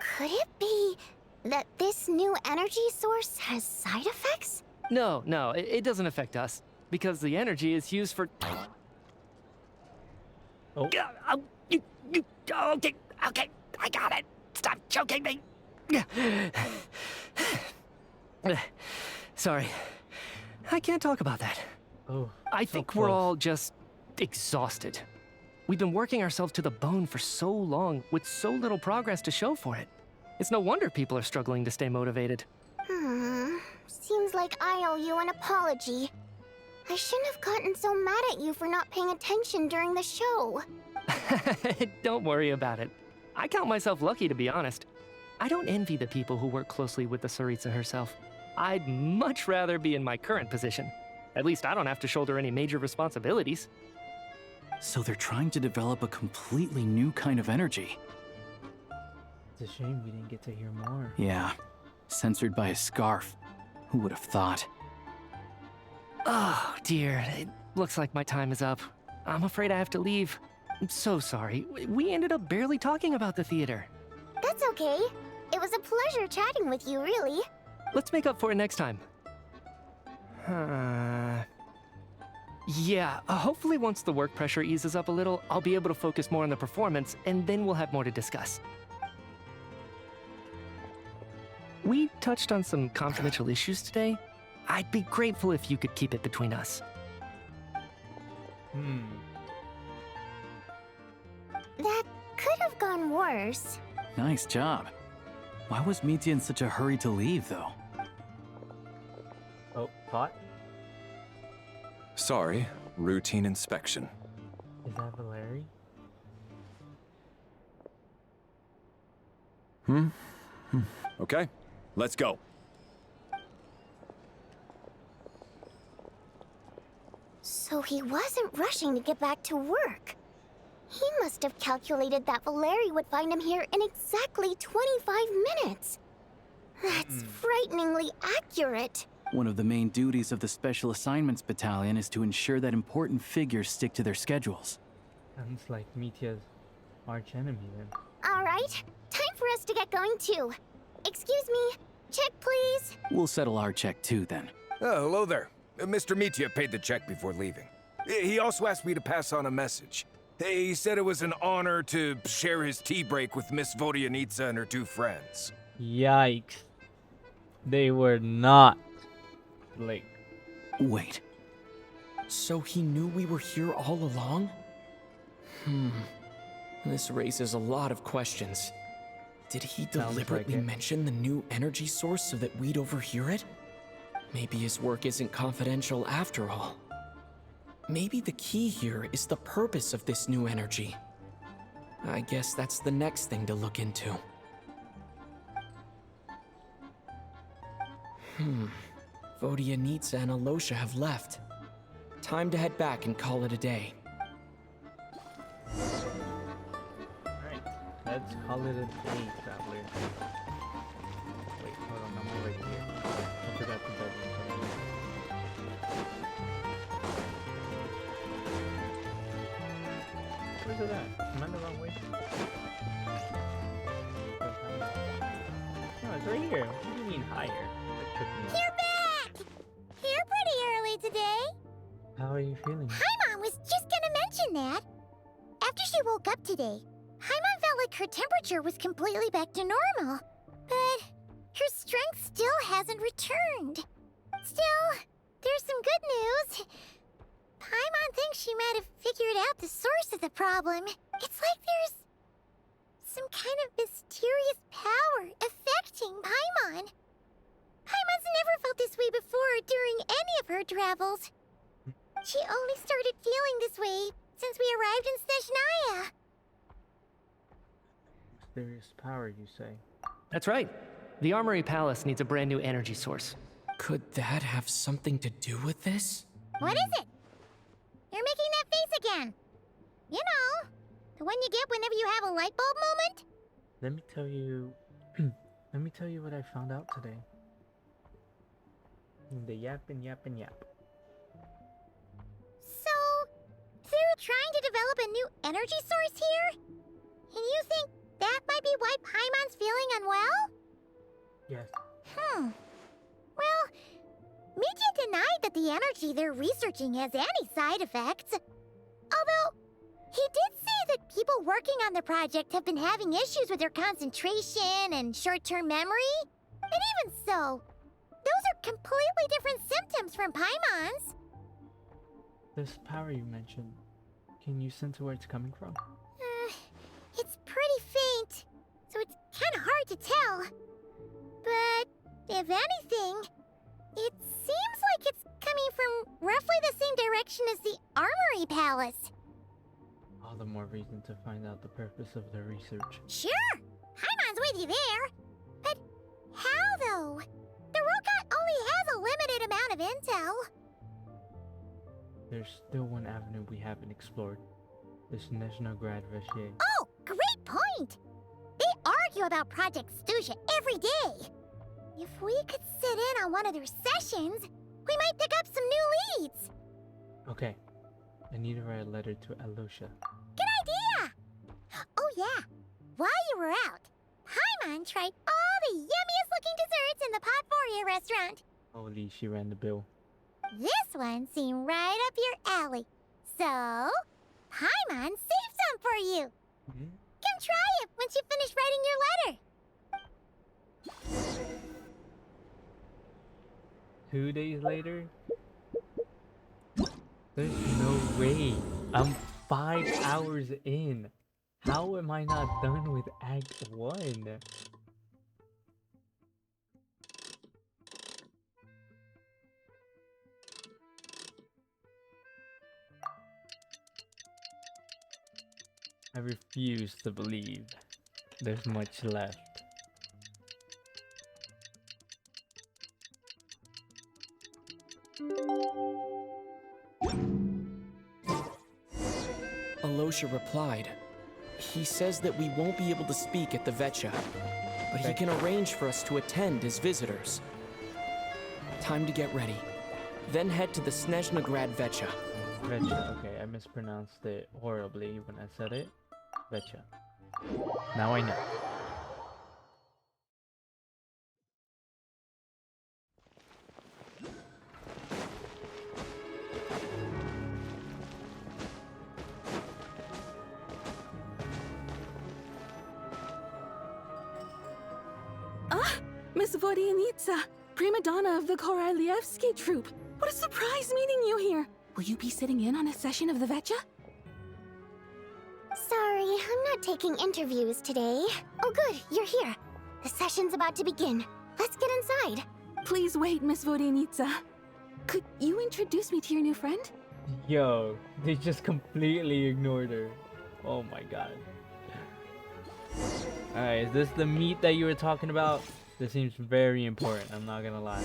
Could it be that this new energy source has side effects? No, it doesn't affect us, because the energy is used for... Oh. Okay, I got it. Stop choking me. Sorry. I can't talk about that. Oh, I think we're all just exhausted. We've been working ourselves to the bone for so long with so little progress to show for it. It's no wonder people are struggling to stay motivated. Seems like I owe you an apology. I shouldn't have gotten so mad at you for not paying attention during the show. Don't worry about it. I count myself lucky, to be honest. I don't envy the people who work closely with the Tsaritsa herself. I'd much rather be in my current position. At least I don't have to shoulder any major responsibilities. So they're trying to develop a completely new kind of energy. It's a shame we didn't get to hear more. Yeah, censored by a scarf. Who would have thought? Oh, dear. It looks like my time is up. I'm afraid I have to leave. I'm so sorry. We ended up barely talking about the theater. That's okay. It was a pleasure chatting with you, really. Let's make up for it next time. Yeah, hopefully once the work pressure eases up a little, I'll be able to focus more on the performance, and then we'll have more to discuss. We touched on some confidential issues today. I'd be grateful if you could keep it between us. That could have gone worse. Nice job. Why was Mitya in such a hurry to leave, though? Oh, pot? Sorry, routine inspection. Is that Valeri? Okay, let's go. So he wasn't rushing to get back to work. He must have calculated that Valeri would find him here in exactly 25 minutes. That's frighteningly accurate. One of the main duties of the Special Assignments Battalion is to ensure that important figures stick to their schedules. Sounds like Mitya's arch enemy then. All right, time for us to get going too. Excuse me, check please. We'll settle our check too, then. Oh, hello there. Mr. Mitya paid the check before leaving. He also asked me to pass on a message. He said it was an honor to share his tea break with Miss Vodyanitsa and her two friends. Yikes. They were not late. Wait. So he knew we were here all along? This raises a lot of questions. Did he deliberately mention the new energy source so that we'd overhear it? Maybe his work isn't confidential after all. Maybe the key here is the purpose of this new energy. I guess that's the next thing to look into. Vodyanitsa and Alosha have left. Time to head back and call it a day. Alright, let's call it a day, traveler. Wait, hold on, I'm already here. I forgot the bedroom. Where's it at? Am I the wrong way? No, it's right here. What do you mean higher? You're back! Here pretty early today. How are you feeling? Paimon was just gonna mention that. After she woke up today, Paimon felt like her temperature was completely back to normal. But her strength still hasn't returned. Still, there's some good news. Paimon thinks she might have figured out the source of the problem. It's like there's some kind of mysterious power affecting Paimon. Paimon's never felt this way before during any of her travels. She only started feeling this way since we arrived in Snezhnaya. Mysterious power, you say? That's right. The Armory Palace needs a brand new energy source. Could that have something to do with this? What is it? You're making that face again. You know, the one you get whenever you have a light bulb moment? Let me tell you... Let me tell you what I found out today. The yap and yap and yap. So, they're trying to develop a new energy source here? And you think that might be why Paimon's feeling unwell? Yes. Well, Midya denied that the energy they're researching has any side effects. Although, he did say that people working on the project have been having issues with their concentration and short-term memory. And even so, those are completely different symptoms from Paimon's. This power you mentioned, can you sense where it's coming from? It's pretty faint, so it's kind of hard to tell. But if anything, it seems like it's coming from roughly the same direction as the Armory Palace. All the more reason to find out the purpose of the research. Sure, Paimon's with you there. But how, though? The robot only has a limited amount of intel. There's still one avenue we haven't explored. The Snezhnograd Veshe. Oh, great point! They argue about Project Stusha every day. If we could sit in on one of their sessions, we might pick up some new leads. Okay, I need to write a letter to Alosha. Good idea! Oh yeah, while you were out, Paimon tried all the yummiest looking desserts in the Potforia restaurant. Holy, she ran the bill. This one seemed right up your alley. So, Paimon saved some for you. Come try it once you finish writing your letter. 2 days later? There's no way. I'm 5 hours in. How am I not done with Act 1? I refuse to believe there's much left. Alosha replied. He says that we won't be able to speak at the Vetcha, but he can arrange for us to attend as visitors. Time to get ready. Then head to the Snezhnograd Vetcha. Vetcha, okay, I mispronounced it horribly when I said it. Vetcha. Now I know. Miss Vodyanitsa, prima donna of the Korolievsky troupe. What a surprise meeting you here. Will you be sitting in on a session of the Vetcha? Sorry, I'm not taking interviews today. Oh good, you're here. The session's about to begin. Let's get inside. Please wait, Miss Vodenitsa. Could you introduce me to your new friend? Yo, they just completely ignored her. Oh my god. Alright, is this the meet that you were talking about? This seems very important, I'm not gonna lie.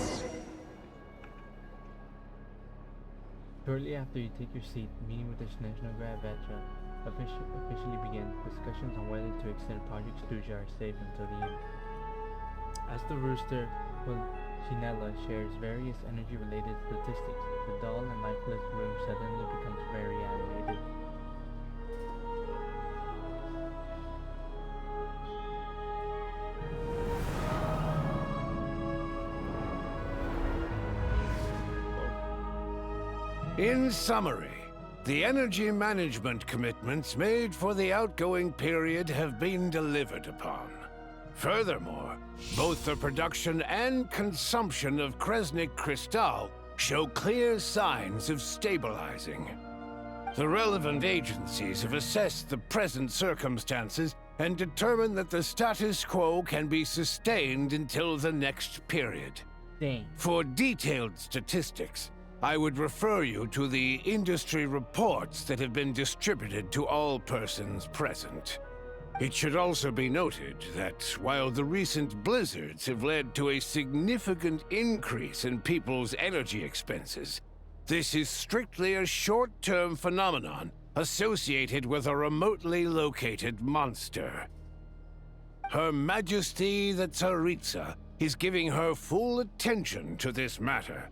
Shortly after you take your seat, the meeting with the Snezhnograd Vetra officially begins. Discussions on whether to extend Project Stuja are safe until the end. As the rooster, Chinella shares various energy-related statistics, the dull and lifeless room suddenly becomes very animated. In summary, the energy management commitments made for the outgoing period have been delivered upon. Furthermore, both the production and consumption of Kresnik Crystal show clear signs of stabilizing. The relevant agencies have assessed the present circumstances and determined that the status quo can be sustained until the next period. Dang. For detailed statistics, I would refer you to the industry reports that have been distributed to all persons present. It should also be noted that while the recent blizzards have led to a significant increase in people's energy expenses, this is strictly a short-term phenomenon associated with a remotely located monster. Her Majesty the Tsaritsa is giving her full attention to this matter.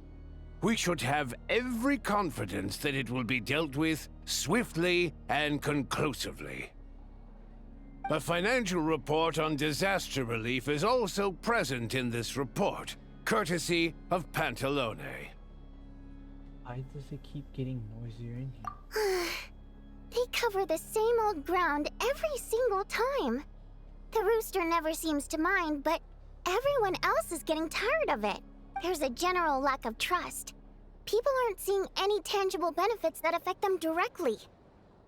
We should have every confidence that it will be dealt with swiftly and conclusively. A financial report on disaster relief is also present in this report, courtesy of Pantalone. Why does it keep getting noisier in here? They cover the same old ground every single time. The rooster never seems to mind, but everyone else is getting tired of it. There's a general lack of trust. People aren't seeing any tangible benefits that affect them directly.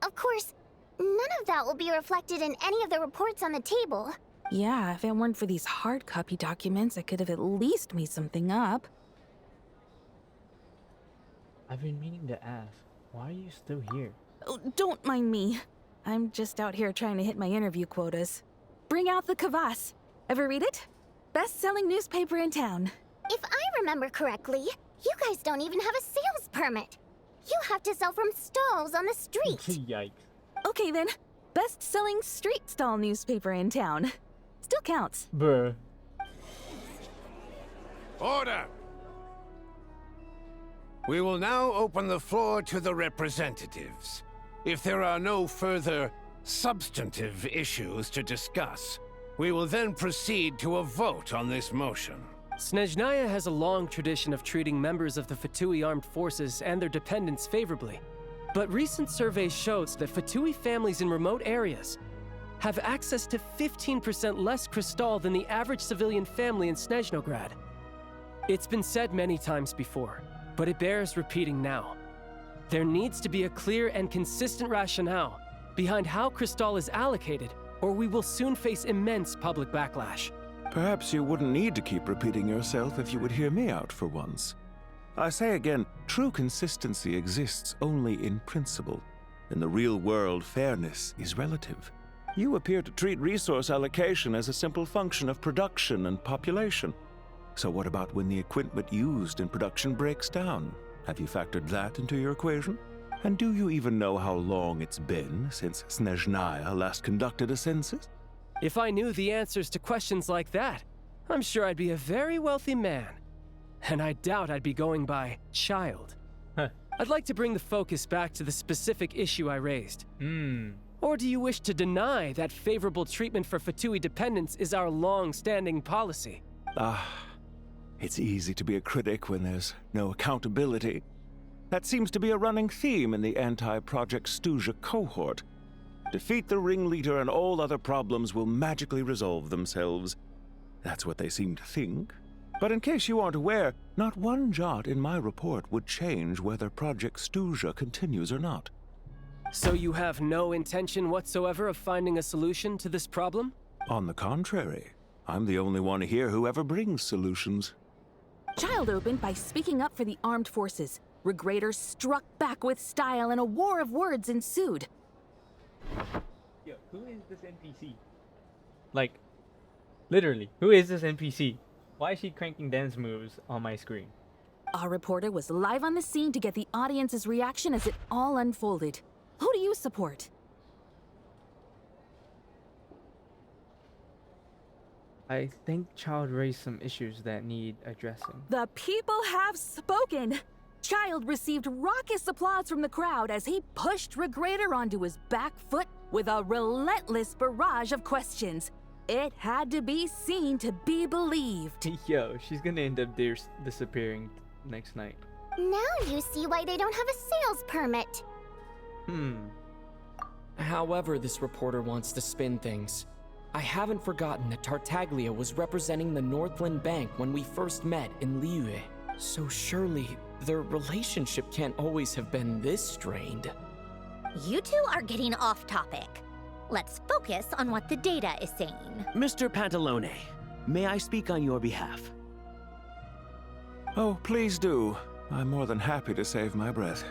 Of course, none of that will be reflected in any of the reports on the table. Yeah, if it weren't for these hard copy documents, I could have at least made something up. I've been meaning to ask, why are you still here? Oh, don't mind me. I'm just out here trying to hit my interview quotas. Bring out the kvass. Ever read it? Best-selling newspaper in town. If I remember correctly, you guys don't even have a sales permit. You have to sell from stalls on the street. Yikes. Okay then, best-selling street stall newspaper in town. Still counts. Bruh. Order! We will now open the floor to the representatives. If there are no further substantive issues to discuss, we will then proceed to a vote on this motion. Snezhnaya has a long tradition of treating members of the Fatui armed forces and their dependents favorably. But recent surveys shows that Fatui families in remote areas have access to 15% less crystal than the average civilian family in Snezhnograd. It's been said many times before, but it bears repeating now. There needs to be a clear and consistent rationale behind how crystal is allocated, or we will soon face immense public backlash. Perhaps you wouldn't need to keep repeating yourself if you would hear me out for once. I say again, true consistency exists only in principle. In the real world, fairness is relative. You appear to treat resource allocation as a simple function of production and population. So what about when the equipment used in production breaks down? Have you factored that into your equation? And do you even know how long it's been since Snezhnaya last conducted a census? If I knew the answers to questions like that, I'm sure I'd be a very wealthy man. And I doubt I'd be going by child. I'd like to bring the focus back to the specific issue I raised. Or do you wish to deny that favorable treatment for Fatui dependents is our long-standing policy? It's easy to be a critic when there's no accountability. That seems to be a running theme in the anti-Project Stuja cohort. Defeat the ringleader and all other problems will magically resolve themselves. That's what they seem to think. But in case you aren't aware, not one jot in my report would change whether Project Stuja continues or not. So you have no intention whatsoever of finding a solution to this problem? On the contrary, I'm the only one here who ever brings solutions. Child opened by speaking up for the armed forces. Regrator struck back with style and a war of words ensued. Yo, who is this NPC? Like, literally, who is this NPC? Why is she cranking dance moves on my screen? Our reporter was live on the scene to get the audience's reaction as it all unfolded. Who do you support? I think Child raised some issues that need addressing. The people have spoken! Child received raucous applause from the crowd as he pushed Regrator onto his back foot with a relentless barrage of questions. It had to be seen to be believed. Yo, she's gonna end up disappearing next night. Now you see why they don't have a sales permit. However this reporter wants to spin things, I haven't forgotten that Tartaglia was representing the Northland Bank when we first met in Liyue. So surely, their relationship can't always have been this strained. You two are getting off topic. Let's focus on what the data is saying. Mr. Pantalone, may I speak on your behalf? Oh, please do. I'm more than happy to save my breath.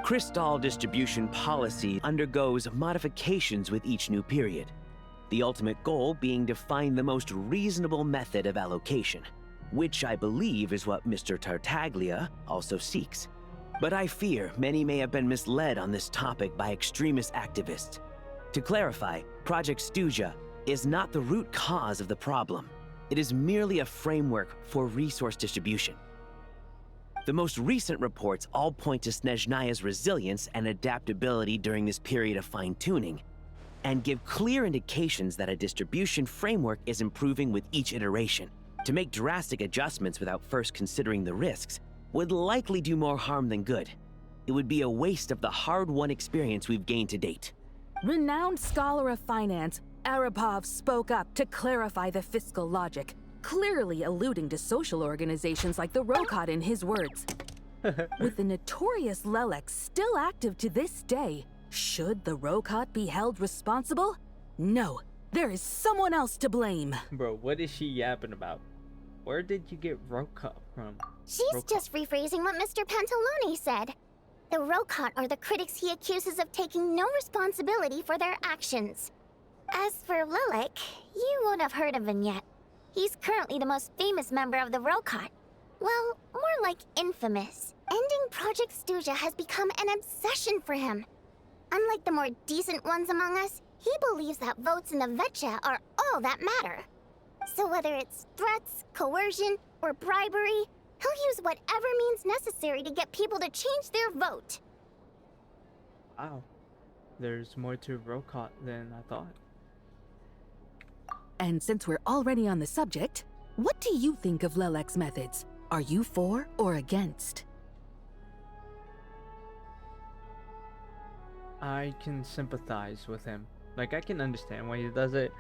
Crystal distribution policy undergoes modifications with each new period. The ultimate goal being to find the most reasonable method of allocation, which I believe is what Mr. Tartaglia also seeks. But I fear many may have been misled on this topic by extremist activists. To clarify, Project Stuja is not the root cause of the problem. It is merely a framework for resource distribution. The most recent reports all point to Snezhnaya's resilience and adaptability during this period of fine-tuning, and give clear indications that a distribution framework is improving with each iteration. To make drastic adjustments without first considering the risks would likely do more harm than good. It would be a waste of the hard-won experience we've gained to date. Renowned scholar of finance, Arapov spoke up to clarify the fiscal logic, clearly alluding to social organizations like the Rokot in his words. With the notorious Lelek still active to this day, should the Rokot be held responsible? No, there is someone else to blame. Bro, what is she yapping about? Where did you get Rokot from? She's just rephrasing what Mr. Pantalone said. The Rokot are the critics he accuses of taking no responsibility for their actions. As for Lelek, you won't have heard of him yet. He's currently the most famous member of the Rokot. Well, more like infamous. Ending Project Stuja has become an obsession for him. Unlike the more decent ones among us, he believes that votes in the Vetcha are all that matter. So whether it's threats, coercion, or bribery, he'll use whatever means necessary to get people to change their vote. Wow. There's more to Rokot than I thought. And since we're already on the subject, what do you think of Lelek's methods? Are you for or against? I can sympathize with him. Like, I can understand why he does it.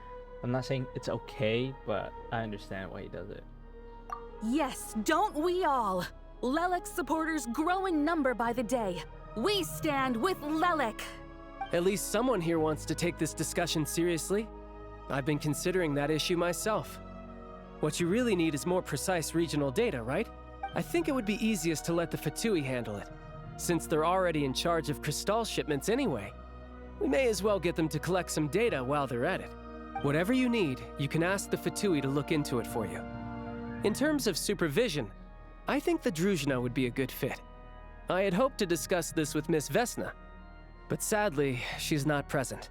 I'm not saying it's okay, but I understand why he does it. Yes, don't we all? Lelek supporters grow in number by the day. We stand with Lelek. At least someone here wants to take this discussion seriously. I've been considering that issue myself. What you really need is more precise regional data, right? I think it would be easiest to let the Fatui handle it, since they're already in charge of Crystal shipments anyway. We may as well get them to collect some data while they're at it. Whatever you need, you can ask the Fatui to look into it for you. In terms of supervision, I think the Druzhna would be a good fit. I had hoped to discuss this with Miss Vesna, but sadly, she's not present.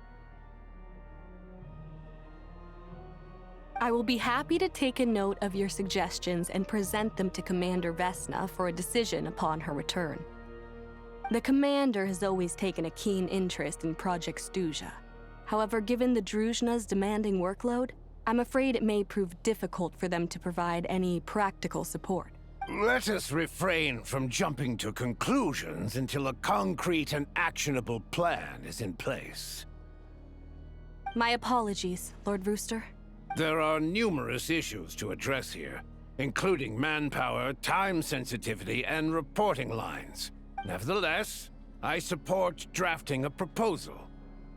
I will be happy to take a note of your suggestions and present them to Commander Vesna for a decision upon her return. The Commander has always taken a keen interest in Project Stuja. However, given the Druzhna's demanding workload, I'm afraid it may prove difficult for them to provide any practical support. Let us refrain from jumping to conclusions until a concrete and actionable plan is in place. My apologies, Lord Rooster. There are numerous issues to address here, including manpower, time sensitivity, and reporting lines. Nevertheless, I support drafting a proposal.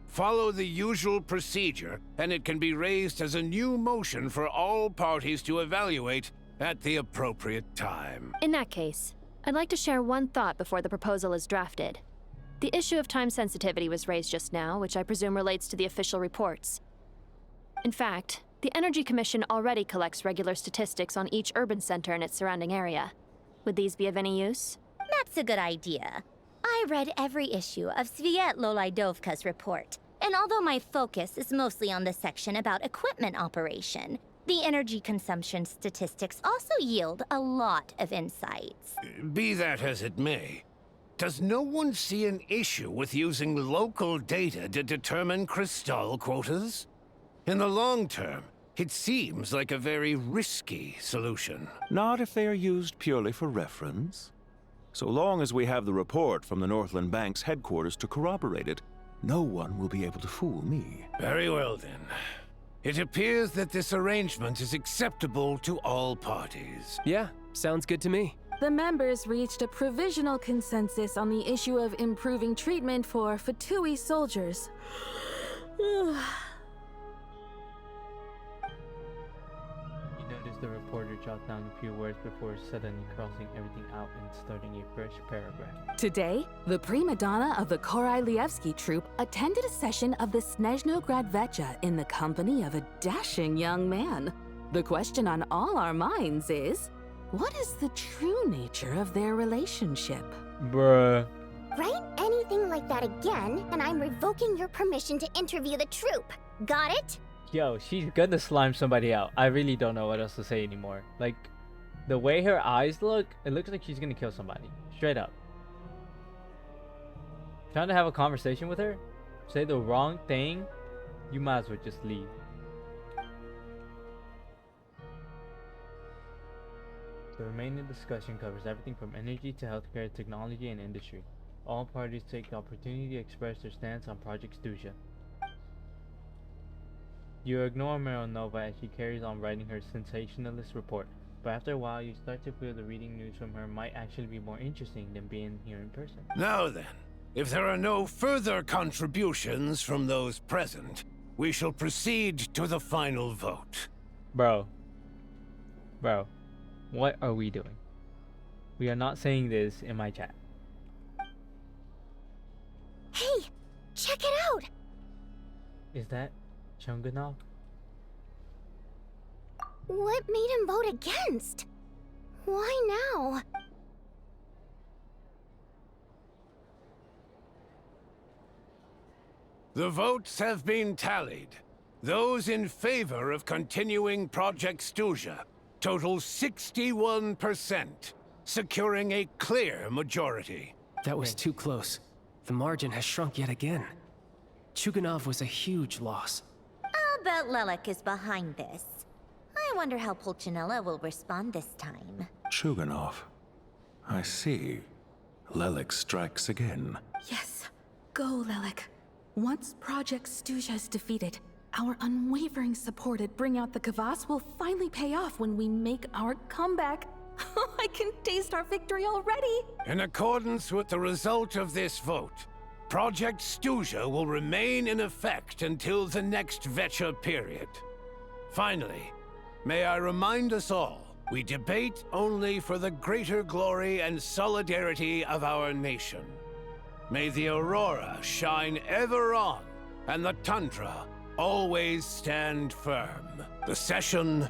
Follow the usual procedure, and it can be raised as a new motion for all parties to evaluate at the appropriate time. In that case, I'd like to share one thought before the proposal is drafted. The issue of time sensitivity was raised just now, which I presume relates to the official reports. In fact, the Energy Commission already collects regular statistics on each urban center and its surrounding area. Would these be of any use? That's a good idea. I read every issue of Svietlo Laidovka's report, and although my focus is mostly on the section about equipment operation, the energy consumption statistics also yield a lot of insights. Be that as it may, does no one see an issue with using local data to determine crystal quotas? In the long term, it seems like a very risky solution. Not if they are used purely for reference. So long as we have the report from the Northland Bank's headquarters to corroborate it, no one will be able to fool me. Very well then. It appears that this arrangement is acceptable to all parties. Yeah, sounds good to me. The members reached a provisional consensus on the issue of improving treatment for Fatui soldiers. The reporter jotted down a few words before suddenly crossing everything out and starting a fresh paragraph. Today, the prima donna of the Korylevsky troupe attended a session of the Snezhnograd Vecha in the company of a dashing young man. The question on all our minds is, what is the true nature of their relationship? Bruh. Write anything like that again, and I'm revoking your permission to interview the troupe. Got it? Yo, she's gonna slime somebody out. I really don't know what else to say anymore. Like, the way her eyes look, it looks like she's gonna kill somebody. Straight up. Trying to have a conversation with her? Say the wrong thing? You might as well just leave. The remaining discussion covers everything from energy to healthcare, technology, and industry. All parties take the opportunity to express their stance on Project Stusha. You ignore Mironova as she carries on writing her sensationalist report, but after a while you start to feel the reading news from her might actually be more interesting than being here in person. Now then, if there are no further contributions from those present, we shall proceed to the final vote. Bro, what are we doing? We are not saying this in my chat. Hey, check it out! Is that Chunganov? What made him vote against? Why now? The votes have been tallied. Those in favor of continuing Project Stusha total 61%, securing a clear majority. That was too close. The margin has shrunk yet again. Chuganov was a huge loss. I'll bet Lelek is behind this. I wonder how Pulcinella will respond this time. Chuganov. I see. Lelek strikes again. Yes, go Lelek. Once Project Stusha is defeated, our unwavering support at Bring Out the Kvass will finally pay off when we make our comeback. I can taste our victory already! In accordance with the result of this vote, Project Stusha will remain in effect until the next Vecha period. Finally, may I remind us all, we debate only for the greater glory and solidarity of our nation. May the aurora shine ever on, and the tundra always stand firm. The session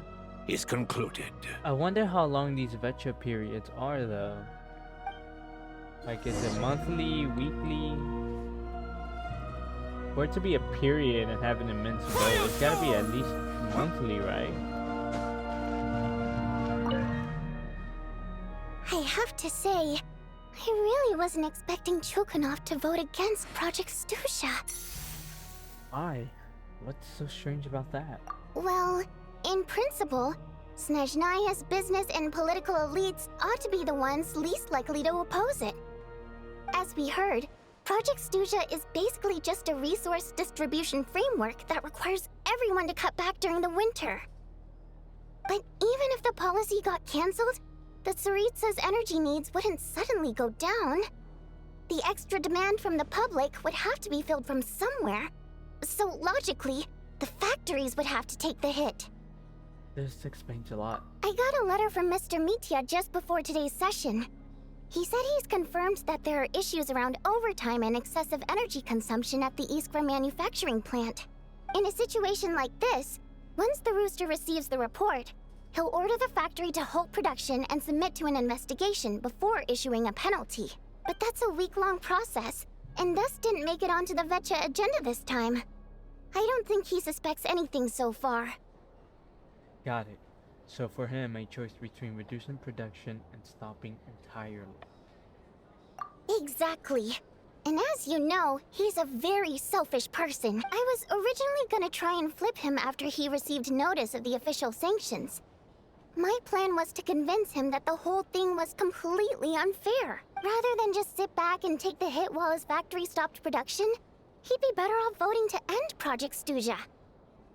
is concluded. I wonder how long these Vecha periods are though. Like, is it monthly, weekly? For it to be a period and have an immense vote, it's gotta be at least monthly, right? I have to say, I really wasn't expecting Chuganov to vote against Project Stusha. Why? What's so strange about that? Well, in principle, Snezhnaya's business and political elites ought to be the ones least likely to oppose it. As we heard, Project Stusha is basically just a resource distribution framework that requires everyone to cut back during the winter. But even if the policy got cancelled, the Tsaritsa's energy needs wouldn't suddenly go down. The extra demand from the public would have to be filled from somewhere. So logically, the factories would have to take the hit. This explains a lot. I got a letter from Mr. Mitya just before today's session. He said he's confirmed that there are issues around overtime and excessive energy consumption at the Iskra manufacturing plant. In a situation like this, once the Rooster receives the report, he'll order the factory to halt production and submit to an investigation before issuing a penalty. But that's a week-long process, and thus didn't make it onto the Vetcha agenda this time. I don't think he suspects anything so far. Got it. So for him, a choice between reducing production and stopping entirely. Exactly. And as you know, he's a very selfish person. I was originally gonna try and flip him after he received notice of the official sanctions. My plan was to convince him that the whole thing was completely unfair. Rather than just sit back and take the hit while his factory stopped production, he'd be better off voting to end Project Stuja.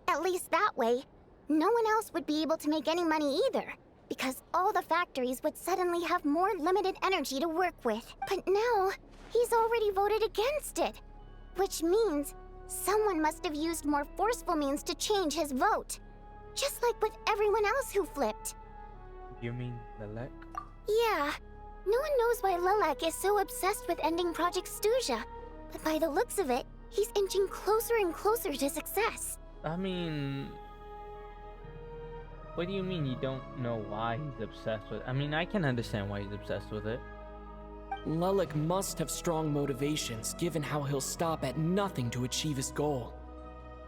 At least that way, no one else would be able to make any money either, because all the factories would suddenly have more limited energy to work with. But now, he's already voted against it, which means someone must have used more forceful means to change his vote. Just like with everyone else who flipped. You mean Lelek? Yeah. No one knows why Lelek is so obsessed with ending Project Stuja, but by the looks of it, he's inching closer and closer to success. I mean... What do you mean you don't know why he's obsessed with it? I mean, I can understand why he's obsessed with it. Lelek must have strong motivations, given how he'll stop at nothing to achieve his goal.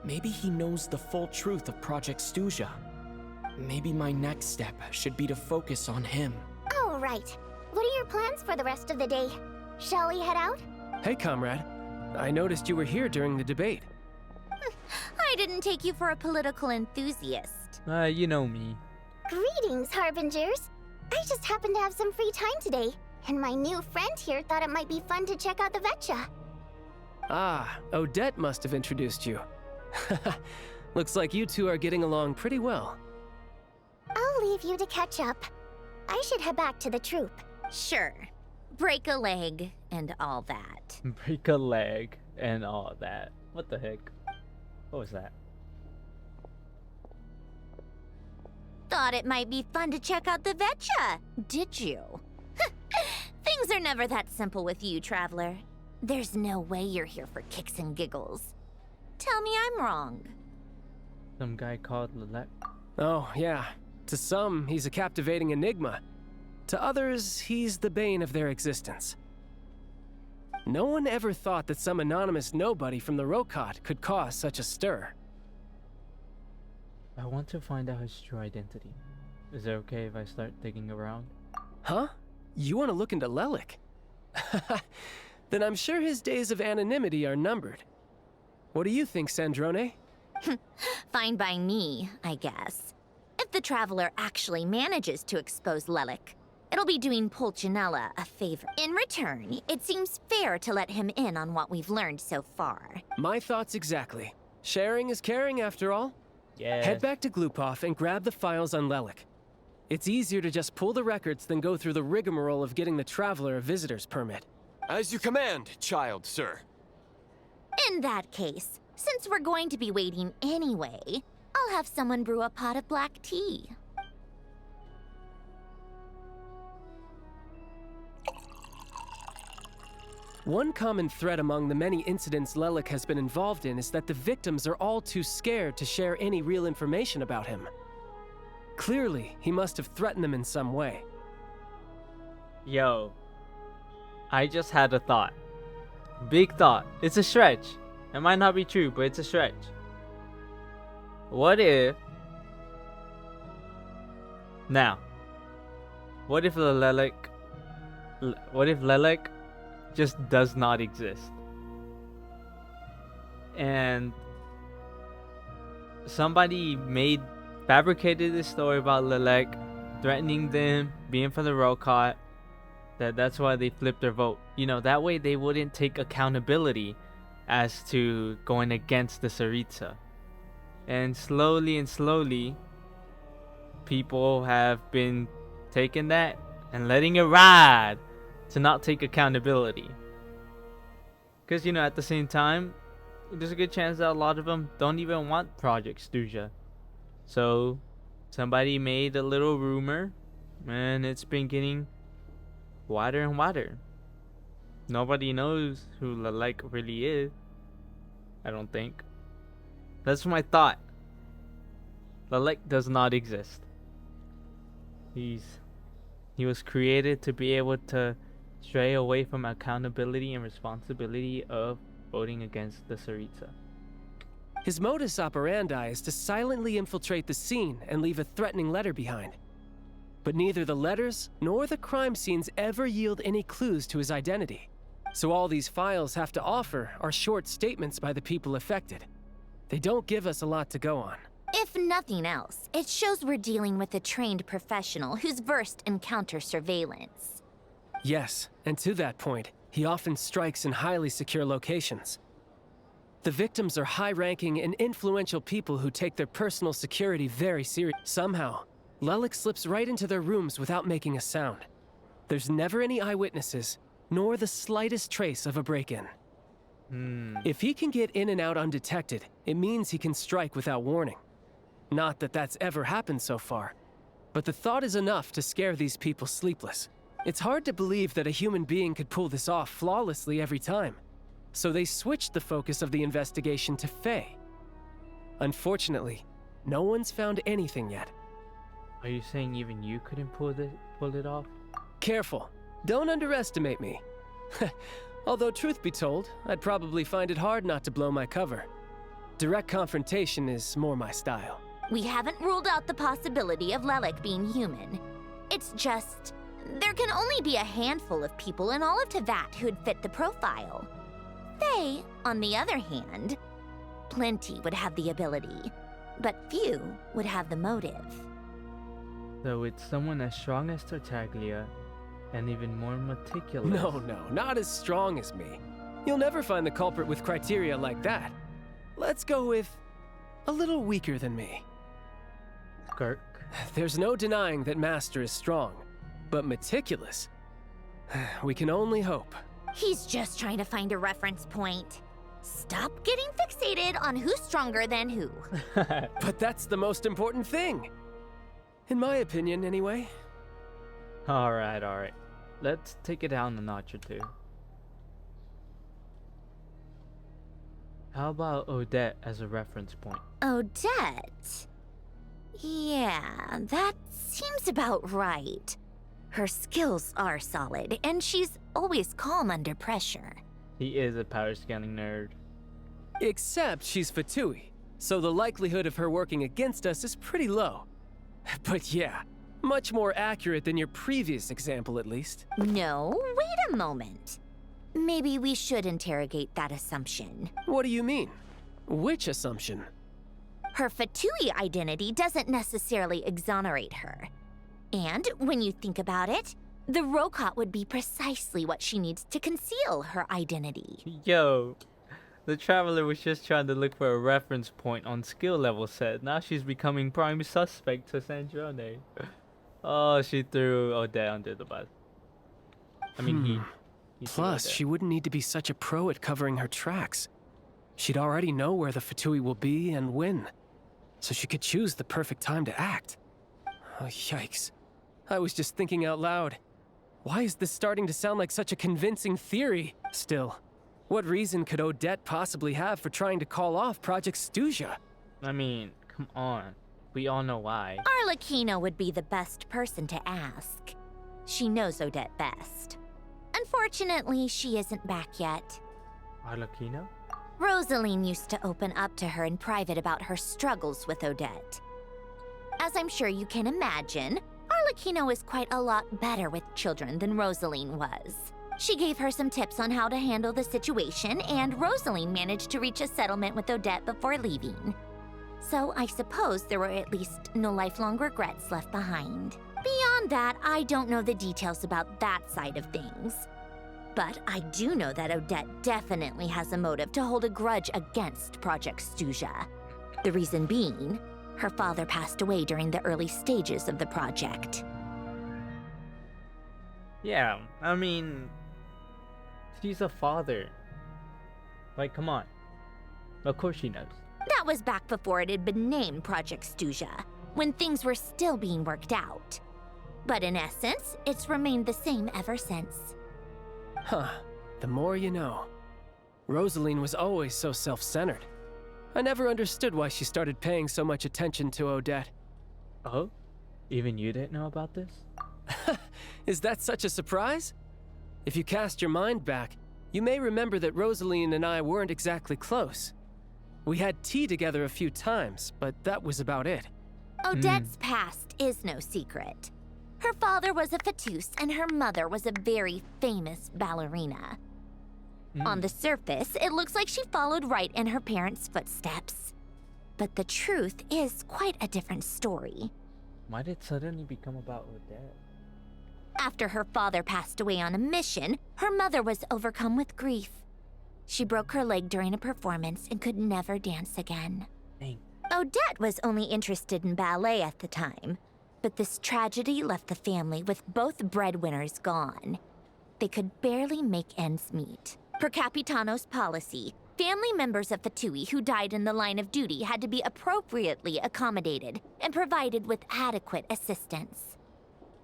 Maybe he knows the full truth of Project Stuja. Maybe my next step should be to focus on him. Oh, right. What are your plans for the rest of the day? Shall we head out? Hey, comrade. I noticed you were here during the debate. I didn't take you for a political enthusiast. You know me. Greetings, Harbingers. I just happened to have some free time today, and my new friend here thought it might be fun to check out the Vetcha. Ah, Odette must have introduced you. Looks like you two are getting along pretty well. I'll leave you to catch up. I should head back to the troop. Sure. Break a leg and all that. Break a leg and all that. What the heck? What was that? Thought it might be fun to check out the Vetcha, did you? Things are never that simple with you, Traveler. There's no way you're here for kicks and giggles. Tell me I'm wrong. Some guy called Lelek. Oh, yeah. To some, he's a captivating enigma. To others, he's the bane of their existence. No one ever thought that some anonymous nobody from the Rokot could cause such a stir. I want to find out his true identity. Is it okay if I start digging around? Huh? You want to look into Lelek? Then I'm sure his days of anonymity are numbered. What do you think, Sandrone? Fine by me, I guess. If the Traveler actually manages to expose Lelek, it'll be doing Pulcinella a favor. In return, it seems fair to let him in on what we've learned so far. My thoughts exactly. Sharing is caring, after all. Yeah. Head back to Glupov and grab the files on Lelek. It's easier to just pull the records than go through the rigmarole of getting the Traveler a visitor's permit. As you command, child, sir. In that case, since we're going to be waiting anyway, I'll have someone brew a pot of black tea. One common thread among the many incidents Lelek has been involved in is that the victims are all too scared to share any real information about him. Clearly, he must have threatened them in some way. Yo. I just had a thought. Big thought. It's a stretch. It might not be true, but it's a stretch. What if... Now. What if Lelek just does not exist? And somebody fabricated this story about Lelek threatening them, being from the Rokot, that's why they flipped their vote. You know, that way they wouldn't take accountability as to going against the Tsaritsa. And slowly, people have been taking that and letting it ride to not take accountability. Because, you know, at the same time, there's a good chance that a lot of them don't even want Project Stuja. So, Somebody made a little rumor, and it's been getting wider and wider. Nobody knows who Lalek really is. I don't think. That's my thought. Lalek does not exist. He was created to be able to stray away from accountability and responsibility of voting against the Tsaritsa. His modus operandi is to silently infiltrate the scene and leave a threatening letter behind. But neither the letters nor the crime scenes ever yield any clues to his identity. So all these files have to offer are short statements by the people affected. They don't give us a lot to go on. If nothing else, it shows we're dealing with a trained professional who's versed in counter-surveillance. Yes, and to that point, he often strikes in highly secure locations. The victims are high-ranking and influential people who take their personal security very seriously. Somehow, Lalek slips right into their rooms without making a sound. There's never any eyewitnesses, nor the slightest trace of a break-in. If he can get in and out undetected, it means he can strike without warning. Not that that's ever happened so far, but the thought is enough to scare these people sleepless. It's hard to believe that a human being could pull this off flawlessly every time. So they switched the focus of the investigation to Faye. Unfortunately, no one's found anything yet. Are you saying even you couldn't pull it off? Careful. Don't underestimate me. Although truth be told, I'd probably find it hard not to blow my cover. Direct confrontation is more my style. We haven't ruled out the possibility of Lalek being human. It's just, there can only be a handful of people in all of Teyvat who'd fit the profile. Faye, on the other hand, plenty would have the ability, but few would have the motive. So it's someone as strong as Tartaglia, and even more meticulous. No, not as strong as me. You'll never find the culprit with criteria like that. Let's go with a little weaker than me. Kirk. There's no denying that Master is strong, but meticulous? We can only hope. He's just trying to find a reference point. Stop getting fixated on who's stronger than who. But that's the most important thing. In my opinion, anyway. Alright. Let's take it down a notch or two. How about Odette as a reference point? Odette? Yeah, that seems about right. Her skills are solid, and she's always calm under pressure. He is a power scaling nerd. Except she's Fatui, so the likelihood of her working against us is pretty low. But yeah, much more accurate than your previous example, at least. No, wait a moment. Maybe we should interrogate that assumption. What do you mean? Which assumption? Her Fatui identity doesn't necessarily exonerate her. And when you think about it, the Rokot would be precisely what she needs to conceal her identity. Yo, the Traveler was just trying to look for a reference point on skill level set. Now she's becoming prime suspect to Sandrone. Oh, she threw Odette under the bus. I mean, he Plus, she wouldn't need to be such a pro at covering her tracks. She'd already know where the Fatui will be and when, so she could choose the perfect time to act. Oh, yikes. I was just thinking out loud. Why is this starting to sound like such a convincing theory? Still, what reason could Odette possibly have for trying to call off Project Stuja? I mean, come on. We all know why. Arlecchino would be the best person to ask. She knows Odette best. Unfortunately, she isn't back yet. Arlecchino? Rosaline used to open up to her in private about her struggles with Odette. As I'm sure you can imagine, Arlecchino is quite a lot better with children than Rosaline was. She gave her some tips on how to handle the situation, and Rosaline managed to reach a settlement with Odette before leaving. So I suppose there were at least no lifelong regrets left behind. Beyond that, I don't know the details about that side of things. But I do know that Odette definitely has a motive to hold a grudge against Project Stuja. The reason being, her father passed away during the early stages of the project. Yeah, I mean, she's a father. Like, come on. Of course she knows. That was back before it had been named Project Stuja. when things were still being worked out. But in essence, it's remained the same ever since. Huh. The more you know. Rosaline was always so self-centered. I never understood why she started paying so much attention to Odette. Oh? Even you didn't know about this? Is that such a surprise? If you cast your mind back, you may remember that Rosaline and I weren't exactly close. We had tea together a few times, but that was about it. Odette's past is no secret. Her father was a fatus and her mother was a very famous ballerina. On the surface, it looks like she followed right in her parents' footsteps. But the truth is quite a different story. Why did it suddenly become about Odette? After her father passed away on a mission, her mother was overcome with grief. She broke her leg during a performance and could never dance again. Dang. Odette was only interested in ballet at the time, but this tragedy left the family with both breadwinners gone. They could barely make ends meet. Per Capitano's policy, family members of Fatui who died in the line of duty had to be appropriately accommodated and provided with adequate assistance.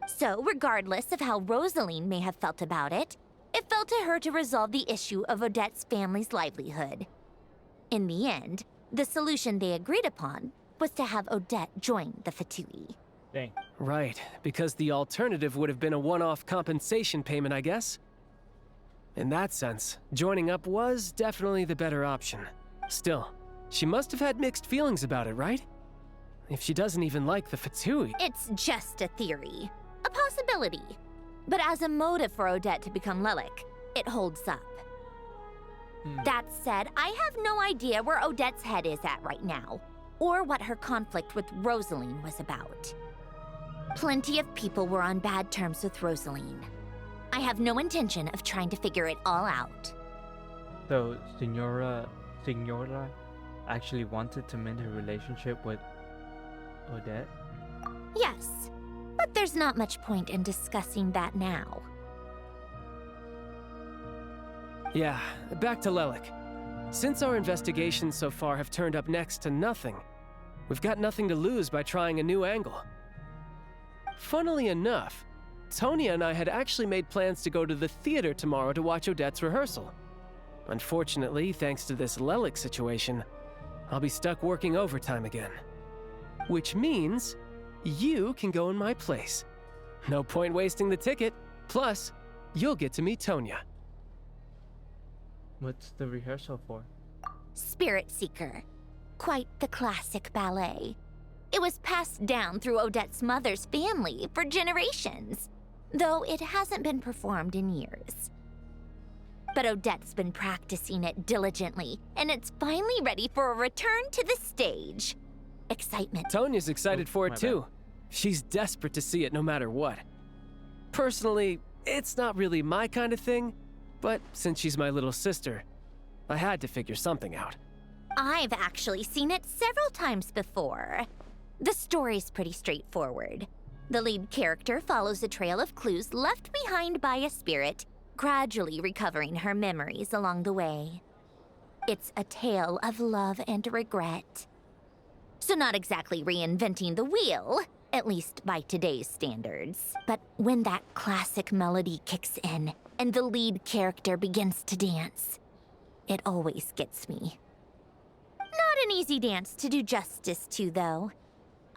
So, regardless of how Rosaline may have felt about it, it fell to her to resolve the issue of Odette's family's livelihood. In the end, the solution they agreed upon was to have Odette join the Fatui. Dang. Right, because the alternative would have been a one-off compensation payment, I guess. In that sense, joining up was definitely the better option. Still, she must have had mixed feelings about it, right? If she doesn't even like the Fatui. It's just a theory, a possibility. But as a motive for Odette to become Lelik, it holds up. That said, I have no idea where Odette's head is at right now, or what her conflict with Rosaline was about. Plenty of people were on bad terms with Rosaline. I have no intention of trying to figure it all out. So, Signora actually wanted to mend her relationship with Odette? Yes, but there's not much point in discussing that now. Yeah, back to Lelik. Since our investigations so far have turned up next to nothing, we've got nothing to lose by trying a new angle. Funnily enough, Tonya and I had actually made plans to go to the theater tomorrow to watch Odette's rehearsal. Unfortunately, thanks to this Lelik situation, I'll be stuck working overtime again. Which means you can go in my place. No point wasting the ticket. Plus, you'll get to meet Tonya. What's the rehearsal for? Spirit Seeker. Quite the classic ballet. It was passed down through Odette's mother's family for generations, though it hasn't been performed in years. But Odette's been practicing it diligently, and it's finally ready for a return to the stage. Excitement. Tonya's excited for it too. She's desperate to see it no matter what. Personally, it's not really my kind of thing, but since she's my little sister, I had to figure something out. I've actually seen it several times before. The story's pretty straightforward. The lead character follows a trail of clues left behind by a spirit, gradually recovering her memories along the way. It's a tale of love and regret. So not exactly reinventing the wheel, at least by today's standards. But when that classic melody kicks in and the lead character begins to dance, it always gets me. Not an easy dance to do justice to, though.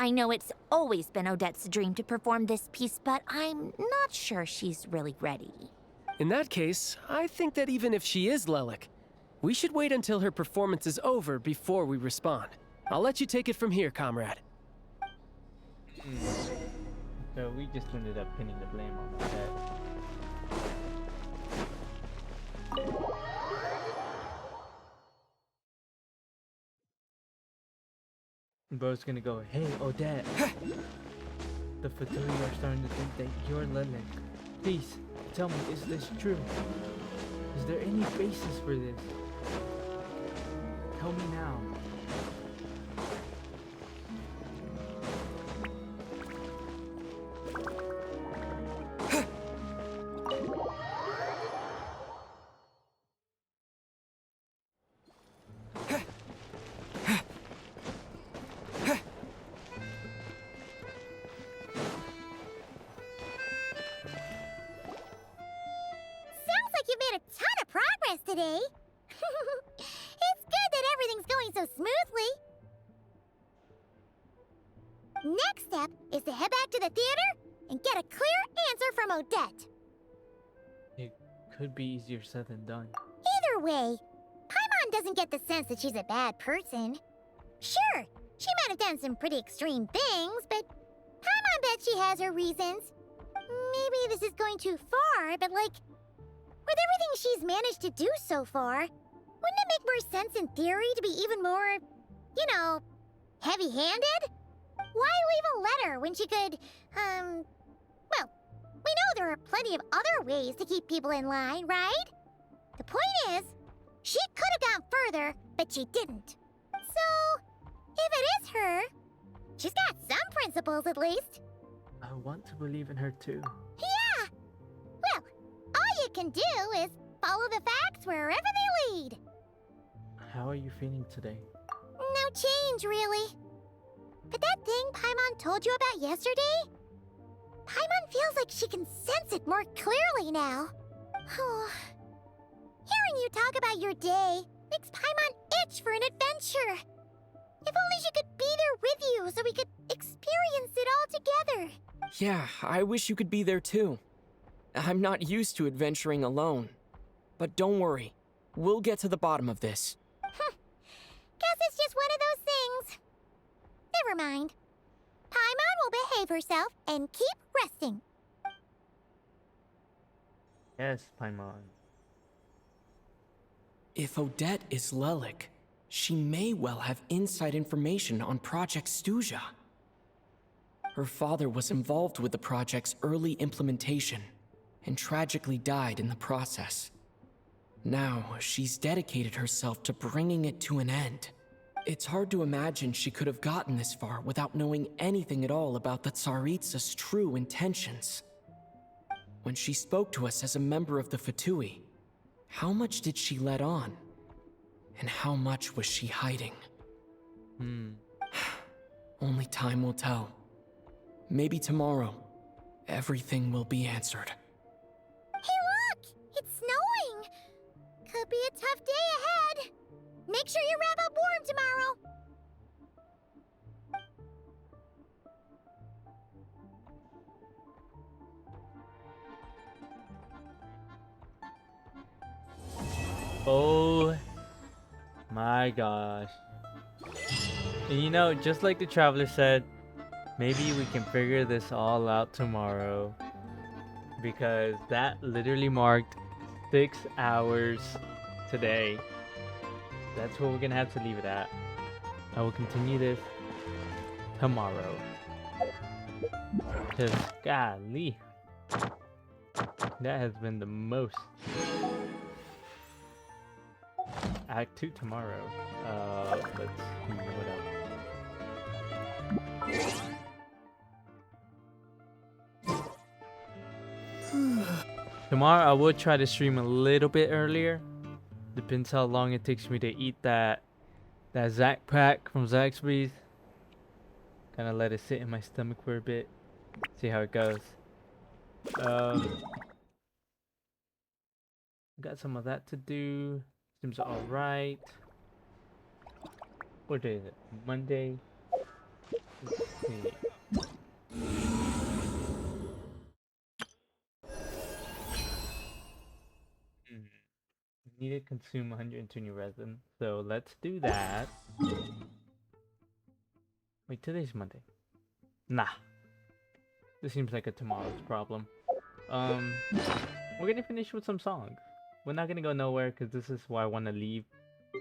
I know it's always been Odette's dream to perform this piece, but I'm not sure she's really ready. In that case, I think that even if she is Lelik, we should wait until her performance is over before we respond. I'll let you take it from here, comrade. So we just ended up pinning the blame on Odette. Bro's gonna go, hey Odette, the Fatui are starting to think that you're Lelik. Please, tell me, is this true? Is there any basis for this? Tell me now. smoothly. Next step is to head back to the theater and get a clear answer from Odette. It could be easier said than done. Either way, Paimon doesn't get the sense that she's a bad person. Sure, she might have done some pretty extreme things, but Paimon bet she has her reasons. Maybe this is going too far, but like, with everything she's managed to do so far, wouldn't it make more sense in theory to be even more, you know, heavy-handed? Why leave a letter when she could, well, we know there are plenty of other ways to keep people in line, right? The point is, she could have gone further, but she didn't. So, if it is her, she's got some principles at least. I want to believe in her too. Yeah! Well, all you can do is follow the facts wherever they lead. How are you feeling today? No change, really. But that thing Paimon told you about yesterday? Paimon feels like she can sense it more clearly now. Hearing you talk about your day makes Paimon itch for an adventure. If only she could be there with you so we could experience it all together. Yeah, I wish you could be there too. I'm not used to adventuring alone. But don't worry, we'll get to the bottom of this. Guess it's just one of those things. Never mind. Paimon will behave herself and keep resting. Yes, Paimon. If Odette is Lelik, she may well have inside information on Project Stuja. Her father was involved with the project's early implementation and tragically died in the process. Now, she's dedicated herself to bringing it to an end. It's hard to imagine she could have gotten this far without knowing anything at all about the Tsaritsa's true intentions. When she spoke to us as a member of the Fatui, how much did she let on? And how much was she hiding? Only time will tell. Maybe tomorrow, everything will be answered. Hey look! It's snowing! Could be a tough day ahead. Make sure you wrap up warm tomorrow. Oh my gosh. And you know, just like the traveler said, maybe we can figure this all out tomorrow. Because that literally marked 6 hours today. That's what we're gonna have to leave it at. I will continue this tomorrow. Cause golly, that has been the most. Act 2 tomorrow. Let's see what else. Tomorrow I will try to stream a little bit earlier. Depends how long it takes me to eat that Zack pack from Zaxby's. Kind of let it sit in my stomach for a bit. See how it goes. Got some of that to do. Seems alright. What day is it? Monday? Let's see. Need to consume 120 resin. So let's do that. Wait, today's Monday. Nah. This seems like a tomorrow's problem. We're gonna finish with some songs. We're not gonna go nowhere because this is why I want to leave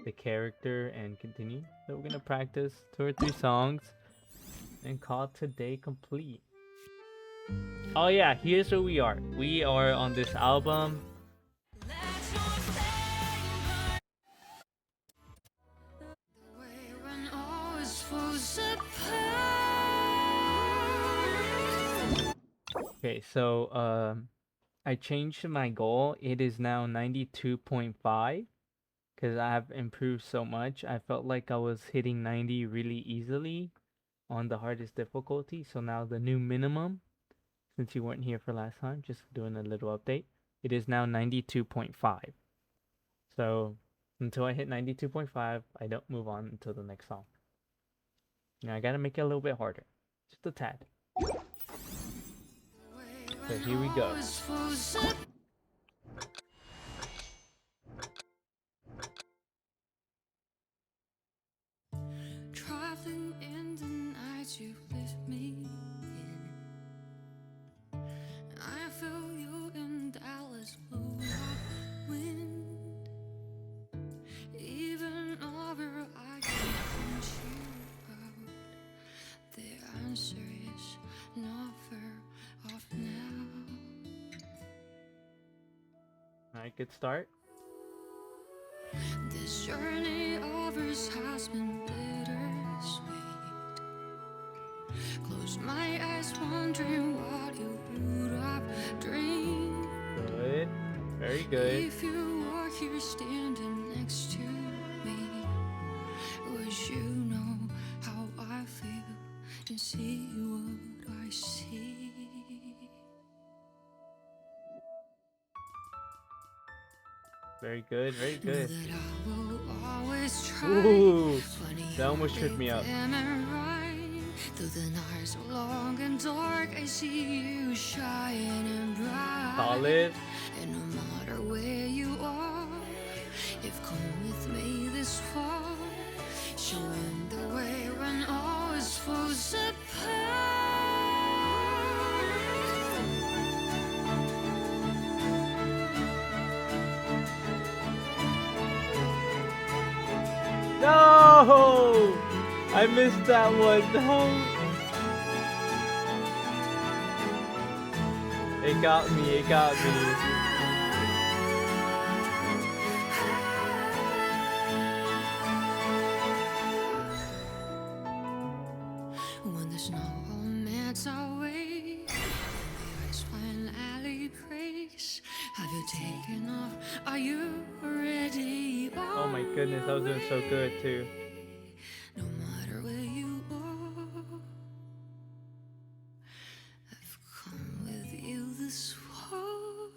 the character and continue. So we're gonna practice 2 or 3 songs and call today complete. Oh yeah, here's where we are. We are on this album. Okay, so I changed my goal. It is now 92.5 because I have improved so much. I felt like I was hitting 90 really easily on the hardest difficulty. So now the new minimum, since you weren't here for last time, just doing a little update, it is now 92.5. So Until I hit 92.5, I don't move on until the next song. Now I gotta make it a little bit harder. Just a tad. So here we go. Traveling in the night you lift me in. I feel you in Dallas blue wind. Even over I can find you out. The answer is never off now. Alright, good start. This journey of ours has been bittersweet. Close my eyes, wondering what you would have dreamed. Good. Very good. If you were here standing next to me, would you know how I feel and see what I see? Very good, very good. That I will always try. Ooh, that almost tripped me up. Through the nights so long and dark, I see you shining bright. Solid. And no matter where you are, you've come with me this far, showing the way when all is falls apart. No! I missed that one. No. It got me. It got me. When the snow all melts away, and the ice finally breaks, have you taken off? Are you ready? Oh my goodness, I was doing so good too. No matter where you are, I've come with you this far.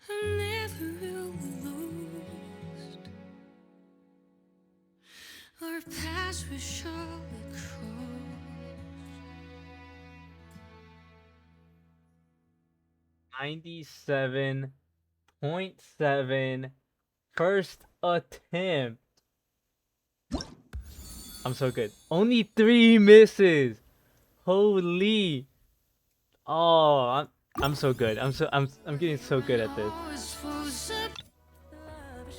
I'm never really lost. Our paths will surely cross. 97.7 first attempt. I'm so good. Only 3 misses. Holy. Oh, I'm so good. I'm getting so good at this.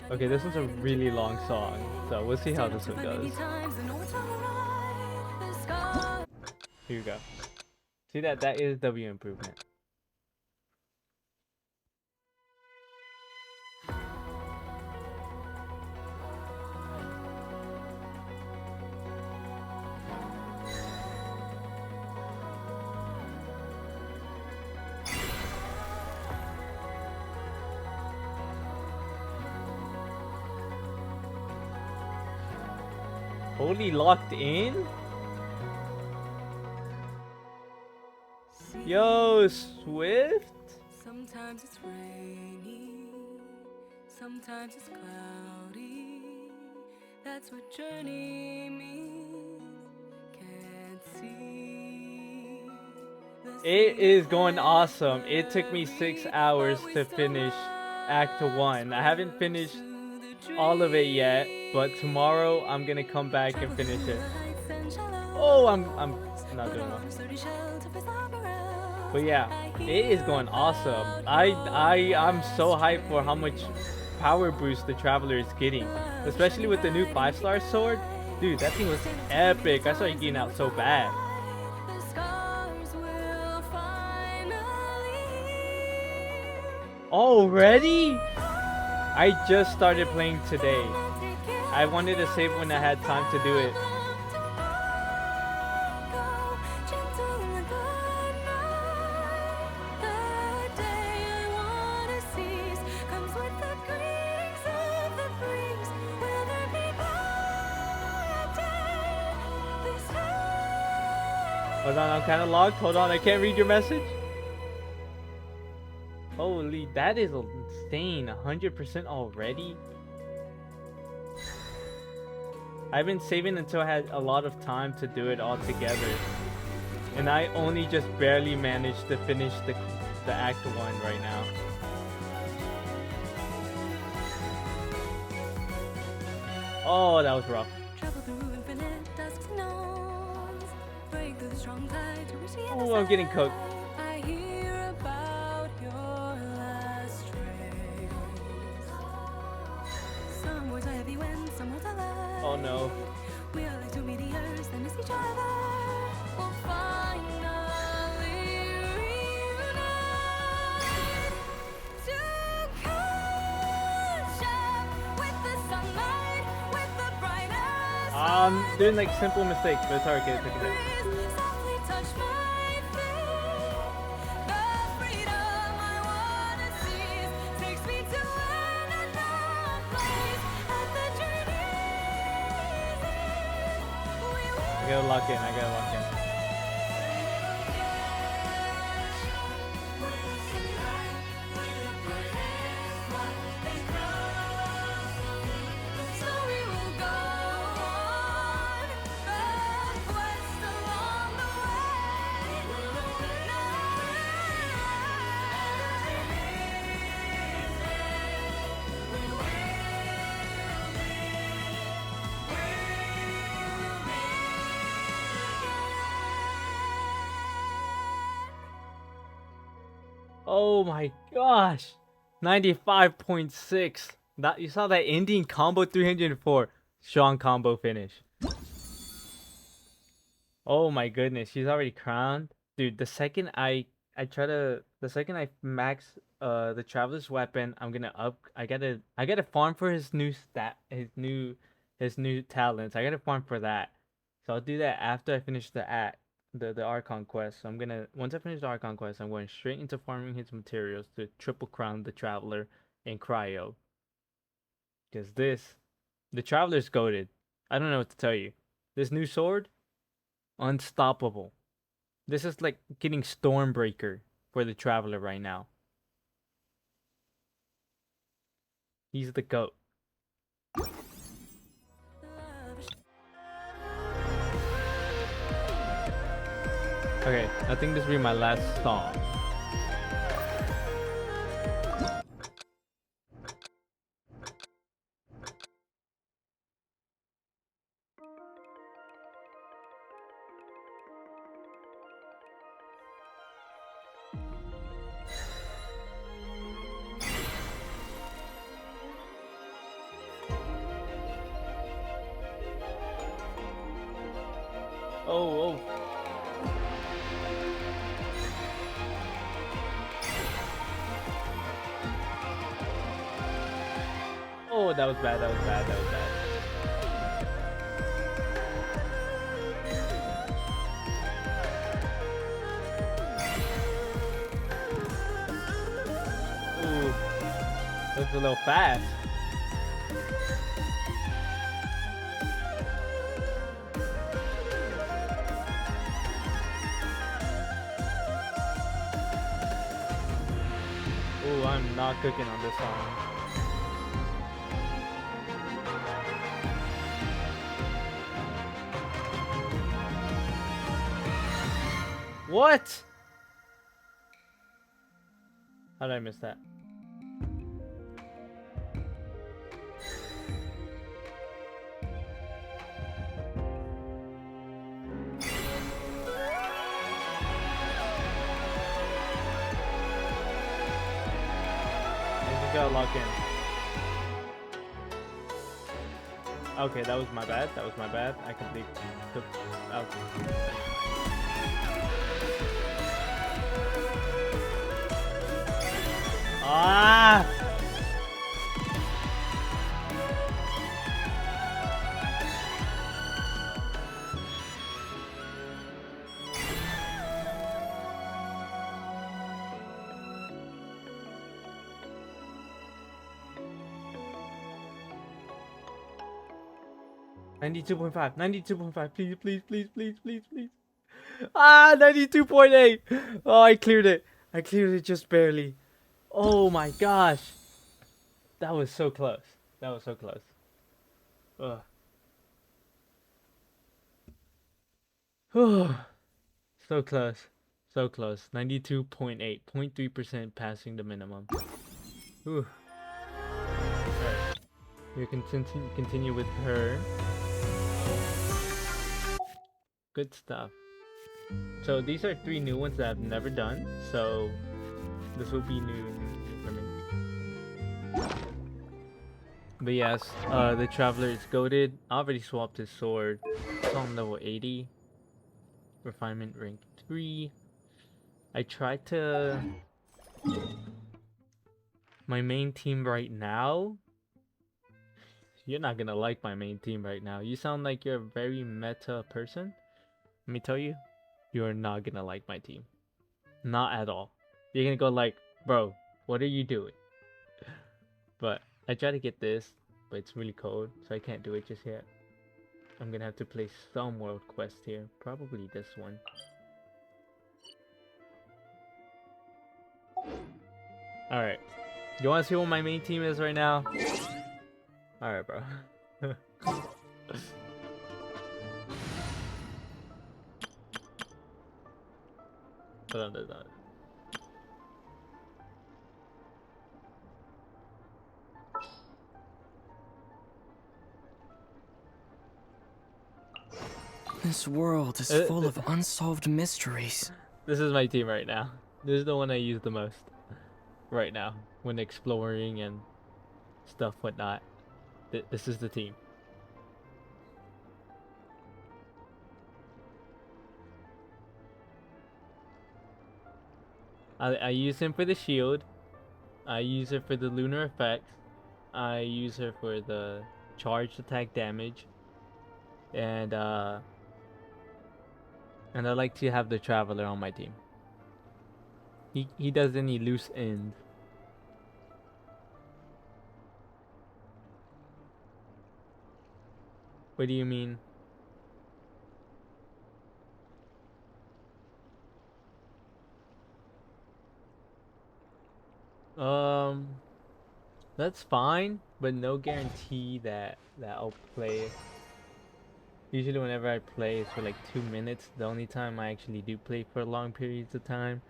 Okay, this one's a really long song, so we'll see how this one goes. Here we go. See that is W improvement. Holy, locked in? Yo, Swift? Sometimes it's rainy, sometimes it's cloudy. That's what journey means. Can't see. It is going awesome. It took me 6 hours to finish Act 1. I haven't finished all of it yet, but tomorrow I'm gonna come back and finish it. Oh, I'm not doing well. But yeah, it is going awesome. I'm so hyped for how much power boost the Traveler is getting, especially with the new 5-star sword. Dude, that thing was epic. I started getting out so bad. Already? I just started playing today. I wanted to save when I had time to do it. Hold on, I'm kind of logged. Hold on, I can't read your message. Holy, that is insane. 100% already. I've been saving until I had a lot of time to do it all together. And I only just barely managed to finish the Act 1 right now. Oh, that was rough. Oh, I'm getting cooked. I hear about your last trace. Some words are heavy when some words are light. Oh no. We are like two meteors that miss each other. We'll finally reunite to catch up with the sunlight, with the brightest. I'm doing like simple mistakes, but it's hard to get it. Softly touch my feet. The freedom I wanna seize takes me to an unknown place. At the journey's end, I gotta lock in. I gotta lock in. so we will go on the quest along the Oh my gosh. 95.6. That you saw that ending combo 304. Sean combo finish. Oh my goodness, she's already crowned. Dude, the second I max the traveler's weapon, I'm gonna I gotta farm for his new talents. I gotta farm for that. So I'll do that after I finish the Archon quest. So once I finish the Archon quest, I'm going straight into farming his materials to triple crown the traveler in cryo. Because the traveler's goated. I don't know what to tell you. This new sword, unstoppable. This is like getting Stormbreaker for the traveler right now. He's the GOAT. Okay, I think this will be my last song. Oh. Oh, that was bad. Ooh, that's a little fast. Ooh, I'm not cooking on this song. What? How did I miss that? I gotta lock in. Okay, that was my bad. I completely took out. Ah! $92.5, please. Ah, 92.8. Oh, I cleared it just barely. Oh my gosh. That was so close. That was so close. Ugh. Whew. So close. So close. 92.8. 0.3% passing the minimum. Whew. Alright. We can continue with her. Good stuff. So these are 3 new ones that I've never done. So this will be new for me. But yes, the Traveler is goated. I already swapped his sword. It's on level 80. Refinement rank 3. I tried to... My main team right now... You're not gonna like my main team right now. You sound like you're a very meta person. Let me tell you, you're not gonna like my team. Not at all. You're gonna go like, bro, what are you doing? But I try to get this, but it's really cold, so I can't do it just yet. I'm gonna have to play some world quest here. Probably this one. Alright. You wanna see what my main team is right now? Alright, bro. Hold on, there's not. This world is full of unsolved mysteries. This is my team right now. This is the one I use the most right now when exploring and stuff whatnot. This is the team. I use him for the shield. I use her for the lunar effects. I use her for the charged attack damage. And I like to have the Traveler on my team. He does any loose ends. What do you mean? That's fine, but no guarantee that I'll play. Usually whenever I play it's for like 2 minutes. The only time I actually do play for long periods of time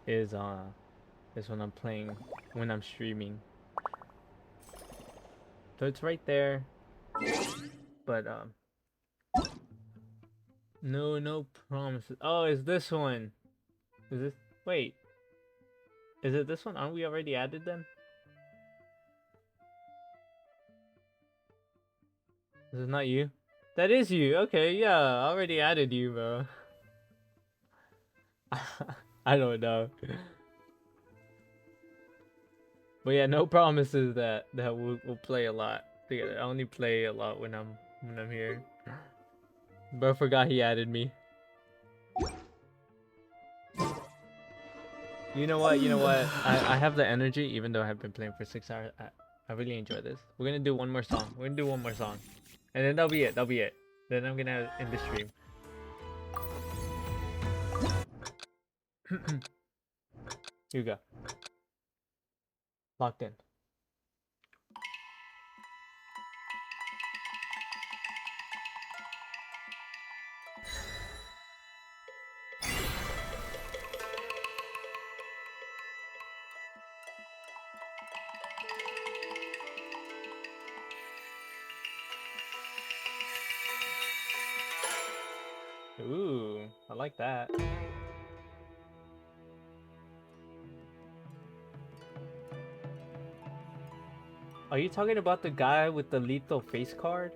is when I'm playing, when I'm streaming. So it's right there. But no promises. Oh, is this one? Is this, wait. Is it this one? Aren't we already added then? This is not you? That is you. Okay, yeah, I already added you, bro. I don't know. But yeah, no promises that we'll play a lot together. I only play a lot when I'm here. Bro forgot he added me. You know what? I have the energy, even though I've been playing for 6 hours. I really enjoy this. We're gonna do one more song. And then that'll be it. Then I'm gonna end the stream. Here we go. Locked in. Ooh, I like that. Are you talking about the guy with the lethal face card?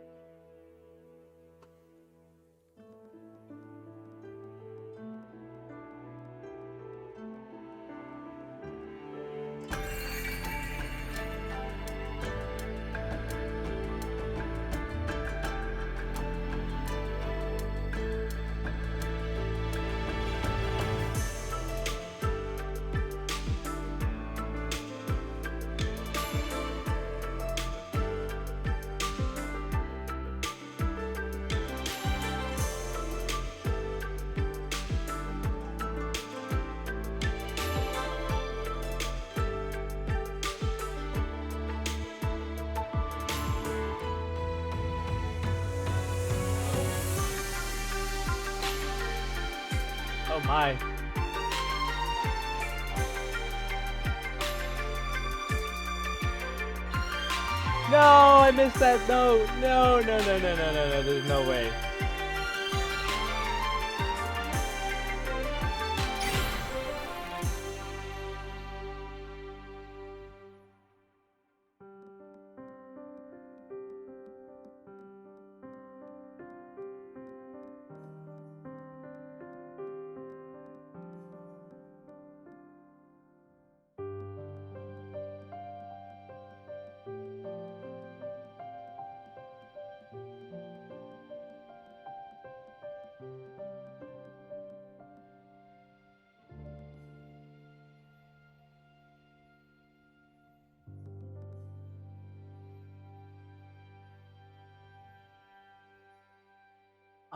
Oh my. No, I missed that. No, no, no, no, no, no, no, no. There's no way.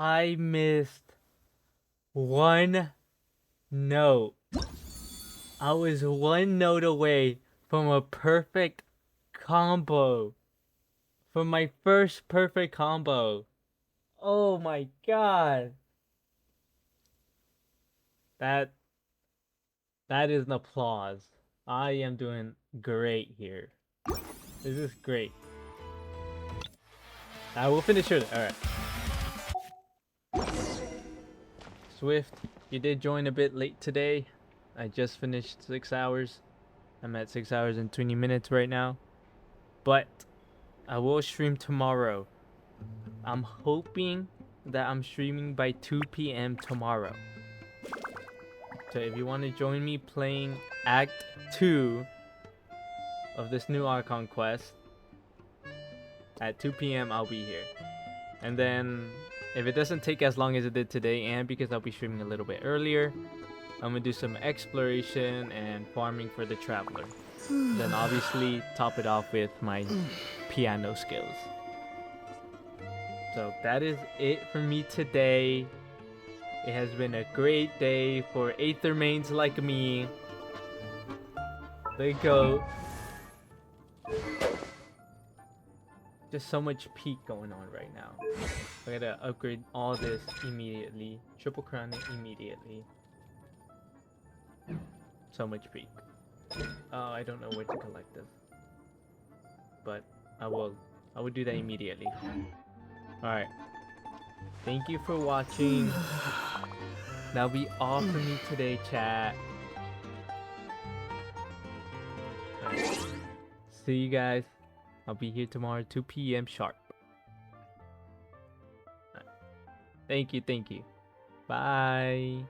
I missed one note. I was one note away from a perfect combo. From my first perfect combo. Oh my god. That is an applause. I am doing great here. This is great. I will finish it. Alright. Swift, you did join a bit late today. I just finished 6 hours. I'm at 6 hours and 20 minutes right now. But I will stream tomorrow. I'm hoping that I'm streaming by 2 p.m. tomorrow. So if you want to join me playing Act 2 of this new Archon quest, at 2 p.m. I'll be here. And then, if it doesn't take as long as it did today, and because I'll be streaming a little bit earlier, I'm gonna do some exploration and farming for the Traveler. Then obviously top it off with my piano skills. So that is it for me today. It has been a great day for Aether mains like me. They go. Just so much peak going on right now. I gotta upgrade all this immediately. Triple crown it immediately. So much peak. Oh, I don't know where to collect this. But I will do that immediately. Alright. Thank you for watching. That'll be all for me today, chat. Alright. See you guys. I'll be here tomorrow, 2 p.m. sharp. Right. Thank you. Bye.